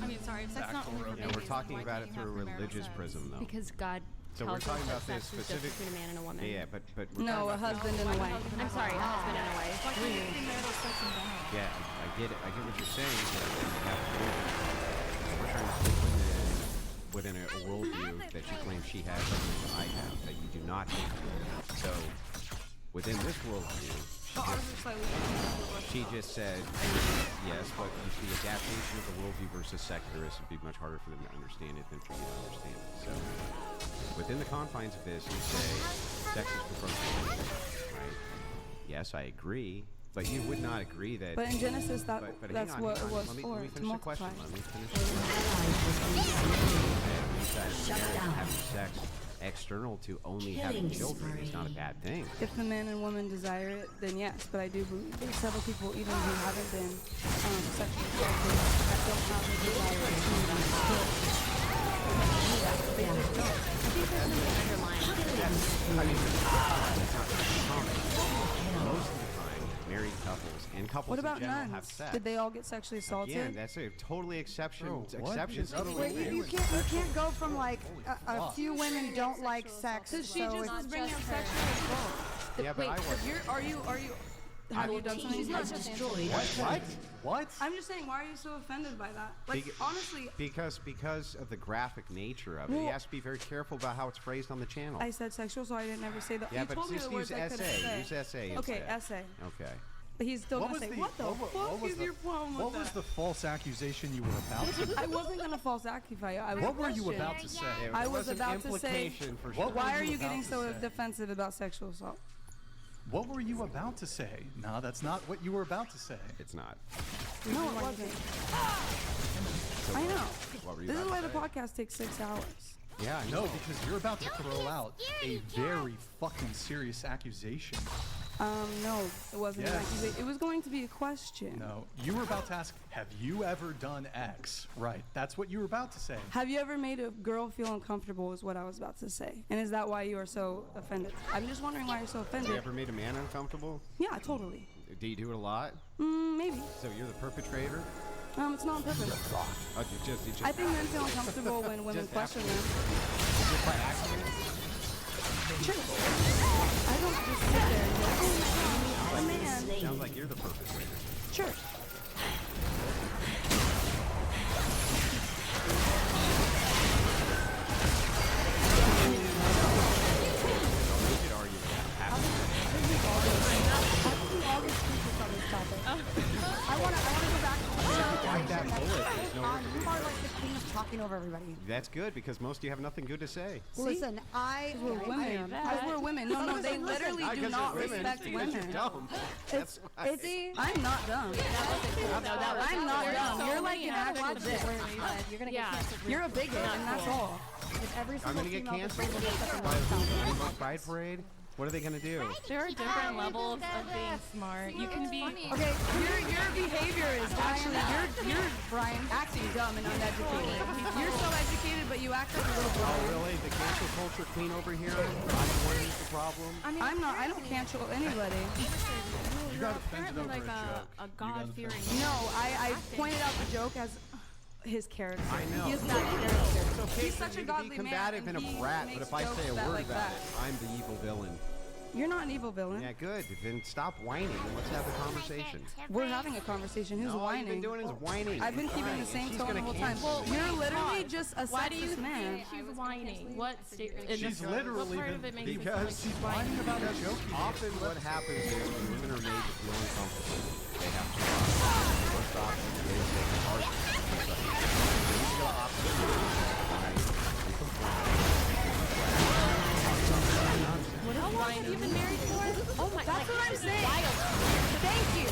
[SPEAKER 17] I mean, sorry, sex is not only for
[SPEAKER 10] Yeah,
[SPEAKER 17] marriage.
[SPEAKER 10] we're talking about it through a religious prism, though.
[SPEAKER 7] Because God
[SPEAKER 10] So we're
[SPEAKER 7] tells
[SPEAKER 10] talking
[SPEAKER 7] us
[SPEAKER 10] about
[SPEAKER 7] that
[SPEAKER 10] this
[SPEAKER 7] sex is
[SPEAKER 10] specific.
[SPEAKER 7] just between a man and a woman.
[SPEAKER 10] Yeah, but we're
[SPEAKER 8] No, a
[SPEAKER 10] talking about
[SPEAKER 8] husband and a wife.
[SPEAKER 7] I'm sorry, a husband and a wife.
[SPEAKER 10] Yeah, I get it. I get what you're saying. But you have to do it. We're trying to stick within a worldview that you claim she has and I have that you do not have. So within this worldview, she just said yes, but the adaptation of the worldview versus secularists would be much harder for them to understand it than for you to understand it. So within the confines of this, you say sex is for procreation, right? Yes, I agree. But you would not agree that.
[SPEAKER 8] But in Genesis,
[SPEAKER 10] but hang
[SPEAKER 8] that's
[SPEAKER 10] on,
[SPEAKER 8] what
[SPEAKER 10] hang
[SPEAKER 8] it
[SPEAKER 10] on.
[SPEAKER 8] was
[SPEAKER 10] Let me
[SPEAKER 8] for,
[SPEAKER 10] finish
[SPEAKER 8] to
[SPEAKER 10] the
[SPEAKER 8] multiply.
[SPEAKER 10] question. Let me finish the question. Having sex external to only having children is not a bad thing.
[SPEAKER 8] If the man and woman desire it, then yes. But I do believe there's several people, even who haven't been sexually assaulted, that don't have the desire to do that. They just don't.
[SPEAKER 7] I think there's something underlying.
[SPEAKER 10] I mean, that's not common. Most of the time, married couples and couples
[SPEAKER 8] What about
[SPEAKER 10] in general have
[SPEAKER 8] nuns?
[SPEAKER 10] sex.
[SPEAKER 8] Did they all get sexually assaulted?
[SPEAKER 10] Again, that's a totally exception.
[SPEAKER 19] what
[SPEAKER 10] Exceptions.
[SPEAKER 19] is up with
[SPEAKER 8] Wait, you can't go from like a few women don't like sex. Because she
[SPEAKER 24] so
[SPEAKER 8] just
[SPEAKER 24] if-
[SPEAKER 8] was bringing up sexual assault.
[SPEAKER 10] Yeah, but I wasn't.
[SPEAKER 8] Are you? Have you done something?
[SPEAKER 5] Team has destroyed.
[SPEAKER 19] What?
[SPEAKER 8] I'm just saying, why are you so offended by that? Like, honestly,
[SPEAKER 10] Because of the graphic nature of it,
[SPEAKER 8] Well-
[SPEAKER 10] you have to be very careful about how it's phrased on the channel.
[SPEAKER 8] I said sexual, so I didn't ever say that.
[SPEAKER 10] Yeah,
[SPEAKER 8] you
[SPEAKER 10] but
[SPEAKER 8] told me
[SPEAKER 10] just
[SPEAKER 8] the words
[SPEAKER 10] use
[SPEAKER 8] I couldn't
[SPEAKER 10] essay.
[SPEAKER 8] say.
[SPEAKER 10] Use essay
[SPEAKER 8] Okay,
[SPEAKER 10] instead.
[SPEAKER 8] essay.
[SPEAKER 10] Okay.
[SPEAKER 8] But he's still gonna say, what the fuck is your problem with
[SPEAKER 19] What was
[SPEAKER 8] that?
[SPEAKER 19] the false accusation you were about to
[SPEAKER 8] I wasn't gonna false accusate you. I was
[SPEAKER 19] What were you
[SPEAKER 8] questioning.
[SPEAKER 19] about to say?
[SPEAKER 8] I
[SPEAKER 10] There
[SPEAKER 8] was
[SPEAKER 10] an
[SPEAKER 8] about to say,
[SPEAKER 10] implication for
[SPEAKER 19] What
[SPEAKER 10] sure.
[SPEAKER 19] were
[SPEAKER 8] why are
[SPEAKER 19] you
[SPEAKER 8] you getting
[SPEAKER 19] about to
[SPEAKER 8] so
[SPEAKER 19] say?
[SPEAKER 8] defensive about sexual assault?
[SPEAKER 19] What were you about to say? No, that's not what you were about to say.
[SPEAKER 10] It's not.
[SPEAKER 8] No, it wasn't.
[SPEAKER 10] So
[SPEAKER 8] I know.
[SPEAKER 10] What were you
[SPEAKER 8] This is
[SPEAKER 10] about
[SPEAKER 8] why
[SPEAKER 10] to
[SPEAKER 8] the
[SPEAKER 10] say?
[SPEAKER 8] podcast takes 6 hours.
[SPEAKER 10] Yeah, I
[SPEAKER 19] No,
[SPEAKER 10] know.
[SPEAKER 19] because you're about to throw out a very fucking serious accusation.
[SPEAKER 8] No, it wasn't an
[SPEAKER 19] Yes.
[SPEAKER 8] accusation. It was going to be a question.
[SPEAKER 19] No, you were about to ask, have you ever done X? Right, that's what you were about to say.
[SPEAKER 8] Have you ever made a girl feel uncomfortable is what I was about to say. And is that why you are so offended? I'm just wondering why you're so
[SPEAKER 10] Have you
[SPEAKER 8] offended.
[SPEAKER 10] ever made a man uncomfortable?
[SPEAKER 8] Yeah, totally.
[SPEAKER 10] Do you do it a lot?
[SPEAKER 8] Maybe.
[SPEAKER 10] So you're the perpetrator?
[SPEAKER 8] It's not on purpose.
[SPEAKER 10] Oh, you just
[SPEAKER 8] I think men feel uncomfortable when women
[SPEAKER 10] Just
[SPEAKER 8] question
[SPEAKER 10] after-
[SPEAKER 8] them.
[SPEAKER 10] Just by accident?
[SPEAKER 8] Sure. I don't just sit there and go, oh, a man.
[SPEAKER 10] Sounds like you're the perpetrator.
[SPEAKER 8] Sure.
[SPEAKER 10] We could argue that.
[SPEAKER 24] I want to go back to
[SPEAKER 10] Like that bullet. There's no work to
[SPEAKER 24] you
[SPEAKER 10] do.
[SPEAKER 24] are like the king of talking over everybody.
[SPEAKER 10] That's good because most of you have nothing good to say.
[SPEAKER 24] Listen,
[SPEAKER 8] We're women. Because we're women. No, no, they literally do not respect women.
[SPEAKER 10] Dumb.
[SPEAKER 24] It's
[SPEAKER 8] I'm not dumb. I'm not dumb. You're like an actual dick.
[SPEAKER 14] You're gonna
[SPEAKER 7] Yeah.
[SPEAKER 14] get canceled.
[SPEAKER 8] You're a bigot, and that's all.
[SPEAKER 24] If every
[SPEAKER 10] I'm
[SPEAKER 24] single
[SPEAKER 10] gonna get
[SPEAKER 24] female
[SPEAKER 10] canceled
[SPEAKER 24] afraid of such a
[SPEAKER 10] by
[SPEAKER 24] word sounds
[SPEAKER 10] the
[SPEAKER 24] like
[SPEAKER 10] Rainbow Pride Parade. What are they gonna do?
[SPEAKER 12] There are different levels of being smart. You can be.
[SPEAKER 8] Okay, your behavior is actually you're Brian acting dumb and uneducated. You're so educated, but you act like a little
[SPEAKER 10] Oh,
[SPEAKER 8] boy.
[SPEAKER 10] really? The cancel culture queen over here? I'm the one who's the problem?
[SPEAKER 8] I'm not. I don't cancel anybody.
[SPEAKER 19] You got offended over
[SPEAKER 7] like
[SPEAKER 19] a joke.
[SPEAKER 7] a God-fearing.
[SPEAKER 8] No, I pointed out the joke as his character.
[SPEAKER 10] I know.
[SPEAKER 8] He's not a character.
[SPEAKER 10] It's okay
[SPEAKER 8] He's
[SPEAKER 10] for
[SPEAKER 8] such
[SPEAKER 10] you
[SPEAKER 8] a
[SPEAKER 10] to
[SPEAKER 8] godly
[SPEAKER 10] be
[SPEAKER 8] man.
[SPEAKER 10] combative and
[SPEAKER 8] he
[SPEAKER 10] a brat, but
[SPEAKER 8] makes
[SPEAKER 10] if I say a
[SPEAKER 8] jokes that
[SPEAKER 10] word
[SPEAKER 8] like
[SPEAKER 10] about
[SPEAKER 8] that.
[SPEAKER 10] it, I'm the evil villain.
[SPEAKER 8] You're not an evil villain.
[SPEAKER 10] Yeah, good. Then stop whining and let's have a conversation.
[SPEAKER 8] We're having a conversation. Who's
[SPEAKER 10] No, all
[SPEAKER 8] whining?
[SPEAKER 10] you've been doing is whining.
[SPEAKER 8] I've been keeping the
[SPEAKER 10] Fine.
[SPEAKER 8] same
[SPEAKER 10] She's
[SPEAKER 8] tone the
[SPEAKER 10] gonna
[SPEAKER 8] whole time.
[SPEAKER 10] cancel you.
[SPEAKER 8] You're literally just a
[SPEAKER 7] Why do you
[SPEAKER 8] sexist man.
[SPEAKER 7] think she's whining? What
[SPEAKER 19] She's literally
[SPEAKER 7] what part of
[SPEAKER 19] been,
[SPEAKER 7] it makes it
[SPEAKER 19] because
[SPEAKER 7] sound
[SPEAKER 19] she's
[SPEAKER 7] like
[SPEAKER 19] whining about a joke.
[SPEAKER 10] Often what happens is when women are made to feel uncomfortable, they have to first off, they take a hard
[SPEAKER 7] How long have you been married for? Oh my
[SPEAKER 8] That's what I'm
[SPEAKER 7] this is
[SPEAKER 8] saying.
[SPEAKER 7] wild.
[SPEAKER 8] Thank you.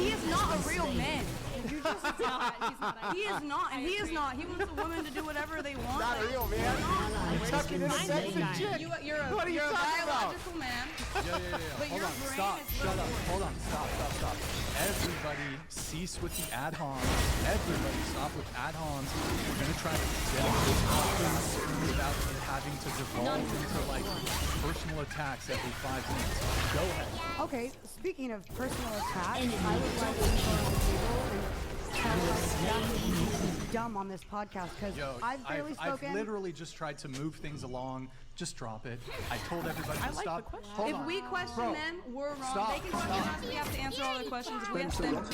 [SPEAKER 8] He is not a real man.
[SPEAKER 7] He's not.
[SPEAKER 8] He is not, and he is not. He wants a woman to do whatever they want.
[SPEAKER 15] Not real, man. You're tucking in a sexy chick.
[SPEAKER 8] You're a,
[SPEAKER 15] What are you
[SPEAKER 8] you're a
[SPEAKER 15] talking about?
[SPEAKER 8] biological man.
[SPEAKER 19] Yeah.
[SPEAKER 8] But
[SPEAKER 19] Hold
[SPEAKER 8] your
[SPEAKER 19] on,
[SPEAKER 8] brain
[SPEAKER 19] stop,
[SPEAKER 8] is
[SPEAKER 19] shut up,
[SPEAKER 8] little.
[SPEAKER 19] hold on, stop. Everybody cease with the ad homs. Everybody stop with ad homs. We're gonna try to get this happens without it having to devolve into like personal attacks every 5 minutes. Go ahead.
[SPEAKER 24] Okay, speaking of personal attacks, I would like to go on the table and tell us exactly who's dumb on this podcast because
[SPEAKER 19] Yo,
[SPEAKER 24] I've barely spoken.
[SPEAKER 19] I've literally just tried to move things along. Just drop it. I told everybody to stop. Hold
[SPEAKER 8] If
[SPEAKER 19] on.
[SPEAKER 8] we question
[SPEAKER 19] Bro,
[SPEAKER 8] them, we're wrong.
[SPEAKER 19] stop,
[SPEAKER 8] They can question
[SPEAKER 19] stop.
[SPEAKER 8] us. We have to answer all their questions. If we ask them, it's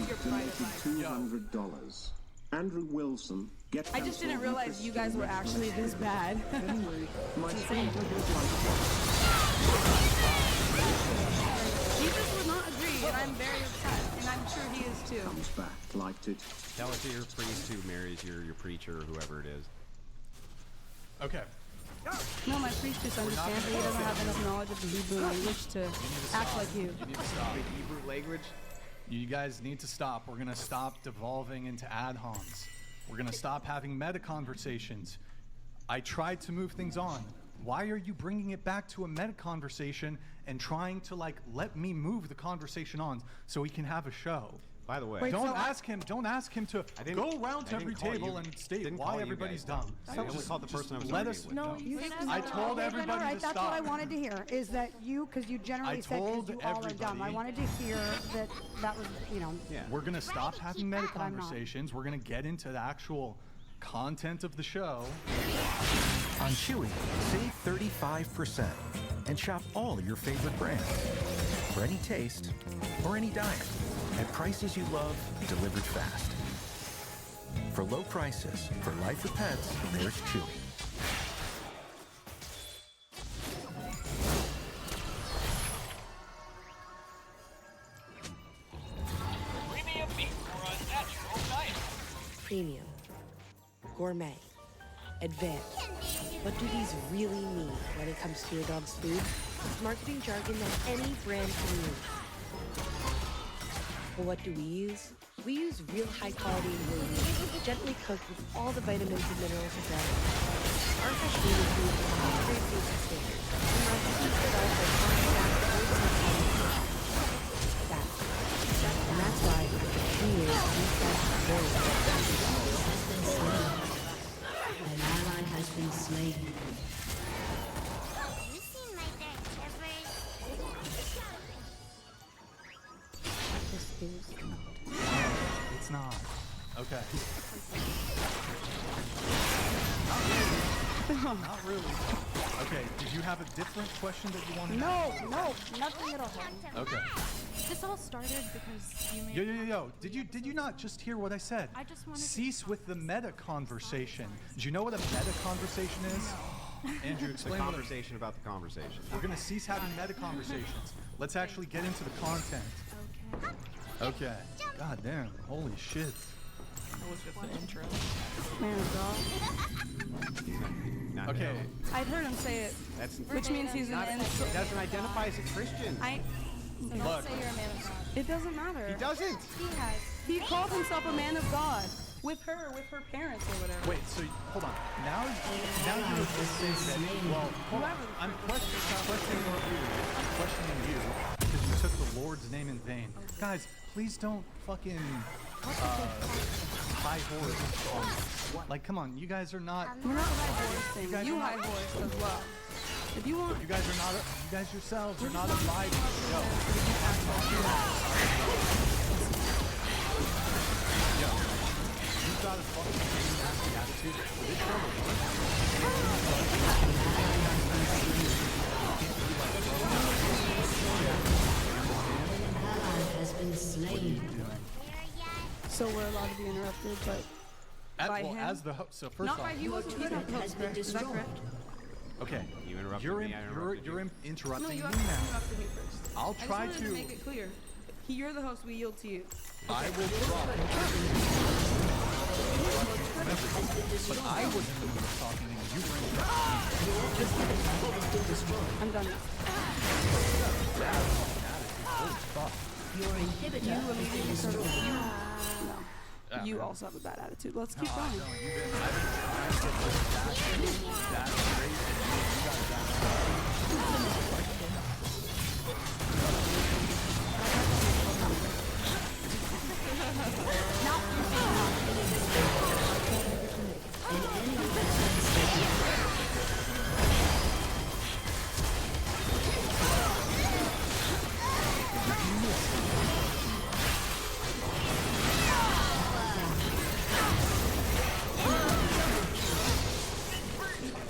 [SPEAKER 8] your private life.
[SPEAKER 2] $200. Andrew Wilson, get
[SPEAKER 8] I just didn't realize you guys were actually this bad.
[SPEAKER 2] Anyway, my
[SPEAKER 8] It's
[SPEAKER 2] friend
[SPEAKER 8] insane.
[SPEAKER 2] would like
[SPEAKER 8] Jesus would not agree, and I'm very upset, and I'm sure he is too.
[SPEAKER 2] comes back, liked it.
[SPEAKER 10] Tell it to your priest who marries your preacher or whoever it is.
[SPEAKER 19] Okay.
[SPEAKER 8] No, my priest just understands that he doesn't have enough knowledge of the Hebrew language to act like you.
[SPEAKER 19] You need to stop.
[SPEAKER 15] Hebrew language.
[SPEAKER 19] You guys need to stop. We're gonna stop devolving into ad homs. We're gonna stop having meta conversations. I tried to move things on. Why are you bringing it back to a meta conversation and trying to like let me move the conversation on so we can have a show?
[SPEAKER 10] By the way,
[SPEAKER 19] Don't ask him to
[SPEAKER 10] didn't-
[SPEAKER 19] go around to
[SPEAKER 10] I
[SPEAKER 19] every
[SPEAKER 10] didn't call
[SPEAKER 19] table
[SPEAKER 10] you-
[SPEAKER 19] and state
[SPEAKER 10] didn't
[SPEAKER 19] why
[SPEAKER 10] call you
[SPEAKER 19] everybody's
[SPEAKER 10] guys
[SPEAKER 19] dumb.
[SPEAKER 10] dumb. I only called the person I was
[SPEAKER 19] let
[SPEAKER 10] arguing
[SPEAKER 19] us.
[SPEAKER 10] with
[SPEAKER 7] No,
[SPEAKER 10] dumb.
[SPEAKER 7] you said
[SPEAKER 19] I told
[SPEAKER 24] Okay,
[SPEAKER 19] everybody
[SPEAKER 24] then, all right,
[SPEAKER 19] to
[SPEAKER 24] that's
[SPEAKER 19] stop.
[SPEAKER 24] what I wanted to hear. Is that you? Because you generally
[SPEAKER 19] I
[SPEAKER 24] said
[SPEAKER 19] told
[SPEAKER 24] because you all are dumb. I
[SPEAKER 19] everybody-
[SPEAKER 24] wanted to hear that that was, you know.
[SPEAKER 10] Yeah.
[SPEAKER 19] We're gonna stop having meta
[SPEAKER 24] But I'm not.
[SPEAKER 19] conversations. We're gonna get into the actual content of the show.
[SPEAKER 13] On Chewy, save 35% and shop all your favorite brands for any taste or any diet at prices you love delivered fast. For low prices, for life with pets, there's Chewy.
[SPEAKER 20] Premium meat for a natural diet.
[SPEAKER 23] Premium, gourmet, advanced,
[SPEAKER 4] What do these really mean when it comes to your dog's food? It's marketing jargon that any brand can use. But what do we use? We use real high-quality ingredients, gently cooked with all the vitamins and minerals of diet. Our fresh food is made to great safety standards, and recipes developed by and that's why we use fresh very
[SPEAKER 5] An ally has been slain.
[SPEAKER 22] You seen my dark shivers?
[SPEAKER 4] This is
[SPEAKER 19] It's not. Okay. Not really. Okay, did you have a different question that you wanted to ask?
[SPEAKER 24] No, nothing at all.
[SPEAKER 19] Okay.
[SPEAKER 17] This all started because you made.
[SPEAKER 19] Yo. Did you not just hear what I said?
[SPEAKER 17] I just wanted to
[SPEAKER 19] Cease with the meta conversation. Do you know what a meta conversation is? Andrew,
[SPEAKER 10] The
[SPEAKER 19] explain what
[SPEAKER 10] conversation about the conversation.
[SPEAKER 19] We're gonna cease having meta conversations. Let's actually get into the content. Okay. God damn. Holy shit.
[SPEAKER 12] That was just an intro.
[SPEAKER 8] Man of God.
[SPEAKER 19] Okay.
[SPEAKER 8] I'd heard him say it,
[SPEAKER 10] That's
[SPEAKER 8] which means he's an
[SPEAKER 10] He doesn't identify as a Christian.
[SPEAKER 19] Look.
[SPEAKER 17] Say you're a man of God.
[SPEAKER 8] It doesn't matter.
[SPEAKER 10] He doesn't.
[SPEAKER 17] He has.
[SPEAKER 8] He called himself a man of God with her parents or whatever.
[SPEAKER 19] Wait, so hold on. Now you're just saying that. Well, hold on. I'm questioning you because you took the Lord's name in vain. Guys, please don't fucking high horse on this. Like, come on, you guys are not.
[SPEAKER 8] We're not high horsing.
[SPEAKER 19] guys
[SPEAKER 8] You
[SPEAKER 19] are
[SPEAKER 8] high
[SPEAKER 19] not-
[SPEAKER 8] horse as well. If you want,
[SPEAKER 19] You guys are not. You guys yourselves are not abiding the show. Yo, you got a fucking nasty attitude. So this show will work.
[SPEAKER 5] Has been slain.
[SPEAKER 8] so we're allowed to be interrupted, but by him.
[SPEAKER 19] As the host. So first
[SPEAKER 8] Not
[SPEAKER 19] off,
[SPEAKER 8] by he wasn't. He's not the host. Correct? Is that correct?
[SPEAKER 19] okay,
[SPEAKER 10] You interrupted
[SPEAKER 19] you're
[SPEAKER 10] me. I interrupted you.
[SPEAKER 19] interrupting
[SPEAKER 8] No, you
[SPEAKER 19] me
[SPEAKER 8] have to
[SPEAKER 19] now.
[SPEAKER 8] interrupt me first.
[SPEAKER 19] I'll
[SPEAKER 8] I
[SPEAKER 19] try
[SPEAKER 8] just wanted
[SPEAKER 19] to.
[SPEAKER 8] to make it clear. You're the host. We yield to you.
[SPEAKER 19] I will try. But I wasn't the one talking to you. You were interrupting me.
[SPEAKER 8] I'm done now.
[SPEAKER 19] Holy fuck.
[SPEAKER 5] Your inhibitor
[SPEAKER 8] You immediately started.
[SPEAKER 5] destroyed.
[SPEAKER 8] No. You also have a bad attitude. Let's keep going.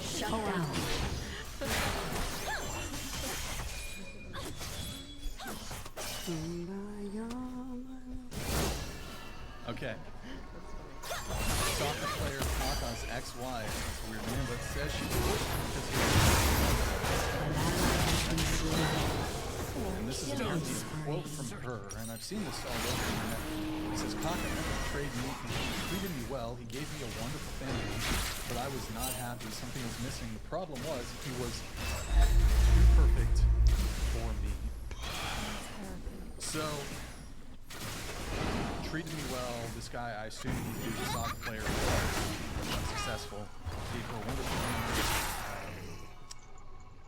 [SPEAKER 5] Shut down.
[SPEAKER 19] Okay. Soccer player Kaka's ex-wife, that's a weird name, but says she divorced him because he was. And this is a guaranteed quote from her, and I've seen this all over the internet. It says, Kaka never betrayed me, he treated me well, he gave me a wonderful family, but I was not happy, something was missing. The problem was, he was too perfect for me. So, treated me well. This guy, I assume he was a soccer player, successful. Gave her a wonderful family.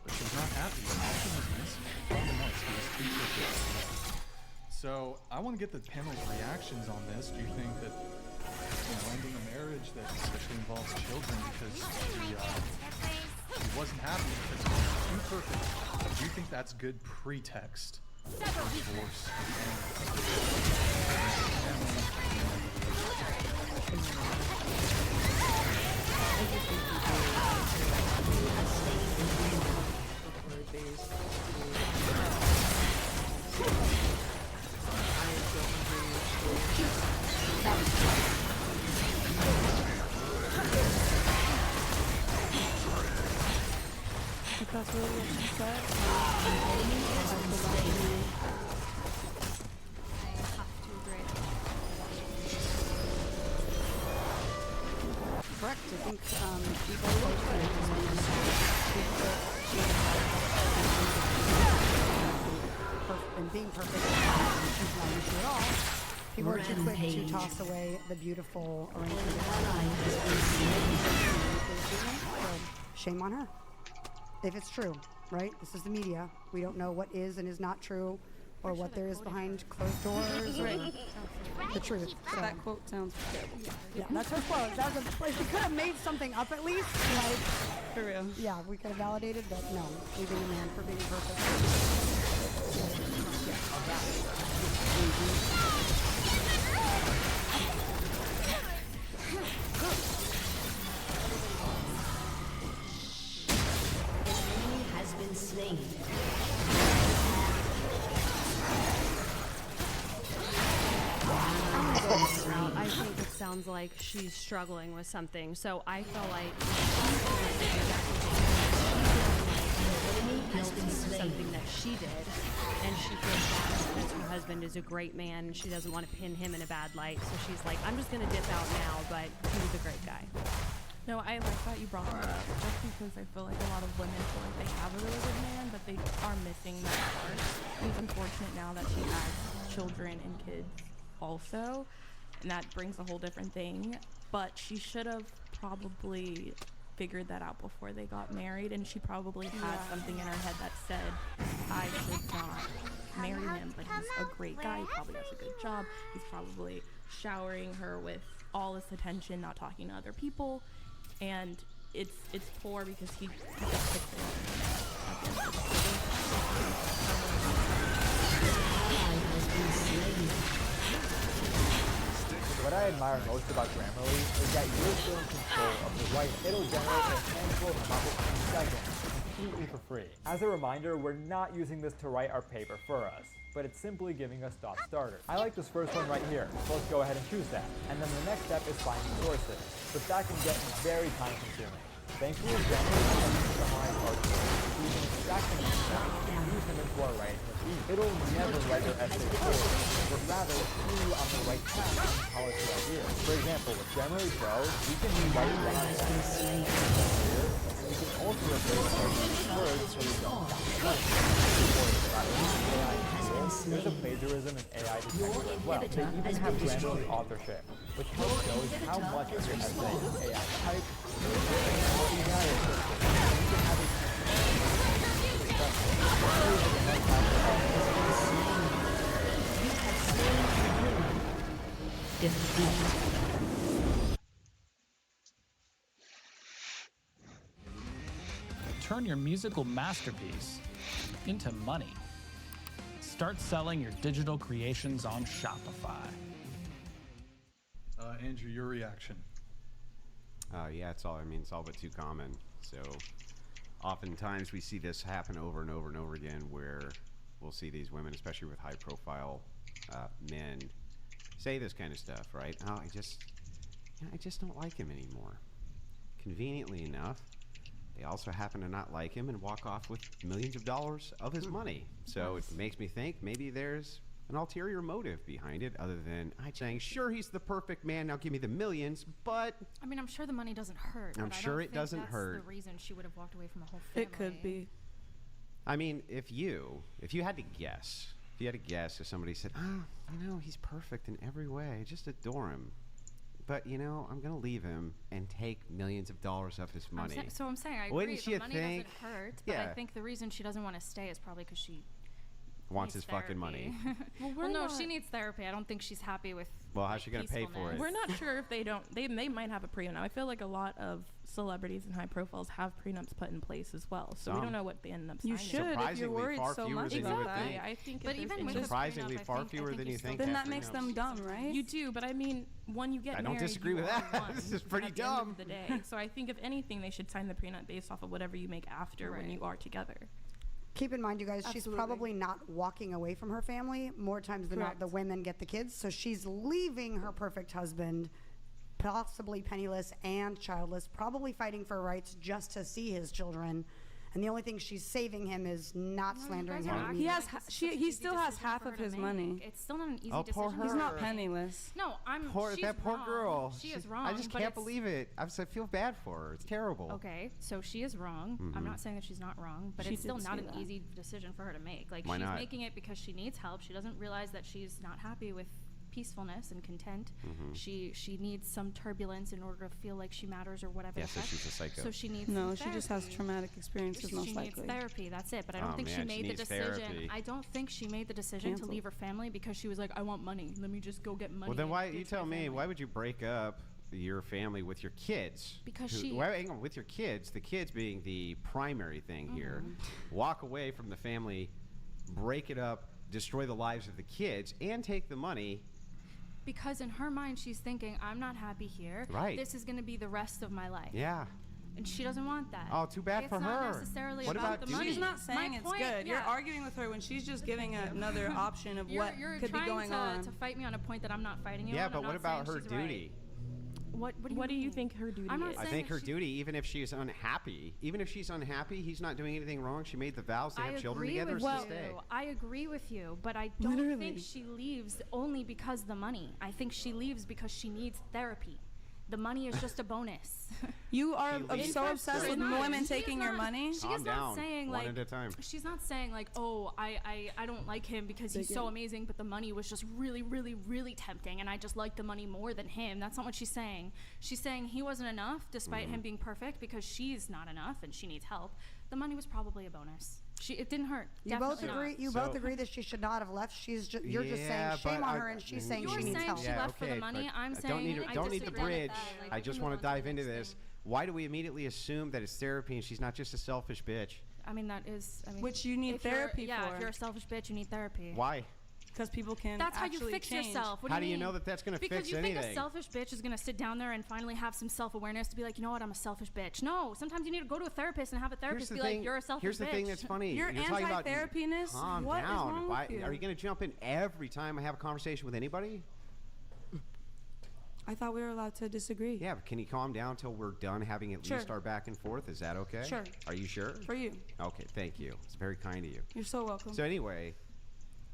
[SPEAKER 19] But she was not happy. Something was missing. From the notes, he was too perfect. So, I want to get the panel's reactions on this. Do you think that ending a marriage that especially involves children because he wasn't happy because he was too perfect, do you think that's good pretext for divorce?
[SPEAKER 8] If that's really what she said,
[SPEAKER 17] I have to agree.
[SPEAKER 8] correct.
[SPEAKER 24] I think people are close to and being perfect is not an issue at all. People are too quick to toss away the beautiful arrangement. So, shame on her. If it's true, right? This is the media. We don't know what is and is not true, or what there is behind closed doors, or the truth. So.
[SPEAKER 8] That quote sounds terrible.
[SPEAKER 24] Yeah, that's her quote. That was like, she could have made something up at least. Like,
[SPEAKER 8] for real.
[SPEAKER 24] Yeah, we could have validated, but no, leaving a man for being perfect.
[SPEAKER 5] Has been slain.
[SPEAKER 7] I think it sounds like she's struggling with something. So I feel like something that she did, and she feels bad because her husband is a great man and she doesn't want to pin him in a bad light. So she's like, I'm just gonna dip out now, but he was a great guy.
[SPEAKER 12] No, I like that you brought that up, just because I feel like a lot of women feel like they have a really good man, but they are missing that part. And it's unfortunate now that she has children and kids also, and that brings a whole different thing. But she should have probably figured that out before they got married, and she probably had something in her head that said, I should not marry him, but he's a great guy, he probably has a good job, he's probably showering her with all this attention, not talking to other people, and it's poor because he just picks it up.
[SPEAKER 11] What I admire most about Grammarly is that you're still in control of the writing. It'll generate a handful of topics in seconds, completely for free. As a reminder, we're not using this to write our paper for us, but it's simply giving us thought starters. I like this first one right here, so let's go ahead and choose that. And then the next step is finding sources, but that can get very time consuming. Thankfully, Grammarly lets us summarize articles, using extraction and use them into our writing routine. It'll never write your essay for you, but rather steer you on the right path and polish your ideas. For example, with Grammarly Pro, we can rewrite it down here. We can also replace our words so we don't There's a plagiarism and AI detector as well. They even have Grammarly authorship, which helps shows how much of your essay is AI type.
[SPEAKER 16] Turn your musical masterpiece into money. Start selling your digital creations on Shopify.
[SPEAKER 19] Andrew, your reaction?
[SPEAKER 10] Yeah, it's all but too common. So oftentimes we see this happen over and over and over again, where we'll see these women, especially with high profile men, say this kind of stuff, right? Oh, I just don't like him anymore. Conveniently enough, they also happen to not like him and walk off with millions of dollars of his money. So it makes me think maybe there's an ulterior motive behind it, other than saying, sure, he's the perfect man, now give me the millions, but...
[SPEAKER 17] I mean, I'm sure the money doesn't hurt.
[SPEAKER 10] I'm sure it doesn't hurt.
[SPEAKER 17] That's the reason she would have walked away from a whole family.
[SPEAKER 24] It could be.
[SPEAKER 10] I mean, if you had to guess, if somebody said, he's perfect in every way, I just adore him, but I'm gonna leave him and take millions of dollars of his money.
[SPEAKER 17] I'm saying I
[SPEAKER 10] Wouldn't
[SPEAKER 17] agree.
[SPEAKER 10] she
[SPEAKER 17] The money
[SPEAKER 10] think,
[SPEAKER 17] doesn't hurt, but I think the reason she doesn't want to stay is probably because she
[SPEAKER 10] wants his
[SPEAKER 17] therapy.
[SPEAKER 10] fucking money.
[SPEAKER 17] Well, no, she needs therapy. I don't think she's happy with.
[SPEAKER 10] Well, how's she gonna pay for it?
[SPEAKER 12] We're not sure if they don't. They might have a prenup. I feel like a lot of celebrities and high profiles have prenups put in place as well. So we don't know what they end up signing.
[SPEAKER 4] You should if you're worried so much about that.
[SPEAKER 12] I think.
[SPEAKER 17] But even with
[SPEAKER 10] surprisingly far fewer than you think.
[SPEAKER 4] Then that makes them dumb, right?
[SPEAKER 12] You do, but I mean, when you get married,
[SPEAKER 10] I don't disagree with that. This is pretty dumb.
[SPEAKER 12] At the end of the day. So I think if anything, they should sign the prenup based off of whatever you make after when you are together.
[SPEAKER 24] Keep in mind, you guys, she's probably not walking away from her family. More times than not, the women get the kids. So she's leaving her perfect husband, possibly penniless and childless, probably fighting for rights just to see his children. and the only thing she's saving him is not slandering him.
[SPEAKER 8] He has. He still has half of his money.
[SPEAKER 17] It's still not an easy
[SPEAKER 10] Oh, poor
[SPEAKER 17] decision.
[SPEAKER 10] her.
[SPEAKER 8] He's not penniless.
[SPEAKER 17] No, I'm.
[SPEAKER 10] Poor,
[SPEAKER 17] she's
[SPEAKER 10] that poor
[SPEAKER 17] wrong.
[SPEAKER 10] girl.
[SPEAKER 17] She
[SPEAKER 10] She's-
[SPEAKER 17] is wrong.
[SPEAKER 10] I just
[SPEAKER 17] but
[SPEAKER 10] can't
[SPEAKER 17] it's-
[SPEAKER 10] believe it. I feel bad for her. It's terrible.
[SPEAKER 17] Okay, so she is wrong.
[SPEAKER 10] Mhm.
[SPEAKER 17] I'm not saying that she's not wrong, but
[SPEAKER 8] She
[SPEAKER 17] it's still
[SPEAKER 8] did
[SPEAKER 17] not
[SPEAKER 8] say
[SPEAKER 17] an
[SPEAKER 8] that.
[SPEAKER 17] easy decision for her to make. Like,
[SPEAKER 10] Why
[SPEAKER 17] she's
[SPEAKER 10] not?
[SPEAKER 17] making it because she needs help. She doesn't realize that she's not happy with peacefulness and content.
[SPEAKER 10] Mhm.
[SPEAKER 17] She needs some turbulence in order to feel like she matters or whatever.
[SPEAKER 10] Yeah,
[SPEAKER 17] the
[SPEAKER 10] so
[SPEAKER 17] heck.
[SPEAKER 10] she's a psycho.
[SPEAKER 17] So she needs
[SPEAKER 8] No,
[SPEAKER 17] some
[SPEAKER 8] she just has
[SPEAKER 17] therapy.
[SPEAKER 8] traumatic experiences, most
[SPEAKER 17] She
[SPEAKER 8] likely.
[SPEAKER 17] needs therapy. That's it. But I don't
[SPEAKER 10] Oh,
[SPEAKER 17] think she
[SPEAKER 10] man,
[SPEAKER 17] made
[SPEAKER 10] she
[SPEAKER 17] the
[SPEAKER 10] needs
[SPEAKER 17] decision.
[SPEAKER 10] therapy.
[SPEAKER 17] I don't think she made the decision
[SPEAKER 8] Cancel.
[SPEAKER 17] to leave her family because she was like, I want money. Let me just go get money.
[SPEAKER 10] Well, then
[SPEAKER 17] and
[SPEAKER 10] why
[SPEAKER 17] give
[SPEAKER 10] you
[SPEAKER 17] to
[SPEAKER 10] tell
[SPEAKER 17] my
[SPEAKER 10] me?
[SPEAKER 17] family."
[SPEAKER 10] Why would you break up your family with your kids?
[SPEAKER 17] Because
[SPEAKER 10] Who-
[SPEAKER 17] she-
[SPEAKER 10] Well, hang on, with your kids. The kids being the primary thing here.
[SPEAKER 17] Mm-hmm.
[SPEAKER 10] Walk away from the family, break it up, destroy the lives of the kids, and take the money.
[SPEAKER 17] Because in her mind, she's thinking, I'm not happy here.
[SPEAKER 10] Right.
[SPEAKER 17] This is going to be the rest of my life.
[SPEAKER 10] Yeah.
[SPEAKER 17] And she doesn't want that.
[SPEAKER 10] Oh, too bad
[SPEAKER 17] it's
[SPEAKER 10] for
[SPEAKER 17] not
[SPEAKER 10] her.
[SPEAKER 17] necessarily
[SPEAKER 10] What
[SPEAKER 17] about
[SPEAKER 10] about
[SPEAKER 17] the
[SPEAKER 10] duty?
[SPEAKER 17] money.
[SPEAKER 8] She's not saying
[SPEAKER 17] My
[SPEAKER 8] it's
[SPEAKER 17] point-
[SPEAKER 8] good. You're
[SPEAKER 17] yeah.
[SPEAKER 8] arguing with her when she's just giving another option of what
[SPEAKER 17] You're
[SPEAKER 8] could be
[SPEAKER 17] trying
[SPEAKER 8] going
[SPEAKER 17] to,
[SPEAKER 8] on.
[SPEAKER 17] to fight me on a point that I'm not fighting you
[SPEAKER 10] Yeah,
[SPEAKER 17] on.
[SPEAKER 10] but
[SPEAKER 17] I'm
[SPEAKER 10] what
[SPEAKER 17] not
[SPEAKER 10] about
[SPEAKER 17] saying
[SPEAKER 10] her
[SPEAKER 17] she's right.
[SPEAKER 10] duty?
[SPEAKER 17] What
[SPEAKER 12] do you think her duty
[SPEAKER 17] I'm not
[SPEAKER 12] is?
[SPEAKER 10] I
[SPEAKER 17] saying
[SPEAKER 10] think
[SPEAKER 17] that
[SPEAKER 10] her
[SPEAKER 17] she-
[SPEAKER 10] duty, even if she's unhappy, he's not doing anything wrong. She made the vows to
[SPEAKER 17] I
[SPEAKER 10] have children
[SPEAKER 17] agree
[SPEAKER 10] together.
[SPEAKER 17] with
[SPEAKER 10] so
[SPEAKER 17] you.
[SPEAKER 10] stay.
[SPEAKER 17] I agree with you, but I don't
[SPEAKER 8] Literally.
[SPEAKER 17] think she leaves only because of the money. I think she leaves because she needs therapy. The money is just a bonus.
[SPEAKER 8] You are
[SPEAKER 10] She leaves
[SPEAKER 8] so
[SPEAKER 10] for
[SPEAKER 8] obsessed
[SPEAKER 10] free.
[SPEAKER 8] with
[SPEAKER 10] She is
[SPEAKER 8] women
[SPEAKER 17] She is
[SPEAKER 8] taking your
[SPEAKER 17] not-
[SPEAKER 8] money.
[SPEAKER 17] She
[SPEAKER 10] Calm
[SPEAKER 17] is not
[SPEAKER 10] down,
[SPEAKER 17] saying
[SPEAKER 10] one
[SPEAKER 17] like
[SPEAKER 10] at a time.
[SPEAKER 17] she's not saying like, oh, I don't like him because he's so amazing, but the money was just really, really, really tempting, and I just like the money more than him. That's not what she's saying. She's saying he wasn't enough, despite him being perfect, because she's not enough and she needs help. The money was probably a bonus. It didn't hurt.
[SPEAKER 24] You both
[SPEAKER 17] Definitely
[SPEAKER 24] agree.
[SPEAKER 17] not.
[SPEAKER 24] You both agree that she should not have left. She's just. You're just saying
[SPEAKER 10] Yeah,
[SPEAKER 24] shame
[SPEAKER 10] but
[SPEAKER 24] on
[SPEAKER 10] I-
[SPEAKER 24] her, and she's saying
[SPEAKER 17] You're
[SPEAKER 24] she needs
[SPEAKER 17] saying
[SPEAKER 24] help.
[SPEAKER 17] she left for the money.
[SPEAKER 10] but
[SPEAKER 17] I'm
[SPEAKER 10] I
[SPEAKER 17] saying
[SPEAKER 10] don't
[SPEAKER 17] I
[SPEAKER 10] need the
[SPEAKER 17] disagree with
[SPEAKER 10] bridge.
[SPEAKER 17] that. Like,
[SPEAKER 10] I
[SPEAKER 17] we
[SPEAKER 10] just
[SPEAKER 17] can
[SPEAKER 10] want
[SPEAKER 17] move
[SPEAKER 10] to
[SPEAKER 17] on to
[SPEAKER 10] dive
[SPEAKER 17] the
[SPEAKER 10] into
[SPEAKER 17] next
[SPEAKER 10] this. Why do we immediately assume that it's therapy and she's not just a selfish bitch?
[SPEAKER 17] I mean, that is. I mean,
[SPEAKER 8] Which you need
[SPEAKER 17] if you're-
[SPEAKER 8] therapy
[SPEAKER 17] Yeah,
[SPEAKER 8] for.
[SPEAKER 17] if you're a selfish bitch, you need therapy.
[SPEAKER 10] Why?
[SPEAKER 8] Because people can.
[SPEAKER 17] That's how you
[SPEAKER 8] actually
[SPEAKER 17] fix
[SPEAKER 8] change.
[SPEAKER 17] yourself. What
[SPEAKER 10] How
[SPEAKER 17] do
[SPEAKER 10] do
[SPEAKER 17] you
[SPEAKER 10] you
[SPEAKER 17] mean?
[SPEAKER 10] know that that's gonna
[SPEAKER 17] because
[SPEAKER 10] fix
[SPEAKER 17] you think a
[SPEAKER 10] anything?
[SPEAKER 17] selfish bitch is gonna sit down there and finally have some self-awareness to be like, you know what, I'm a selfish bitch. No, sometimes you need to go to a therapist and have a therapist be like, you're a selfish
[SPEAKER 10] Here's the
[SPEAKER 17] bitch.
[SPEAKER 10] thing that's funny.
[SPEAKER 8] You're
[SPEAKER 10] talking about
[SPEAKER 8] anti-therapiness?
[SPEAKER 10] Calm
[SPEAKER 8] What is
[SPEAKER 10] down.
[SPEAKER 8] wrong with you?
[SPEAKER 10] Are you going to jump in every time I have a conversation with anybody?
[SPEAKER 8] I thought we were allowed to disagree.
[SPEAKER 10] Yeah, but can you calm down till we're done having at
[SPEAKER 8] Sure.
[SPEAKER 10] least our back and forth? Is that okay?
[SPEAKER 8] Sure.
[SPEAKER 10] Are you sure?
[SPEAKER 8] For you.
[SPEAKER 10] Okay, thank you. It's very kind of you.
[SPEAKER 8] You're so welcome.
[SPEAKER 10] So anyway,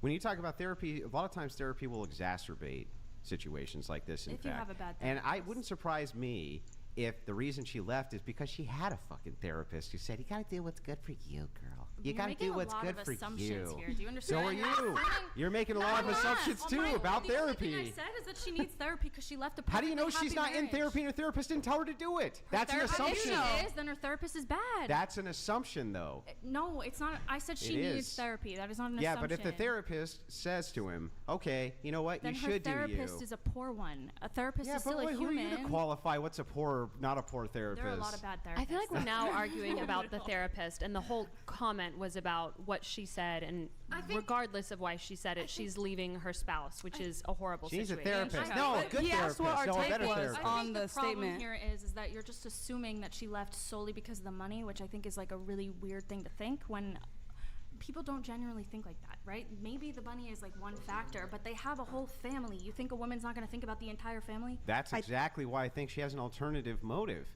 [SPEAKER 10] when you talk about therapy, a lot of times therapy will exacerbate situations like this. In
[SPEAKER 17] If you
[SPEAKER 10] fact,
[SPEAKER 17] have a bad
[SPEAKER 10] and I wouldn't surprise me if the reason she left is because she had a fucking therapist who said, "You got to do what's good for you, girl. You
[SPEAKER 17] You're
[SPEAKER 10] got to
[SPEAKER 17] making
[SPEAKER 10] do
[SPEAKER 17] a
[SPEAKER 10] what's
[SPEAKER 17] lot
[SPEAKER 10] good
[SPEAKER 17] of
[SPEAKER 10] for
[SPEAKER 17] assumptions
[SPEAKER 10] you."
[SPEAKER 17] here. Do you
[SPEAKER 10] So are
[SPEAKER 17] understand?
[SPEAKER 10] you. You're making a lot of assumptions too about
[SPEAKER 17] The only thing I
[SPEAKER 10] therapy.
[SPEAKER 17] said is that she needs therapy because she left a
[SPEAKER 10] How do you know
[SPEAKER 17] perfectly
[SPEAKER 10] she's
[SPEAKER 17] happy
[SPEAKER 10] not in
[SPEAKER 17] marriage.
[SPEAKER 10] therapy and her therapist didn't tell her to do it? That's an
[SPEAKER 17] Therapist-
[SPEAKER 10] assumption.
[SPEAKER 17] If she is, then her therapist is bad.
[SPEAKER 10] That's an assumption, though.
[SPEAKER 17] No, it's not. I said she
[SPEAKER 10] It
[SPEAKER 17] needs
[SPEAKER 10] is.
[SPEAKER 17] therapy. That is not an
[SPEAKER 10] Yeah,
[SPEAKER 17] assumption.
[SPEAKER 10] but if the therapist says to him, "Okay, you know what?
[SPEAKER 17] then
[SPEAKER 10] you
[SPEAKER 17] her
[SPEAKER 10] should do you."
[SPEAKER 17] therapist is a poor one. A therapist
[SPEAKER 10] Yeah,
[SPEAKER 17] is
[SPEAKER 10] but
[SPEAKER 17] still a
[SPEAKER 10] wait, who are you to
[SPEAKER 17] human.
[SPEAKER 10] qualify what's a poor, not a poor therapist?
[SPEAKER 17] There are a lot of bad therapists.
[SPEAKER 4] I feel like we're now arguing about the therapist, and the whole comment was about what she said, and regardless of why she said it, she's leaving her spouse, which is a horrible
[SPEAKER 10] She needs a
[SPEAKER 4] situation.
[SPEAKER 10] therapist. No, a good
[SPEAKER 8] He asked what our
[SPEAKER 10] therapist. No, a
[SPEAKER 8] take
[SPEAKER 10] better
[SPEAKER 8] was
[SPEAKER 10] therapist.
[SPEAKER 8] on
[SPEAKER 17] I think
[SPEAKER 8] the
[SPEAKER 17] the problem
[SPEAKER 8] statement.
[SPEAKER 17] here is that you're just assuming that she left solely because of the money, which I think is like a really weird thing to think when people don't genuinely think like that, right? Maybe the money is like one factor, but they have a whole family. You think a woman's not going to think about the entire family?
[SPEAKER 10] That's exactly why I think she has an alternative motive.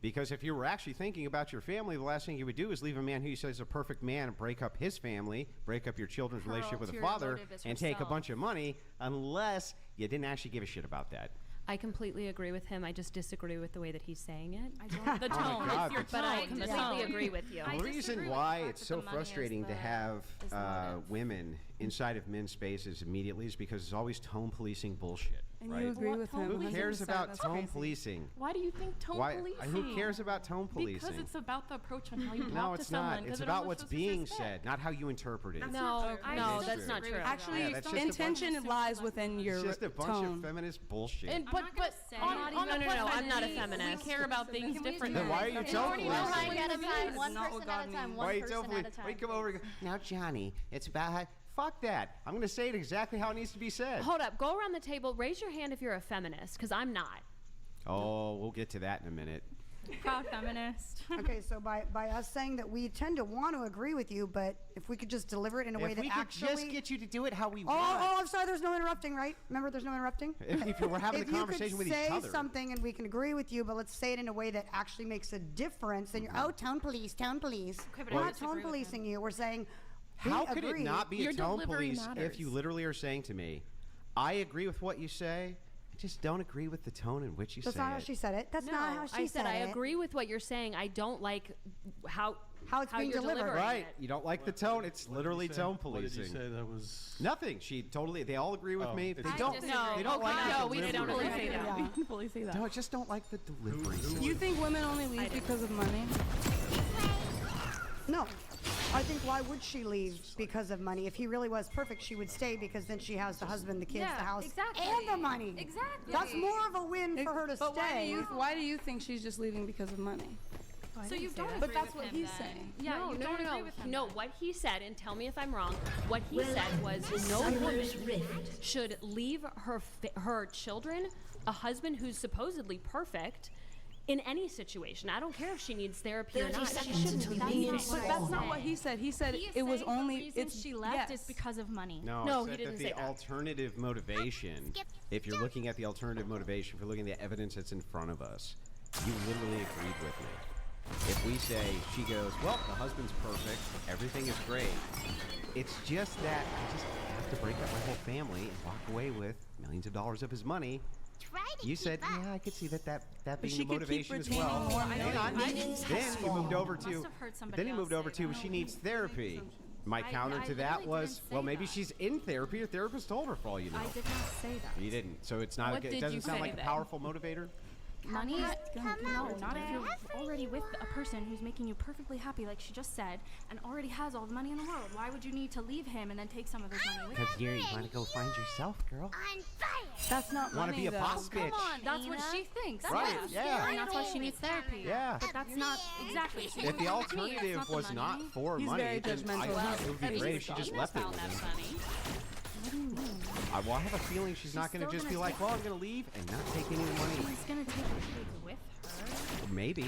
[SPEAKER 10] Because if you were actually thinking about your family, the last thing you would do is leave a man who you say is a perfect man and break up his family, break up your children's relationship with a
[SPEAKER 17] ulterior
[SPEAKER 10] father,
[SPEAKER 17] motive is
[SPEAKER 10] and take a
[SPEAKER 17] herself.
[SPEAKER 10] bunch of money unless you didn't actually give a shit about that.
[SPEAKER 4] I completely agree with him. I just disagree with the way that he's saying it.
[SPEAKER 17] I don't.
[SPEAKER 4] The
[SPEAKER 10] Oh my
[SPEAKER 4] tone.
[SPEAKER 10] God,
[SPEAKER 4] But
[SPEAKER 10] the
[SPEAKER 4] I
[SPEAKER 10] tone.
[SPEAKER 4] completely
[SPEAKER 17] Yeah.
[SPEAKER 4] agree with you.
[SPEAKER 17] I
[SPEAKER 10] The
[SPEAKER 17] disagree
[SPEAKER 10] reason
[SPEAKER 17] with
[SPEAKER 10] why
[SPEAKER 17] the fact
[SPEAKER 10] it's
[SPEAKER 17] that
[SPEAKER 10] so
[SPEAKER 17] the money is
[SPEAKER 10] frustrating to
[SPEAKER 17] the-
[SPEAKER 10] have
[SPEAKER 17] is the motive.
[SPEAKER 10] women inside of men's spaces immediately is because it's always tone policing bullshit.
[SPEAKER 8] And
[SPEAKER 10] right?
[SPEAKER 8] you agree with him.
[SPEAKER 10] Who cares
[SPEAKER 8] 100%,
[SPEAKER 10] about
[SPEAKER 8] that's
[SPEAKER 10] tone
[SPEAKER 8] crazy.
[SPEAKER 10] policing?
[SPEAKER 12] Why do you think tone
[SPEAKER 10] Why-
[SPEAKER 12] policing?
[SPEAKER 10] who cares about tone policing?
[SPEAKER 12] Because it's about the approach on how you talk
[SPEAKER 10] No,
[SPEAKER 12] to
[SPEAKER 10] it's
[SPEAKER 12] someone.
[SPEAKER 10] not.
[SPEAKER 12] 'cause
[SPEAKER 10] It's
[SPEAKER 12] it
[SPEAKER 10] about
[SPEAKER 12] almost
[SPEAKER 10] what's
[SPEAKER 12] shows
[SPEAKER 10] being
[SPEAKER 12] disrespect.
[SPEAKER 10] said, not how you interpret it.
[SPEAKER 7] No, that's not true.
[SPEAKER 8] Actually,
[SPEAKER 10] Yeah, that's just a bunch
[SPEAKER 8] intention lies within your
[SPEAKER 10] It's just a bunch
[SPEAKER 8] tone.
[SPEAKER 10] of feminist bullshit.
[SPEAKER 12] And
[SPEAKER 17] I'm not gonna say
[SPEAKER 12] on,
[SPEAKER 17] not
[SPEAKER 12] on
[SPEAKER 17] even-
[SPEAKER 12] the
[SPEAKER 17] No, no, no,
[SPEAKER 12] plus
[SPEAKER 17] I'm not a
[SPEAKER 12] we-
[SPEAKER 17] feminist.
[SPEAKER 12] We care about things differently.
[SPEAKER 10] Then why are you tone policing?
[SPEAKER 22] One at a time, one
[SPEAKER 8] Not what
[SPEAKER 22] person
[SPEAKER 8] God
[SPEAKER 22] at a time,
[SPEAKER 8] means.
[SPEAKER 22] one
[SPEAKER 10] Why are you
[SPEAKER 22] person
[SPEAKER 10] tone
[SPEAKER 22] at a
[SPEAKER 10] policing?
[SPEAKER 22] time.
[SPEAKER 10] Why you come over and go, now, Johnny, it's about how... Fuck that. I'm going to say it exactly how it needs to be said.
[SPEAKER 7] Hold up. Go around the table. Raise your hand if you're a feminist, because I'm not.
[SPEAKER 10] Oh, we'll get to that in a minute.
[SPEAKER 17] Proud feminist.
[SPEAKER 24] Okay, so by us saying that we tend to want to agree with you, but if we could just deliver it in a way
[SPEAKER 10] If
[SPEAKER 24] that
[SPEAKER 10] we could
[SPEAKER 24] actually
[SPEAKER 10] just get you to do it how we
[SPEAKER 24] Oh,
[SPEAKER 10] want.
[SPEAKER 24] oh, I'm sorry. There's no interrupting, right? Remember, there's no interrupting.
[SPEAKER 10] If we're having a conversation with each
[SPEAKER 24] If you
[SPEAKER 10] other.
[SPEAKER 24] could say something and we can agree with you, but let's say it in a way that actually makes a difference, then you're tone police, tone police.
[SPEAKER 17] but
[SPEAKER 24] We're
[SPEAKER 17] I
[SPEAKER 24] not
[SPEAKER 17] disagree
[SPEAKER 24] tone
[SPEAKER 17] with
[SPEAKER 24] policing you. We're saying we
[SPEAKER 10] How could
[SPEAKER 24] agree.
[SPEAKER 10] it not be
[SPEAKER 12] Your
[SPEAKER 10] a tone
[SPEAKER 12] delivery
[SPEAKER 10] police if
[SPEAKER 12] matters.
[SPEAKER 10] you literally are saying to me, I agree with what you say, I just don't agree with the tone in which you
[SPEAKER 24] That's
[SPEAKER 10] say
[SPEAKER 24] not how
[SPEAKER 10] it.
[SPEAKER 24] she said it. That's
[SPEAKER 7] No,
[SPEAKER 24] not how she
[SPEAKER 7] I said I
[SPEAKER 24] it.
[SPEAKER 7] agree with what you're saying. I don't like how
[SPEAKER 24] it's being
[SPEAKER 7] you're
[SPEAKER 24] delivered.
[SPEAKER 7] delivering
[SPEAKER 10] Right.
[SPEAKER 7] it.
[SPEAKER 10] You don't like the tone. It's literally tone
[SPEAKER 19] What did you
[SPEAKER 10] policing.
[SPEAKER 19] say that was?
[SPEAKER 10] Nothing. She totally. They all agree with
[SPEAKER 19] Oh,
[SPEAKER 10] me.
[SPEAKER 19] it's
[SPEAKER 10] They
[SPEAKER 19] just-
[SPEAKER 10] don't.
[SPEAKER 7] No,
[SPEAKER 10] They don't like the
[SPEAKER 12] No, we
[SPEAKER 10] delivery.
[SPEAKER 12] don't fully say
[SPEAKER 24] Yeah.
[SPEAKER 12] that. We can fully say that.
[SPEAKER 10] No, I just don't like the delivery.
[SPEAKER 8] You think women only leave because of money?
[SPEAKER 24] No. I think why would she leave because of money? If he really was perfect, she would stay because then she has the husband, the kids,
[SPEAKER 17] Yeah,
[SPEAKER 24] the house,
[SPEAKER 17] exactly.
[SPEAKER 24] and the money.
[SPEAKER 17] Exactly.
[SPEAKER 24] That's more of a win for her to
[SPEAKER 8] But
[SPEAKER 24] stay.
[SPEAKER 8] why do you think she's just leaving because of money?
[SPEAKER 17] So you don't
[SPEAKER 8] But
[SPEAKER 17] agree
[SPEAKER 8] that's
[SPEAKER 17] with
[SPEAKER 8] what
[SPEAKER 17] him
[SPEAKER 8] he's
[SPEAKER 17] then.
[SPEAKER 8] saying.
[SPEAKER 17] Yeah,
[SPEAKER 7] no,
[SPEAKER 17] you
[SPEAKER 7] no,
[SPEAKER 17] don't
[SPEAKER 7] no,
[SPEAKER 17] agree
[SPEAKER 7] no.
[SPEAKER 17] with him.
[SPEAKER 7] No,
[SPEAKER 17] then.
[SPEAKER 7] what he said, and tell me if I'm wrong. What he said was no woman should leave her children, a husband who's supposedly perfect, in any situation. I don't care if she needs therapy or not. She shouldn't be leaving.
[SPEAKER 8] But that's not what he said. He said
[SPEAKER 17] He is
[SPEAKER 8] it was
[SPEAKER 17] saying
[SPEAKER 8] only
[SPEAKER 17] the reason
[SPEAKER 8] it's
[SPEAKER 17] she left
[SPEAKER 8] yes.
[SPEAKER 17] is because of money.
[SPEAKER 10] No,
[SPEAKER 7] No,
[SPEAKER 10] I said
[SPEAKER 7] he didn't
[SPEAKER 10] that
[SPEAKER 7] say
[SPEAKER 10] the
[SPEAKER 7] that.
[SPEAKER 10] alternative motivation, if you're looking at the alternative motivation, if you're looking at the evidence that's in front of us, you literally agreed with me. If we say, she goes, well, the husband's perfect, everything is great, it's just that I just have to break up my whole family and walk away with millions of dollars of his money. You said, yeah, I could see that being
[SPEAKER 8] she
[SPEAKER 10] the
[SPEAKER 8] could keep
[SPEAKER 10] motivation as
[SPEAKER 8] retaining
[SPEAKER 10] well.
[SPEAKER 8] more
[SPEAKER 10] Hang on.
[SPEAKER 8] money.
[SPEAKER 10] Then you moved over
[SPEAKER 17] Must
[SPEAKER 10] to,
[SPEAKER 17] have heard somebody
[SPEAKER 10] then you moved
[SPEAKER 17] else
[SPEAKER 10] over
[SPEAKER 17] say
[SPEAKER 10] to,
[SPEAKER 17] that.
[SPEAKER 10] she needs therapy. My counter
[SPEAKER 17] I
[SPEAKER 10] to that
[SPEAKER 17] literally
[SPEAKER 10] was,
[SPEAKER 17] didn't
[SPEAKER 10] well,
[SPEAKER 17] say
[SPEAKER 10] maybe
[SPEAKER 17] that.
[SPEAKER 10] she's in therapy. Her therapist told her for all you know.
[SPEAKER 17] I did not say that.
[SPEAKER 10] You didn't. So it's not.
[SPEAKER 12] What
[SPEAKER 10] It
[SPEAKER 12] did
[SPEAKER 10] doesn't
[SPEAKER 12] you
[SPEAKER 10] sound
[SPEAKER 12] say
[SPEAKER 10] like a
[SPEAKER 12] then?
[SPEAKER 10] powerful motivator.
[SPEAKER 17] Money? No, not if you're
[SPEAKER 22] Jeffrey.
[SPEAKER 17] already with a person who's making you perfectly happy, like she just said, and already has all the money in the world. Why would you need to leave him and then take some of his money with you?
[SPEAKER 10] Because you want to go find yourself, girl.
[SPEAKER 22] On fire.
[SPEAKER 8] That's not
[SPEAKER 10] Want to
[SPEAKER 8] money
[SPEAKER 10] be a
[SPEAKER 8] though.
[SPEAKER 10] boss bitch.
[SPEAKER 17] That's what she thinks.
[SPEAKER 10] Right, yeah.
[SPEAKER 17] And that's why she needs therapy.
[SPEAKER 10] Yeah.
[SPEAKER 17] But that's not exactly. So
[SPEAKER 10] If the
[SPEAKER 17] you-
[SPEAKER 10] alternative
[SPEAKER 17] that's
[SPEAKER 10] was
[SPEAKER 17] the
[SPEAKER 10] not
[SPEAKER 17] money.
[SPEAKER 10] for
[SPEAKER 8] He's
[SPEAKER 10] money,
[SPEAKER 8] very
[SPEAKER 10] then I
[SPEAKER 8] judgmental.
[SPEAKER 10] think it would be great if she just left it with him. I have a feeling she's not going to
[SPEAKER 17] still
[SPEAKER 10] just be
[SPEAKER 17] gonna
[SPEAKER 10] like, well, I'm going to leave and not take any money.
[SPEAKER 17] He's gonna take the kids with her.
[SPEAKER 10] Or maybe.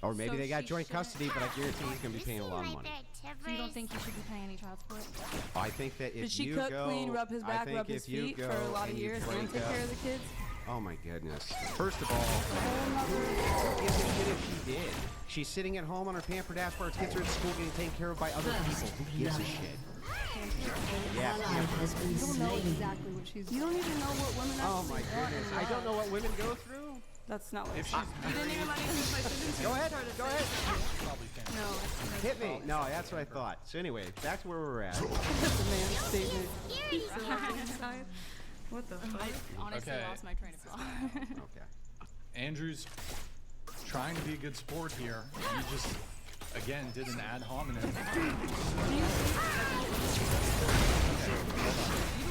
[SPEAKER 10] Or maybe
[SPEAKER 17] So
[SPEAKER 10] they got
[SPEAKER 17] she
[SPEAKER 10] joint
[SPEAKER 17] shouldn't-
[SPEAKER 10] custody, but I guarantee he's going to be paying a lot of money.
[SPEAKER 17] So you don't think you should be paying any child support?
[SPEAKER 10] I think that if
[SPEAKER 8] Did she
[SPEAKER 10] you
[SPEAKER 8] cook,
[SPEAKER 10] go,
[SPEAKER 8] clean, rub his
[SPEAKER 10] I
[SPEAKER 8] back,
[SPEAKER 10] think
[SPEAKER 8] rub his
[SPEAKER 10] if you
[SPEAKER 8] feet
[SPEAKER 10] go
[SPEAKER 8] for a lot of
[SPEAKER 10] and you
[SPEAKER 8] years and
[SPEAKER 10] break
[SPEAKER 8] take
[SPEAKER 10] up-
[SPEAKER 8] care of the kids?
[SPEAKER 10] Oh my goodness. First of all, who gives a shit if she did? She's sitting at home on her pampered ass while her kids are at school getting taken care of by other people. Who gives a shit? Yeah.
[SPEAKER 8] You don't know exactly what she's. You don't even know what women
[SPEAKER 10] Oh
[SPEAKER 8] actually
[SPEAKER 10] my
[SPEAKER 8] want
[SPEAKER 10] goodness.
[SPEAKER 8] in
[SPEAKER 10] I don't
[SPEAKER 8] love.
[SPEAKER 10] know what women go through.
[SPEAKER 8] That's not what.
[SPEAKER 19] If she's
[SPEAKER 8] You didn't even let me finish my sentence.
[SPEAKER 10] Go ahead. Go ahead.
[SPEAKER 19] probably can't.
[SPEAKER 8] No.
[SPEAKER 10] Hit me. No, that's what I thought. So anyway, back to where we're at.
[SPEAKER 8] That's a man's statement. What the fuck?
[SPEAKER 17] I honestly
[SPEAKER 19] Okay.
[SPEAKER 17] lost my train of thought.
[SPEAKER 10] Okay.
[SPEAKER 19] Andrew's trying to be a good sport here. He just, again, did an ad hominem.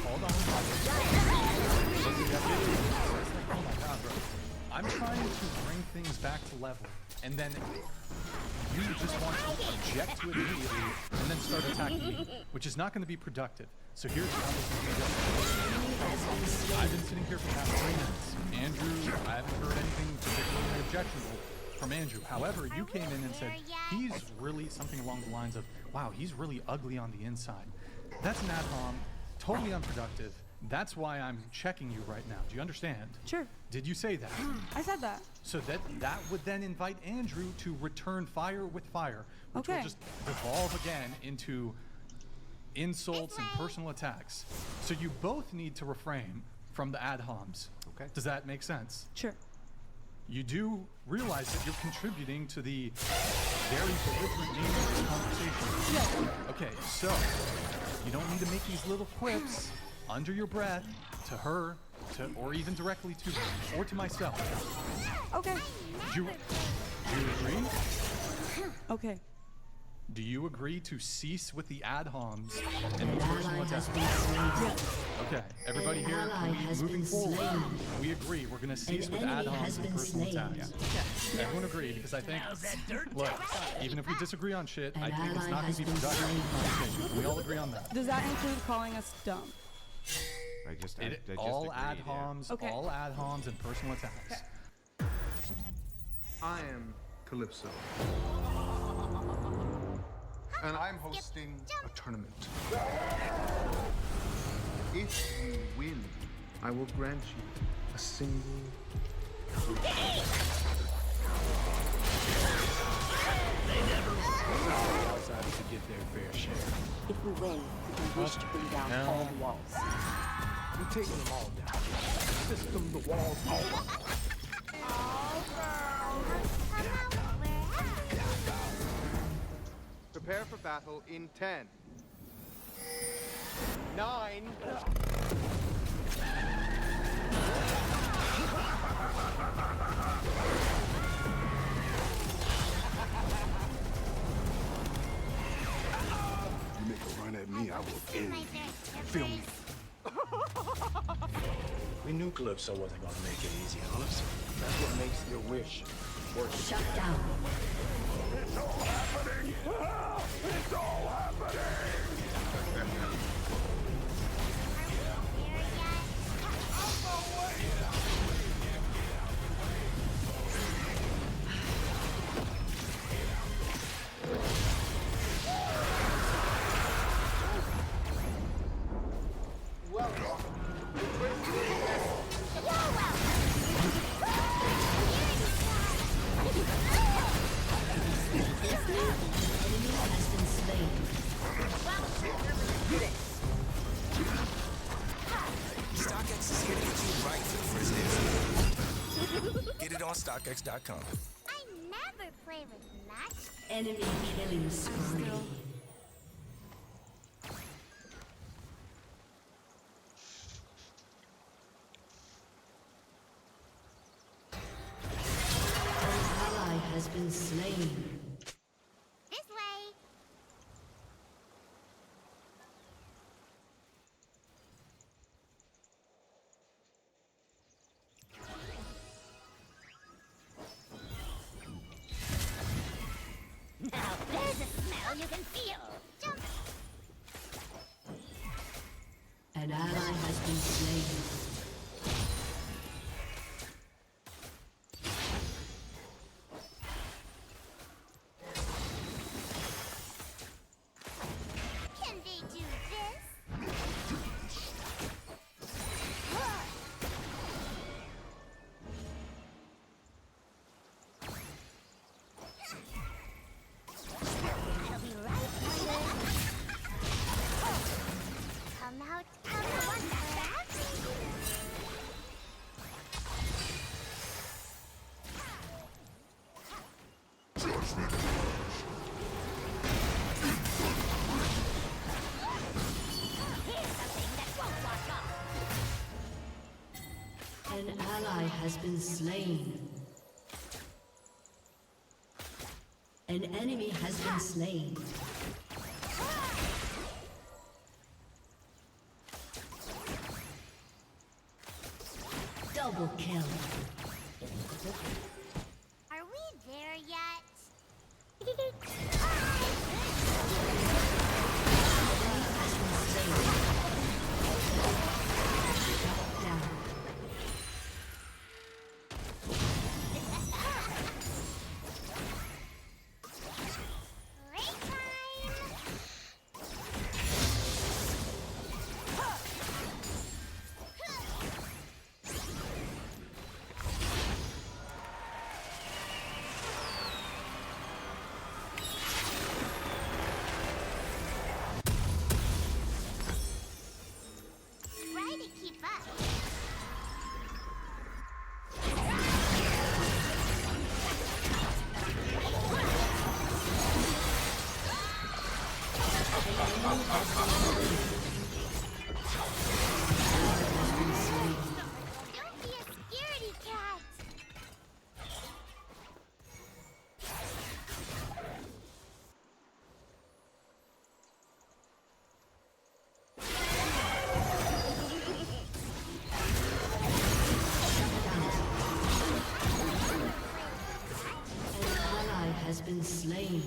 [SPEAKER 19] Hold on. Oh my god, bro. I'm trying to bring things back to level, and then you just want to object to it immediately and then start attacking me, which is not going to be productive. So here's how this is going to go. I've been sitting here for about 3 minutes. Andrew, I haven't heard anything particularly objectionable from Andrew. However, you came in and said, he's really something along the lines of, wow, he's really ugly on the inside. That's an ad hom, totally unproductive. That's why I'm checking you right now. Do you understand?
[SPEAKER 8] Sure.
[SPEAKER 19] Did you say that?
[SPEAKER 8] I said that.
[SPEAKER 19] So that would then invite Andrew to return fire with fire, which will
[SPEAKER 8] Okay.
[SPEAKER 19] just devolve again into insults and personal attacks. So you both need to refrain from the ad homs.
[SPEAKER 10] Okay.
[SPEAKER 19] Does that make sense?
[SPEAKER 8] Sure.
[SPEAKER 19] You do realize that you're contributing to the very belligerent nature of this conversation.
[SPEAKER 8] Yeah.
[SPEAKER 19] Okay, so you don't need to make these little quips under your breath to her or even directly to them, or to myself.
[SPEAKER 8] Okay.
[SPEAKER 19] Do you agree?
[SPEAKER 8] Okay.
[SPEAKER 19] Do you agree to cease with the ad homs and the personal attacks? Okay, everybody here, moving forward, we agree we're going to cease with ad homs and personal attacks. Everyone agree, because I think, look, even if we disagree on shit, I think it's not going to be productive. We all agree on that.
[SPEAKER 8] Does that include calling us dumb?
[SPEAKER 10] I just
[SPEAKER 19] all
[SPEAKER 10] agreed,
[SPEAKER 19] ad
[SPEAKER 10] yeah.
[SPEAKER 19] homs,
[SPEAKER 8] Okay.
[SPEAKER 19] all ad homs and personal attacks.
[SPEAKER 1] I am Calypso. And I'm hosting a tournament. If you win, I will grant you a single.
[SPEAKER 15] They never outsiders to get their fair share.
[SPEAKER 18] If we win, we can wish to bring down all the walls.
[SPEAKER 15] We're taking them all down. System the walls all up.
[SPEAKER 1] Prepare for battle in 10, 9.
[SPEAKER 3] You make a run at me, I will end you. Feel me?
[SPEAKER 15] We knew Calypso wasn't gonna make it easy on us. That's what makes your wish work.
[SPEAKER 5] Shut down.
[SPEAKER 3] It's all happening! It's all happening!
[SPEAKER 13] StockX is here to get you right for the first dance. Get it on StockX.com.
[SPEAKER 22] I never play with nuts.
[SPEAKER 5] Enemy killing spree. An ally has been slain.
[SPEAKER 22] This way. Now there's a smell you can feel. Jump.
[SPEAKER 5] An ally has been slain.
[SPEAKER 22] Can they do this? I'll be right with come out, one back. Here's something that won't wash off.
[SPEAKER 5] An ally has been slain. An enemy has been slain. Double kill.
[SPEAKER 22] Are we there yet?
[SPEAKER 5] has been slain.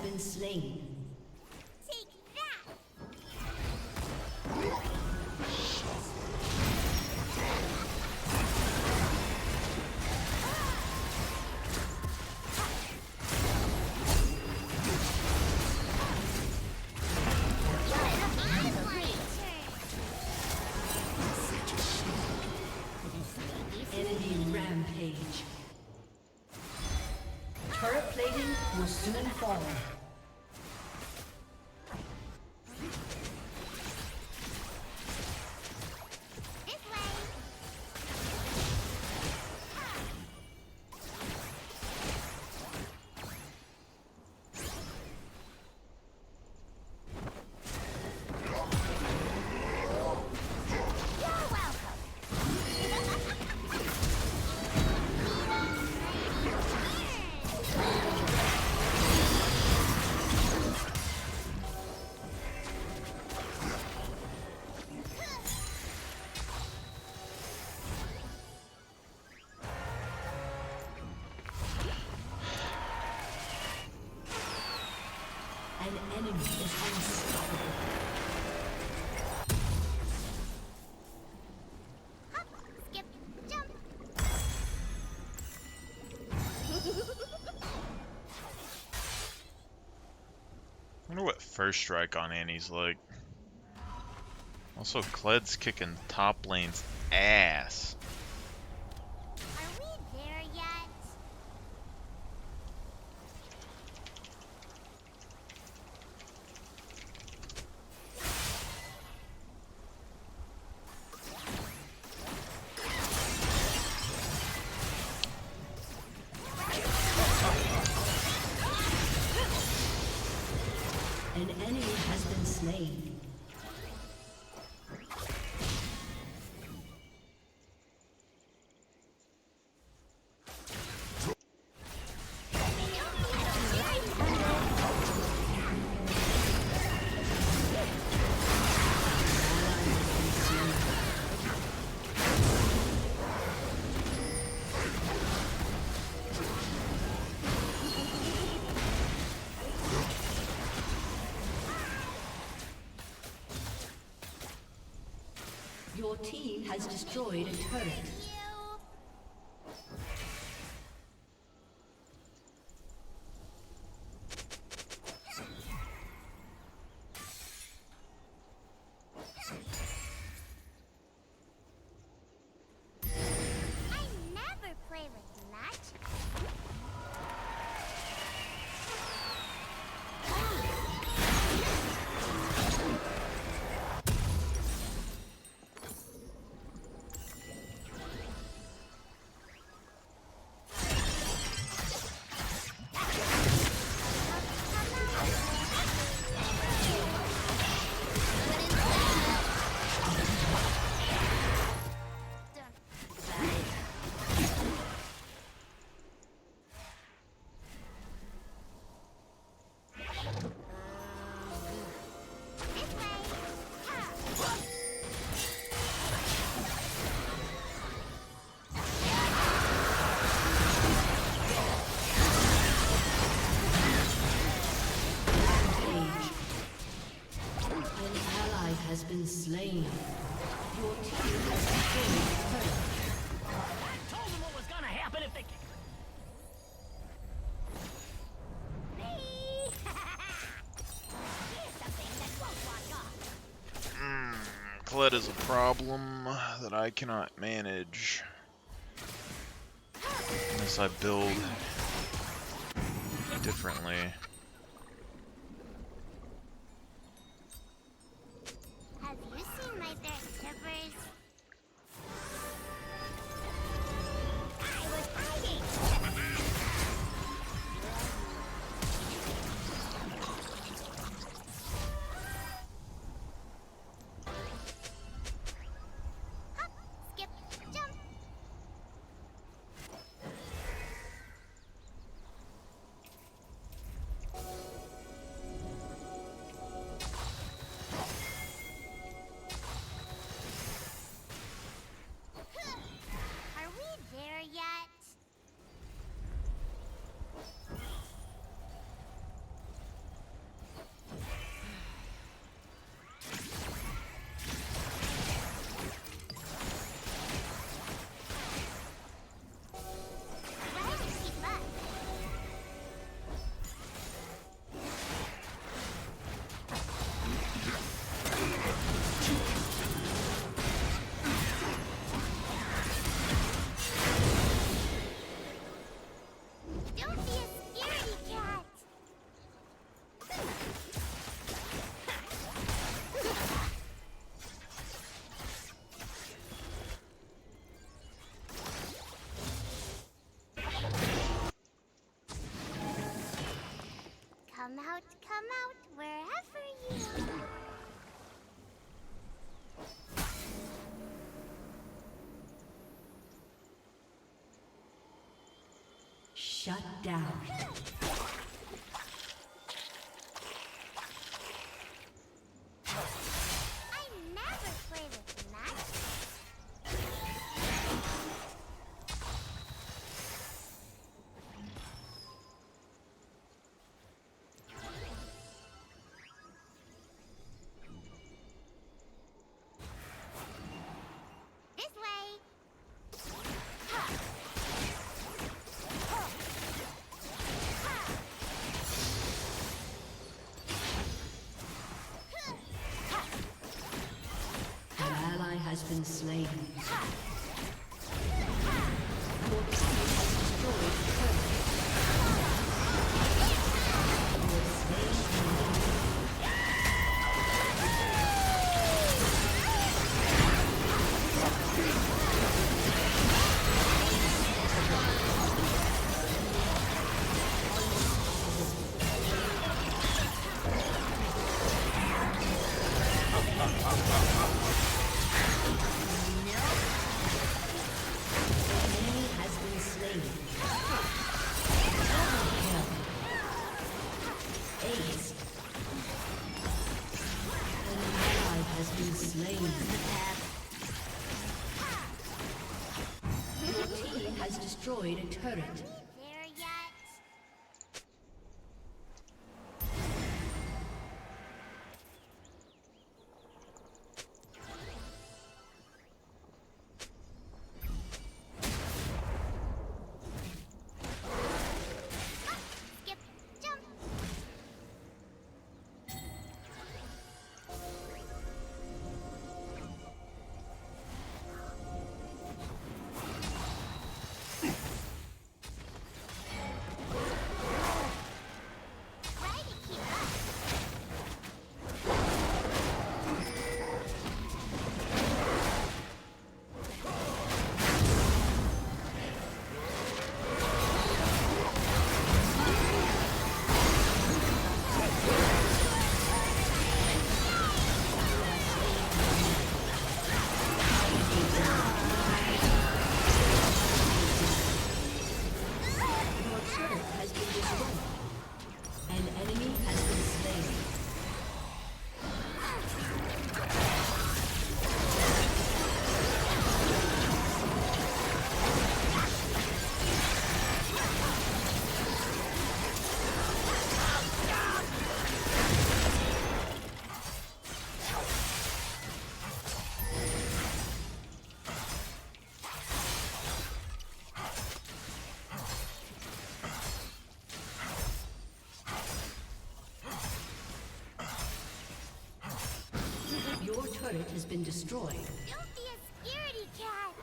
[SPEAKER 5] Been slain. Enemy rampage. Turret plating will soon fall. is unstoppable.
[SPEAKER 22] Skip, jump.
[SPEAKER 6] I wonder what first strike on Annie's like. Also, Cled's kicking top lane's ass.
[SPEAKER 22] Are we there yet?
[SPEAKER 5] An enemy has been slain. Your team has destroyed a turret.
[SPEAKER 22] I never play with much.
[SPEAKER 5] Has been slain. Your team has destroyed a turret.
[SPEAKER 20] I told them what was gonna happen if they...
[SPEAKER 6] Kled is a problem that I cannot manage unless I build differently.
[SPEAKER 22] Have you seen my bear tippers? I was hiding. Hop, skip, jump. Are we there yet? Try to keep up. Don't be a scaredy cat. Come out, wherever you are.
[SPEAKER 5] Shut down.
[SPEAKER 22] I never play with match.
[SPEAKER 5] been slain. Your team has destroyed the turret. You have slain the enemy. Destroyed a turret.
[SPEAKER 22] There yet? Skip, jump.
[SPEAKER 5] Your turret has been destroyed.
[SPEAKER 22] Don't be a scaredy cat.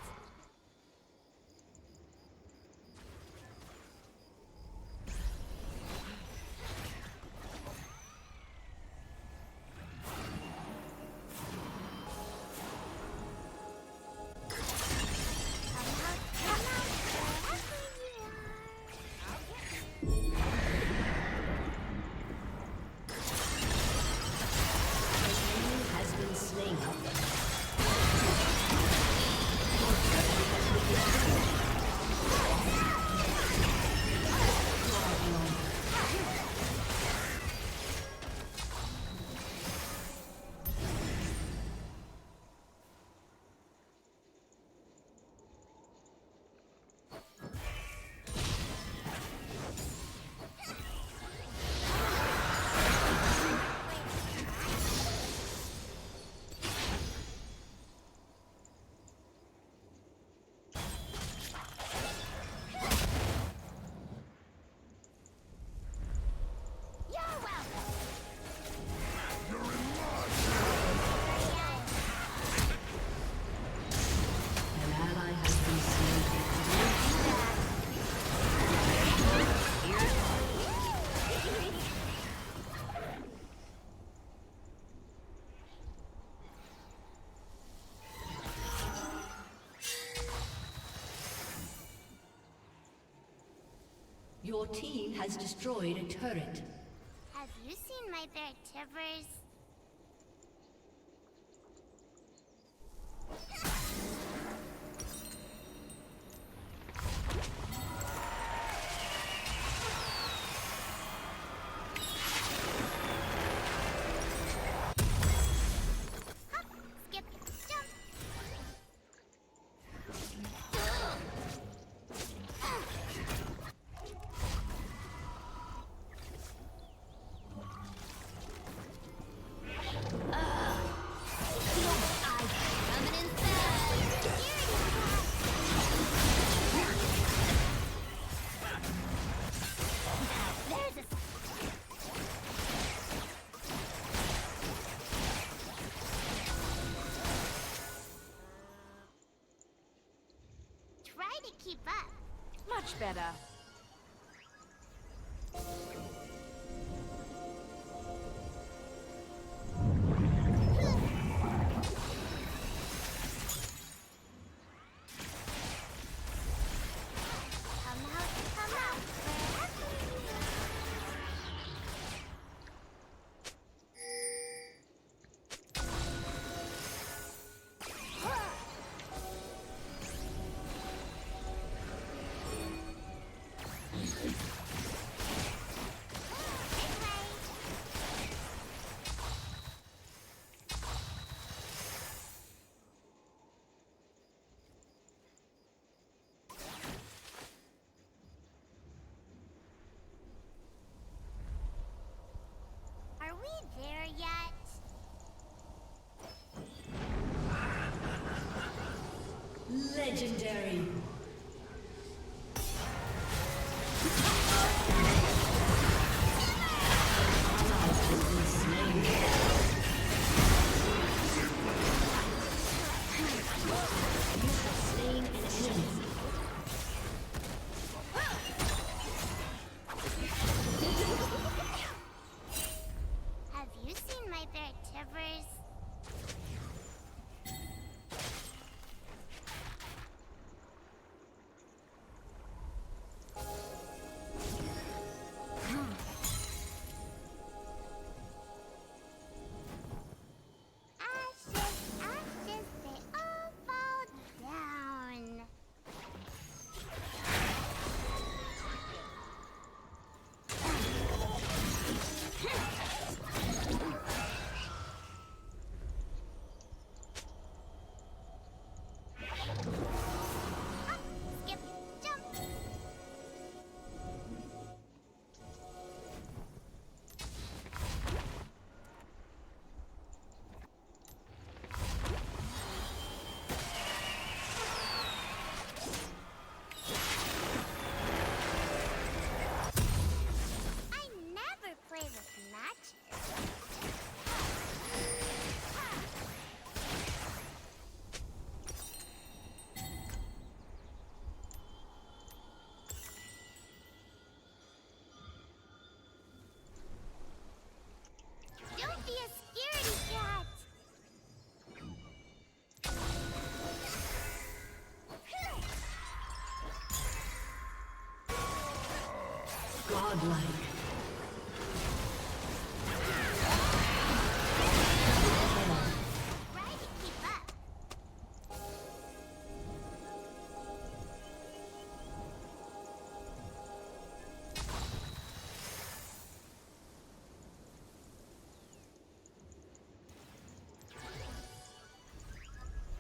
[SPEAKER 5] Your team has destroyed a turret.
[SPEAKER 22] Have you seen my bear Tivers? Coming in fast. to keep up.
[SPEAKER 4] Much better.
[SPEAKER 22] Come out, wherever you Are we there yet?
[SPEAKER 5] Legendary.
[SPEAKER 22] Have you seen my bear Tivers? Ashes, ashes, they all fall down. Skip, jump. I never play with matches. Don't be a scaredy cat.
[SPEAKER 5] Godlike.
[SPEAKER 22] Try to keep up.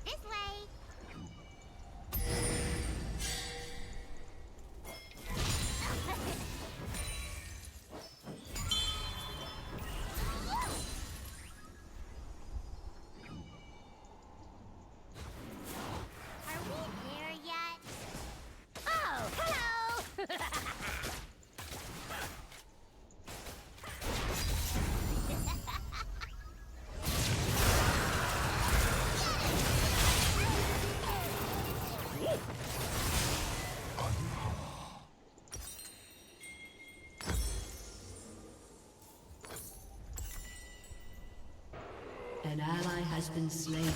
[SPEAKER 22] This way. Are we there yet? Oh, hello!
[SPEAKER 5] An ally has been slain.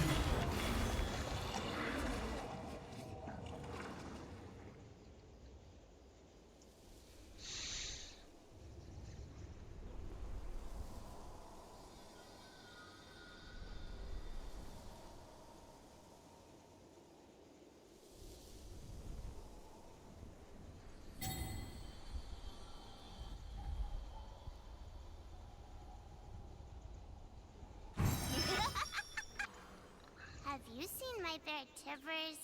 [SPEAKER 22] Have you seen my bear Tivers?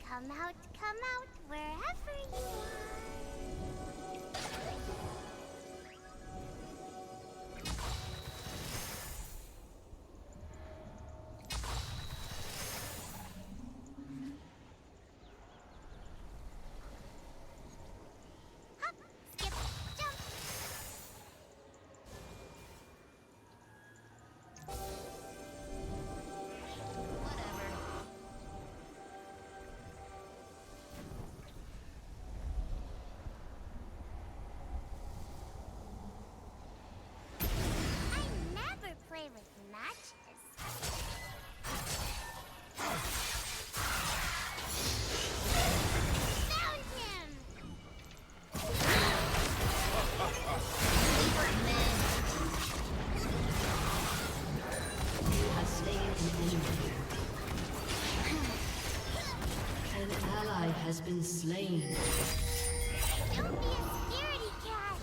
[SPEAKER 22] Come out, wherever you are.
[SPEAKER 5] has slain an enemy. An ally has been slain.
[SPEAKER 22] Don't be a scaredy cat.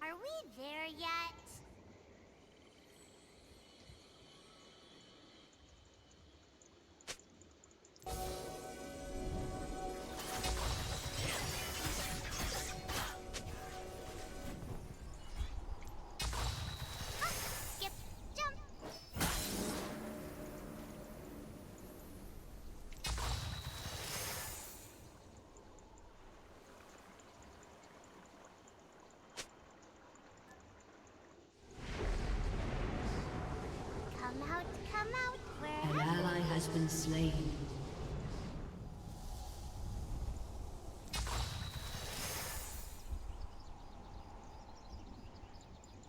[SPEAKER 22] Are we there yet? Skip, jump. Come out,
[SPEAKER 5] An ally has been slain.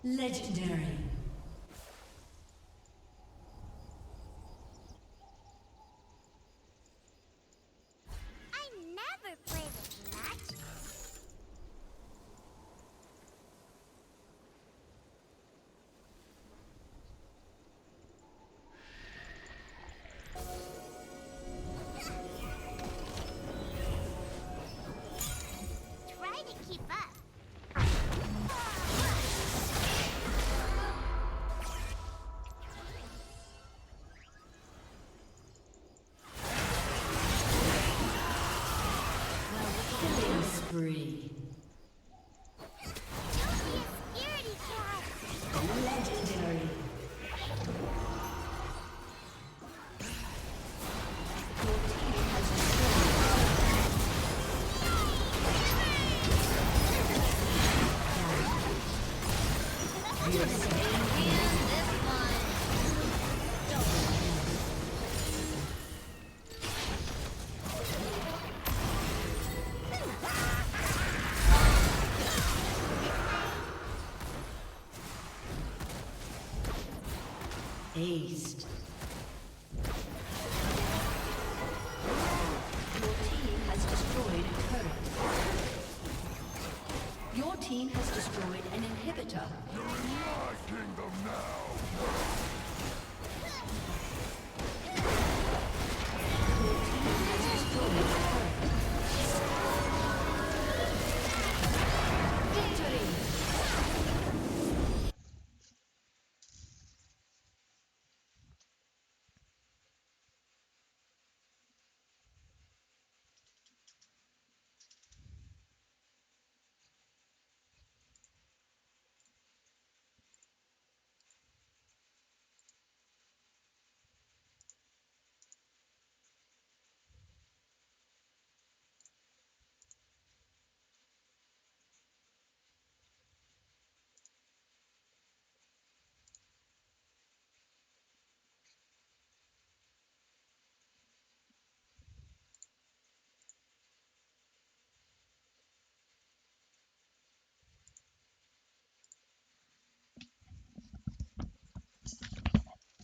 [SPEAKER 5] Legendary.
[SPEAKER 22] I never play this much. Try to keep up.
[SPEAKER 5] Killing spree.
[SPEAKER 22] Don't be a scaredy cat.
[SPEAKER 5] Legendary. Aced. Your team has destroyed a turret. Your team has destroyed an inhibitor.
[SPEAKER 3] You're in my kingdom now.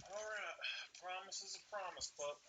[SPEAKER 6] Alright, promise is a promise, pup.